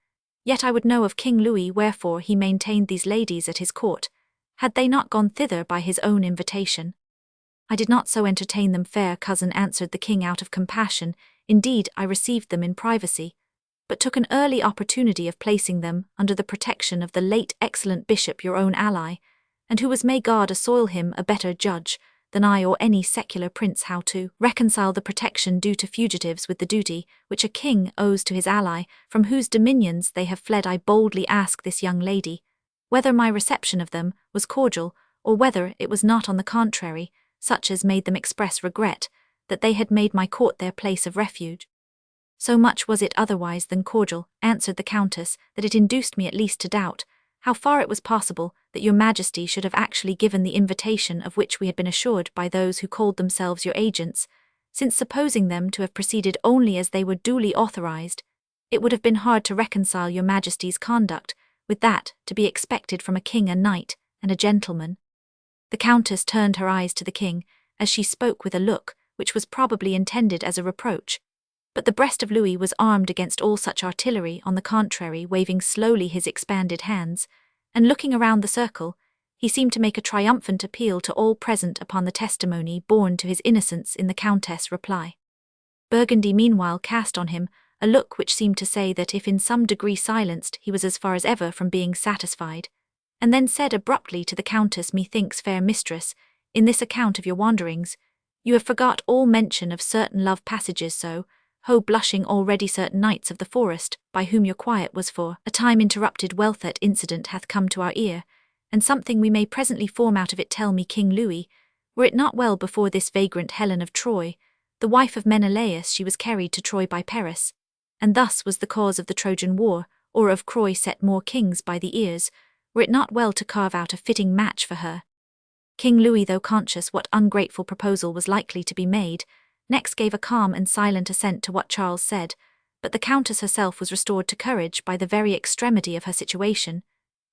Yet I would know of King Louis wherefore he maintained these ladies at his court, had they not gone thither by his own invitation." I did not so entertain them, fair cousin, answered the king out of compassion. Indeed, I received them in privacy, but took an early opportunity of placing them under the protection of the late excellent bishop, your own ally, and who was, may God assoil him, a better judge than I or any secular prince how to reconcile the protection due to fugitives with the duty which a king owes to his ally, from whose dominions they have fled. I boldly ask this young lady, whether my reception of them was cordial, or whether it was not, on the contrary, such as made them express regret that they had made my court their place of refuge. So much was it otherwise than cordial, answered the countess, that it induced me at least to doubt how far it was possible that your majesty should have actually given the invitation of which we had been assured by those who called themselves your agents, since, supposing them to have proceeded only as they were duly authorized, it would have been hard to reconcile your majesty's conduct with that to be expected from a king, a knight, and a gentleman. The countess turned her eyes to the king, as she spoke, with a look which was probably intended as a reproach, but the breast of Louis was armed against all such artillery. On the contrary, waving slowly his expanded hands, and looking around the circle, he seemed to make a triumphant appeal to all present upon the testimony borne to his innocence in the countess' reply. Burgundy meanwhile cast on him a look which seemed to say that if in some degree silenced, he was as far as ever from being satisfied, and then said abruptly to the countess, methinks, fair mistress, in this account of your wanderings, you have forgot all mention of certain love passages, so, blushing already, certain knights of the forest, by whom your quiet was for a time interrupted. Wealth that incident hath come to our ear, and something we may presently form out of it. Tell me, King Louis, were it not well before this vagrant Helen of Troy, the wife of Menelaus, she was carried to Troy by Paris, and thus was the cause of the Trojan war, or of Croy set more kings by the ears, were it not well to carve out a fitting match for her? King Louis, though conscious what ungrateful proposal was likely to be made, next gave a calm and silent assent to what Charles said, but the countess herself was restored to courage by the very extremity of her situation.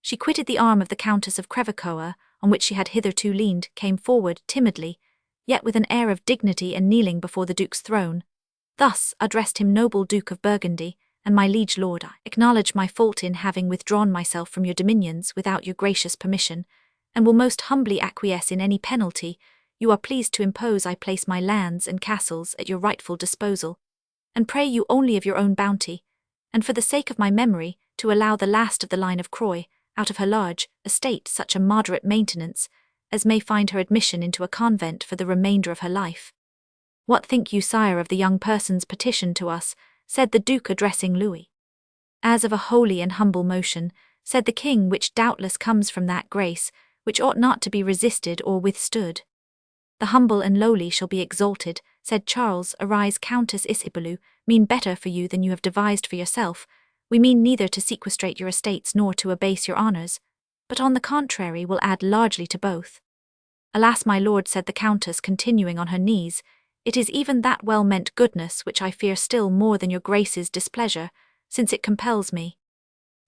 She quitted the arm of the Countess of Crevecoeur, on which she had hitherto leaned, came forward timidly, yet with an air of dignity, and kneeling before the Duke's throne, thus addressed him: Noble Duke of Burgundy, and my liege lord, I acknowledge my fault in having withdrawn myself from your dominions without your gracious permission, and will most humbly acquiesce in any penalty you are pleased to impose. I place my lands and castles at your rightful disposal, and pray you only of your own bounty, and for the sake of my memory, to allow the last of the line of Croy, out of her large estate, such a moderate maintenance as may find her admission into a convent for the remainder of her life. What think you, sire, of the young person's petition to us? Said the Duke, addressing Louis. As of a holy and humble motion, said the king, which doubtless comes from that grace which ought not to be resisted or withstood. The humble and lowly shall be exalted, said Charles. Arise, Countess Isabelu, mean better for you than you have devised for yourself. We mean neither to sequestrate your estates nor to abase your honours, but on the contrary will add largely to both. Alas, my lord, said the countess, continuing on her knees, it is even that well-meant goodness which I fear still more than your grace's displeasure, since it compels me.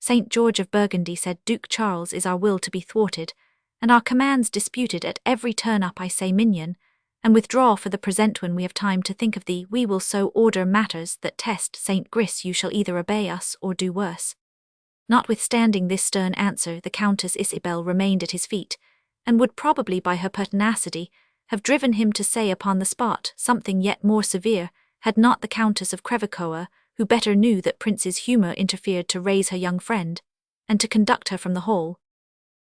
Saint George of Burgundy, said Duke Charles, is our will to be thwarted, and our commands disputed at every turn-up. I say, minion, and withdraw for the present. When we have time to think of thee, we will so order matters that test Saint Gris you shall either obey us or do worse. Notwithstanding this stern answer, the Countess Isabel remained at his feet, and would probably by her pertinacity have driven him to say upon the spot something yet more severe, had not the Countess of Crevecoeur, who better knew that Prince's humour, interfered to raise her young friend, and to conduct her from the hall.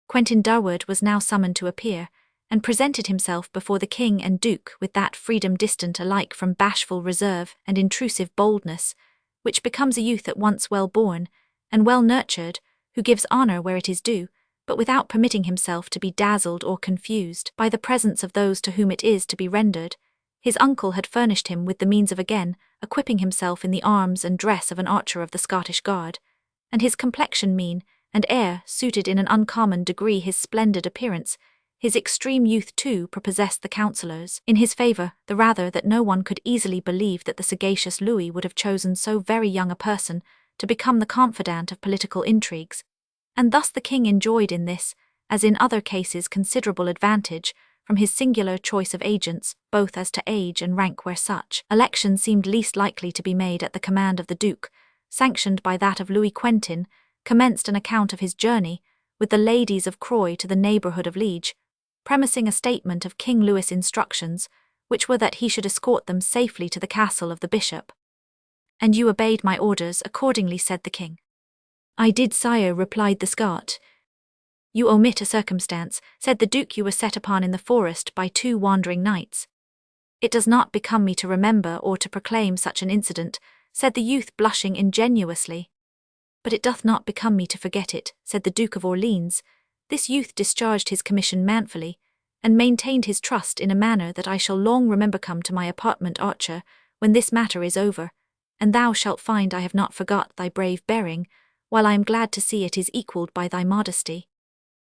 Quentin Durward was now summoned to appear, and presented himself before the king and duke with that freedom distant alike from bashful reserve and intrusive boldness, which becomes a youth at once well born and well nurtured, who gives honour where it is due, but without permitting himself to be dazzled or confused by the presence of those to whom it is to be rendered. His uncle had furnished him with the means of again equipping himself in the arms and dress of an archer of the Scottish Guard, and his complexion, mien, and air suited in an uncommon degree his splendid appearance. His extreme youth, too, prepossessed the counsellors in his favour, the rather that no one could easily believe that the sagacious Louis would have chosen so very young a person to become the confidant of political intrigues, and thus the king enjoyed in this, as in other cases, considerable advantage from his singular choice of agents, both as to age and rank, where such election seemed least likely to be made at the command of the Duke, sanctioned by that of Louis. Quentin commenced an account of his journey with the ladies of Croy to the neighbourhood of Liege, premising a statement of King Louis' instructions, which were that he should escort them safely to the castle of the bishop. "And you obeyed my orders accordingly," said the king. "I did, sire," replied the Scot. "You omit a circumstance," said the duke. "You were set upon in the forest by 2 wandering knights." "It does not become me to remember or to proclaim such an incident," said the youth, blushing ingenuously. "But it doth not become me to forget it," said the Duke of Orleans. This youth discharged his commission manfully, and maintained his trust in a manner that I shall long remember. "Come to my apartment, Archer, when this matter is over, and thou shalt find I have not forgot thy brave bearing, while I am glad to see it is equalled by thy modesty."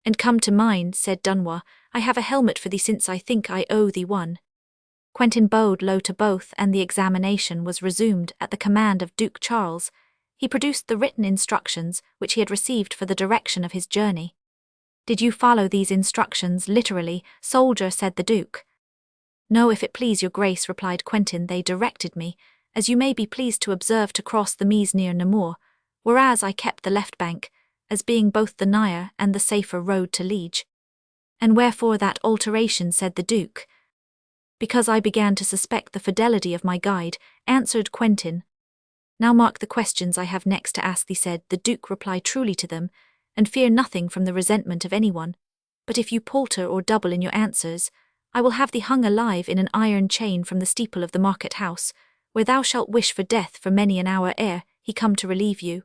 "And come to mine," said Dunois. "I have a helmet for thee, since I think I owe thee one." Quentin bowed low to both, and the examination was resumed at the command of Duke Charles. He produced the written instructions which he had received for the direction of his journey. "Did you follow these instructions literally, soldier?" said the Duke. "No, if it please your grace," replied Quentin. "They directed me, as you may be pleased to observe, to cross the Meuse near Namur, whereas I kept the left bank, as being both the nigher and the safer road to Liege." "And wherefore that alteration?" said the Duke. "Because I began to suspect the fidelity of my guide," answered Quentin. "Now mark the questions I have next to ask thee," said the Duke. "Reply truly to them, and fear nothing from the resentment of anyone. But if you palter or double in your answers, I will have thee hung alive in an iron chain from the steeple of the market house, where thou shalt wish for death for many an hour ere he come to relieve you."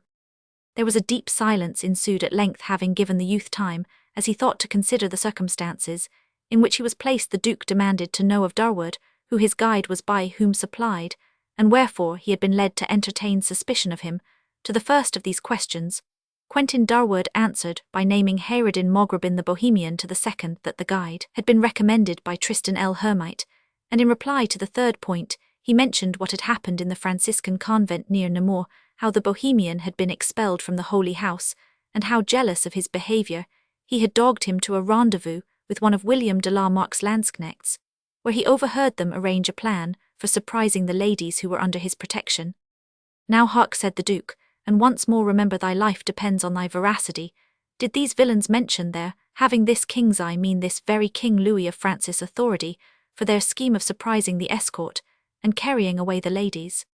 There was a deep silence ensued. At length, having given the youth time, as he thought, to consider the circumstances in which he was placed, the Duke demanded to know of Durward who his guide was, by whom supplied, and wherefore he had been led to entertain suspicion of him. To the first of these questions, Quentin Durward answered by naming Hayradin Mograbin the Bohemian, to the second that the guide had been recommended by Tristan el Hermite, and in reply to the third point he mentioned what had happened in the Franciscan convent near Namur, how the Bohemian had been expelled from the Holy House, and how, jealous of his behaviour, he had dogged him to a rendezvous with one of William de la Marck's landsknechts, where he overheard them arrange a plan for surprising the ladies who were under his protection. "Now hark," said the Duke, "and once more remember thy life depends on thy veracity. Did these villains mention their having this king's, I mean this very King Louis of France's, authority for their scheme of surprising the escort and carrying away the ladies?"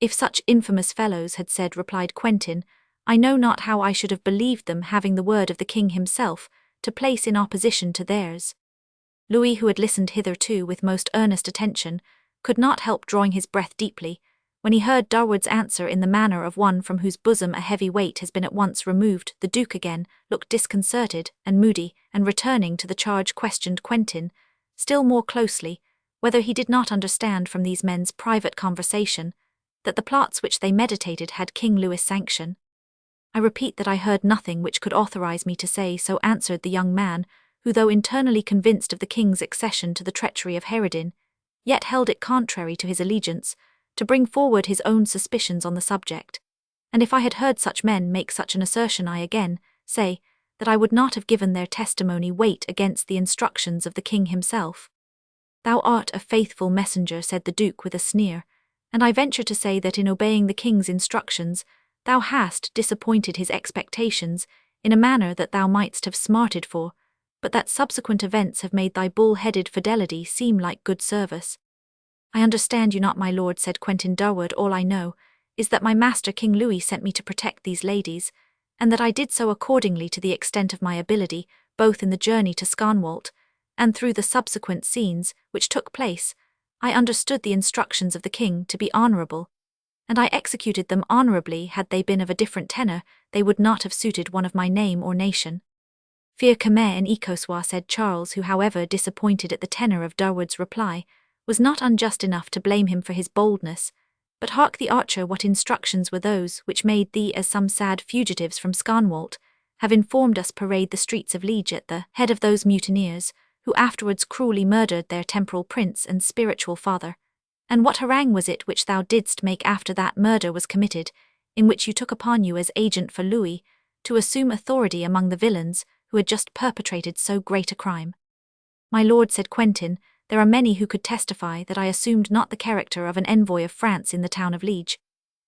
"If such infamous fellows had said," replied Quentin, "I know not how I should have believed them, having the word of the king himself to place in opposition to theirs." Louis, who had listened hitherto with most earnest attention, could not help drawing his breath deeply when he heard Durward's answer in the manner of one from whose bosom a heavy weight has been at once removed. The Duke again looked disconcerted and moody, and returning to the charge questioned Quentin still more closely whether he did not understand from these men's private conversation that the plots which they meditated had King Louis' sanction. "I repeat that I heard nothing which could authorize me to say so," answered the young man, who, though internally convinced of the king's accession to the treachery of Hayradin, yet held it contrary to his allegiance to bring forward his own suspicions on the subject. "And if I had heard such men make such an assertion, I again say that I would not have given their testimony weight against the instructions of the king himself." "Thou art a faithful messenger," said the Duke with a sneer, "and I venture to say that in obeying the king's instructions thou hast disappointed his expectations in a manner that thou mightst have smarted for, but that subsequent events have made thy bull-headed fidelity seem like good service." "I understand you not, my lord," said Quentin Durward. "All I know is that my master King Louis sent me to protect these ladies, and that I did so accordingly to the extent of my ability, both in the journey to Sconwalt and through the subsequent scenes which took place. I understood the instructions of the king to be honourable, and I executed them honourably. Had they been of a different tenor, they would not have suited one of my name or nation." "Fear Camet and Ecossois," said Charles, who, however disappointed at the tenor of Durward's reply, was not unjust enough to blame him for his boldness. "But hark thee, Archer, what instructions were those which made thee, as some sad fugitives from Sconwalt have informed us, parade the streets of Liege at the head of those mutineers who afterwards cruelly murdered their temporal prince and spiritual father? And what harangue was it which thou didst make after that murder was committed, in which you took upon you as agent for Louis to assume authority among the villains who had just perpetrated so great a crime?" "My lord," said Quentin, "there are many who could testify that I assumed not the character of an envoy of France in the town of Liege,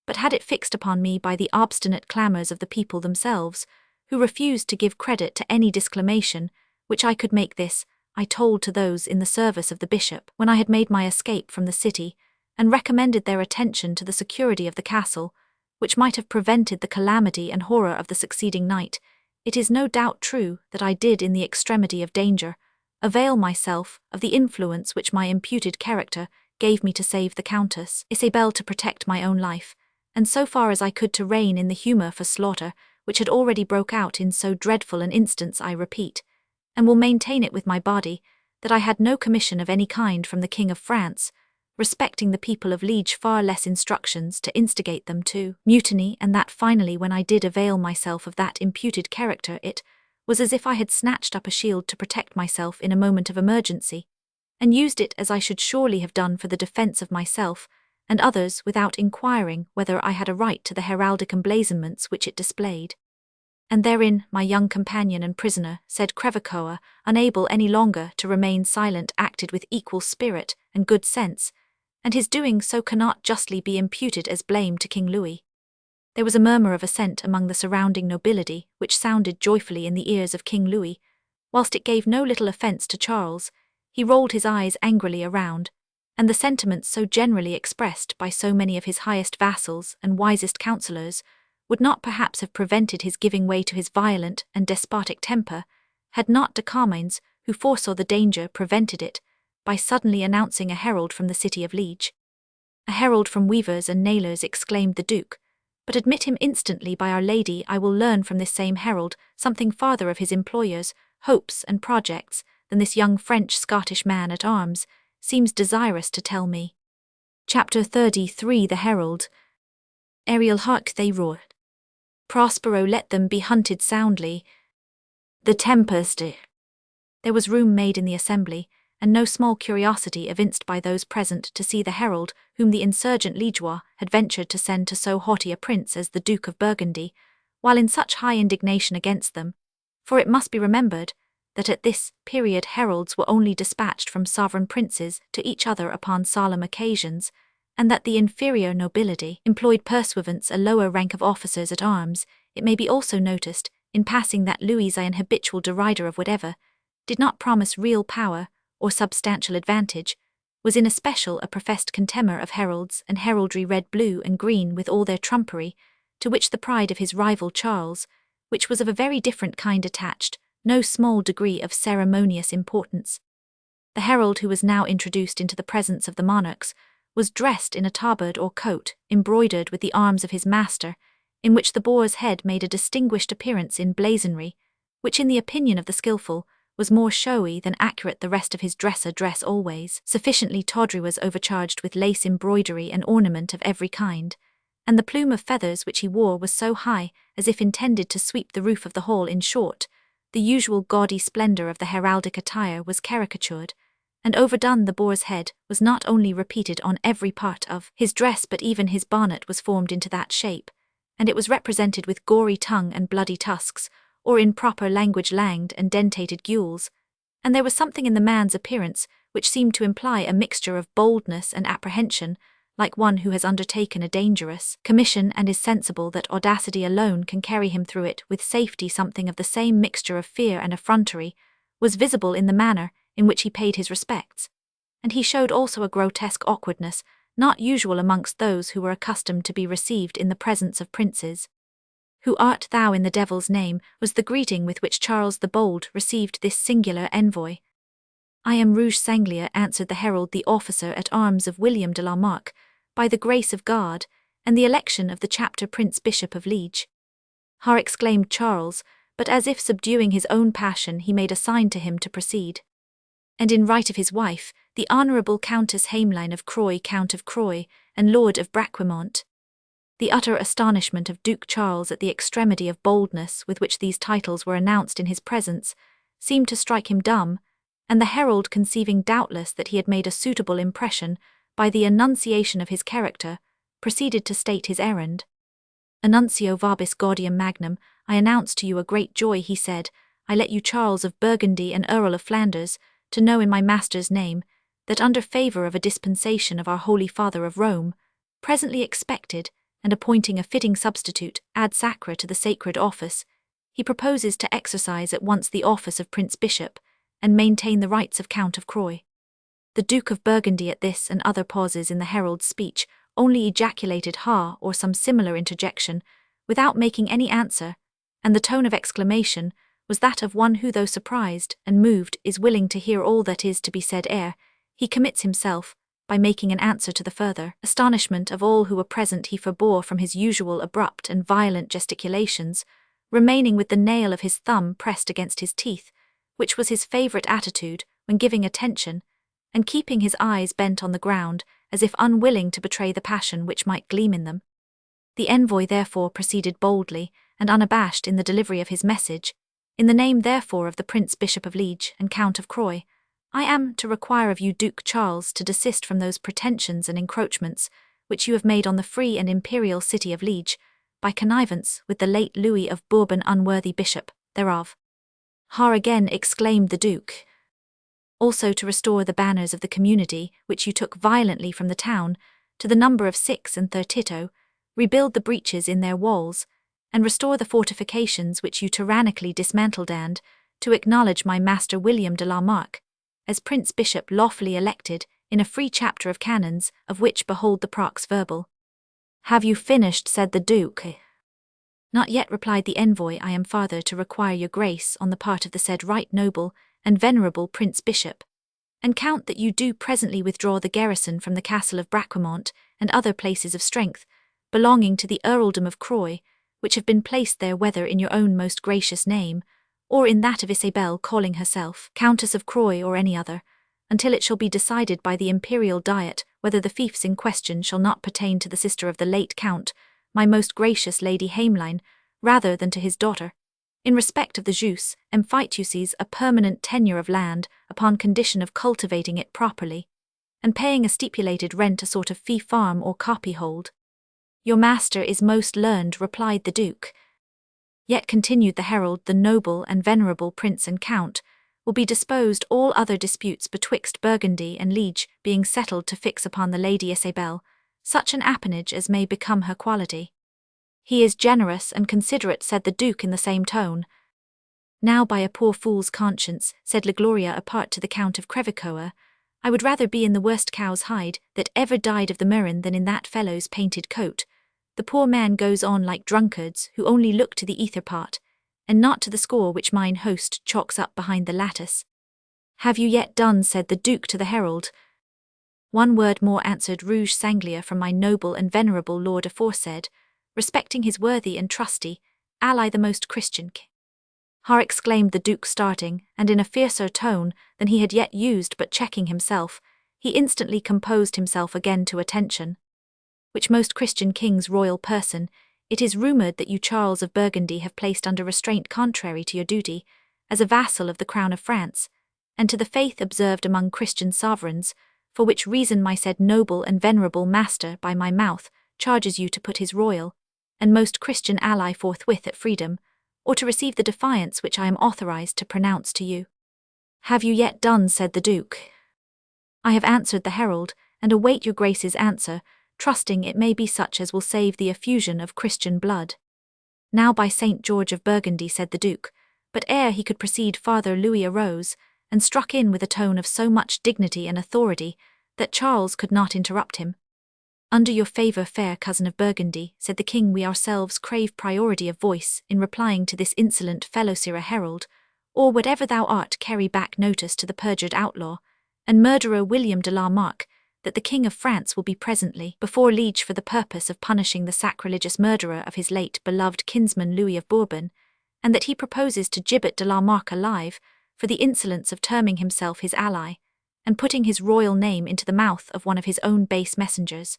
but had it fixed upon me by the obstinate clamours of the people themselves, who refused to give credit to any disclamation which I could make. This I told to those in the service of the bishop when I had made my escape from the city, and recommended their attention to the security of the castle, which might have prevented the calamity and horror of the succeeding night. It is no doubt true that I did, in the extremity of danger, avail myself of the influence which my imputed character gave me to save the Countess Isabel, to protect my own life, and so far as I could to rein in the humour for slaughter, which had already broke out in so dreadful an instance. I repeat, and will maintain it with my body, that I had no commission of any kind from the King of France, respecting the people of Liege, far less instructions to instigate them to mutiny, and that finally, when I did avail myself of that imputed character, it was as if I had snatched up a shield to protect myself in a moment of emergency, and used it as I should surely have done for the defence of myself and others, without inquiring whether I had a right to the heraldic emblazonments which it displayed. And therein my young companion and prisoner, said Crevecoeur, unable any longer to remain silent, acted with equal spirit and good sense, and his doing so cannot justly be imputed as blame to King Louis. There was a murmur of assent among the surrounding nobility, which sounded joyfully in the ears of King Louis. Whilst it gave no little offence to Charles, he rolled his eyes angrily around, and the sentiments so generally expressed by so many of his highest vassals and wisest counsellors would not perhaps have prevented his giving way to his violent and despotic temper, had not de Carmains, who foresaw the danger, prevented it, by suddenly announcing a herald from the city of Liege. "A herald from weavers and nailers," exclaimed the Duke, "but admit him instantly. By Our Lady, I will learn from this same herald something farther of his employers' hopes and projects than this young French-Scottish man-at-arms seems desirous to tell me." Chapter 33. The Herald. "Ariel, hark," they roared. "Prospero, let them be hunted soundly. The tempest." There was room made in the assembly, and no small curiosity evinced by those present to see the herald whom the insurgent Liégeois had ventured to send to so haughty a prince as the Duke of Burgundy, while in such high indignation against them, for it must be remembered that at this period heralds were only dispatched from sovereign princes to each other upon solemn occasions, and that the inferior nobility employed pursuivants, a lower rank of officers at arms. It may be also noticed, in passing, that Louis, an habitual derider of whatever did not promise real power or substantial advantage, was in especial a professed contemner of heralds and heraldry red, blue, and green, with all their trumpery, to which the pride of his rival Charles, which was of a very different kind, attached no small degree of ceremonious importance. The herald, who was now introduced into the presence of the monarchs, was dressed in a tabard or coat embroidered with the arms of his master, in which the boar's head made a distinguished appearance in blazonry, which, in the opinion of the skilful, was more showy than accurate. The rest of his dress always sufficiently tawdry, was overcharged with lace embroidery and ornament of every kind, and the plume of feathers which he wore was so high as if intended to sweep the roof of the hall. In short, the usual gaudy splendour of the heraldic attire was caricatured and overdone. The boar's head was not only repeated on every part of his dress, but even his bonnet was formed into that shape, and it was represented with gory tongue and bloody tusks, or in proper language langed and dentated gules, and there was something in the man's appearance which seemed to imply a mixture of boldness and apprehension, like one who has undertaken a dangerous commission and is sensible that audacity alone can carry him through it with safety. Something of the same mixture of fear and effrontery was visible in the manner in which he paid his respects, and he showed also a grotesque awkwardness not usual amongst those who were accustomed to be received in the presence of princes. "Who art thou, in the devil's name?" was the greeting with which Charles the Bold received this singular envoy. "I am Rouge Sanglier," answered the herald, "the officer at arms of William de la Marck, by the grace of God, and the election of the chapter Prince Bishop of Liege." "Har!" exclaimed Charles, but as if subduing his own passion he made a sign to him to proceed. "And in right of his wife, the Honourable Countess Hamelin of Croy, Count of Croy, and Lord of Braquemont." The utter astonishment of Duke Charles at the extremity of boldness with which these titles were announced in his presence seemed to strike him dumb, and the herald, conceiving doubtless that he had made a suitable impression by the enunciation of his character, proceeded to state his errand. "Annuncio vobis gaudium magnum, I announce to you a great joy," he said. "I let you, Charles of Burgundy and Earl of Flanders, to know in my master's name, that under favour of a dispensation of our Holy Father of Rome, presently expected, and appointing a fitting substitute ad sacra to the sacred office, he proposes to exercise at once the office of Prince Bishop, and maintain the rights of Count of Croy. The Duke of Burgundy at this and other pauses in the herald's speech only ejaculated "ha" or some similar interjection, without making any answer, and the tone of exclamation was that of one who, though surprised and moved, is willing to hear all that is to be said ere he commits himself, by making an answer to the further astonishment of all who were present. He forbore from his usual abrupt and violent gesticulations, remaining with the nail of his thumb pressed against his teeth, which was his favourite attitude when giving attention, and keeping his eyes bent on the ground, as if unwilling to betray the passion which might gleam in them. The envoy therefore proceeded boldly and unabashed in the delivery of his message. In the name therefore of the Prince Bishop of Liege and Count of Croy, I am to require of you, Duke Charles, to desist from those pretensions and encroachments which you have made on the free and imperial city of Liege, by connivance with the late Louis of Bourbon, unworthy bishop thereof. Ha! Again exclaimed the Duke. Also to restore the banners of the community, which you took violently from the town, to the number of 36, rebuild the breaches in their walls, and restore the fortifications which you tyrannically dismantled, and to acknowledge my master William de la Marck as Prince Bishop lawfully elected, in a free chapter of canons, of which behold the prox verbal. Have you finished? Said the Duke. Not yet, replied the envoy. I am farther to require your grace on the part of the said right noble and venerable Prince Bishop and Count that you do presently withdraw the garrison from the castle of Braquemont and other places of strength belonging to the earldom of Croy, which have been placed there, whether in your own most gracious name, or in that of Isabel calling herself Countess of Croy, or any other, until it shall be decided by the imperial diet whether the fiefs in question shall not pertain to the sister of the late Count, my most gracious Lady Hameline, rather than to his daughter, in respect of the jus emphytuces, a permanent tenure of land, upon condition of cultivating it properly, and paying a stipulated rent, a sort of fee farm or copyhold. Your master is most learned, replied the Duke. Yet, continued the herald, the noble and venerable Prince and Count will be disposed, all other disputes betwixt Burgundy and Liege being settled, to fix upon the Lady Isabel such an appanage as may become her quality. He is generous and considerate, said the Duke in the same tone. Now, by a poor fool's conscience, said Ligloria apart to the Count of Crevecoeur, I would rather be in the worst cow's hide that ever died of the murrain than in that fellow's painted coat. The poor man goes on like drunkards who only look to the ether part, and not to the score which mine host chalks up behind the lattice. Have you yet done? Said the Duke to the herald. One word more, answered Rouge Sanglier, from my noble and venerable lord aforesaid, respecting his worthy and trusty ally, the most Christian Ha! Exclaimed the Duke, starting, and in a fiercer tone than he had yet used, but checking himself, he instantly composed himself again to attention. Which most Christian king's royal person, it is rumoured that you, Charles of Burgundy, have placed under restraint contrary to your duty, as a vassal of the crown of France, and to the faith observed among Christian sovereigns, for which reason my said noble and venerable master by my mouth charges you to put his royal and most Christian ally forthwith at freedom, or to receive the defiance which I am authorized to pronounce to you. Have you yet done? Said the Duke. I have answered the herald, and await your grace's answer, trusting it may be such as will save the effusion of Christian blood. Now, by Saint George of Burgundy, said the Duke, but ere he could proceed farther, Louis arose, and struck in with a tone of so much dignity and authority that Charles could not interrupt him. Under your favour, fair cousin of Burgundy, said the king, we ourselves crave priority of voice in replying to this insolent fellow-sirrah herald, or whatever thou art, carry back notice to the perjured outlaw and murderer William de la Marck, that the King of France will be presently before Liege for the purpose of punishing the sacrilegious murderer of his late beloved kinsman Louis of Bourbon, and that he proposes to gibbet de la Marck alive for the insolence of terming himself his ally, and putting his royal name into the mouth of one of his own base messengers.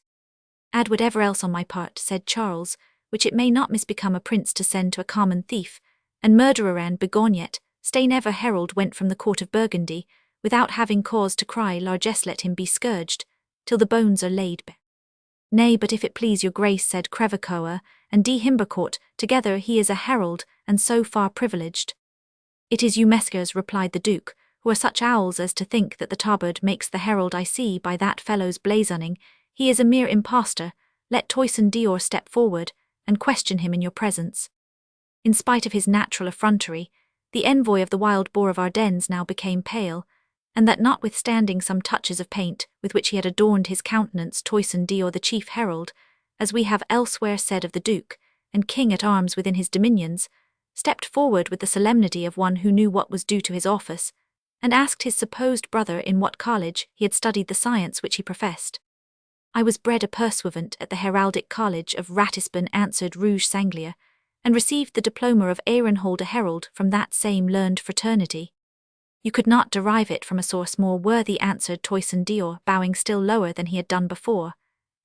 Add whatever else on my part, said Charles, which it may not misbecome a prince to send to a common thief and murderer, and begone yet, stay never herald went from the court of Burgundy, without having cause to cry largesse let him be scourged, till the bones are laid bare. Nay, but if it please your grace, said Crevecoeur and de Himbercourt, together he is a herald, and so far privileged. It is you meskers, replied the Duke, who are such owls as to think that the tabard makes the herald. I see by that fellow's blazoning, he is a mere impostor. Let Toyson Dior step forward, and question him in your presence. In spite of his natural effrontery, The envoy of the wild boar of Ardennes now became pale, and that notwithstanding some touches of paint with which he had adorned his countenance, Toison Dior, the chief herald, as we have elsewhere said of the Duke, and king at arms within his dominions, stepped forward with the solemnity of one who knew what was due to his office, and asked his supposed brother in what college he had studied the science which he professed. I was bred a pursuivant at the Heraldic College of Ratisbon, answered Rouge Sanglier, and received the diploma of Ehrenholder Herald from that same learned fraternity. You could not derive it from a source more worthy, answered Toison Dior, bowing still lower than he had done before.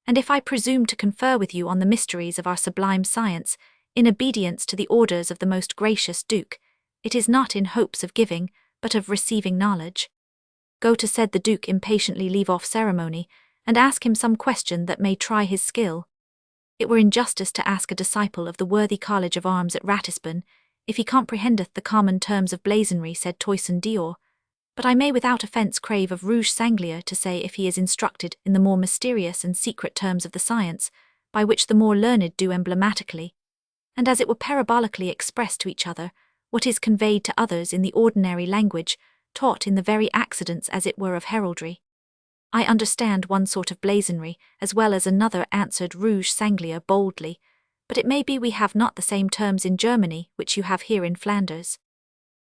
And if I presume to confer with you on the mysteries of our sublime science, in obedience to the orders of the most gracious Duke, it is not in hopes of giving, but of receiving knowledge. Go to, said the Duke, impatiently, leave off ceremony, and ask him some question that may try his skill. It were injustice to ask a disciple of the worthy College of Arms at Ratisbon, if he comprehendeth the common terms of blazonry, said Toison Dior, but I may without offence crave of Rouge Sanglier to say if he is instructed in the more mysterious and secret terms of the science, by which the more learned do emblematically, and as it were parabolically express to each other, what is conveyed to others in the ordinary language, taught in the very accidents as it were of heraldry. I understand one sort of blazonry as well as another, answered Rouge Sanglier boldly, but it may be we have not the same terms in Germany which you have here in Flanders.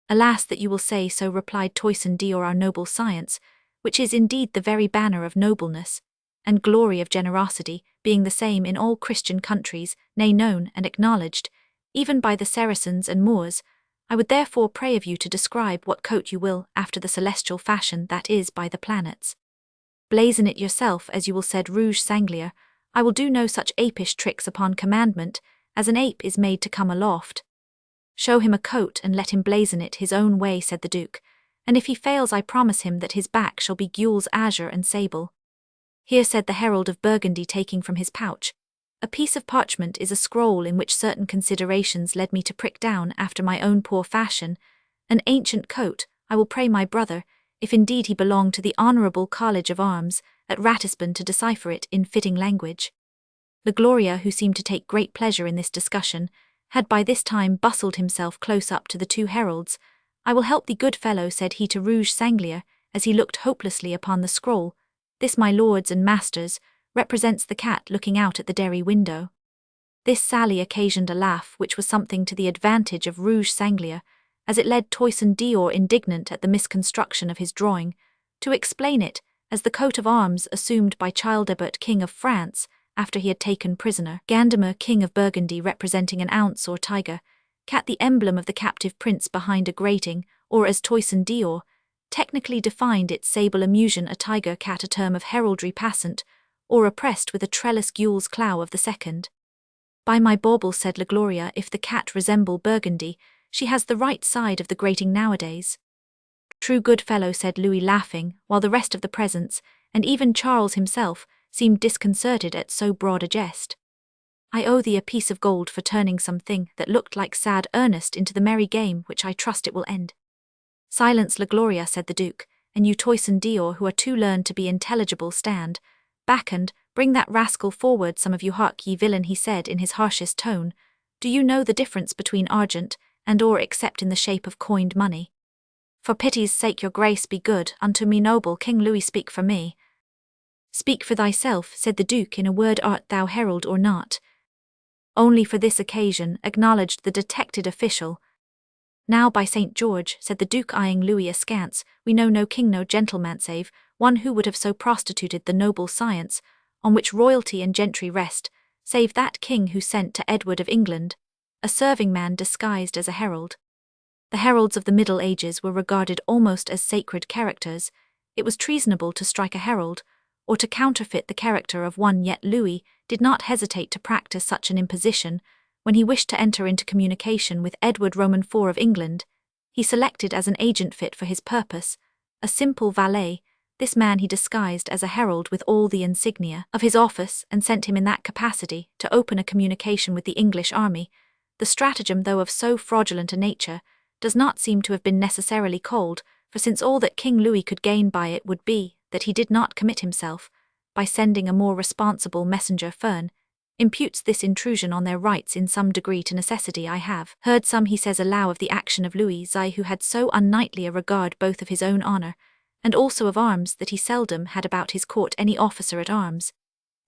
Alas that you will say so, replied Toison Dior, our noble science, which is indeed the very banner of nobleness, and glory of generosity, being the same in all Christian countries, nay, known and acknowledged, even by the Saracens and Moors, I would therefore pray of you to describe what coat you will after the celestial fashion, that is, by the planets. Blazon it yourself, as you will, said Rouge Sanglier. I will do no such apish tricks upon commandment, as an ape is made to come aloft. Show him a coat and let him blazon it his own way, said the Duke, and if he fails I promise him that his back shall be gules azure and sable. Here, said the herald of Burgundy, taking from his pouch a piece of parchment, is a scroll in which certain considerations led me to prick down, after my own poor fashion, an ancient coat. I will pray my brother, if indeed he belong to the Honourable College of Arms, at Ratisbon, to decipher it in fitting language. Gloria, who seemed to take great pleasure in this discussion, had by this time bustled himself close up to the two heralds. I will help thee, good fellow, said he to Rouge Sanglier, as he looked hopelessly upon the scroll. This, my lords and masters, represents the cat looking out at the dairy window. This sally occasioned a laugh which was something to the advantage of Rouge Sanglier, as it led Toison Dior, indignant at the misconstruction of his drawing, to explain it as the coat of arms assumed by Childebert, King of France, after he had taken prisoner Gandamer, King of Burgundy, representing an ounce or tiger, cat, the emblem of the captive prince, behind a grating, or as Toison Dior technically defined it, sable emulsion, a tiger cat, a term of heraldry passant, or oppressed with a trellis gules clow of the second. By my bauble, said Gloria, if the cat resemble Burgundy, she has the right side of the grating nowadays. True, good fellow, said Louis, laughing, while the rest of the presence, and even Charles himself, seemed disconcerted at so broad a jest. I owe thee a piece of gold for turning something that looked like sad earnest into the merry game which I trust it will end. Silence, Gloria, said the Duke, and you, Toison Dior, who are too learned to be intelligible, stand back and bring that rascal forward, some of you. Hark ye, villain, he said in his harshest tone, do you know the difference between argent and ore except in the shape of coined money? For pity's sake, your grace, be good unto me, noble King Louis, speak for me. Speak for thyself, said the Duke, in a word, art thou herald or not? Only for this occasion, acknowledged the detected official. Now, by St. George, said the Duke, eyeing Louis askance, we know no king, no gentleman, save one who would have so prostituted the noble science, on which royalty and gentry rest, save that king who sent to Edward of England a serving man disguised as a herald. The heralds of the Middle Ages were regarded almost as sacred characters. It was treasonable to strike a herald, or to counterfeit the character of one, yet Louis did not hesitate to practice such an imposition. When he wished to enter into communication with Edward Roman IV of England, he selected as an agent fit for his purpose a simple valet. This man he disguised as a herald with all the insignia of his office, and sent him in that capacity to open a communication with the English army. The stratagem, though of so fraudulent a nature, does not seem to have been necessarily cold, for since all that King Louis could gain by it would be that he did not commit himself, by sending a more responsible messenger Fern, imputes this intrusion on their rights in some degree to necessity. I have heard some, he says, allow of the action of Louis XI, who had so unknightly a regard both of his own honour, and also of arms, that he seldom had about his court any officer at arms,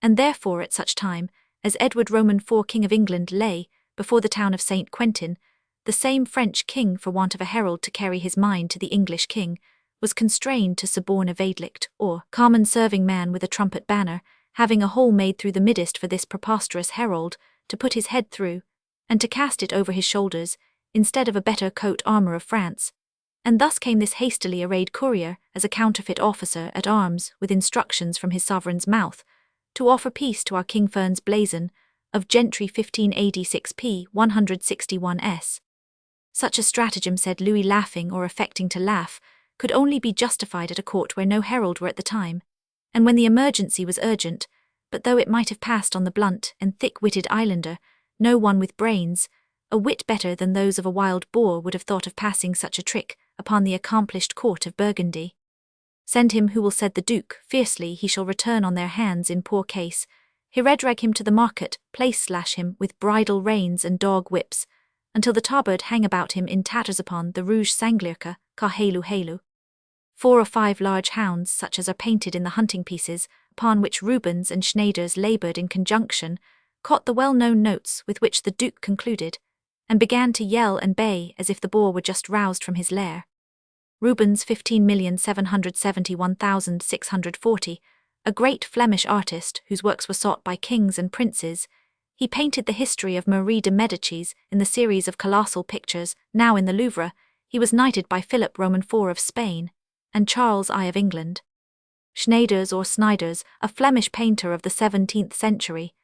and therefore at such time as Edward Roman IV King of England lay before the town of St. Quentin, the same French king, for want of a herald to carry his mind to the English king, was constrained to suborn a vaidlicht, or common serving man with a trumpet banner, having a hole made through the midst for this preposterous herald, to put his head through, and to cast it over his shoulders, instead of a better coat armour of France. And thus came this hastily arrayed courier as a counterfeit officer at arms, with instructions from his sovereign's mouth, to offer peace to our King Fern's blazon, of Gentry 1586 p. 161s. Such a stratagem, said Louis, laughing or affecting to laugh, could only be justified at a court where no herald were at the time, and when the emergency was urgent, but though it might have passed on the blunt and thick-witted islander, no one with brains, a wit better than those of a wild boar, would have thought of passing such a trick upon the accomplished court of Burgundy. Send him who will, said the Duke, fiercely, he shall return on their hands in poor case. Heredrag him to the market place, slash him with bridle reins and dog whips, until the tabard hang about him in tatters upon the rouge sanglierca, ca halu halu. 4 or 5 large hounds, such as are painted in the hunting pieces, upon which Rubens and Schneiders laboured in conjunction, caught the well-known notes with which the Duke concluded, and began to yell and bay as if the boar were just roused from his lair. Rubens 15,771,640, a great Flemish artist whose works were sought by kings and princes, he painted the history of Marie de Medicis in the series of colossal pictures now in the Louvre. He was knighted by Philip Roman IV of Spain and Charles I of England. Schneiders or Snyders, a Flemish painter of the 17th century.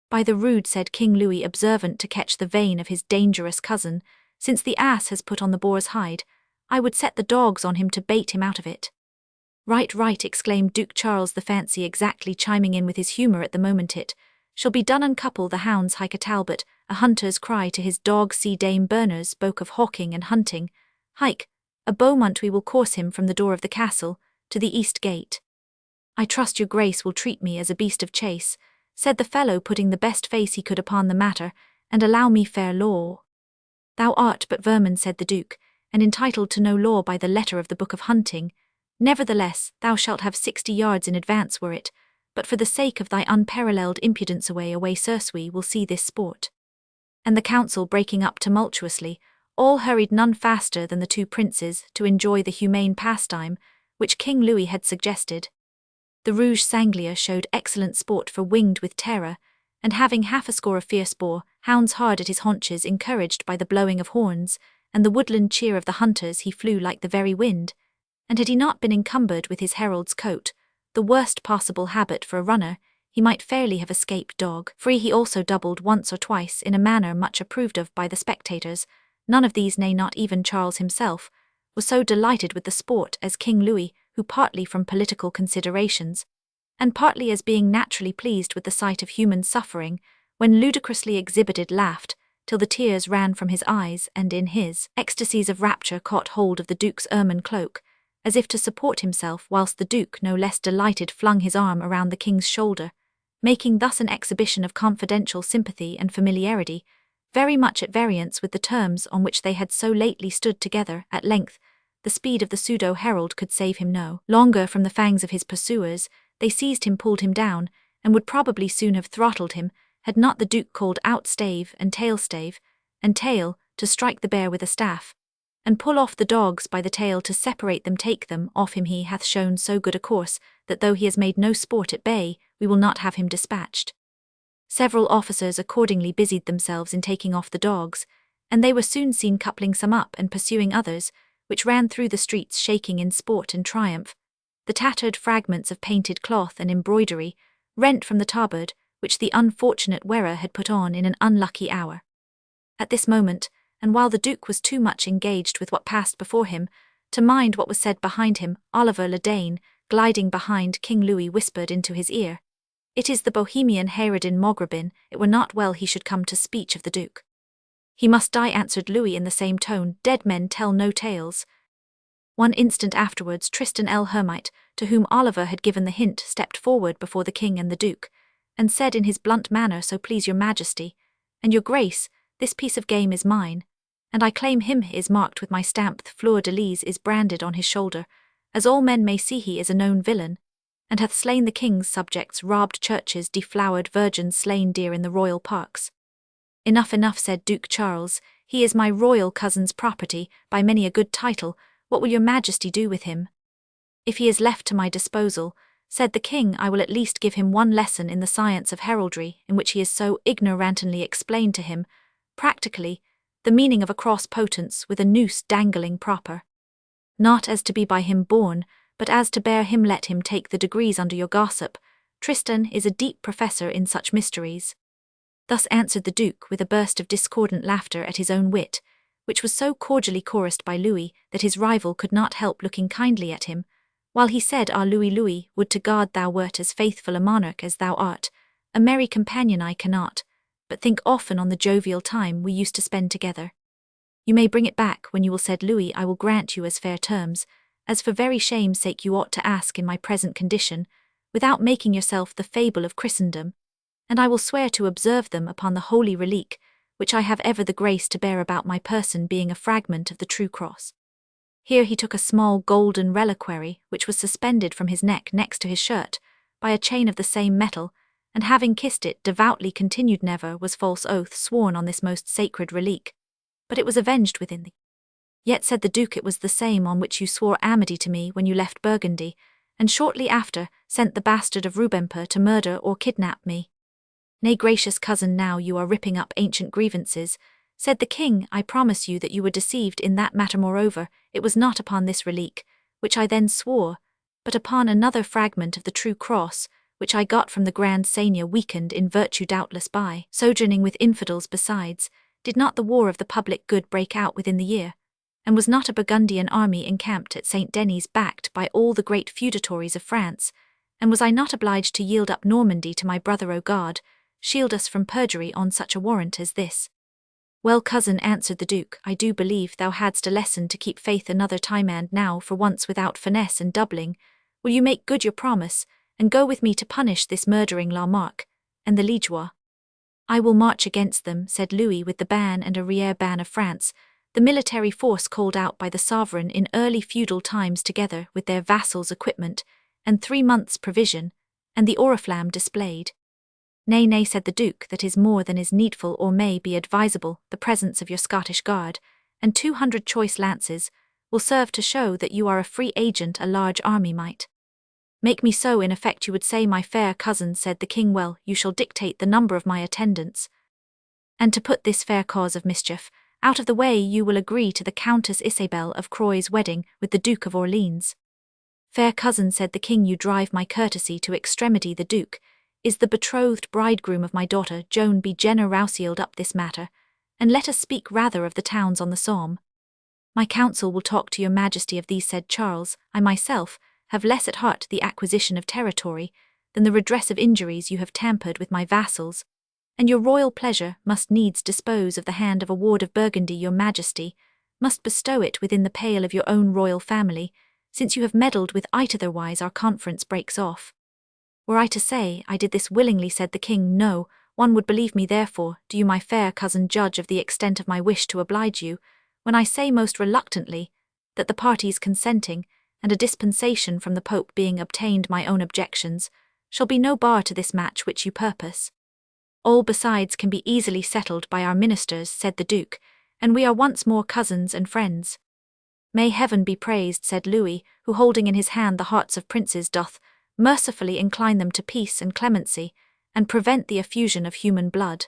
By the rood, said King Louis, observant to catch the vein of his dangerous cousin, since the ass has put on the boar's hide, I would set the dogs on him to bait him out of it. Right, right, exclaimed Duke Charles, the fancy exactly chiming in with his humour at the moment. It shall be done. Uncouple the hounds, hike a Talbot, a hunter's cry to his dog. See Dame Berners spoke of hawking and hunting. Hike, a Beaumont, we will course him from the door of the castle to the east gate. I trust your grace will treat me as a beast of chase, said the fellow, putting the best face he could upon the matter, and allow me fair law. Thou art but vermin, said the Duke, and entitled to no law by the letter of the book of hunting. Nevertheless, thou shalt have 60 yards in advance were it, but for the sake of thy unparalleled impudence away, Circe, we will see this sport. And the council breaking up tumultuously, all hurried none faster than the 2 princes to enjoy the humane pastime which King Louis had suggested. The rouge sanglier showed excellent sport, for winged with terror, and having 50 of fierce boar hounds hard at his haunches, encouraged by the blowing of horns and the woodland cheer of the hunters, he flew like the very wind, and had he not been encumbered with his herald's coat, the worst possible habit for a runner, he might fairly have escaped dog-free. He also doubled once or twice in a manner much approved of by the spectators. None of these, nay, not even Charles himself, was so delighted with the sport as King Louis, who, partly from political considerations, and partly as being naturally pleased with the sight of human suffering, when ludicrously exhibited, laughed till the tears ran from his eyes, and in his ecstasies of rapture caught hold of the Duke's ermine cloak, as if to support himself, whilst the Duke, no less delighted, flung his arm around the King's shoulder, making thus an exhibition of confidential sympathy and familiarity, very much at variance with the terms on which they had so lately stood together. At length, the speed of the pseudo-herald could save him no longer from the fangs of his pursuers. They seized him, pulled him down, and would probably soon have throttled him, had not the Duke called out stave, and tail, to strike the bear with a staff, and pull off the dogs by the tail to separate them. Take them off him, he hath shown so good a course, that though he has made no sport at bay, we will not have him dispatched. Several officers accordingly busied themselves in taking off the dogs, and they were soon seen coupling some up and pursuing others, which ran through the streets shaking in sport and triumph. The tattered fragments of painted cloth and embroidery, rent from the tabard, which the unfortunate wearer had put on in an unlucky hour. At this moment, and while the Duke was too much engaged with what passed before him to mind what was said behind him, Oliver le Dane, gliding behind King Louis, whispered into his ear, "It is the Bohemian Hayreddin Mograbin, it were not well he should come to speech of the Duke." "He must die," answered Louis in the same tone, "dead men tell no tales." One instant afterwards Tristan el Hermite, to whom Oliver had given the hint, stepped forward before the King and the Duke, and said in his blunt manner, "So please your majesty, and your grace, this piece of game is mine, and I claim him is marked with my stamp, the fleur-de-lis is branded on his shoulder, as all men may see he is a known villain, and hath slain the king's subjects, robbed churches, deflowered virgins, slain deer in the royal parks." "Enough, enough," said Duke Charles, "he is my royal cousin's property, by many a good title. What will your majesty do with him?" "If he is left to my disposal," said the king, "I will at least give him one lesson in the science of heraldry, in which he is so ignorantly explained to him, practically, the meaning of a cross potence with a noose dangling proper. Not as to be by him born, but as to bear him. Let him take the degrees under your gossip. Tristan is a deep professor in such mysteries." Thus answered the duke with a burst of discordant laughter at his own wit, which was so cordially chorused by Louis that his rival could not help looking kindly at him, while he said, "Ah, Louis, Louis, would to God thou wert as faithful a monarch as thou art. A merry companion I cannot, but think often on the jovial time we used to spend together." "You may bring it back when you will," said Louis. "I will grant you as fair terms, as for very shame's sake you ought to ask in my present condition, without making yourself the fable of Christendom, and I will swear to observe them upon the holy relique, which I have ever the grace to bear about my person, being a fragment of the true cross." Here he took a small golden reliquary, which was suspended from his neck next to his shirt, by a chain of the same metal, and having kissed it, devoutly continued, "Never was false oath sworn on this most sacred relique, but it was avenged within thee. Yet," said the duke, "it was the same on which you swore amity to me when you left Burgundy, and shortly after sent the bastard of Rubemper to murder or kidnap me." "Nay, gracious cousin, now you are ripping up ancient grievances," said the king. "I promise you that you were deceived in that matter. Moreover, it was not upon this relique, which I then swore, but upon another fragment of the true cross, which I got from the Grand Seigneur, weakened in virtue doubtless by sojourning with infidels. Besides, did not the war of the public good break out within the year? And was not a Burgundian army encamped at St. Denis, backed by all the great feudatories of France? And was I not obliged to yield up Normandy to my brother? O God, shield us from perjury on such a warrant as this." "Well, cousin," answered the duke, "I do believe thou hadst a lesson to keep faith another time, and now, for once without finesse and doubling, will you make good your promise, and go with me to punish this murdering La Marque, and the Liégeois?" "I will march against them," said Louis, "with the ban and arriere ban of France, the military force called out by the sovereign in early feudal times, together with their vassals' equipment, and 3 months' provision, and the oriflamme displayed." "Nay, nay," said the duke, "that is more than is needful or may be advisable. The presence of your Scottish guard, and 200 choice lances, will serve to show that you are a free agent. A large army might make me so." "In effect you would say, my fair cousin," said the king. "Well, you shall dictate the number of my attendants. And to put this fair cause of mischief out of the way, you will agree to the Countess Isabel of Croy's wedding with the Duke of Orleans." "Fair cousin," said the king, "you drive my courtesy to extremity. The duke is the betrothed bridegroom of my daughter Joan. Be generoused up this matter, and let us speak rather of the towns on the Somme." "My council will talk to your majesty of these," said Charles. "I myself have less at heart the acquisition of territory than the redress of injuries. You have tampered with my vassals, and your royal pleasure must needs dispose of the hand of a ward of Burgundy. Your majesty must bestow it within the pale of your own royal family, since you have meddled with it. Otherwise our conference breaks off." "Were I to say I did this willingly," said the king, "no one would believe me. Therefore, do you, my fair cousin, judge of the extent of my wish to oblige you, when I say most reluctantly, that the parties consenting, and a dispensation from the Pope being obtained, my own objections shall be no bar to this match which you purpose. All besides can be easily settled by our ministers," said the duke, "and we are once more cousins and friends." "May heaven be praised," said Louis, who, holding in his hand the hearts of princes, doth mercifully incline them to peace and clemency, and prevent the effusion of human blood.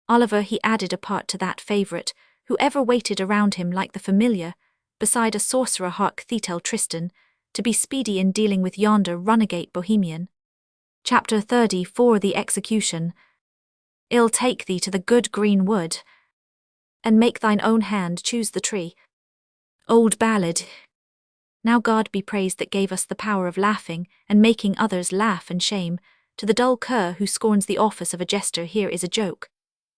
Oliver, he added apart to that favourite, who ever waited around him like the familiar, beside a sorcerer, hark thee tell Tristan, to be speedy in dealing with yonder runagate Bohemian. Chapter 34. The Execution. "I'll take thee to the good green wood, and make thine own hand choose the tree." Old ballad. Now God be praised that gave us the power of laughing, and making others laugh and shame. To the dull cur who scorns the office of a jester, here is a joke,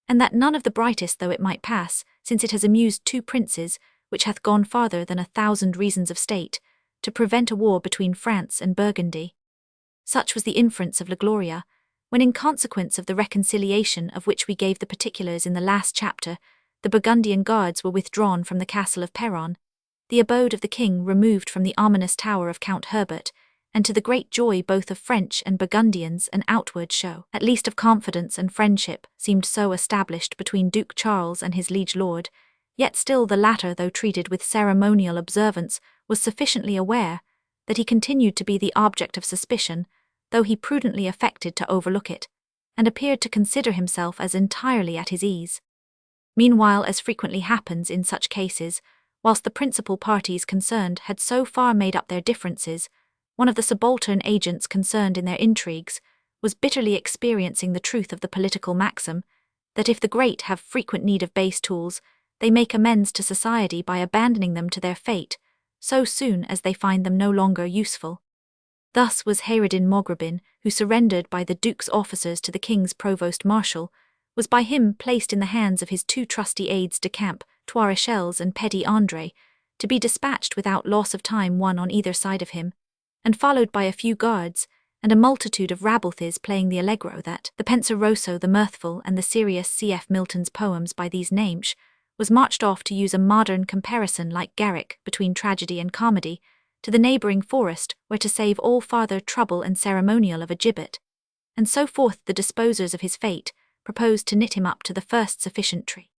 and that none of the brightest though it might pass, since it has amused 2 princes, which hath gone farther than 1,000 reasons of state, to prevent a war between France and Burgundy. Such was the inference of La Gloria, when in consequence of the reconciliation of which we gave the particulars in the last chapter, the Burgundian guards were withdrawn from the castle of Perron, the abode of the king removed from the ominous tower of Count Herbert, and to the great joy both of French and Burgundians an outward show, at least of confidence and friendship, seemed so established between Duke Charles and his liege lord, yet still the latter, though treated with ceremonial observance, was sufficiently aware that he continued to be the object of suspicion, though he prudently affected to overlook it, and appeared to consider himself as entirely at his ease. Meanwhile, as frequently happens in such cases, whilst the principal parties concerned had so far made up their differences, one of the subaltern agents concerned in their intrigues was bitterly experiencing the truth of the political maxim that if the great have frequent need of base tools, they make amends to society by abandoning them to their fate, so soon as they find them no longer useful. Thus was Hayradin Maugrabin, who surrendered by the Duke's officers to the King's provost-marshal, was by him placed in the hands of his two trusty aides de camp, Toirechels and Petit André, to be dispatched without loss of time, one on either side of him, and followed by a few guards, and a multitude of rabblethis playing the allegro that, the penseroso, the mirthful, and the serious C.F. Milton's poems by these names, was marched off, to use a modern comparison like Garrick between tragedy and comedy, to the neighbouring forest, where to save all farther trouble and ceremonial of a gibbet, and so forth the disposers of his fate proposed to knit him up to the first sufficient tree.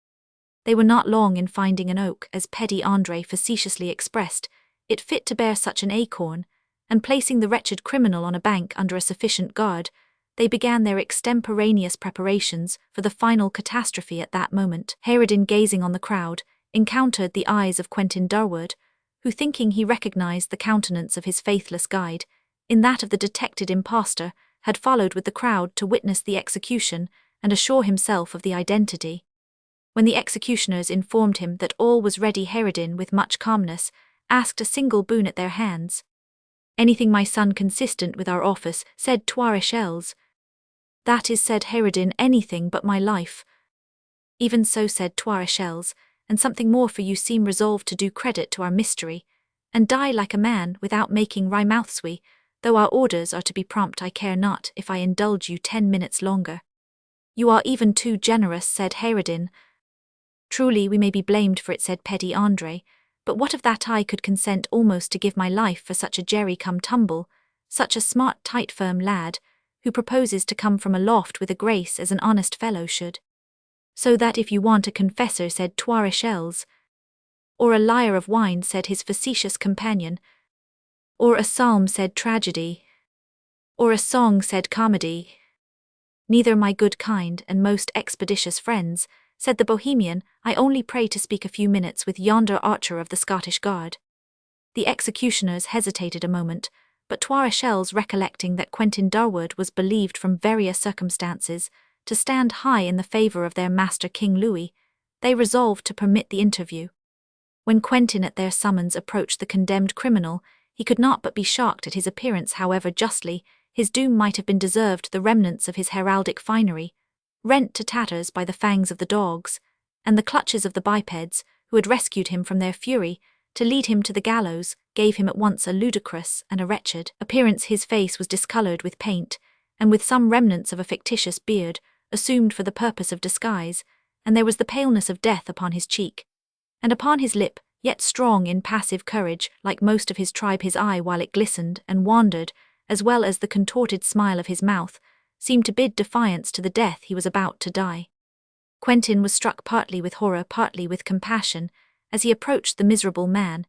They were not long in finding an oak, as Petit André facetiously expressed, it fit to bear such an acorn, and placing the wretched criminal on a bank under a sufficient guard, they began their extemporaneous preparations for the final catastrophe. At that moment, Hayradin, gazing on the crowd, encountered the eyes of Quentin Durward, who, thinking he recognized the countenance of his faithless guide in that of the detected impostor, had followed with the crowd to witness the execution and assure himself of the identity. When the executioners informed him that all was ready, Hayradin, with much calmness, asked a single boon at their hands. "Anything, my son, consistent with our office," said Toirechels. "That is," said Hayradin, "anything but my life." "Even so," said Toirechels, "and something more, for you seem resolved to do credit to our mystery, and die like a man without making wry mouthswe. Though our orders are to be prompt, I care not if I indulge you 10 minutes longer." "You are even too generous," said Hayradin. "Truly we may be blamed for it," said Petit André, "but what of that? I could consent almost to give my life for such a jerry-come-tumble, such a smart, tight, firm lad, who proposes to come from aloft with a grace as an honest fellow should." "So that if you want a confessor," said Toirechels. "Or a liar of wine," said his facetious companion. "Or a psalm," said tragedy. "Or a song," said comedy. "Neither, my good, kind, and most expeditious friends," said the Bohemian, "I only pray to speak a few minutes with yonder archer of the Scottish Guard." The executioners hesitated a moment, but Toirechels, recollecting that Quentin Durward was believed from various circumstances to stand high in the favour of their master King Louis, they resolved to permit the interview. When Quentin at their summons approached the condemned criminal, he could not but be shocked at his appearance. However justly his doom might have been deserved, the remnants of his heraldic finery, rent to tatters by the fangs of the dogs, and the clutches of the bipeds, who had rescued him from their fury, to lead him to the gallows, gave him at once a ludicrous and a wretched appearance. His face was discoloured with paint, and with some remnants of a fictitious beard, assumed for the purpose of disguise, and there was the paleness of death upon his cheek, and upon his lip, yet strong in passive courage, like most of his tribe, his eye, while it glistened and wandered, as well as the contorted smile of his mouth, seemed to bid defiance to the death he was about to die. Quentin was struck partly with horror, partly with compassion, as he approached the miserable man,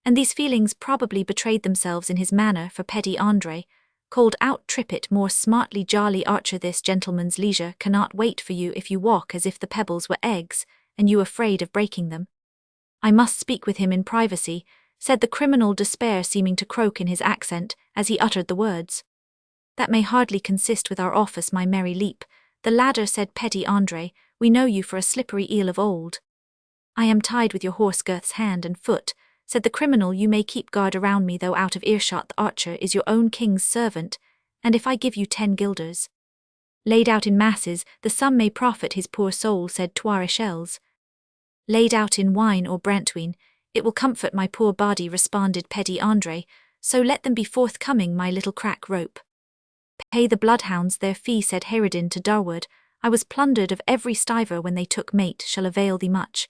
and these feelings probably betrayed themselves in his manner, for Petit André called out, "Trip it more smartly, jolly archer, this gentleman's leisure cannot wait for you if you walk as if the pebbles were eggs, and you afraid of breaking them." "I must speak with him in privacy," said the criminal, despair seeming to croak in his accent as he uttered the words. "That may hardly consist with our office, my merry leap," the latter said. "Petit André, we know you for a slippery eel of old." "I am tied with your horse girths hand and foot," said the criminal. "You may keep guard around me, though out of earshot. The archer is your own king's servant, and if I give you 10 guilders, laid out in masses, the sum may profit his poor soul," said Toirechels. "Laid out in wine or brantwine, it will comfort my poor body," responded Petit André, "so let them be forthcoming, my little crack rope." Pay the bloodhounds their fee, said Hayreddin to Durward. I was plundered of every stiver when they took mate shall avail thee much.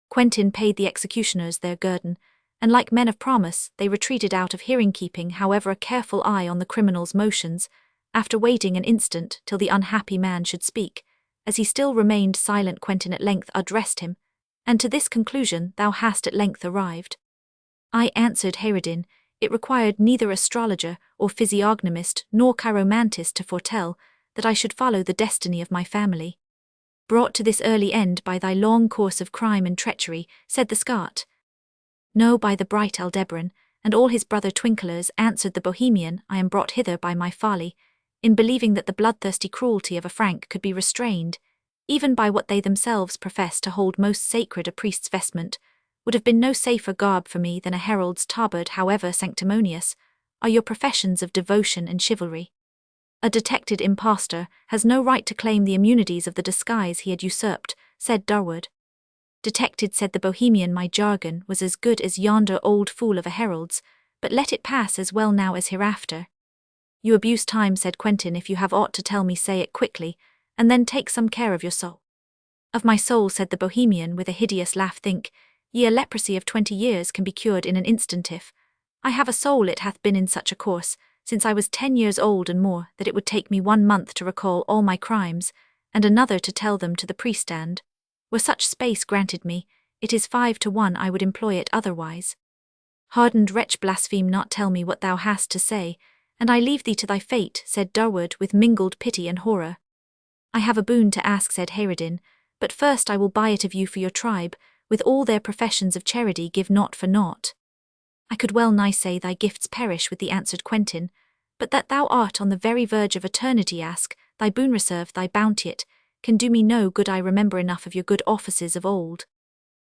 Quentin paid the executioners their guerdon, and like men of promise, they retreated out of hearing, keeping however a careful eye on the criminal's motions, after waiting an instant till the unhappy man should speak. As he still remained silent, Quentin at length addressed him, and to this conclusion thou hast at length arrived. I, answered Hayreddin, it required neither astrologer or physiognomist nor chiromantist to foretell that I should follow the destiny of my family. Brought to this early end by thy long course of crime and treachery, said the Scot. No, by the bright Aldebaran, and all his brother twinklers, answered the Bohemian, I am brought hither by my folly, in believing that the bloodthirsty cruelty of a Frank could be restrained, even by what they themselves profess to hold most sacred, a priest's vestment, would have been no safer garb for me than a herald's tabard, however sanctimonious are your professions of devotion and chivalry. A detected impostor has no right to claim the immunities of the disguise he had usurped, said Durward. Detected, said the Bohemian, my jargon was as good as yonder old fool of a herald's, but let it pass as well now as hereafter. You abuse time, said Quentin. If you have aught to tell me, say it quickly, and then take some care of your soul. Of my soul, said the Bohemian with a hideous laugh, think ye a leprosy of 20 years can be cured in an instant? If I have a soul, it hath been in such a course, since I was 10 years old and more, that it would take me 1 month to recall all my crimes, and another to tell them to the priest, and, were such space granted me, it is 5 to 1 I would employ it otherwise. Hardened wretch, blaspheme not, tell me what thou hast to say, and I leave thee to thy fate, said Durward with mingled pity and horror. I have a boon to ask, said Hayreddin, but first I will buy it of you for your tribe, with all their professions of charity give naught for naught. I could well nigh say thy gifts perish with thee, answered Quentin, but that thou art on the very verge of eternity, ask, thy boon reserve, thy bounty it can do me no good. I remember enough of your good offices of old.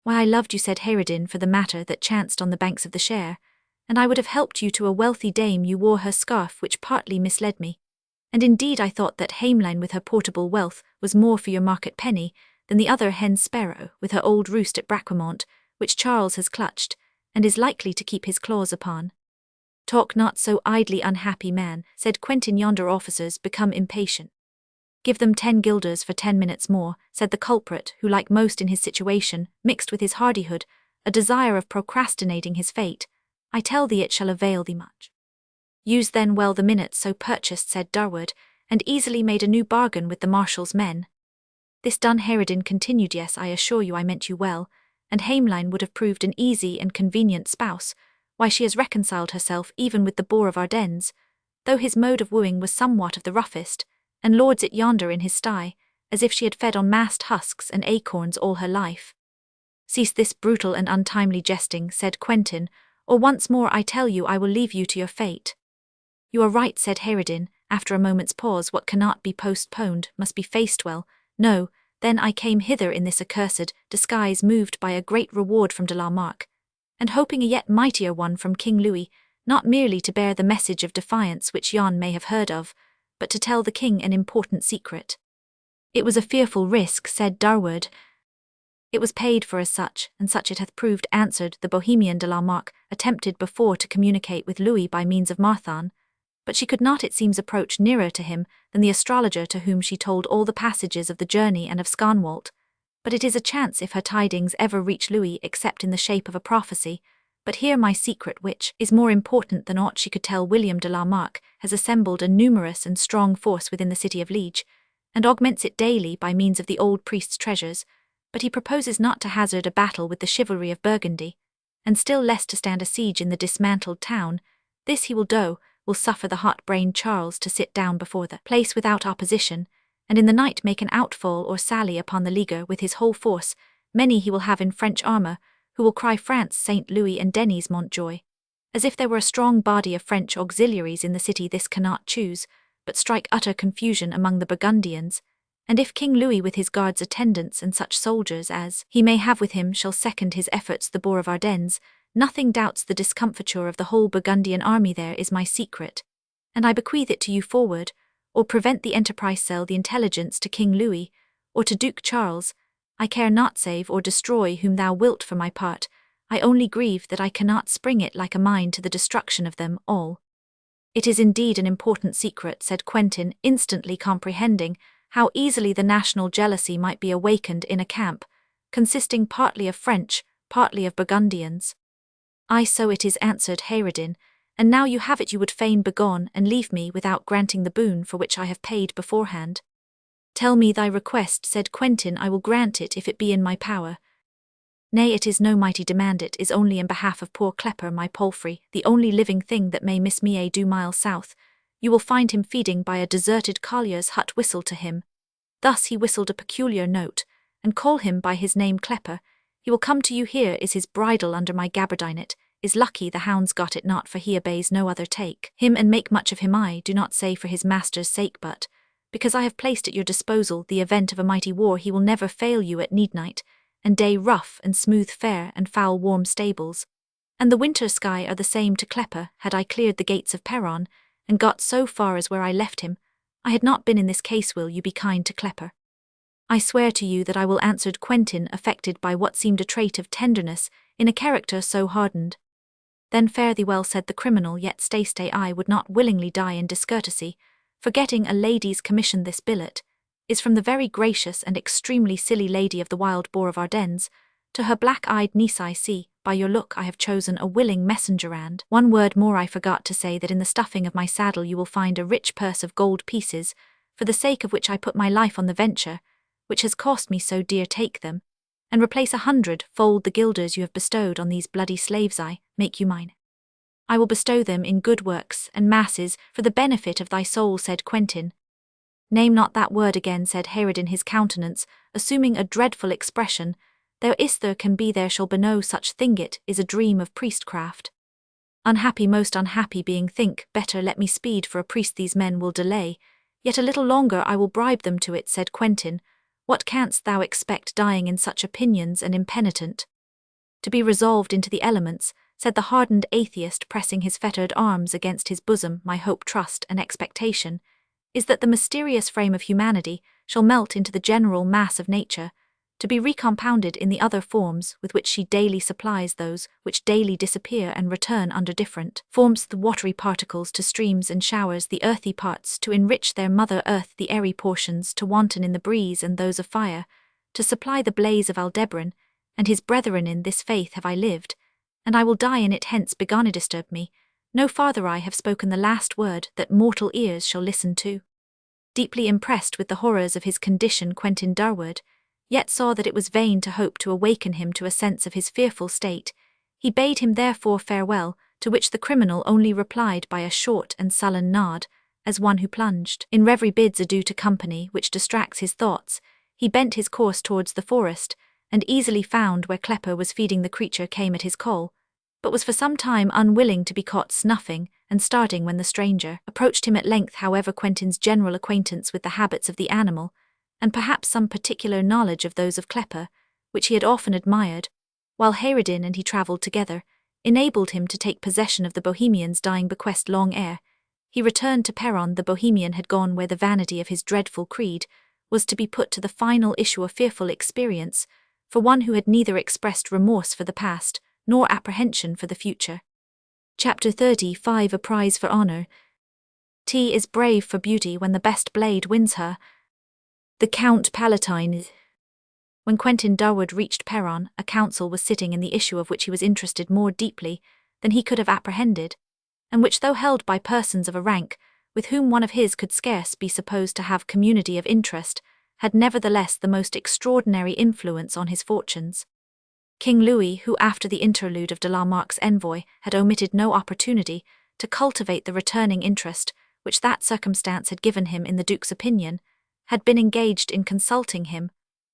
Why, I loved you, said Hayreddin, for the matter that chanced on the banks of the Cher, and I would have helped you to a wealthy dame. You wore her scarf, which partly misled me, and indeed I thought that Hameline with her portable wealth was more for your market penny than the other hen sparrow with her old roost at Bracquemont, which Charles has clutched, and is likely to keep his claws upon. Talk not so idly, unhappy man, said Quentin. Yonder officers become impatient. Give them 10 guilders for 10 minutes more, said the culprit, who, like most in his situation, mixed with his hardihood a desire of procrastinating his fate. I tell thee it shall avail thee much. Use then well the minutes so purchased, said Durward, and easily made a new bargain with the marshal's men. This done, Hayreddin continued, yes, I assure you I meant you well, and Hameline would have proved an easy and convenient spouse. Why, she has reconciled herself even with the boar of Ardennes, though his mode of wooing was somewhat of the roughest, and lords it yonder in his sty, as if she had fed on mast husks and acorns all her life. Cease this brutal and untimely jesting, said Quentin, or once more I tell you I will leave you to your fate. You are right, said Hayreddin, after a moment's pause. What cannot be postponed must be faced well. No, then I came hither in this accursed disguise, moved by a great reward from de la Marque, and hoping a yet mightier one from King Louis, not merely to bear the message of defiance which yon may have heard of, but to tell the king an important secret. It was a fearful risk, said Durward. It was paid for as such, and such it hath proved, answered the Bohemian. De la Marque attempted before to communicate with Louis by means of Marthan, but she could not, it seems, approach nearer to him than the astrologer, to whom she told all the passages of the journey and of Scanwalt. But it is a chance if her tidings ever reach Louis except in the shape of a prophecy. But here my secret, which is more important than aught she could tell. William de la Marque has assembled a numerous and strong force within the city of Liege, and augments it daily by means of the old priest's treasures, but he proposes not to hazard a battle with the chivalry of Burgundy, and still less to stand a siege in the dismantled town. This he will suffer the hot-brained Charles to sit down before the place without opposition, and in the night make an outfall or sally upon the leaguer with his whole force. Many he will have in French armour, who will cry France, St. Louis and Denis Montjoy, as if there were a strong body of French auxiliaries in the city. This cannot choose, but strike utter confusion among the Burgundians, and if King Louis with his guards, attendants, and such soldiers as he may have with him shall second his efforts, the boar of Ardennes, nothing doubts the discomfiture of the whole Burgundian army. There is my secret, and I bequeath it to you forward, or prevent the enterprise. Sell the intelligence to King Louis, or to Duke Charles. I care not, save or destroy whom thou wilt. For my part, I only grieve that I cannot spring it like a mine to the destruction of them all. "It is indeed an important secret," said Quentin, instantly comprehending how easily the national jealousy might be awakened in a camp, consisting partly of French, partly of Burgundians. "Ay, so it is," answered Hayreddin, "and now you have it you would fain begone and leave me without granting the boon for which I have paid beforehand." "Tell me thy request," said Quentin, "I will grant it if it be in my power." "Nay, it is no mighty demand, it is only in behalf of poor Klepper, my palfrey, the only living thing that may miss me a 2 miles south. You will find him feeding by a deserted collier's hut. Whistle to him." Thus he whistled a peculiar note, "and call him by his name Klepper. He will come to you. Here is his bridle under my gaberdinet. Is lucky the hounds got it not, for he obeys no other. Take him and make much of him. I do not say for his master's sake, but because I have placed at your disposal the event of a mighty war. He will never fail you at midnight, and day rough and smooth fair and foul warm stables. And the winter sky are the same to Klepper. Had I cleared the gates of Peronne, and got so far as where I left him, I had not been in this case. Will you be kind to Klepper?" "I swear to you that I will," answered Quentin, affected by what seemed a trait of tenderness in a character so hardened. "Then fare thee well," said the criminal, "yet stay, I would not willingly die in discourtesy, forgetting a lady's commission. This billet is from the very gracious and extremely silly lady of the wild boar of Ardennes, to her black-eyed niece. I see, by your look, I have chosen a willing messenger. And one word more, I forgot to say that in the stuffing of my saddle you will find a rich purse of gold pieces, for the sake of which I put my life on the venture, which has cost me so dear. Take them, and replace 100-fold the guilders you have bestowed on these bloody slaves. I make you mine. I will bestow them in good works and masses for the benefit of thy soul," said Quentin. "Name not that word again," said Hayreddin, his countenance assuming a dreadful expression. "There is, there can be, there shall be no such thing. It is a dream of priestcraft. Unhappy, most unhappy being, think better let me speed for a priest. These men will delay, yet a little longer I will bribe them to it," said Quentin. "What canst thou expect, dying in such opinions and impenitent?" "To be resolved into the elements," said the hardened atheist, pressing his fettered arms against his bosom. "My hope, trust, and expectation is that the mysterious frame of humanity shall melt into the general mass of nature, to be recompounded in the other forms with which she daily supplies those which daily disappear and return under different forms, the watery particles to streams and showers, the earthy parts to enrich their mother earth, the airy portions to wanton in the breeze and those of fire, to supply the blaze of Aldebaran and his brethren. In this faith have I lived, and I will die in it. Hence begone, disturb me no farther. I have spoken the last word that mortal ears shall listen to." Deeply impressed with the horrors of his condition, Quentin Durward yet saw that it was vain to hope to awaken him to a sense of his fearful state. He bade him therefore farewell, to which the criminal only replied by a short and sullen nod, as one who plunged in reverie bids adieu to company which distracts his thoughts. He bent his course towards the forest, and easily found where Klepper was feeding. The creature came at his call, but was for some time unwilling to be caught snuffing and starting when the stranger approached him. At length, however, Quentin's general acquaintance with the habits of the animal, and perhaps some particular knowledge of those of Klepper, which he had often admired, while Hayreddin and he travelled together, enabled him to take possession of the Bohemian's dying bequest. Long ere he returned to Peronne, the Bohemian had gone where the vanity of his dreadful creed was to be put to the final issue. A fearful experience for one who had neither expressed remorse for the past nor apprehension for the future. Chapter 35. A Prize for Honor. T is brave for beauty when the best blade wins her. The Count Palatine. When Quentin Durward reached Peronne, a council was sitting in the issue of which he was interested more deeply than he could have apprehended, and which, though held by persons of a rank with whom one of his could scarce be supposed to have community of interest, had nevertheless the most extraordinary influence on his fortunes. King Louis, who after the interlude of de la Marck's envoy had omitted no opportunity to cultivate the returning interest which that circumstance had given him in the Duke's opinion, had been engaged in consulting him,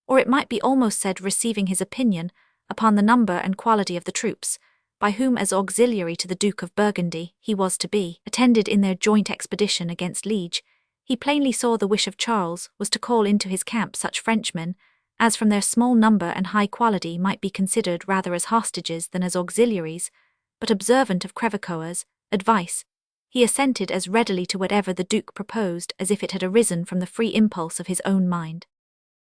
or it might be almost said receiving his opinion, upon the number and quality of the troops, by whom as auxiliary to the Duke of Burgundy he was to be attended in their joint expedition against Liege. He plainly saw the wish of Charles was to call into his camp such Frenchmen as from their small number and high quality might be considered rather as hostages than as auxiliaries, but observant of Crevecoeur's advice, he assented as readily to whatever the Duke proposed as if it had arisen from the free impulse of his own mind.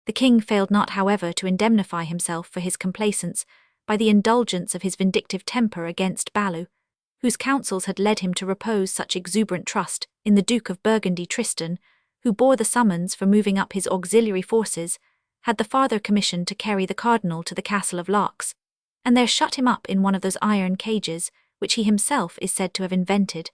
The king failed not, however, to indemnify himself for his complaisance by the indulgence of his vindictive temper against Balou, whose counsels had led him to repose such exuberant trust in the Duke of Burgundy Tristan, who bore the summons for moving up his auxiliary forces, had the farther commission to carry the cardinal to the castle of Lox, and there shut him up in one of those iron cages which he himself is said to have invented.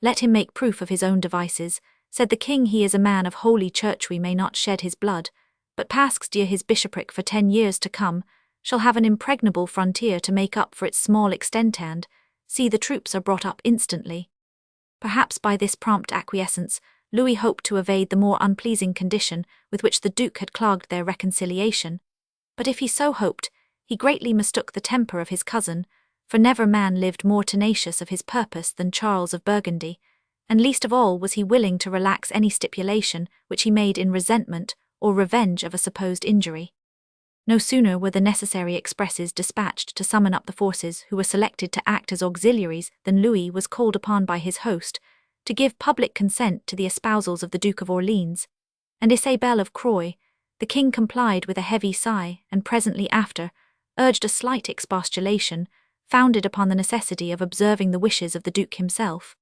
Let him make proof of his own devices, said the king. He is a man of holy church, we may not shed his blood, but pasques dear his bishopric for 10 years to come, shall have an impregnable frontier to make up for its small extent, and, see, the troops are brought up instantly. Perhaps by this prompt acquiescence, Louis hoped to evade the more unpleasing condition with which the Duke had clogged their reconciliation, but if he so hoped, he greatly mistook the temper of his cousin, for never man lived more tenacious of his purpose than Charles of Burgundy, and least of all was he willing to relax any stipulation which he made in resentment or revenge of a supposed injury. No sooner were the necessary expresses dispatched to summon up the forces who were selected to act as auxiliaries than Louis was called upon by his host to give public consent to the espousals of the Duke of Orleans, and Isabel of Croy. The king complied with a heavy sigh, and presently after urged a slight expostulation, founded upon the necessity of observing the wishes of the Duke himself.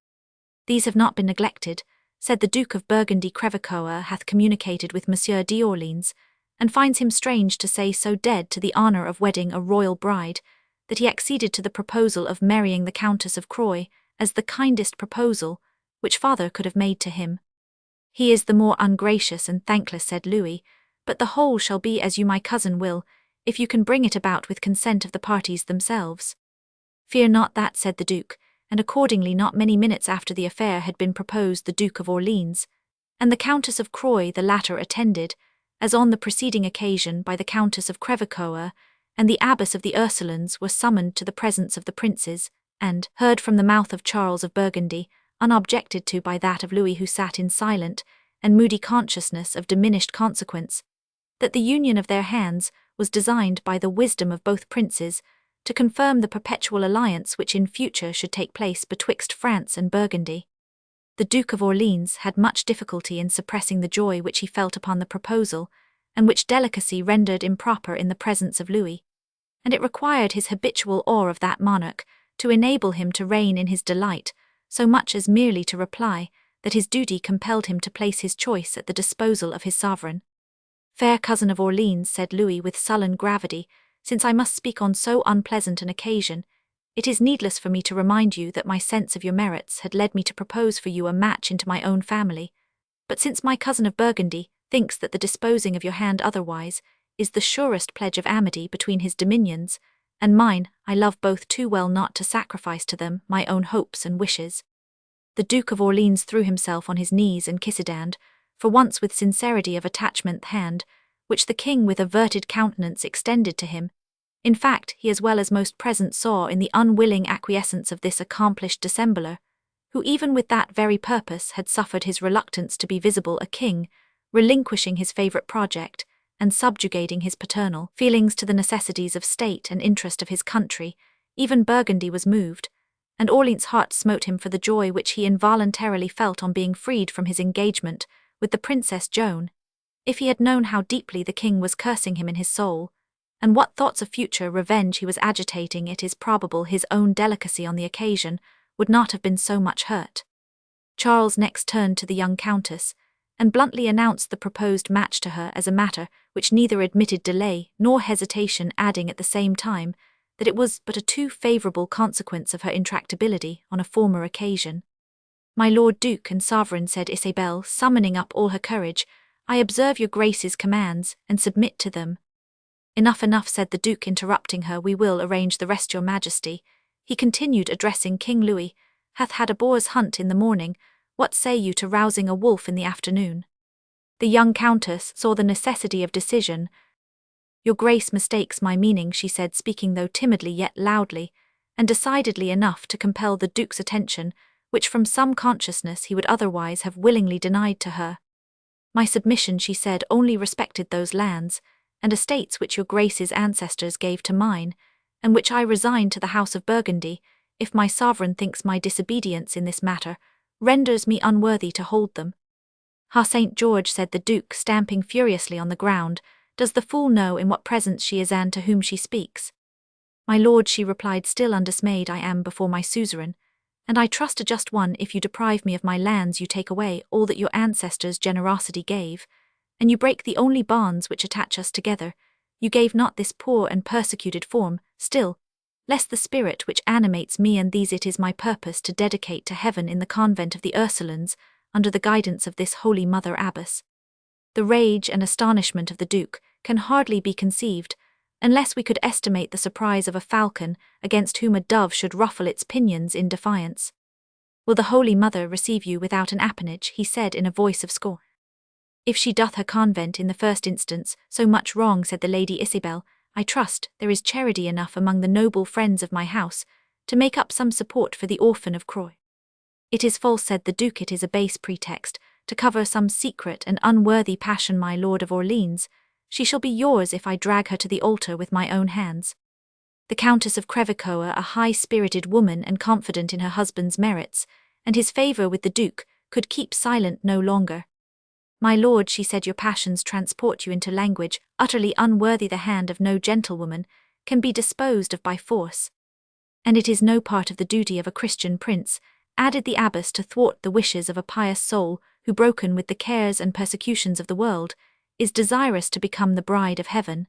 These have not been neglected, said the Duke of Burgundy. Crevecoeur hath communicated with Monsieur d'Orleans, and finds him strange to say so dead to the honour of wedding a royal bride, that he acceded to the proposal of marrying the Countess of Croy as the kindest proposal which father could have made to him. He is the more ungracious and thankless, said Louis, but the whole shall be as you my cousin will, if you can bring it about with consent of the parties themselves. Fear not that, said the Duke, and accordingly not many minutes after the affair had been proposed the Duke of Orleans, and the Countess of Croy, the latter attended, as on the preceding occasion, by the Countess of Crevecoeur, and the Abbess of the Ursulines were summoned to the presence of the princes, and heard from the mouth of Charles of Burgundy, unobjected to by that of Louis, who sat in silent and moody consciousness of diminished consequence, that the union of their hands was designed by the wisdom of both princes to confirm the perpetual alliance which in future should take place betwixt France and Burgundy. The Duke of Orleans had much difficulty in suppressing the joy which he felt upon the proposal, and which delicacy rendered improper in the presence of Louis, and it required his habitual awe of that monarch to enable him to reign in his delight, so much as merely to reply that his duty compelled him to place his choice at the disposal of his sovereign. Fair cousin of Orleans, said Louis with sullen gravity, since I must speak on so unpleasant an occasion, it is needless for me to remind you that my sense of your merits had led me to propose for you a match into my own family, but since my cousin of Burgundy thinks that the disposing of your hand otherwise is the surest pledge of amity between his dominions and mine, I love both too well not to sacrifice to them my own hopes and wishes. The Duke of Orleans threw himself on his knees and kissed and, for once with sincerity of attachment, the hand which the king with averted countenance extended to him. In fact, he as well as most present saw in the unwilling acquiescence of this accomplished dissembler, who even with that very purpose had suffered his reluctance to be visible, a king, relinquishing his favourite project, and subjugating his paternal feelings to the necessities of state and interest of his country. Even Burgundy was moved, and Orleans' heart smote him for the joy which he involuntarily felt on being freed from his engagement with the Princess Joan. If he had known how deeply the king was cursing him in his soul, and what thoughts of future revenge he was agitating, it is probable his own delicacy on the occasion would not have been so much hurt. Charles next turned to the young countess, and bluntly announced the proposed match to her as a matter which neither admitted delay nor hesitation, adding at the same time that it was but a too favourable consequence of her intractability on a former occasion. My Lord Duke and Sovereign, said Isabel, summoning up all her courage, I observe your Grace's commands, and submit to them. Enough, enough, said the Duke, interrupting her, we will arrange the rest, your Majesty. He continued, addressing King Louis, hath had a boar's hunt in the morning, what say you to rousing a wolf in the afternoon? The young countess saw the necessity of decision. Your Grace mistakes my meaning, she said, speaking though timidly yet loudly, and decidedly enough to compel the Duke's attention, which from some consciousness he would otherwise have willingly denied to her. My submission, she said, only respected those lands and estates which your Grace's ancestors gave to mine, and which I resign to the House of Burgundy, if my sovereign thinks my disobedience in this matter renders me unworthy to hold them. Ha, St. George, said the Duke, stamping furiously on the ground, does the fool know in what presence she is and to whom she speaks? My lord, she replied, still undismayed, I am before my suzerain, and I trust a just one. If you deprive me of my lands, you take away all that your ancestors' generosity gave, and you break the only bonds which attach us together. You gave not this poor and persecuted form, still less the spirit which animates me and these it is my purpose to dedicate to heaven in the convent of the Ursulines, under the guidance of this holy Mother Abbess. The rage and astonishment of the Duke can hardly be conceived, unless we could estimate the surprise of a falcon against whom a dove should ruffle its pinions in defiance. Will the Holy Mother receive you without an appanage? He said in a voice of scorn. If she doth her convent in the first instance so much wrong, said the Lady Isabel, I trust there is charity enough among the noble friends of my house to make up some support for the orphan of Croy. It is false, said the Duke, it is a base pretext to cover some secret and unworthy passion, my Lord of Orleans. She shall be yours if I drag her to the altar with my own hands. The Countess of Crevecoeur, a high-spirited woman and confident in her husband's merits, and his favour with the Duke, could keep silent no longer. My lord, she said, your passions transport you into language utterly unworthy the hand of no gentlewoman, can be disposed of by force. And it is no part of the duty of a Christian prince, added the abbess, to thwart the wishes of a pious soul who, broken with the cares and persecutions of the world, is desirous to become the bride of heaven.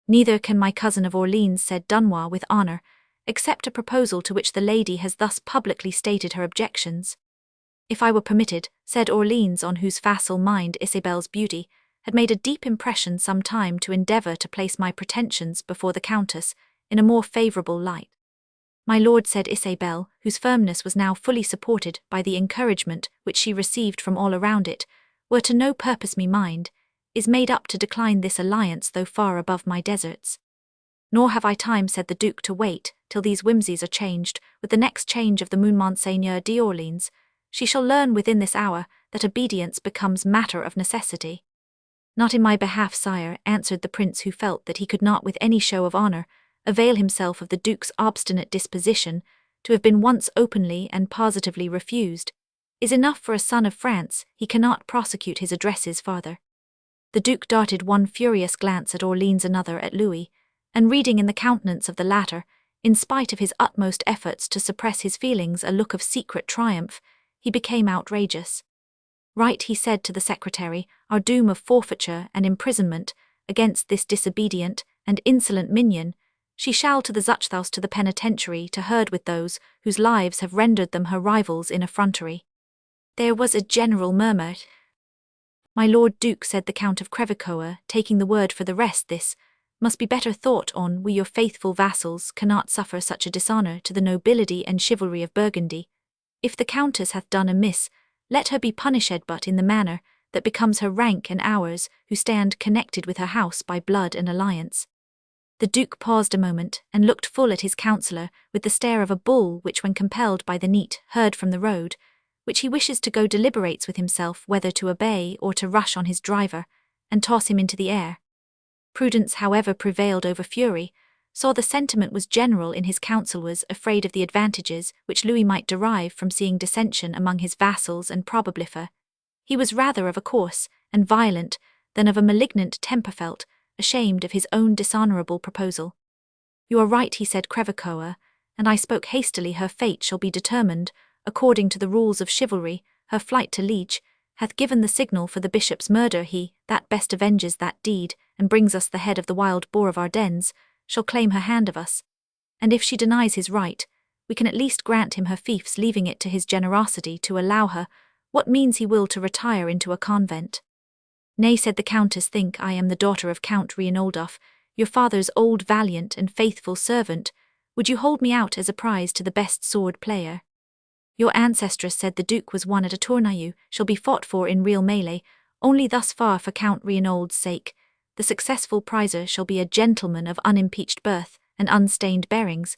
Neither can my cousin of Orleans, said Dunois with honour, accept a proposal to which the lady has thus publicly stated her objections. If I were permitted, said Orleans, on whose facile mind Isabel's beauty had made a deep impression, some time to endeavour to place my pretensions before the Countess in a more favourable light. My lord, said Isabel, whose firmness was now fully supported by the encouragement which she received from all around it, were to no purpose me mind, is made up to decline this alliance though far above my deserts. Nor have I time, said the Duke, to wait till these whimsies are changed with the next change of the moon. Monseigneur d'Orleans, she shall learn within this hour that obedience becomes matter of necessity. Not in my behalf, sire, answered the prince, who felt that he could not with any show of honour avail himself of the Duke's obstinate disposition to have been once openly and positively refused. Is enough for a son of France, he cannot prosecute his addresses farther. The Duke darted one furious glance at Orleans, another at Louis, and reading in the countenance of the latter, in spite of his utmost efforts to suppress his feelings, a look of secret triumph, he became outrageous. Right, he said to the secretary, our doom of forfeiture and imprisonment against this disobedient and insolent minion, she shall to the Zuchthaus, to the penitentiary, to herd with those whose lives have rendered them her rivals in effrontery. There was a general murmur. My Lord Duke, said the Count of Crevecoeur, taking the word for the rest, this must be better thought on. We, your faithful vassals, cannot suffer such a dishonour to the nobility and chivalry of Burgundy. If the Countess hath done amiss, let her be punished, but in the manner that becomes her rank and ours, who stand connected with her house by blood and alliance. The Duke paused a moment, and looked full at his counsellor with the stare of a bull which, when compelled by the neat herd from the road, which he wishes to go, deliberates with himself whether to obey or to rush on his driver, and toss him into the air. Prudence, however, prevailed over fury, saw the sentiment was general in his council, was afraid of the advantages which Louis might derive from seeing dissension among his vassals, and probably he was rather of a coarse and violent than of a malignant temper, felt ashamed of his own dishonourable proposal. You are right, he said, Crevecoeur, and I spoke hastily. Her fate shall be determined according to the rules of chivalry. Her flight to Liege hath given the signal for the bishop's murder. He that best avenges that deed and brings us the head of the wild boar of Ardennes shall claim her hand of us, and if she denies his right, we can at least grant him her fiefs, leaving it to his generosity to allow her what means he will to retire into a convent. Nay, said the Countess, think I am the daughter of Count Reinoldoff, your father's old valiant and faithful servant. Would you hold me out as a prize to the best sword player? Your ancestress, said the Duke, was won at a tournoi, shall be fought for in real melee, only thus far for Count Reinald's sake. The successful prizer shall be a gentleman of unimpeached birth and unstained bearings,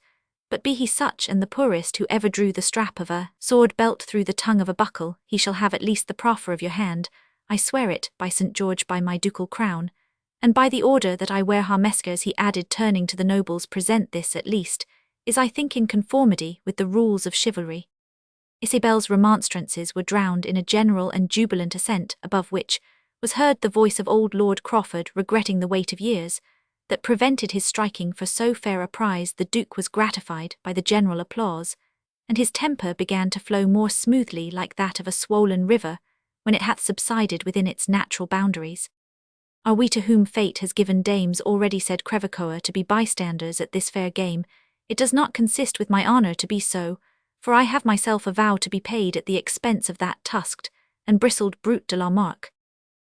but be he such and the poorest who ever drew the strap of a sword belt through the tongue of a buckle, he shall have at least the proffer of your hand. I swear it, by St. George, by my ducal crown, and by the order that I wear. Harmeskers, he added, turning to the nobles, present this at least, is I think in conformity with the rules of chivalry. Isabel's remonstrances were drowned in a general and jubilant assent, above which was heard the voice of old Lord Crawford, regretting the weight of years that prevented his striking for so fair a prize. The Duke was gratified by the general applause, and his temper began to flow more smoothly like that of a swollen river, when it hath subsided within its natural boundaries. Are we to whom fate has given dames already, said Crevecoeur, to be bystanders at this fair game? It does not consist with my honour to be so, for I have myself a vow to be paid at the expense of that tusked and bristled brute de la Marque.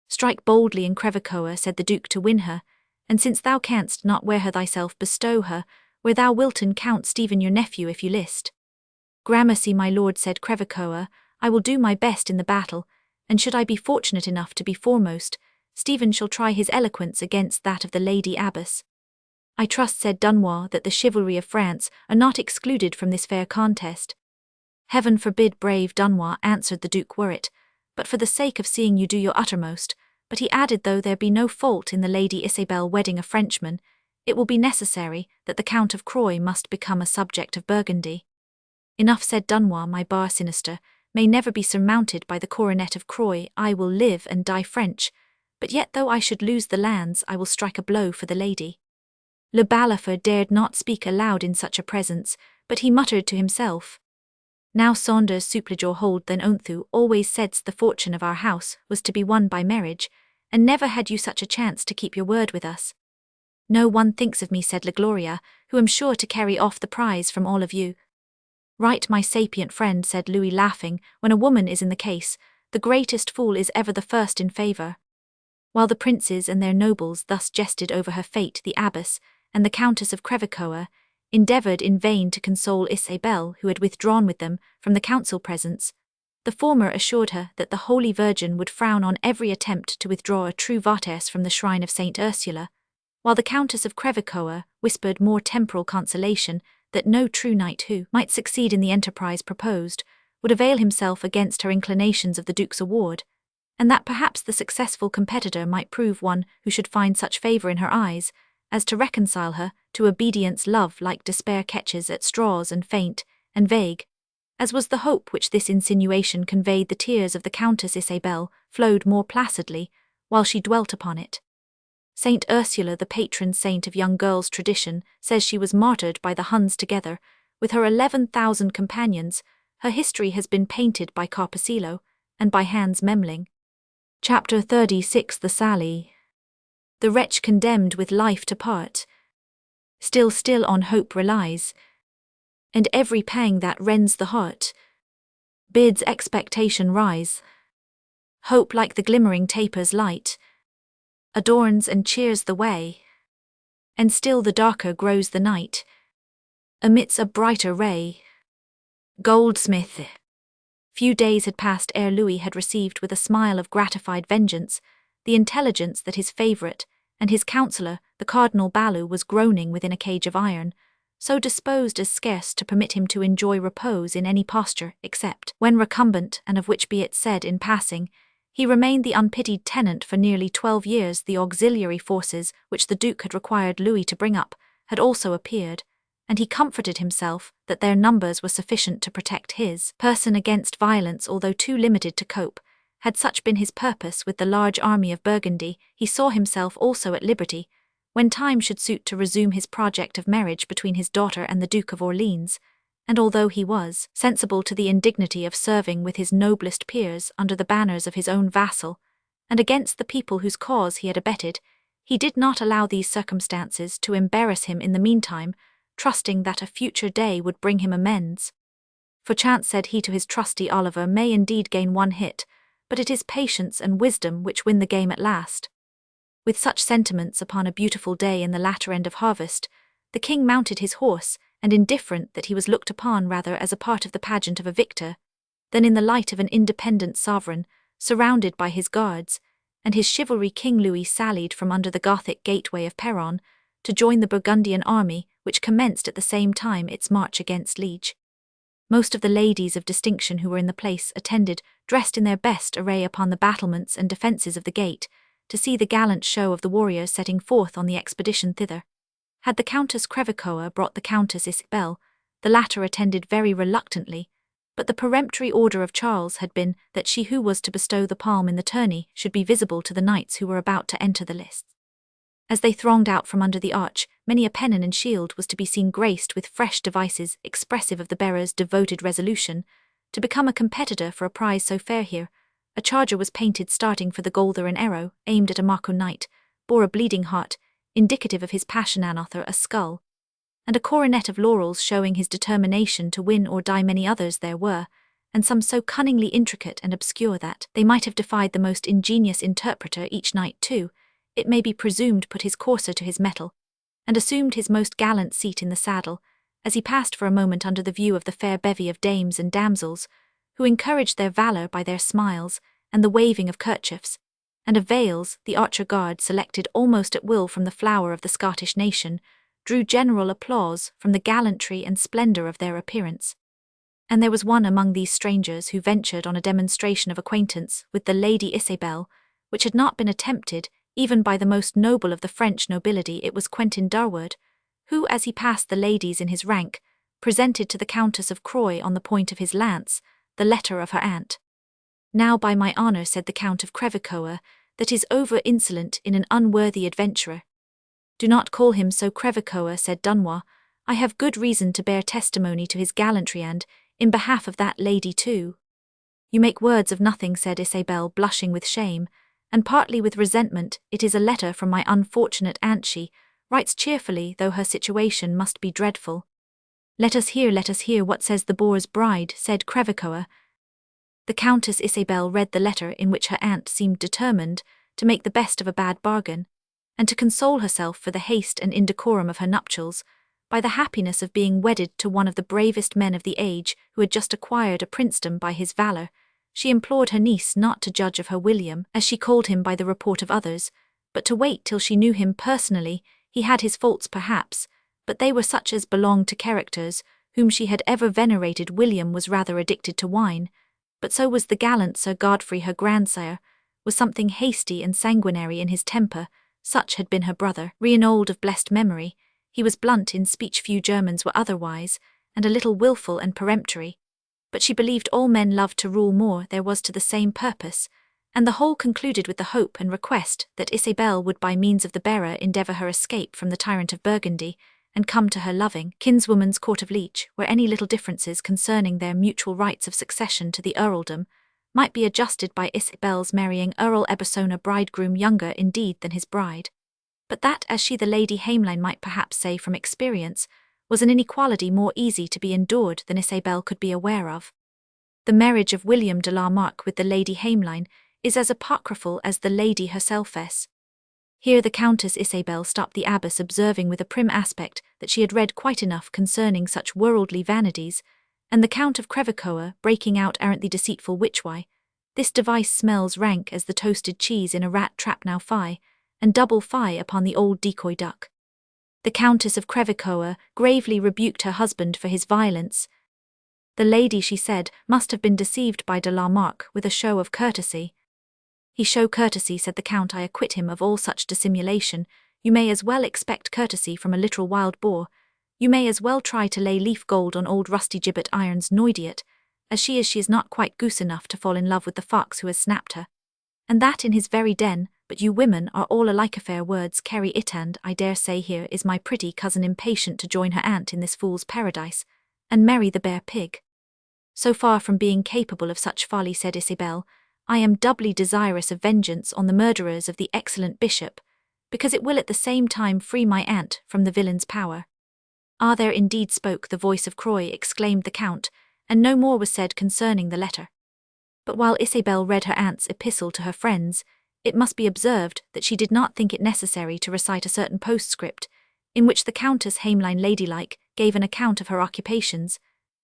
Strike boldly in Crevecoeur, said the Duke, to win her, and since thou canst not wear her thyself, bestow her, where thou wilt, and Count Stephen your nephew if you list. Gramercy, my lord, said Crevecoeur, I will do my best in the battle, and should I be fortunate enough to be foremost, Stephen shall try his eloquence against that of the Lady Abbess. I trust, said Dunois, that the chivalry of France are not excluded from this fair contest. Heaven forbid, brave Dunois, answered the Duke, were it, but for the sake of seeing you do your uttermost. But he added, though there be no fault in the Lady Isabel wedding a Frenchman, it will be necessary that the Count of Croy must become a subject of Burgundy. Enough, said Dunois, my bar sinister may never be surmounted by the coronet of Croy. I will live and die French, but yet though I should lose the lands, I will strike a blow for the lady. Le Balafre dared not speak aloud in such a presence, but he muttered to himself, Now Saunders Suppligeor hold then Onthu always saidst the fortune of our house was to be won by marriage, and never had you such a chance to keep your word with us. No one thinks of me, said La Gloria, who am sure to carry off the prize from all of you. Right, my sapient friend, said Louis, laughing, when a woman is in the case, the greatest fool is ever the first in favour. While the princes and their nobles thus jested over her fate, the abbess and the Countess of Crevecoeur endeavoured in vain to console Isabel, who had withdrawn with them from the council presence. The former assured her that the Holy Virgin would frown on every attempt to withdraw a true voters from the shrine of Saint Ursula, while the Countess of Crevecoeur whispered more temporal consolation that no true knight who might succeed in the enterprise proposed would avail himself against her inclinations of the Duke's award, and that perhaps the successful competitor might prove one who should find such favour in her eyes as to reconcile her to obedience. Love like despair catches at straws, and faint and vague as was the hope which this insinuation conveyed, the tears of the Countess Isabel flowed more placidly while she dwelt upon it. Saint Ursula, the patron saint of young girls' tradition, says she was martyred by the Huns together with her 11,000 companions. Her history has been painted by Carpacillo and by Hans Memling. Chapter 36. The Sally. The wretch condemned with life to part, still on hope relies, and every pang that rends the heart bids expectation rise. Hope, like the glimmering taper's light, adorns and cheers the way, and still the darker grows the night amidst a brighter ray. Goldsmith. Few days had passed ere Louis had received with a smile of gratified vengeance the intelligence that his favourite and his counsellor, the Cardinal Balou, was groaning within a cage of iron, so disposed as scarce to permit him to enjoy repose in any posture except when recumbent, and of which, be it said in passing, he remained the unpitied tenant for nearly 12 years. The auxiliary forces which the Duke had required Louis to bring up had also appeared, and he comforted himself that their numbers were sufficient to protect his person against violence, although too limited to cope. Had such been his purpose with the large army of Burgundy, he saw himself also at liberty, when time should suit, to resume his project of marriage between his daughter and the Duke of Orleans, and although he was sensible to the indignity of serving with his noblest peers under the banners of his own vassal, and against the people whose cause he had abetted, he did not allow these circumstances to embarrass him in the meantime, trusting that a future day would bring him amends. For chance, said he to his trusty Oliver, may indeed gain one hit, but it is patience and wisdom which win the game at last. With such sentiments, upon a beautiful day in the latter end of harvest, the king mounted his horse, and indifferent that he was looked upon rather as a part of the pageant of a victor than in the light of an independent sovereign, surrounded by his guards, and his chivalry, King Louis sallied from under the Gothic gateway of Peronne to join the Burgundian army, which commenced at the same time its march against Liege. Most of the ladies of distinction who were in the place attended, dressed in their best array, upon the battlements and defences of the gate, to see the gallant show of the warriors setting forth on the expedition thither. Had the Countess Crevecoeur brought the Countess Isabel, the latter attended very reluctantly, but the peremptory order of Charles had been that she who was to bestow the palm in the tourney should be visible to the knights who were about to enter the lists. As they thronged out from under the arch, many a pennon and shield was to be seen graced with fresh devices expressive of the bearer's devoted resolution to become a competitor for a prize so fair here. A charger was painted starting for the golther, an arrow, aimed at a Marco knight, bore a bleeding heart, indicative of his passion another a skull, and a coronet of laurels showing his determination to win or die. Many others there were, and some so cunningly intricate and obscure that they might have defied the most ingenious interpreter. Each knight, too, it may be presumed, put his courser to his mettle, and assumed his most gallant seat in the saddle, as he passed for a moment under the view of the fair bevy of dames and damsels, who encouraged their valour by their smiles and the waving of kerchiefs, and of veils. The archer guard, selected almost at will from the flower of the Scottish nation, drew general applause from the gallantry and splendour of their appearance. And there was one among these strangers who ventured on a demonstration of acquaintance with the Lady Isabel, which had not been attempted even by the most noble of the French nobility. It was Quentin Durward, who, as he passed the ladies in his rank, presented to the Countess of Croy on the point of his lance the letter of her aunt. "Now, by my honour," said the Count of Crevecoeur, "that is over insolent in an unworthy adventurer." "Do not call him so, Crevecoeur," said Dunois. "I have good reason to bear testimony to his gallantry and, in behalf of that lady too." "You make words of nothing," said Isabel, blushing with shame, and partly with resentment. "It is a letter from my unfortunate aunt. She writes cheerfully, though her situation must be dreadful." Let us hear. What says the boor's bride?" said Crevecoeur. The Countess Isabel read the letter, in which her aunt seemed determined to make the best of a bad bargain, and to console herself for the haste and indecorum of her nuptials by the happiness of being wedded to one of the bravest men of the age, who had just acquired a princedom by his valour. She implored her niece not to judge of her William, as she called him by the report of others, but to wait till she knew him personally. He had his faults perhaps, but they were such as belonged to characters whom she had ever venerated. William was rather addicted to wine, but so was the gallant Sir Godfrey, her grandsire, was something hasty and sanguinary in his temper. Such had been her brother, Reinold of blessed memory. He was blunt in speech, few Germans were otherwise, and a little wilful and peremptory. But she believed all men loved to rule more. There was to the same purpose, and the whole concluded with the hope and request that Isabel would by means of the bearer endeavour her escape from the tyrant of Burgundy, and come to her loving kinswoman's court of Leech, where any little differences concerning their mutual rights of succession to the earldom might be adjusted by Isabel's marrying Earl Ebersona, bridegroom younger indeed than his bride, but that, as she the Lady Hameline might perhaps say from experience, was an inequality more easy to be endured than Isabel could be aware of. The marriage of William de la Marck with the Lady Hameline is as apocryphal as the lady herself is. Here the Countess Isabel stopped the abbess, observing with a prim aspect that she had read quite enough concerning such worldly vanities, and the Count of Crevecoeur, breaking out, "Arrant the deceitful witch, why, this device smells rank as the toasted cheese in a rat trap. Now fie, and double fie upon the old decoy duck." The Countess of Crevecoeur gravely rebuked her husband for his violence. The lady, she said, must have been deceived by de la Marck with a show of courtesy. "He show courtesy," said the Count, "I acquit him of all such dissimulation. You may as well expect courtesy from a literal wild boar. You may as well try to lay leaf gold on old rusty gibbet irons. Noidiot as she is not quite goose enough to fall in love with the fox who has snapped her, and that in his very den. But you women are all alike. A fair words carry it, and I dare say here is my pretty cousin impatient to join her aunt in this fool's paradise, and marry the bear pig." "So far from being capable of such folly," said Isabel, "I am doubly desirous of vengeance on the murderers of the excellent bishop, because it will at the same time free my aunt from the villain's power." "Ah, there indeed spoke the voice of Croy," exclaimed the Count, and no more was said concerning the letter. But while Isabel read her aunt's epistle to her friends, it must be observed that she did not think it necessary to recite a certain postscript, in which the Countess Hameline ladylike gave an account of her occupations,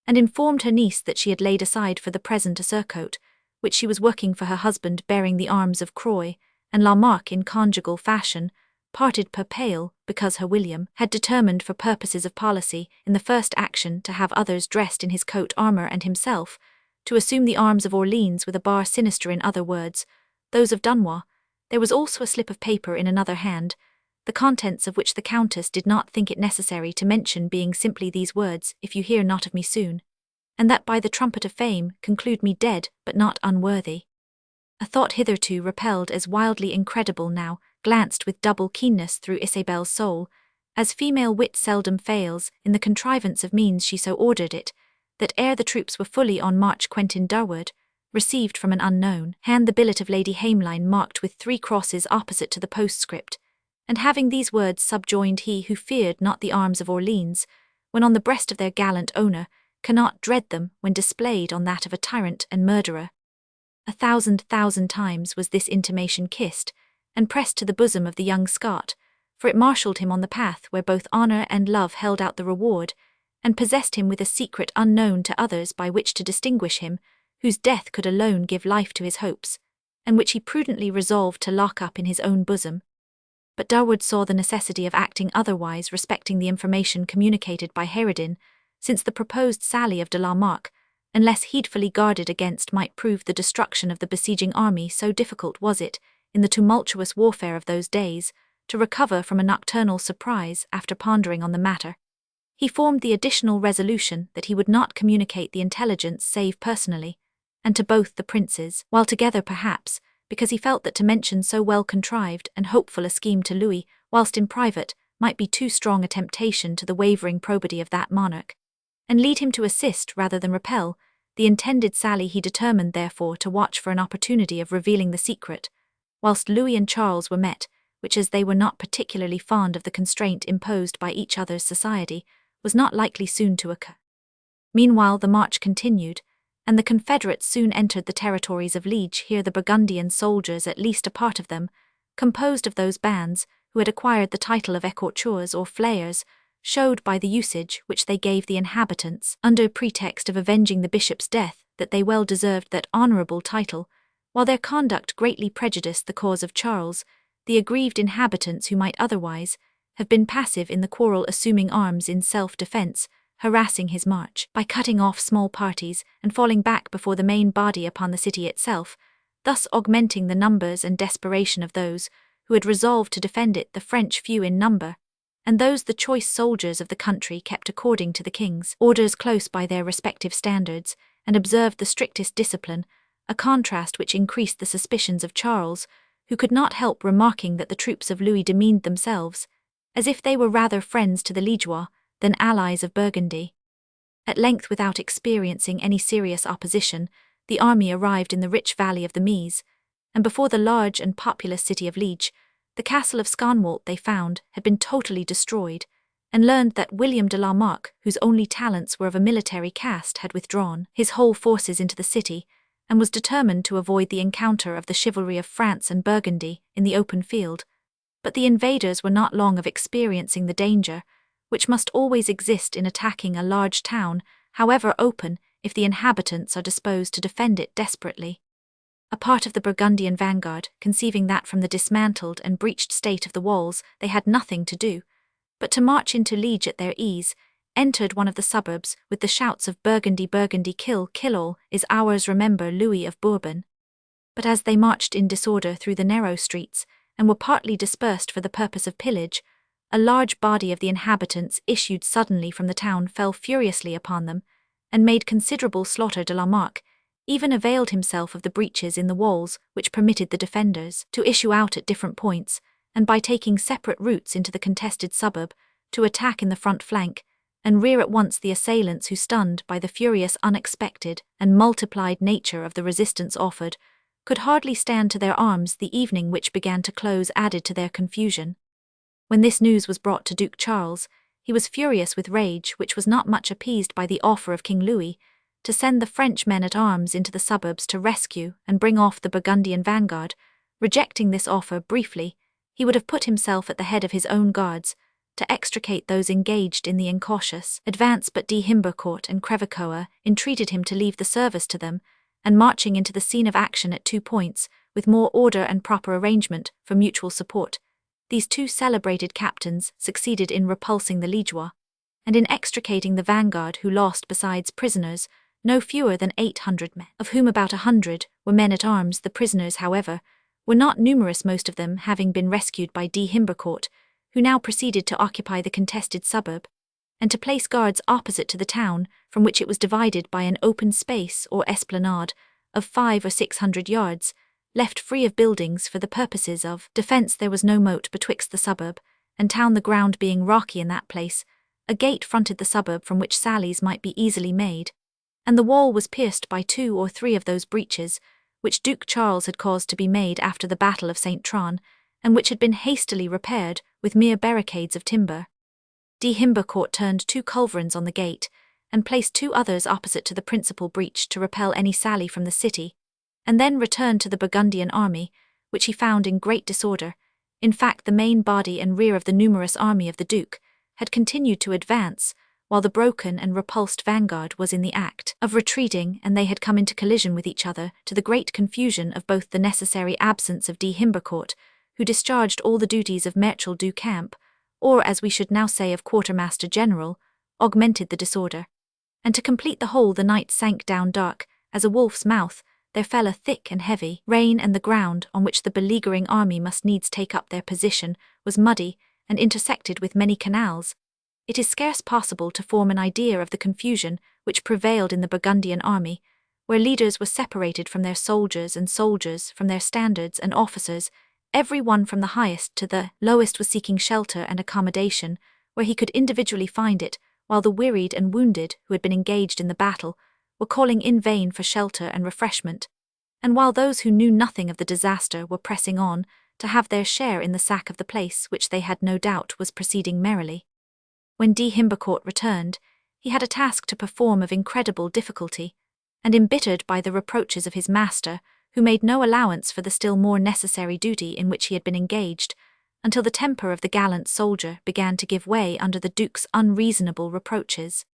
and informed her niece that she had laid aside for the present a surcoat, which she was working for her husband, bearing the arms of Croy and La Marque in conjugal fashion, parted per pale, because her William had determined for purposes of policy in the first action to have others dressed in his coat armour and himself to assume the arms of Orleans with a bar sinister, in other words, those of Dunois. There was also a slip of paper in another hand, the contents of which the Countess did not think it necessary to mention, being simply these words: "If you hear not of me soon, and that by the trumpet of fame, conclude me dead, but not unworthy." A thought hitherto repelled as wildly incredible now glanced with double keenness through Isabel's soul, as female wit seldom fails in the contrivance of means she so ordered it, that ere the troops were fully on march Quentin Durward received from an unknown hand the billet of Lady Hameline marked with 3 crosses opposite to the postscript, and having these words subjoined, he who feared not the arms of Orleans, when on the breast of their gallant owner, cannot dread them when displayed on that of a tyrant and murderer. 1,000 times was this intimation kissed, and pressed to the bosom of the young Scot, for it marshalled him on the path where both honour and love held out the reward, and possessed him with a secret unknown to others by which to distinguish him, whose death could alone give life to his hopes, and which he prudently resolved to lock up in his own bosom. But Durward saw the necessity of acting otherwise respecting the information communicated by Herodin, since the proposed sally of de la Marck, unless heedfully guarded against, might prove the destruction of the besieging army. So difficult was it, in the tumultuous warfare of those days, to recover from a nocturnal surprise. After pondering on the matter, he formed the additional resolution that he would not communicate the intelligence save personally, and to both the princes, while together perhaps, because he felt that to mention so well contrived and hopeful a scheme to Louis, whilst in private, might be too strong a temptation to the wavering probity of that monarch, and lead him to assist rather than repel the intended sally. He determined therefore to watch for an opportunity of revealing the secret, whilst Louis and Charles were met, which, as they were not particularly fond of the constraint imposed by each other's society, was not likely soon to occur. Meanwhile the march continued, and the Confederates soon entered the territories of Liege. Here the Burgundian soldiers, at least a part of them, composed of those bands who had acquired the title of écorcheurs or flayers, showed by the usage which they gave the inhabitants, under pretext of avenging the bishop's death, that they well deserved that honourable title, while their conduct greatly prejudiced the cause of Charles, the aggrieved inhabitants who might otherwise have been passive in the quarrel, assuming arms in self-defence, harassing his march by cutting off small parties and falling back before the main body upon the city itself, thus augmenting the numbers and desperation of those who had resolved to defend it. The French, few in number, and those the choice soldiers of the country, kept according to the king's orders close by their respective standards, and observed the strictest discipline, a contrast which increased the suspicions of Charles, who could not help remarking that the troops of Louis demeaned themselves as if they were rather friends to the Liégeois than allies of Burgundy. At length, without experiencing any serious opposition, the army arrived in the rich valley of the Meuse, and before the large and populous city of Liege, the castle of Sconwalt they found had been totally destroyed, and learned that William de la Marck, whose only talents were of a military cast, had withdrawn his whole forces into the city, and was determined to avoid the encounter of the chivalry of France and Burgundy in the open field. But the invaders were not long of experiencing the danger which must always exist in attacking a large town, however open, if the inhabitants are disposed to defend it desperately. A part of the Burgundian vanguard, conceiving that from the dismantled and breached state of the walls they had nothing to do but to march into Liege at their ease, entered one of the suburbs with the shouts of Burgundy, Burgundy, kill, kill all is ours, remember Louis of Bourbon. But as they marched in disorder through the narrow streets, and were partly dispersed for the purpose of pillage, a large body of the inhabitants issued suddenly from the town, fell furiously upon them, and made considerable slaughter. De la Marck even availed himself of the breaches in the walls which permitted the defenders to issue out at different points, and by taking separate routes into the contested suburb, to attack in the front flank, and rear at once the assailants who, stunned by the furious, unexpected, and multiplied nature of the resistance offered, could hardly stand to their arms. The evening which began to close added to their confusion. When this news was brought to Duke Charles, he was furious with rage, which was not much appeased by the offer of King Louis to send the French men-at-arms into the suburbs to rescue and bring off the Burgundian vanguard. Rejecting this offer briefly, he would have put himself at the head of his own guards to extricate those engaged in the incautious advance, but de Himbercourt and Crevecoeur entreated him to leave the service to them, and marching into the scene of action at 2 points, with more order and proper arrangement for mutual support, these 2 celebrated captains succeeded in repulsing the Liégeois, and in extricating the vanguard, who lost, besides prisoners, no fewer than 800 men, of whom about 100 were men-at-arms. The prisoners, however, were not numerous, most of them having been rescued by de Himbercourt, who now proceeded to occupy the contested suburb, and to place guards opposite to the town, from which it was divided by an open space or esplanade of 500 or 600 yards, left free of buildings for the purposes of defence. There was no moat betwixt the suburb and town the ground being rocky in that place, a gate fronted the suburb from which sallies might be easily made, and the wall was pierced by 2 or 3 of those breaches, which Duke Charles had caused to be made after the Battle of St. Tron, and which had been hastily repaired with mere barricades of timber. De Himbercourt turned 2 culverins on the gate, and placed 2 others opposite to the principal breach to repel any sally from the city, and then returned to the Burgundian army, which he found in great disorder. In fact, the main body and rear of the numerous army of the Duke had continued to advance, while the broken and repulsed vanguard was in the act of retreating, and they had come into collision with each other, to the great confusion of both the necessary absence of de Himbercourt, who discharged all the duties of Maréchal du Camp, or as we should now say of Quartermaster General, augmented the disorder. And to complete the whole, the night sank down dark, as a wolf's mouth. There fell a thick and heavy rain, and the ground on which the beleaguering army must needs take up their position was muddy and intersected with many canals. It is scarce possible to form an idea of the confusion which prevailed in the Burgundian army, where leaders were separated from their soldiers and soldiers from their standards and officers. Every one from the highest to the lowest was seeking shelter and accommodation where he could individually find it, while the wearied and wounded who had been engaged in the battle were calling in vain for shelter and refreshment, and while those who knew nothing of the disaster were pressing on to have their share in the sack of the place which they had no doubt was proceeding merrily. When de Himbercourt returned, he had a task to perform of incredible difficulty, and embittered by the reproaches of his master, who made no allowance for the still more necessary duty in which he had been engaged, until the temper of the gallant soldier began to give way under the Duke's unreasonable reproaches.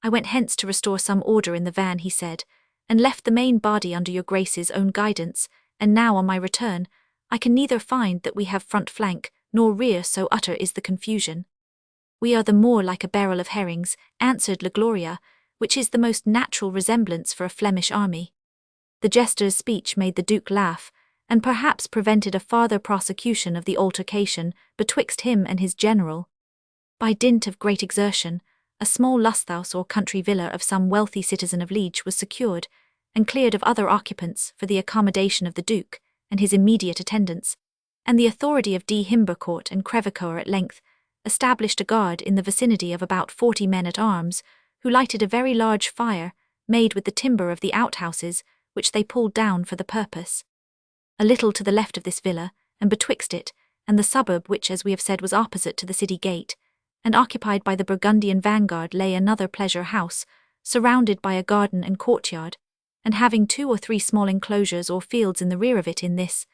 "I went hence to restore some order in the van," he said, "and left the main body under your Grace's own guidance, and now on my return, I can neither find that we have front flank, nor rear, so utter is the confusion." "We are the more like a barrel of herrings," answered La Gloria, "which is the most natural resemblance for a Flemish army." The jester's speech made the Duke laugh, and perhaps prevented a farther prosecution of the altercation betwixt him and his general. By dint of great exertion, a small lusthouse or country villa of some wealthy citizen of Liege was secured, and cleared of other occupants for the accommodation of the Duke and his immediate attendants, and the authority of de Himbercourt and Crevecoeur at length established a guard in the vicinity of about 40 men-at-arms, who lighted a very large fire, made with the timber of the outhouses, which they pulled down for the purpose. A little to the left of this villa, and betwixt it and the suburb which, as we have said, was opposite to the city gate, and occupied by the Burgundian vanguard, lay another pleasure house, surrounded by a garden and courtyard, and having 2 or 3 small enclosures or fields in the rear of it. In this,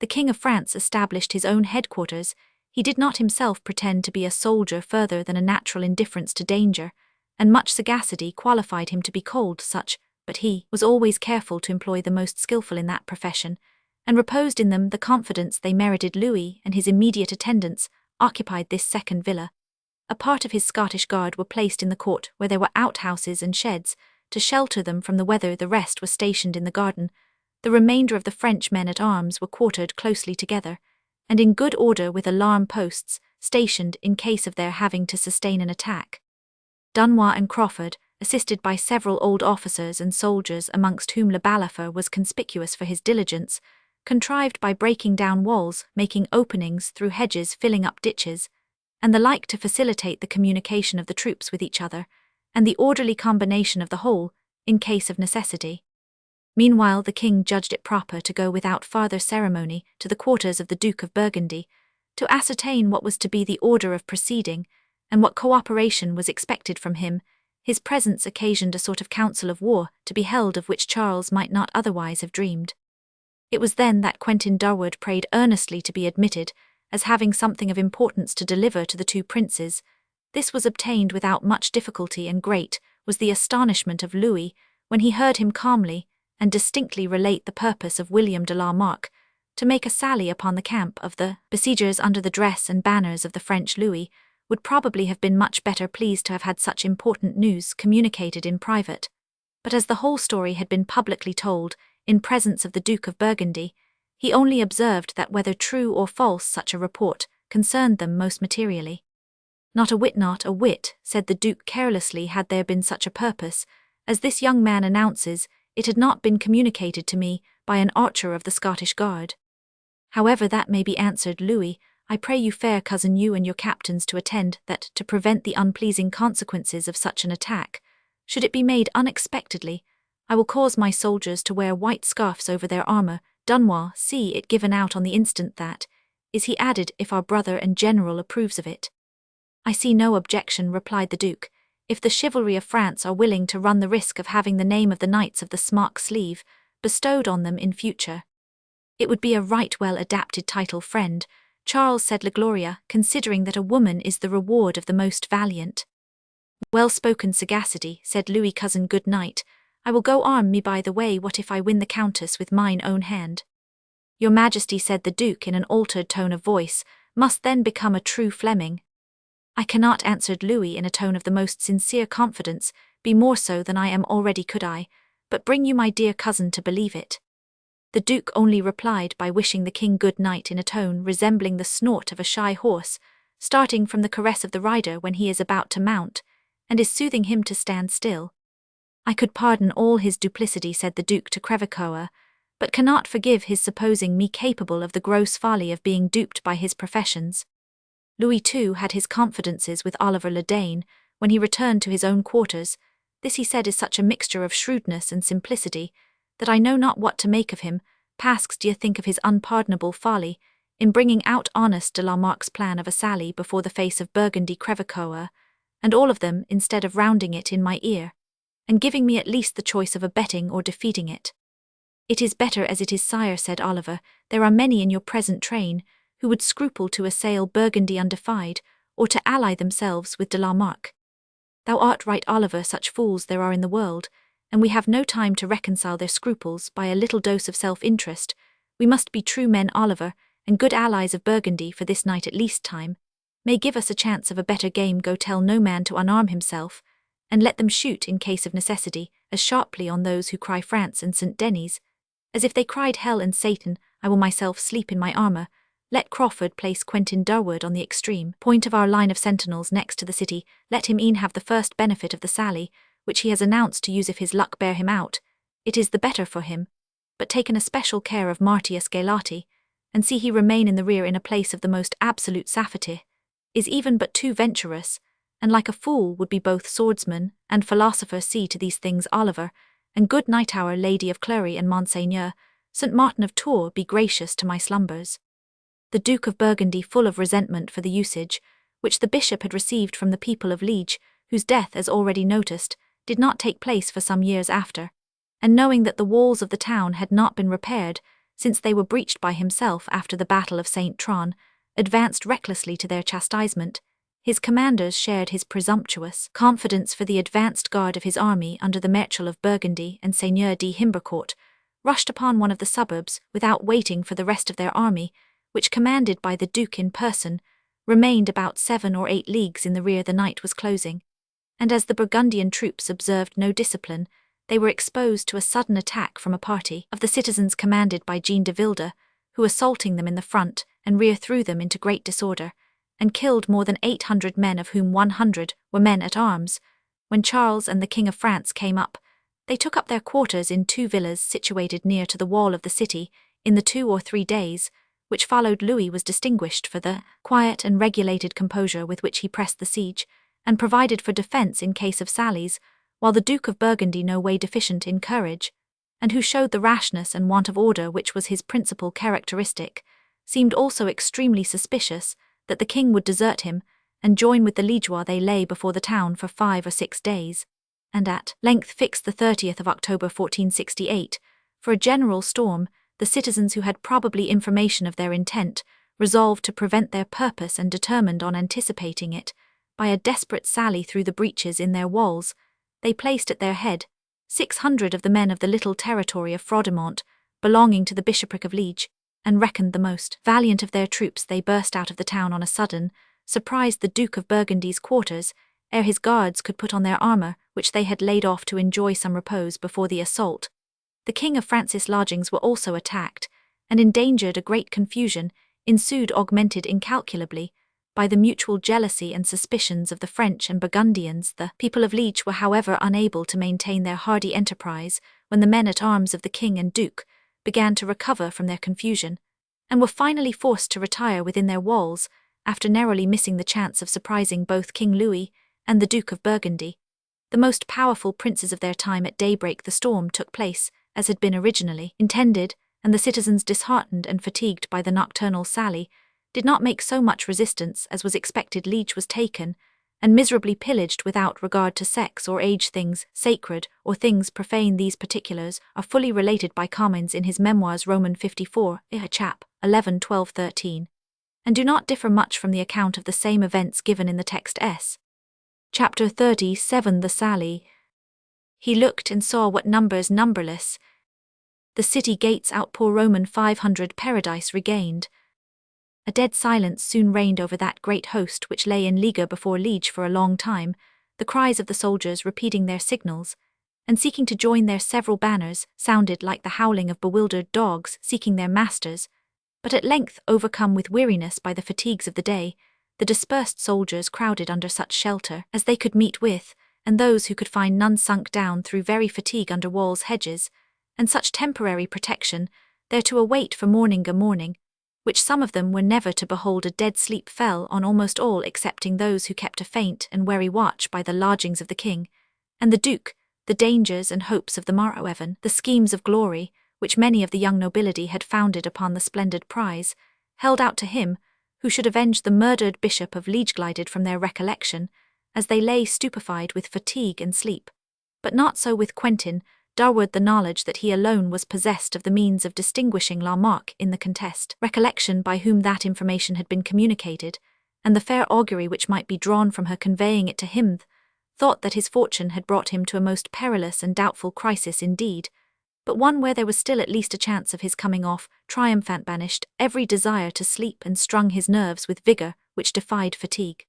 the King of France established his own headquarters. He did not himself pretend to be a soldier further than a natural indifference to danger, and much sagacity qualified him to be called such, but he was always careful to employ the most skilful in that profession, and reposed in them the confidence they merited. Louis and his immediate attendants occupied this second villa. A part of his Scottish guard were placed in the court where there were outhouses and sheds, to shelter them from the weather. The rest were stationed in the garden. The remainder of the French men-at-arms were quartered closely together, and in good order with alarm posts stationed in case of their having to sustain an attack. Dunois and Crawford, assisted by several old officers and soldiers amongst whom Le Balafre was conspicuous for his diligence, contrived by breaking down walls, making openings through hedges, filling up ditches, and the like to facilitate the communication of the troops with each other, and the orderly combination of the whole, in case of necessity. Meanwhile the king judged it proper to go without farther ceremony to the quarters of the Duke of Burgundy, to ascertain what was to be the order of proceeding, and what cooperation was expected from him. His presence occasioned a sort of council of war to be held of which Charles might not otherwise have dreamed. It was then that Quentin Durward prayed earnestly to be admitted, as having something of importance to deliver to the 2 princes. This was obtained without much difficulty, and great was the astonishment of Louis when he heard him calmly and distinctly relate the purpose of William de la Marck to make a sally upon the camp of the besiegers under the dress and banners of the French. Louis would probably have been much better pleased to have had such important news communicated in private, but as the whole story had been publicly told in presence of the Duke of Burgundy, he only observed that whether true or false such a report concerned them most materially. Not a whit, said the Duke carelessly. Had there been such a purpose, as this young man announces, it had not been communicated to me by an archer of the Scottish Guard. However that may be, answered Louis, I pray you, fair cousin, you and your captains to attend that, to prevent the unpleasing consequences of such an attack, should it be made unexpectedly, I will cause my soldiers to wear white scarfs over their armor. Dunois, see it given out on the instant that, is he added, if our brother and general approves of it. I see no objection, replied the Duke, if the chivalry of France are willing to run the risk of having the name of the Knights of the Smock Sleeve bestowed on them in future. It would be a right well adapted title, friend, Charles, said La Gloria, considering that a woman is the reward of the most valiant. Well spoken, sagacity, said Louis. Cousin, good night. I will go arm me. By the way, what if I win the Countess with mine own hand? Your Majesty, said the Duke in an altered tone of voice, must then become a true Fleming. I cannot, answered Louis in a tone of the most sincere confidence, be more so than I am already, could I, but bring you my dear cousin to believe it. The Duke only replied by wishing the King good night in a tone resembling the snort of a shy horse, starting from the caress of the rider when he is about to mount, and is soothing him to stand still. I could pardon all his duplicity, said the Duke to Crevecoeur, but cannot forgive his supposing me capable of the gross folly of being duped by his professions. Louis too had his confidences with Oliver le Dain, when he returned to his own quarters. This, he said, is such a mixture of shrewdness and simplicity, that I know not what to make of him. Pasques, d'ye think of his unpardonable folly, in bringing out honest de la Marck's plan of a sally before the face of Burgundy Crevecoeur, and all of them, instead of rounding it in my ear, and giving me at least the choice of abetting or defeating it. It is better as it is, sire, said Oliver. There are many in your present train who would scruple to assail Burgundy undefied, or to ally themselves with de la Marck. Thou art right, Oliver, such fools there are in the world, and we have no time to reconcile their scruples by a little dose of self-interest. We must be true men, Oliver, and good allies of Burgundy for this night at least. Time may give us a chance of a better game. Go tell no man to unarm himself, and let them shoot in case of necessity, as sharply on those who cry France and St. Denis, as if they cried hell and Satan. I will myself sleep in my armor. Let Crawford place Quentin Durward on the extreme point of our line of sentinels next to the city. Let him e'en have the first benefit of the sally, which he has announced to use if his luck bear him out. It is the better for him. But take an especial care of Martius Gelati, and see he remain in the rear in a place of the most absolute safety. Is even but too venturous, and like a fool would be both swordsman and philosopher. See to these things, Oliver, and good night. Our Lady of Clery and Monseigneur, St. Martin of Tours, be gracious to my slumbers. The Duke of Burgundy, full of resentment for the usage which the bishop had received from the people of Liege, whose death, as already noticed, did not take place for some years after, and knowing that the walls of the town had not been repaired since they were breached by himself after the Battle of St. Tron, advanced recklessly to their chastisement. His commanders shared his presumptuous confidence, for the advanced guard of his army under the Marshal of Burgundy and Seigneur de Himbercourt rushed upon one of the suburbs without waiting for the rest of their army, which, commanded by the Duke in person, remained about 7 or 8 leagues in the rear. The night was closing, and as the Burgundian troops observed no discipline, they were exposed to a sudden attack from a party of the citizens commanded by Jean de Vilde, who, assaulting them in the front and rear, threw them into great disorder, and killed more than 800 men, of whom 100 were men at arms. When Charles and the King of France came up, they took up their quarters in 2 villas situated near to the wall of the city. In the 2 or 3 days which followed, Louis was distinguished for the quiet and regulated composure with which he pressed the siege, and provided for defence in case of sallies, while the Duke of Burgundy, no way deficient in courage, and who showed the rashness and want of order which was his principal characteristic, seemed also extremely suspicious that the king would desert him and join with the Liegeois. They lay before the town for 5 or 6 days, and at length fixed the 30th of October 1468, for a general storm. The citizens, who had probably information of their intent, resolved to prevent their purpose and determined on anticipating it by a desperate sally through the breaches in their walls. They placed at their head 600 of the men of the little territory of Frodemont, belonging to the bishopric of Liege, and reckoned the most valiant of their troops. They burst out of the town on a sudden, surprised the Duke of Burgundy's quarters, ere his guards could put on their armour, which they had laid off to enjoy some repose before the assault. The King of France's lodgings were also attacked, and endangered. A great confusion ensued, augmented incalculably by the mutual jealousy and suspicions of the French and Burgundians. The people of Liege were, however, unable to maintain their hardy enterprise when the men-at-arms of the King and Duke began to recover from their confusion, and were finally forced to retire within their walls, after narrowly missing the chance of surprising both King Louis and the Duke of Burgundy, the most powerful princes of their time. At daybreak the storm took place, as had been originally intended, and the citizens, disheartened and fatigued by the nocturnal sally, did not make so much resistance as was expected. Liege was taken, and miserably pillaged without regard to sex or age. Things sacred or things profane. These particulars are fully related by Comines in his memoirs Roman 54, chap. 11, 12, 13, and do not differ much from the account of the same events given in the text s. Chapter 37. The sally. He looked and saw what numbers numberless. The city gates outpour. Roman 500 paradise regained. A dead silence soon reigned over that great host which lay in league before Liege for a long time, the cries of the soldiers repeating their signals, and seeking to join their several banners, sounded like the howling of bewildered dogs seeking their masters. But at length, overcome with weariness by the fatigues of the day, the dispersed soldiers crowded under such shelter as they could meet with, and those who could find none sunk down through very fatigue under walls, hedges, and such temporary protection, there to await for morning a morning, which some of them were never to behold. A dead sleep fell on almost all excepting those who kept a faint and wary watch by the lodgings of the king and the duke, the dangers and hopes of the morrow, even the schemes of glory, which many of the young nobility had founded upon the splendid prize, held out to him who should avenge the murdered Bishop of Liege, glided from their recollection, as they lay stupefied with fatigue and sleep. But not so with Quentin Durward. The knowledge that he alone was possessed of the means of distinguishing La Marque in the contest, recollection by whom that information had been communicated, and the fair augury which might be drawn from her conveying it to him, thought that his fortune had brought him to a most perilous and doubtful crisis indeed, but one where there was still at least a chance of his coming off triumphant, banished every desire to sleep and strung his nerves with vigor which defied fatigue.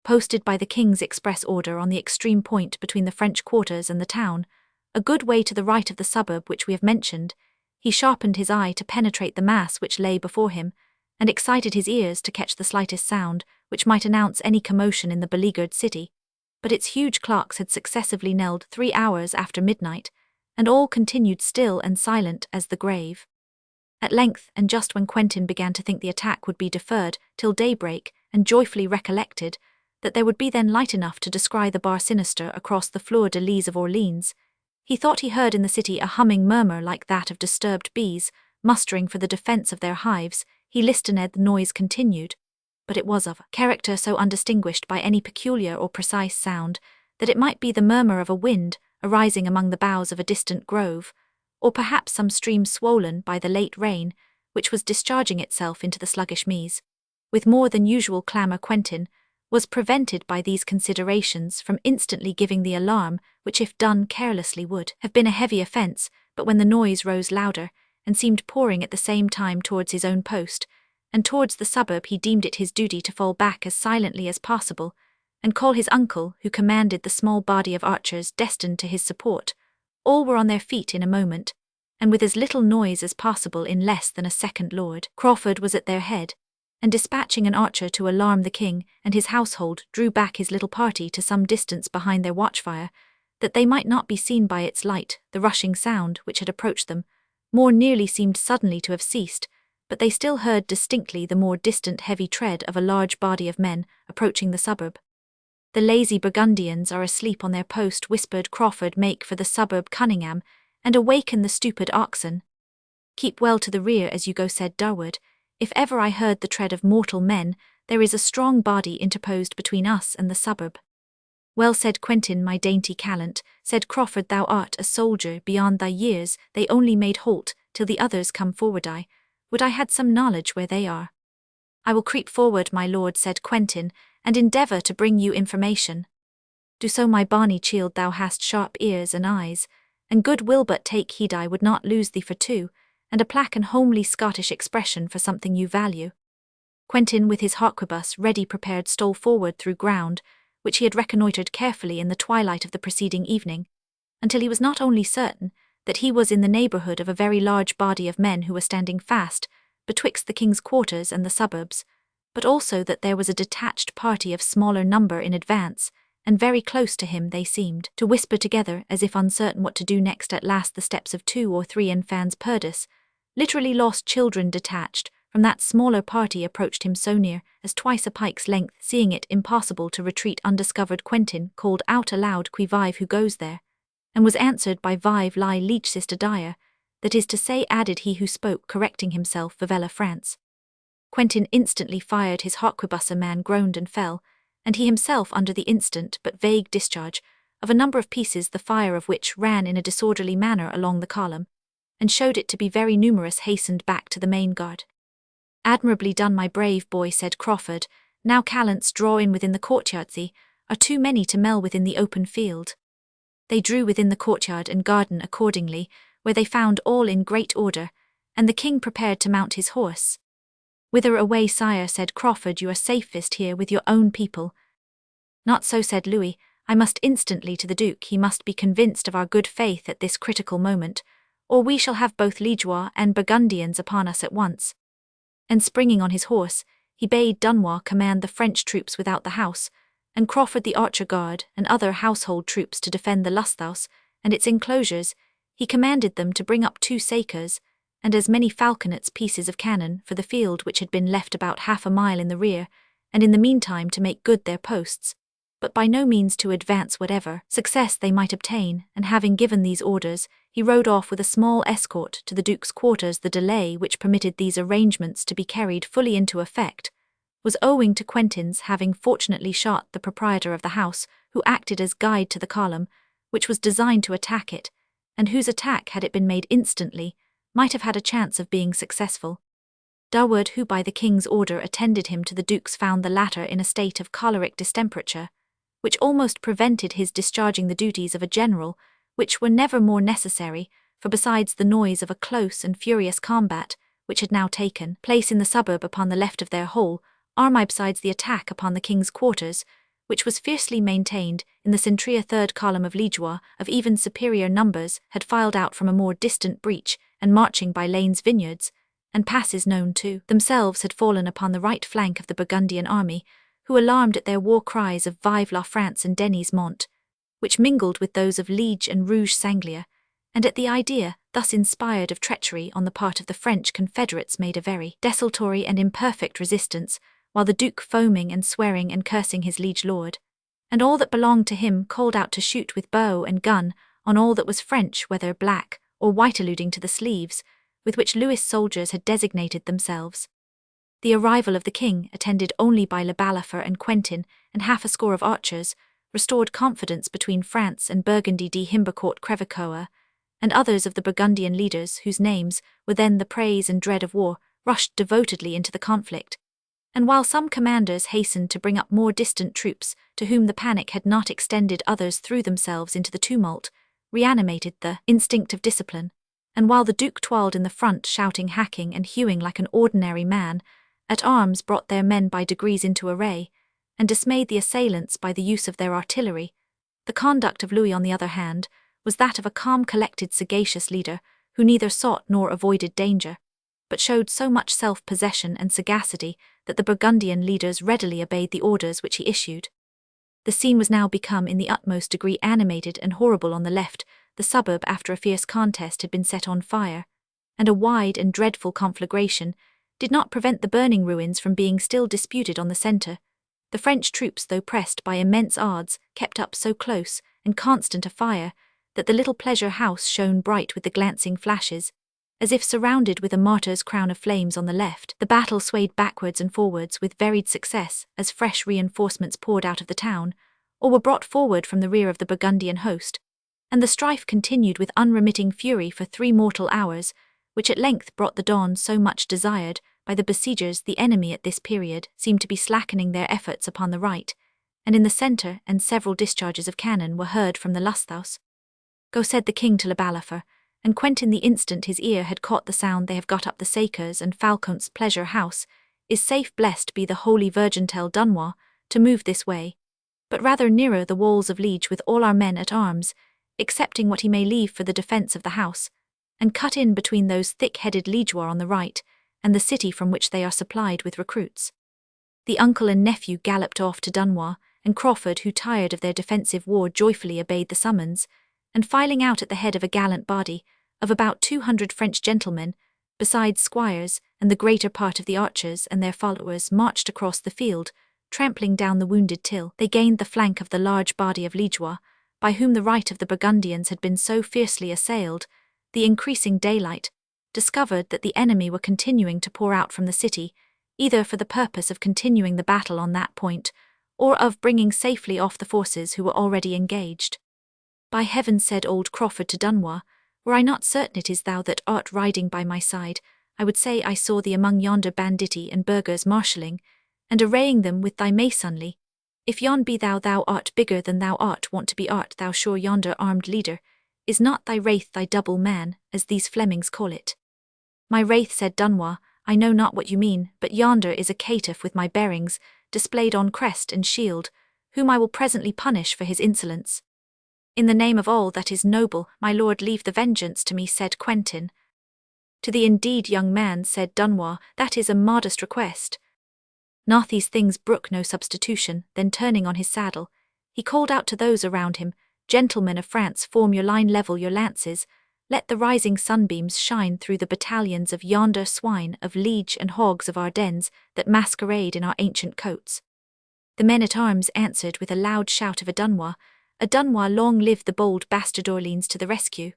Posted by the king's express order on the extreme point between the French quarters and the town, a good way to the right of the suburb which we have mentioned, he sharpened his eye to penetrate the mass which lay before him, and excited his ears to catch the slightest sound which might announce any commotion in the beleaguered city. But its huge clocks had successively knelled 3 hours after midnight, and all continued still and silent as the grave. At length, and just when Quentin began to think the attack would be deferred till daybreak, and joyfully recollected that there would be then light enough to descry the bar sinister across the fleur-de-lis of Orleans, he thought he heard in the city a humming murmur like that of disturbed bees, mustering for the defence of their hives. He listened. The noise continued, but it was of a character so undistinguished by any peculiar or precise sound, that it might be the murmur of a wind arising among the boughs of a distant grove, or perhaps some stream swollen by the late rain, which was discharging itself into the sluggish Meuse. With more than usual clamour, Quentin was prevented by these considerations from instantly giving the alarm, which if done carelessly would have been a heavy offence. But when the noise rose louder, and seemed pouring at the same time towards his own post, and towards the suburb, he deemed it his duty to fall back as silently as possible, and call his uncle, who commanded the small body of archers destined to his support. All were on their feet in a moment, and with as little noise as possible. In less than a second Lord Crawford was at their head, and dispatching an archer to alarm the king and his household, drew back his little party to some distance behind their watchfire, that they might not be seen by its light. The rushing sound, which had approached them more nearly, seemed suddenly to have ceased, but they still heard distinctly the more distant heavy tread of a large body of men approaching the suburb. "The lazy Burgundians are asleep on their post," whispered Crawford. "Make for the suburb, Cunningham, and awaken the stupid oxen." "Keep well to the rear as you go," said Durward. "If ever I heard the tread of mortal men, there is a strong body interposed between us and the suburb." "Well said, Quentin, my dainty callant," said Crawford. "Thou art a soldier beyond thy years. They only made halt till the others come forward. I would I had some knowledge where they are." "I will creep forward, my lord," said Quentin, "and endeavour to bring you information." "Do so, my bonny child. Thou hast sharp ears and eyes, and good will, but take heed I would not lose thee for two, and a plack and homely Scottish expression for something you value." Quentin, with his harquebus ready prepared, stole forward through ground which he had reconnoitred carefully in the twilight of the preceding evening, until he was not only certain that he was in the neighbourhood of a very large body of men who were standing fast betwixt the king's quarters and the suburbs, but also that there was a detached party of smaller number in advance, and very close to him. They seemed to whisper together as if uncertain what to do next. At last the steps of 2 or 3 enfants perdus, literally lost children, detached from that smaller party approached him so near as twice a pike's length. Seeing it impossible to retreat undiscovered, Quentin called out aloud, "Qui vive, who goes there?" and was answered by "Vive la leech sister Dyer," that is to say, added he who spoke, correcting himself, "Vivella France." Quentin instantly fired his harquebus. A man groaned and fell, and he himself under the instant but vague discharge of a number of pieces, the fire of which ran in a disorderly manner along the column, and showed it to be very numerous, hastened back to the main guard. "Admirably done, my brave boy," said Crawford. "Now callants draw in within the courtyard. Thee are too many to mell within the open field." They drew within the courtyard and garden accordingly, where they found all in great order, and the king prepared to mount his horse. "Whither away, sire?" said Crawford. "You are safest here with your own people." "Not so," said Louis. "I must instantly to the Duke. He must be convinced of our good faith at this critical moment, or we shall have both Liégeois and Burgundians upon us at once." And springing on his horse, he bade Dunois command the French troops without the house, and Crawford the archer guard and other household troops to defend the Lusthaus and its enclosures. He commanded them to bring up 2 sakers, and as many falconets pieces of cannon for the field which had been left about half a mile in the rear, and in the meantime to make good their posts, but by no means to advance whatever success they might obtain. And having given these orders, he rode off with a small escort to the Duke's quarters. The delay which permitted these arrangements to be carried fully into effect was owing to Quentin's having fortunately shot the proprietor of the house, who acted as guide to the column, which was designed to attack it, and whose attack, had it been made instantly, might have had a chance of being successful. Durward, who by the king's order attended him to the Duke's, found the latter in a state of choleric distemperature, which almost prevented his discharging the duties of a general, which were never more necessary, for besides the noise of a close and furious combat, which had now taken place in the suburb upon the left of their whole army, besides the attack upon the king's quarters, which was fiercely maintained in the centria, 3rd column of Liégeois, of even superior numbers, had filed out from a more distant breach, and marching by lanes, vineyards, and passes known to themselves, had fallen upon the right flank of the Burgundian army, who, alarmed at their war cries of "Vive la France" and "Denis Mont," which mingled with those of Liege and Rouge Sanglia, and at the idea thus inspired of treachery on the part of the French confederates, made a very desultory and imperfect resistance, while the Duke, foaming and swearing and cursing his liege lord, and all that belonged to him, called out to shoot with bow and gun on all that was French, whether black or white, alluding to the sleeves with which Louis' soldiers had designated themselves. The arrival of the king, attended only by Le Balafre and Quentin and half a score of archers, restored confidence between France and Burgundy. De Himbecourt, Crevecoeur, and others of the Burgundian leaders, whose names were then the praise and dread of war, rushed devotedly into the conflict. And while some commanders hastened to bring up more distant troops, to whom the panic had not extended, others threw themselves into the tumult, reanimated the instinct of discipline, and while the Duke toiled in the front, shouting, hacking, and hewing like an ordinary man at arms, brought their men by degrees into array, and dismayed the assailants by the use of their artillery, the conduct of Louis, on the other hand, was that of a calm, collected, sagacious leader, who neither sought nor avoided danger, but showed so much self-possession and sagacity that the Burgundian leaders readily obeyed the orders which he issued. The scene was now become in the utmost degree animated and horrible. On the left, the suburb, after a fierce contest, had been set on fire, and a wide and dreadful conflagration did not prevent the burning ruins from being still disputed. On the centre, the French troops, though pressed by immense odds, kept up so close and constant a fire that the little pleasure house shone bright with the glancing flashes, as if surrounded with a martyr's crown of flames. On the left, the battle swayed backwards and forwards with varied success as fresh reinforcements poured out of the town, or were brought forward from the rear of the Burgundian host, and the strife continued with unremitting fury for 3 mortal hours, which at length brought the dawn so much desired by the besiegers. The enemy at this period seemed to be slackening their efforts upon the right, and in the centre and several discharges of cannon were heard from the Lusthaus. "Go," said the king to Le Balafre, and Quentin, the instant his ear had caught the sound, "they have got up the sakers and Falcon's pleasure house is safe. Blessed be the Holy Virgin. Tell Dunois to move this way, but rather nearer the walls of Liege, with all our men at arms, excepting what he may leave for the defence of the house, and cut in between those thick-headed Liégeois on the right and the city from which they are supplied with recruits." The uncle and nephew galloped off to Dunois, and Crawford, who, tired of their defensive war, joyfully obeyed the summons, and filing out at the head of a gallant body of about 200 French gentlemen, besides squires and the greater part of the archers and their followers marched across the field, trampling down the wounded till they gained the flank of the large body of Liégeois, by whom the right of the Burgundians had been so fiercely assailed. The increasing daylight discovered that the enemy were continuing to pour out from the city, either for the purpose of continuing the battle on that point, or of bringing safely off the forces who were already engaged. By heaven, said old Crawford to Dunois, were I not certain it is thou that art riding by my side, I would say I saw thee among yonder banditti and burghers marshalling, and arraying them with thy masonry. If yon be thou art bigger than thou art wont to be, art thou sure yonder armed leader? Is not thy wraith thy double man, as these Flemings call it? My wraith, said Dunois, I know not what you mean, but yonder is a caitiff with my bearings, displayed on crest and shield, whom I will presently punish for his insolence. In the name of all that is noble, my lord, leave the vengeance to me, said Quentin. To thee indeed, young man, said Dunois, that is a modest request. Not these things brook no substitution. Then turning on his saddle, he called out to those around him, Gentlemen of France, form your line, level your lances, let the rising sunbeams shine through the battalions of yonder swine of Liege and hogs of Ardennes that masquerade in our ancient coats. The men-at-arms answered with a loud shout of a Dunois, long live the bold bastard Orleans to the rescue.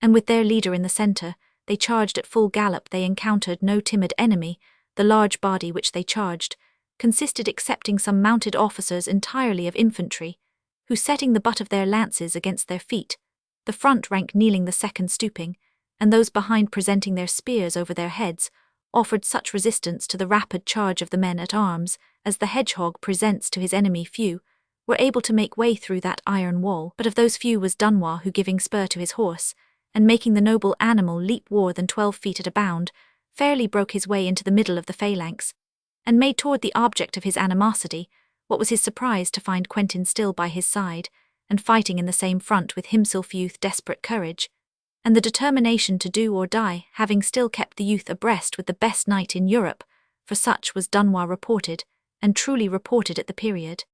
And with their leader in the centre, they charged at full gallop. They encountered no timid enemy. The large body which they charged consisted, excepting some mounted officers, entirely of infantry, who, setting the butt of their lances against their feet, the front rank kneeling, the second stooping, and those behind presenting their spears over their heads, offered such resistance to the rapid charge of the men-at-arms as the hedgehog presents to his enemy. Few were able to make way through that iron wall, but of those few was Dunois, who, giving spur to his horse, and making the noble animal leap more than 12 feet at a bound, fairly broke his way into the middle of the phalanx, and made toward the object of his animosity. What was his surprise to find Quentin still by his side, and fighting in the same front with himself, youth, desperate courage, and the determination to do or die, having still kept the youth abreast with the best knight in Europe, for such was Dunois reported, and truly reported at the period.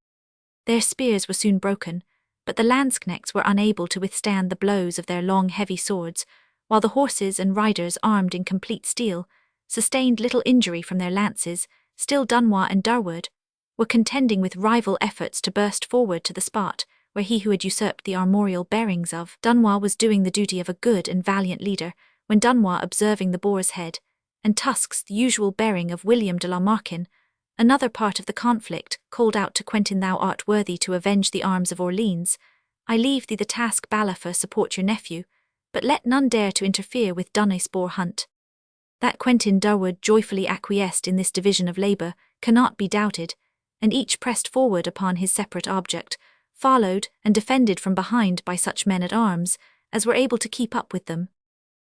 Their spears were soon broken, but the lanzknechts were unable to withstand the blows of their long heavy swords, while the horses and riders, armed in complete steel, sustained little injury from their lances. Still Dunois and Durward were contending with rival efforts to burst forward to the spot where he who had usurped the armorial bearings of Dunois was doing the duty of a good and valiant leader, when Dunois, observing the boar's head and tusks, the usual bearing of William de la Markin, another part of the conflict, called out to Quentin, thou art worthy to avenge the arms of Orleans. I leave thee the task, Ballafur, support your nephew, but let none dare to interfere with Dunois' boar hunt. That Quentin Durward joyfully acquiesced in this division of labour cannot be doubted, and each pressed forward upon his separate object, followed and defended from behind by such men-at-arms as were able to keep up with them.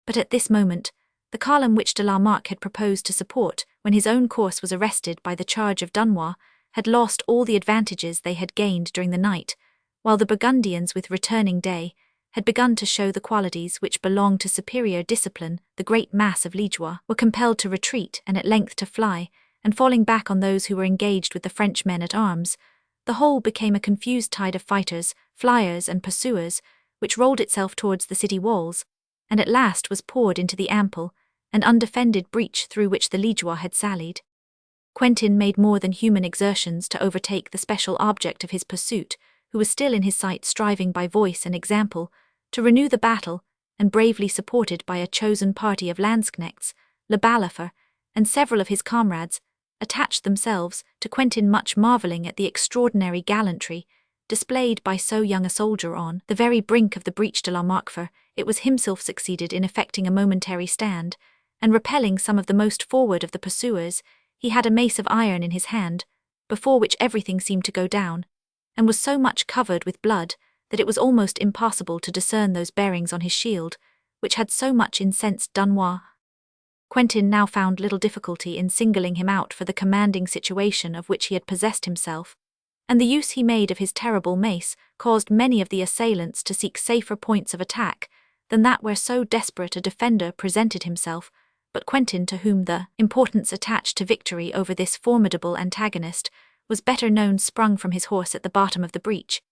But at this moment, the column which de la Marck had proposed to support, when his own course was arrested by the charge of Dunois, had lost all the advantages they had gained during the night, while the Burgundians, with returning day, had begun to show the qualities which belong to superior discipline. The great mass of Liégeois were compelled to retreat and at length to fly, and falling back on those who were engaged with the French men-at-arms, the whole became a confused tide of fighters, flyers and pursuers, which rolled itself towards the city walls, and at last was poured into the ample and undefended breach through which the Liégeois had sallied. Quentin made more than human exertions to overtake the special object of his pursuit, who was still in his sight, striving by voice and example to renew the battle, and bravely supported by a chosen party of lanzknechts, Le Ballafur and several of his comrades, attached themselves to Quentin, much marvelling at the extraordinary gallantry displayed by so young a soldier. On the very brink of the breach de la Marquefort, it was himself succeeded in effecting a momentary stand, and repelling some of the most forward of the pursuers. He had a mace of iron in his hand, before which everything seemed to go down, and was so much covered with blood that it was almost impossible to discern those bearings on his shield, which had so much incensed Dunois. Quentin now found little difficulty in singling him out for the commanding situation of which he had possessed himself, and the use he made of his terrible mace caused many of the assailants to seek safer points of attack than that where so desperate a defender presented himself. But Quentin, to whom the importance attached to victory over this formidable antagonist was better known, sprung from his horse at the bottom of the breach,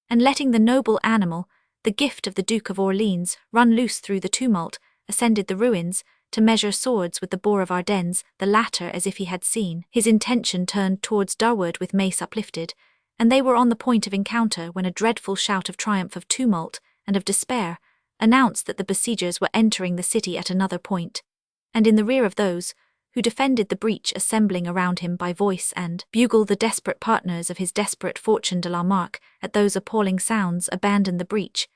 and letting the noble animal, the gift of the Duke of Orleans, run loose through the tumult, ascended the ruins, to measure swords with the boar of Ardennes, the latter, as if he had seen his intention, turned towards Durward with mace uplifted, and they were on the point of encounter when a dreadful shout of triumph, of tumult, and of despair announced that the besiegers were entering the city at another point, and in the rear of those who defended the breach, assembling around him by voice and bugle, the desperate partners of his desperate fortune. De la Marck, at those appalling sounds, abandoned the breach,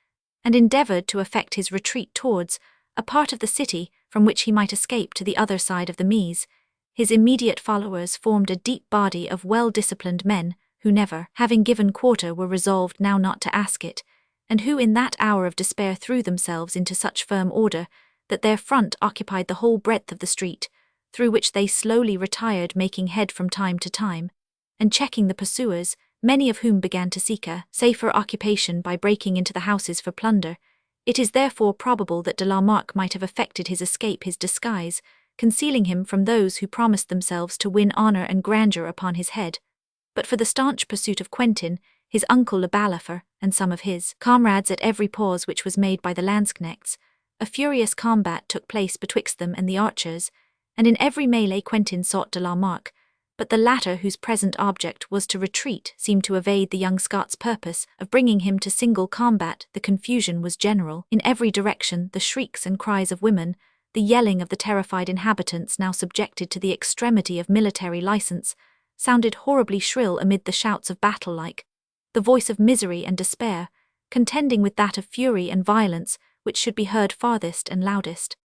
and endeavoured to effect his retreat towards a part of the city from which he might escape to the other side of the Meuse. His immediate followers formed a deep body of well-disciplined men, who never, having given quarter, were resolved now not to ask it, and who in that hour of despair threw themselves into such firm order that their front occupied the whole breadth of the street, through which they slowly retired, making head from time to time, and checking the pursuers, many of whom began to seek a safer occupation by breaking into the houses for plunder. It is therefore probable that de la Marck might have effected his escape, his disguise, concealing him from those who promised themselves to win honour and grandeur upon his head, but for the staunch pursuit of Quentin, his uncle Le Balafre, and some of his comrades. At every pause which was made by the landsknechts, a furious combat took place betwixt them and the archers, and in every mêlée Quentin sought de la Marck, but the latter, whose present object was to retreat, seemed to evade the young Scot's purpose of bringing him to single combat. The confusion was general in every direction, the shrieks and cries of women, the yelling of the terrified inhabitants, now subjected to the extremity of military license, sounded horribly shrill amid the shouts of battle, like the voice of misery and despair, contending with that of fury and violence, which should be heard farthest and loudest.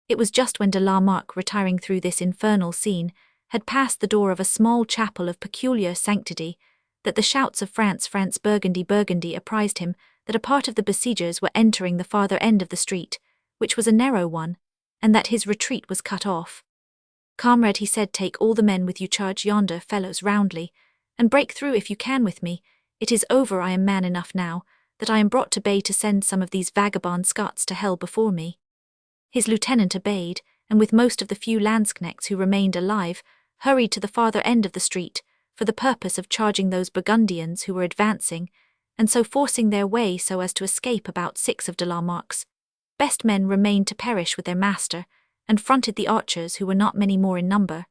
It was just when de la Marck, retiring through this infernal scene, had passed the door of a small chapel of peculiar sanctity, that the shouts of France, France, Burgundy, Burgundy apprised him that a part of the besiegers were entering the farther end of the street, which was a narrow one, and that his retreat was cut off. "Comrade," he said, "take all the men with you, charge yonder fellows roundly, and break through if you can with me. It is over. I am man enough now, that I am brought to bay to send some of these vagabond Scots to hell before me." His lieutenant obeyed, and with most of the few landsknechts who remained alive, hurried to the farther end of the street, for the purpose of charging those Burgundians who were advancing, and so forcing their way so as to escape. About 6 of de la Marck's best men remained to perish with their master, and fronted the archers, who were not many more in number.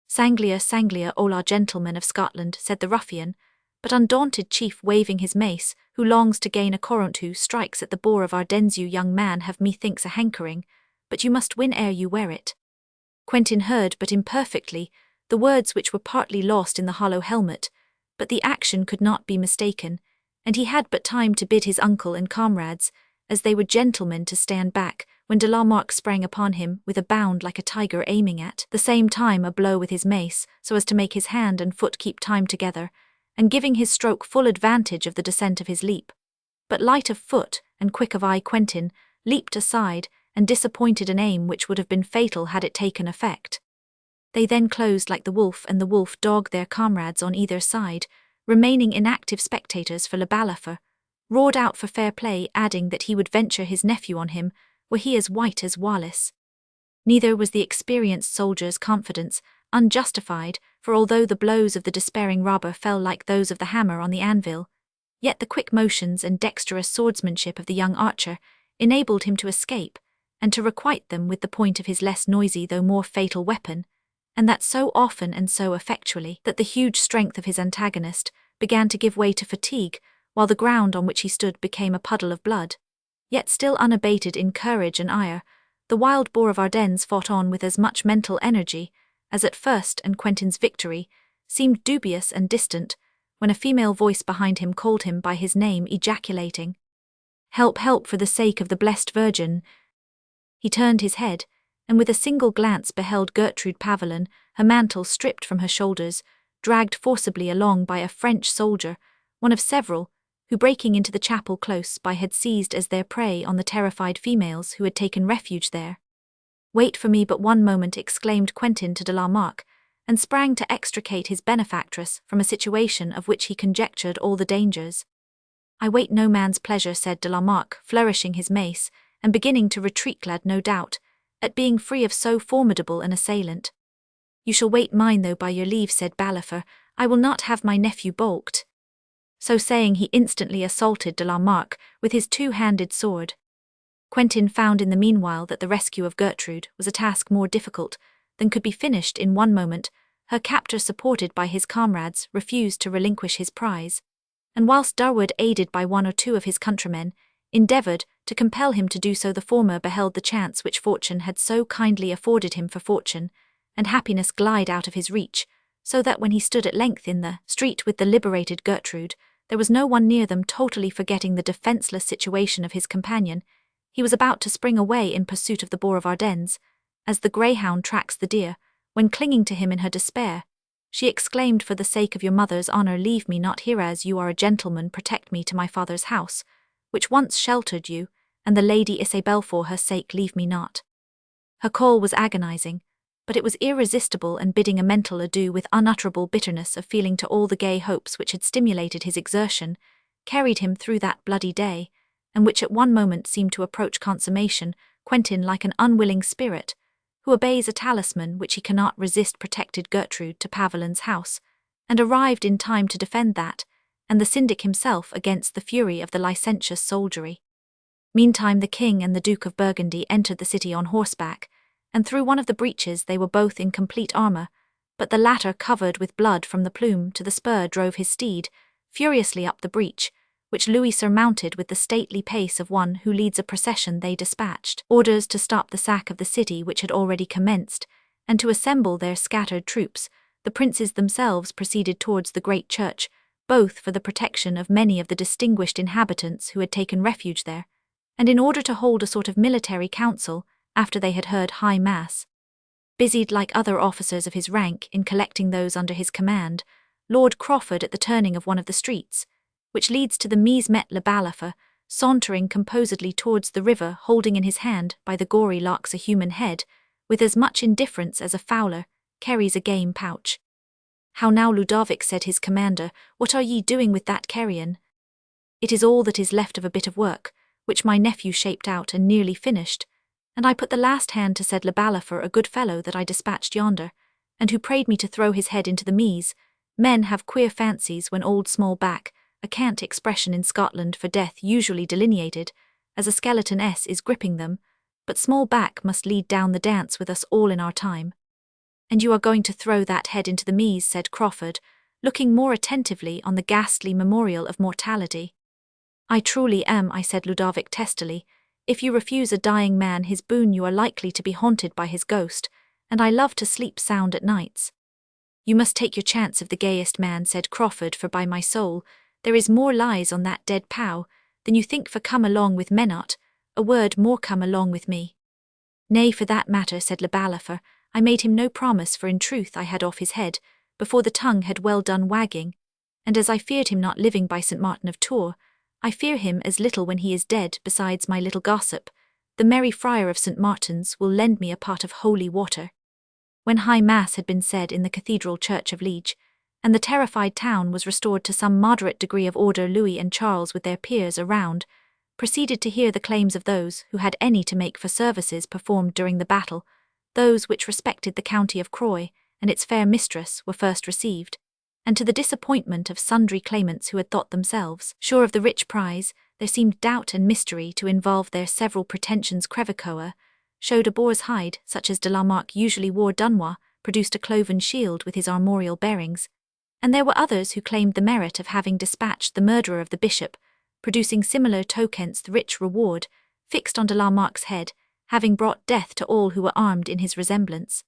"Sanglia, Sanglia, Ola, gentlemen of Scotland," said the ruffian, but undaunted chief, waving his mace, "who longs to gain a Coront, who strikes at the boar of Ardennes? You young man have methinks a hankering, but you must win ere you wear it." Quentin heard but imperfectly the words, which were partly lost in the hollow helmet, but the action could not be mistaken, and he had but time to bid his uncle and comrades, as they were gentlemen, to stand back, when de la Marck sprang upon him with a bound like a tiger, aiming at the same time a blow with his mace, so as to make his hand and foot keep time together, and giving his stroke full advantage of the descent of his leap. But light of foot and quick of eye, Quentin leaped aside and disappointed an aim which would have been fatal had it taken effect. They then closed like the wolf and the wolf dog their comrades on either side, remaining inactive spectators, for Le Balafre roared out for fair play, adding that he would venture his nephew on him, were he as white as Wallace. Neither was the experienced soldier's confidence unjustified, for although the blows of the despairing robber fell like those of the hammer on the anvil, yet the quick motions and dexterous swordsmanship of the young archer enabled him to escape, and to requite them with the point of his less noisy though more fatal weapon, and that so often and so effectually that the huge strength of his antagonist began to give way to fatigue, while the ground on which he stood became a puddle of blood. Yet still unabated in courage and ire, the wild boar of Ardennes fought on with as much mental energy as at first, and Quentin's victory seemed dubious and distant, when a female voice behind him called him by his name, ejaculating, "Help, help, for the sake of the blessed Virgin." He turned his head, and with a single glance beheld Gertrude Pavelin, her mantle stripped from her shoulders, dragged forcibly along by a French soldier, one of several, who breaking into the chapel close by had seized as their prey on the terrified females who had taken refuge there. "Wait for me but one moment," exclaimed Quentin to de la Marck, and sprang to extricate his benefactress from a situation of which he conjectured all the dangers. "I wait no man's pleasure," said de la Marck, flourishing his mace, and beginning to retreat, glad, no doubt, at being free of so formidable an assailant. "You shall wait mine, though, by your leave," said Balafre. "I will not have my nephew balked." So saying, he instantly assaulted de la Marck with his two-handed sword. Quentin found in the meanwhile that the rescue of Gertrude was a task more difficult than could be finished in one moment. Her captor, supported by his comrades, refused to relinquish his prize, and whilst Durward, aided by one or two of his countrymen, endeavoured to compel him to do so, the former beheld the chance which fortune had so kindly afforded him for fortune and happiness glide out of his reach, so that when he stood at length in the street with the liberated Gertrude, there was no one near them. Totally forgetting the defenceless situation of his companion, he was about to spring away in pursuit of the boar of Ardennes, as the greyhound tracks the deer, when, clinging to him in her despair, she exclaimed, "For the sake of your mother's honour, leave me not here. As you are a gentleman, protect me to my father's house, which once sheltered you, and the Lady Isabel, for her sake, leave me not." Her call was agonizing, but it was irresistible, and bidding a mental adieu with unutterable bitterness of feeling to all the gay hopes which had stimulated his exertion, carried him through that bloody day, and which at one moment seemed to approach consummation. Quentin, like an unwilling spirit, who obeys a talisman which he cannot resist, protected Gertrude to Pavilin's house, and arrived in time to defend that, and the syndic himself, against the fury of the licentious soldiery. Meantime the king and the Duke of Burgundy entered the city on horseback, and through one of the breaches they were both in complete armour, but the latter, covered with blood from the plume to the spur, drove his steed furiously up the breach, which Louis surmounted with the stately pace of one who leads a procession. They dispatched orders to stop the sack of the city, which had already commenced, and to assemble their scattered troops. The princes themselves proceeded towards the great church, both for the protection of many of the distinguished inhabitants who had taken refuge there, and in order to hold a sort of military council after they had heard high mass. Busied like other officers of his rank in collecting those under his command, Lord Crawford, at the turning of one of the streets, which leads to the Mise, met Le Balafre, sauntering composedly towards the river, holding in his hand by the gory locks a human head, with as much indifference as a fowler carries a game pouch. "How now, Ludovic," said his commander, "what are ye doing with that carrion?" "It is all that is left of a bit of work, which my nephew shaped out and nearly finished, and I put the last hand to," said Le Balafre, "a good fellow that I dispatched yonder, and who prayed me to throw his head into the Mise. Men have queer fancies when old small back, a cant expression in Scotland for death usually delineated, as a skeleton is gripping them, but small back must lead down the dance with us all in our time." "And you are going to throw that head into the Mise," said Crawford, looking more attentively on the ghastly memorial of mortality. "I truly am," I said Ludovic testily. "If you refuse a dying man his boon, you are likely to be haunted by his ghost, and I love to sleep sound at nights." "You must take your chance of the gayest man," said Crawford, "for by my soul, there is more lies on that dead pow than you think for. Come along with Menot, a word more, come along with me." "Nay, for that matter," said Le Balafre, "I made him no promise, for in truth I had off his head before the tongue had well done wagging, and as I feared him not living by St. Martin of Tours, I fear him as little when he is dead. Besides, my little gossip, the merry friar of St. Martin's, will lend me a pot of holy water." When high mass had been said in the cathedral church of Liege, and the terrified town was restored to some moderate degree of order, Louis and Charles, with their peers around, proceeded to hear the claims of those who had any to make for services performed during the battle. Those which respected the county of Croy and its fair mistress were first received, and to the disappointment of sundry claimants who had thought themselves sure of the rich prize, there seemed doubt and mystery to involve their several pretensions. Crevecoeur showed a boar's hide, such as de la Marck usually wore. Dunois produced a cloven shield with his armorial bearings, and there were others who claimed the merit of having dispatched the murderer of the bishop, producing similar tokens. The rich reward, fixed on de la Marck's head, having brought death to all who were armed in his resemblance.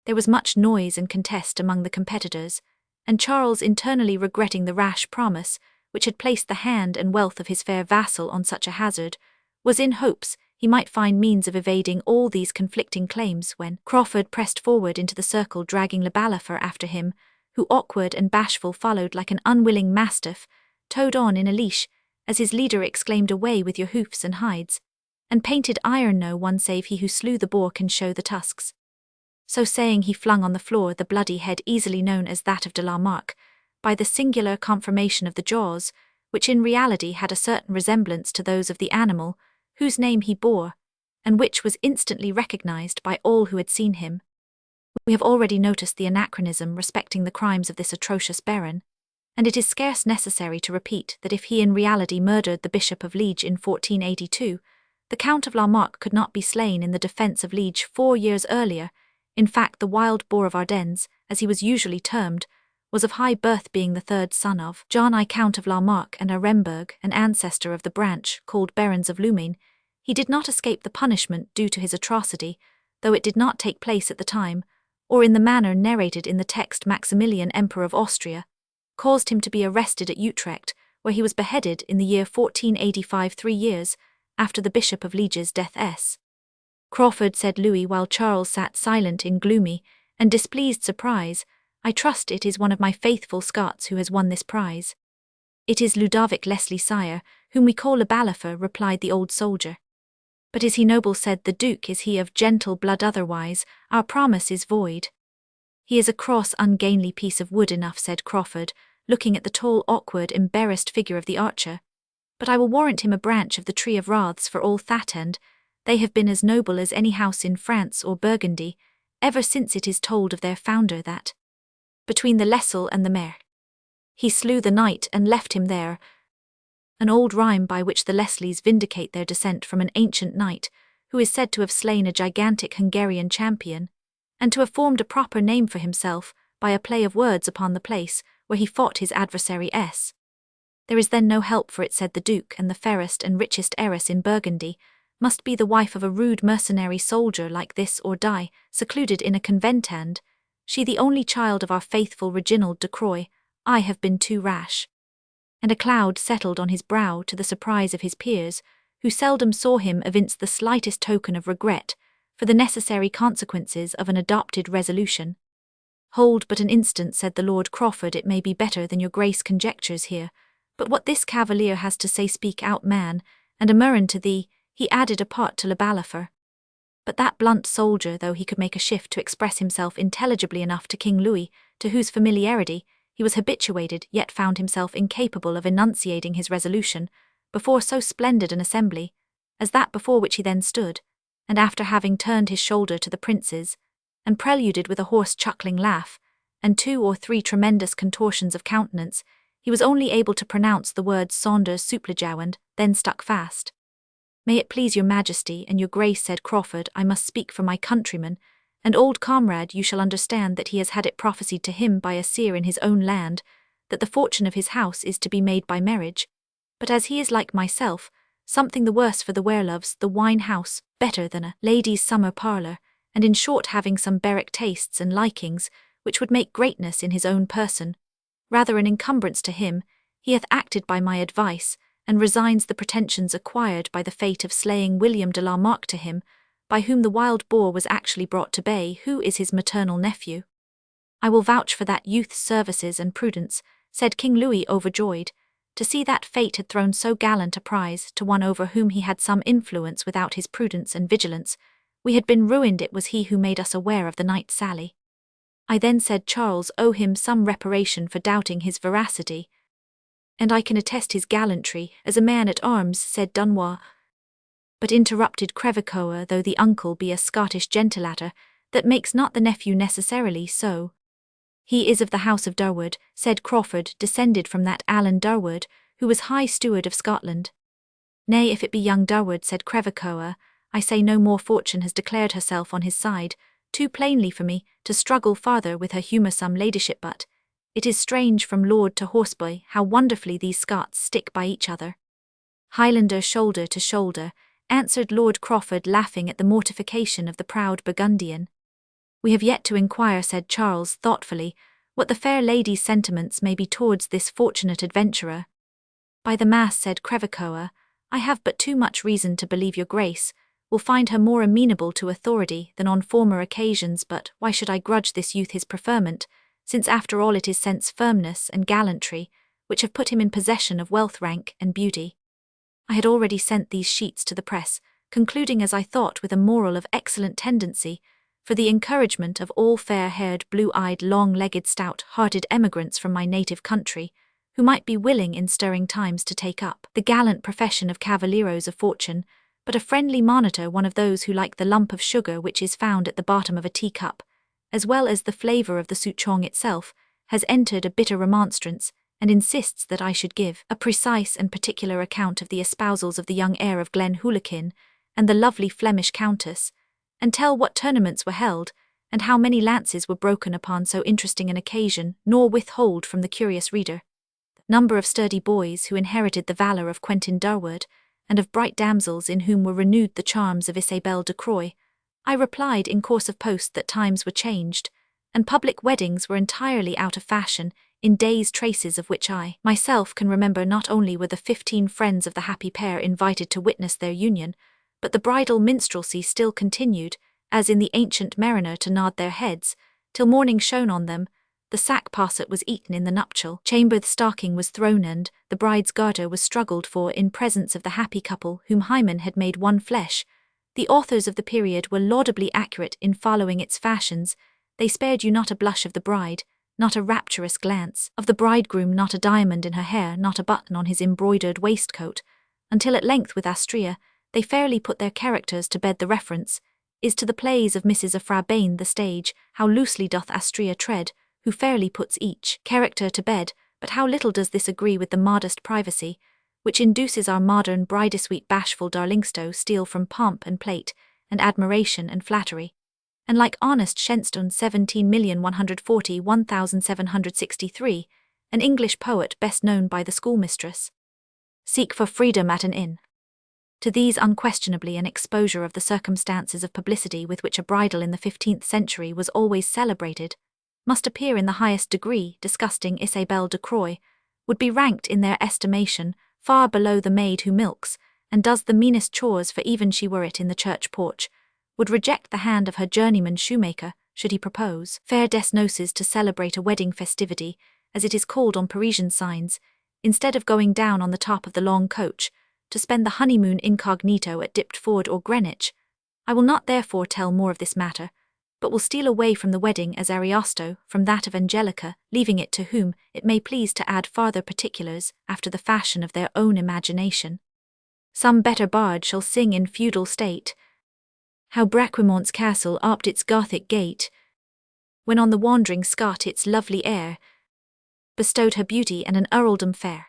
There was much noise and contest among the competitors, and Charles, internally regretting the rash promise which had placed the hand and wealth of his fair vassal on such a hazard, was in hopes he might find means of evading all these conflicting claims, when Crawford pressed forward into the circle, dragging Le Balafre after him, who, awkward and bashful, followed like an unwilling mastiff, towed on in a leash, as his leader exclaimed, "Away with your hoofs and hides, and painted iron, no one save he who slew the boar can show the tusks." So saying, he flung on the floor the bloody head, easily known as that of de la Marck, by the singular conformation of the jaws, which in reality had a certain resemblance to those of the animal whose name he bore, and which was instantly recognized by all who had seen him. We have already noticed the anachronism respecting the crimes of this atrocious baron, and it is scarce necessary to repeat that if he in reality murdered the Bishop of Liege in 1482, The Count of La Marque could not be slain in the defence of Liege 4 years earlier. In fact, the wild boar of Ardennes, as he was usually termed, was of high birth, being the third son of John I Count of La Marque and Aremberg, an ancestor of the branch called Barons of Lumaine. He did not escape the punishment due to his atrocity, though it did not take place at the time, or in the manner narrated in the text. Maximilian, Emperor of Austria, caused him to be arrested at Utrecht, where he was beheaded in the year 1485, 3 years after the Bishop of Liege's death. Crawford, said Louis, while Charles sat silent in gloomy and displeased surprise, I trust it is one of my faithful Scots who has won this prize. It is Ludovic Leslie, sire, whom we call Le Balafre, replied the old soldier. But is he noble, said the Duke, is he of gentle blood, otherwise our promise is void. He is a cross, ungainly piece of wood enough, said Crawford, looking at the tall, awkward, embarrassed figure of the archer. But I will warrant him a branch of the tree of wraths for all that end. They have been as noble as any house in France or Burgundy, ever since it is told of their founder that, between the Lesel and the Mer, he slew the knight and left him there. An old rhyme by which the Leslies vindicate their descent from an ancient knight, who is said to have slain a gigantic Hungarian champion, and to have formed a proper name for himself by a play of words upon the place where he fought his adversary. There is then no help for it, said the Duke, and the fairest and richest heiress in Burgundy must be the wife of a rude mercenary soldier like this, or die secluded in a convent, and she the only child of our faithful Reginald de Croix. I have been too rash. And a cloud settled on his brow, to the surprise of his peers, who seldom saw him evince the slightest token of regret for the necessary consequences of an adopted resolution. Hold but an instant, said the Lord Crawford, it may be better than your Grace conjectures here, but what this cavalier has to say speak out, man, and a murrain to thee, he added apart to Le Balafre. But that blunt soldier, though he could make a shift to express himself intelligibly enough to King Louis, to whose familiarity he was habituated, yet found himself incapable of enunciating his resolution before so splendid an assembly as that before which he then stood, and after having turned his shoulder to the princes, and preluded with a hoarse chuckling laugh, and 2 or 3 tremendous contortions of countenance, he was only able to pronounce the words Saunders supplejow, and then stuck fast. May it please your Majesty and your Grace, said Crawford, I must speak for my countryman, and old comrade, you shall understand that he has had it prophesied to him by a seer in his own land, that the fortune of his house is to be made by marriage. But as he is like myself, something the worse for the Wereloves, the wine house, better than a lady's summer parlour, and in short having some barrack tastes and likings, which would make greatness in his own person rather an encumbrance to him, he hath acted by my advice, and resigns the pretensions acquired by the fate of slaying William de la Marque to him, by whom the wild boar was actually brought to bay, who is his maternal nephew. I will vouch for that youth's services and prudence, said King Louis, overjoyed, to see that fate had thrown so gallant a prize to one over whom he had some influence. Without his prudence and vigilance, we had been ruined. It was he who made us aware of the knight's sally. I then said Charles owe him some reparation for doubting his veracity, and I can attest his gallantry as a man-at-arms, said Dunois. But interrupted Crevecoeur, though the uncle be a Scottish gentilator, that makes not the nephew necessarily so. He is of the house of Durward, said Crawford, descended from that Alan Durward, who was High Steward of Scotland. Nay, if it be young Durward, said Crevecoeur, I say no more. Fortune has declared herself on his side, too plainly for me to struggle farther with her humoursome ladyship, but it is strange from lord to horseboy how wonderfully these Scots stick by each other. Highlander shoulder to shoulder, answered Lord Crawford, laughing at the mortification of the proud Burgundian. We have yet to inquire, said Charles thoughtfully, what the fair lady's sentiments may be towards this fortunate adventurer. By the mass, said Crevecoeur, I have but too much reason to believe your Grace will find her more amenable to authority than on former occasions, but why should I grudge this youth his preferment, since after all it is sense, firmness, and gallantry which have put him in possession of wealth, rank, and beauty. I had already sent these sheets to the press, concluding as I thought with a moral of excellent tendency, for the encouragement of all fair-haired, blue-eyed, long-legged, stout-hearted emigrants from my native country, who might be willing in stirring times to take up the gallant profession of cavalieros of fortune, but a friendly monitor, one of those who like the lump of sugar which is found at the bottom of a teacup, as well as the flavour of the souchong itself, has entered a bitter remonstrance, and insists that I should give a precise and particular account of the espousals of the young heir of Glenhulican, and the lovely Flemish countess, and tell what tournaments were held, and how many lances were broken upon so interesting an occasion, nor withhold from the curious reader the number of sturdy boys who inherited the valour of Quentin Durward, and of bright damsels in whom were renewed the charms of Isabelle de Croix. I replied in course of post that times were changed, and public weddings were entirely out of fashion, in days traces of which I myself can remember. Not only were the 15 friends of the happy pair invited to witness their union, but the bridal minstrelsy still continued, as in the ancient mariner, to nod their heads, till morning shone on them. The sack posset was eaten in the nuptial chamber, the stocking was thrown, and the bride's garter was struggled for in presence of the happy couple whom Hymen had made one flesh. The authors of the period were laudably accurate in following its fashions. They spared you not a blush of the bride, not a rapturous glance of the bridegroom, not a diamond in her hair, not a button on his embroidered waistcoat, until at length with Astrea they fairly put their characters to bed. The reference is to the plays of Mrs. Afrabain. The stage, how loosely doth Astrea tread, who fairly puts each character to bed, but how little does this agree with the modest privacy which induces our modern bride-sweet bashful darlings to steal from pomp and plate, and admiration and flattery, and like honest Shenstone 17,141,763, an English poet best known by the schoolmistress, seek for freedom at an inn. To these unquestionably an exposure of the circumstances of publicity with which a bridal in the 15th century was always celebrated must appear in the highest degree disgusting. Isabelle de Croix would be ranked in their estimation far below the maid who milks and does the meanest chores, for even she were it in the church porch, would reject the hand of her journeyman shoemaker, should he propose fair des noces to celebrate a wedding festivity, as it is called on Parisian signs, instead of going down on the top of the long coach, to spend the honeymoon incognito at Diptford or Greenwich. I will not therefore tell more of this matter, but will steal away from the wedding as Ariosto from that of Angelica, leaving it to whom it may please to add farther particulars after the fashion of their own imagination. Some better bard shall sing in feudal state how Braquimont's castle opt its Gothic gate, when on the wandering Scot its lovely heir bestowed her beauty and an earldom fair.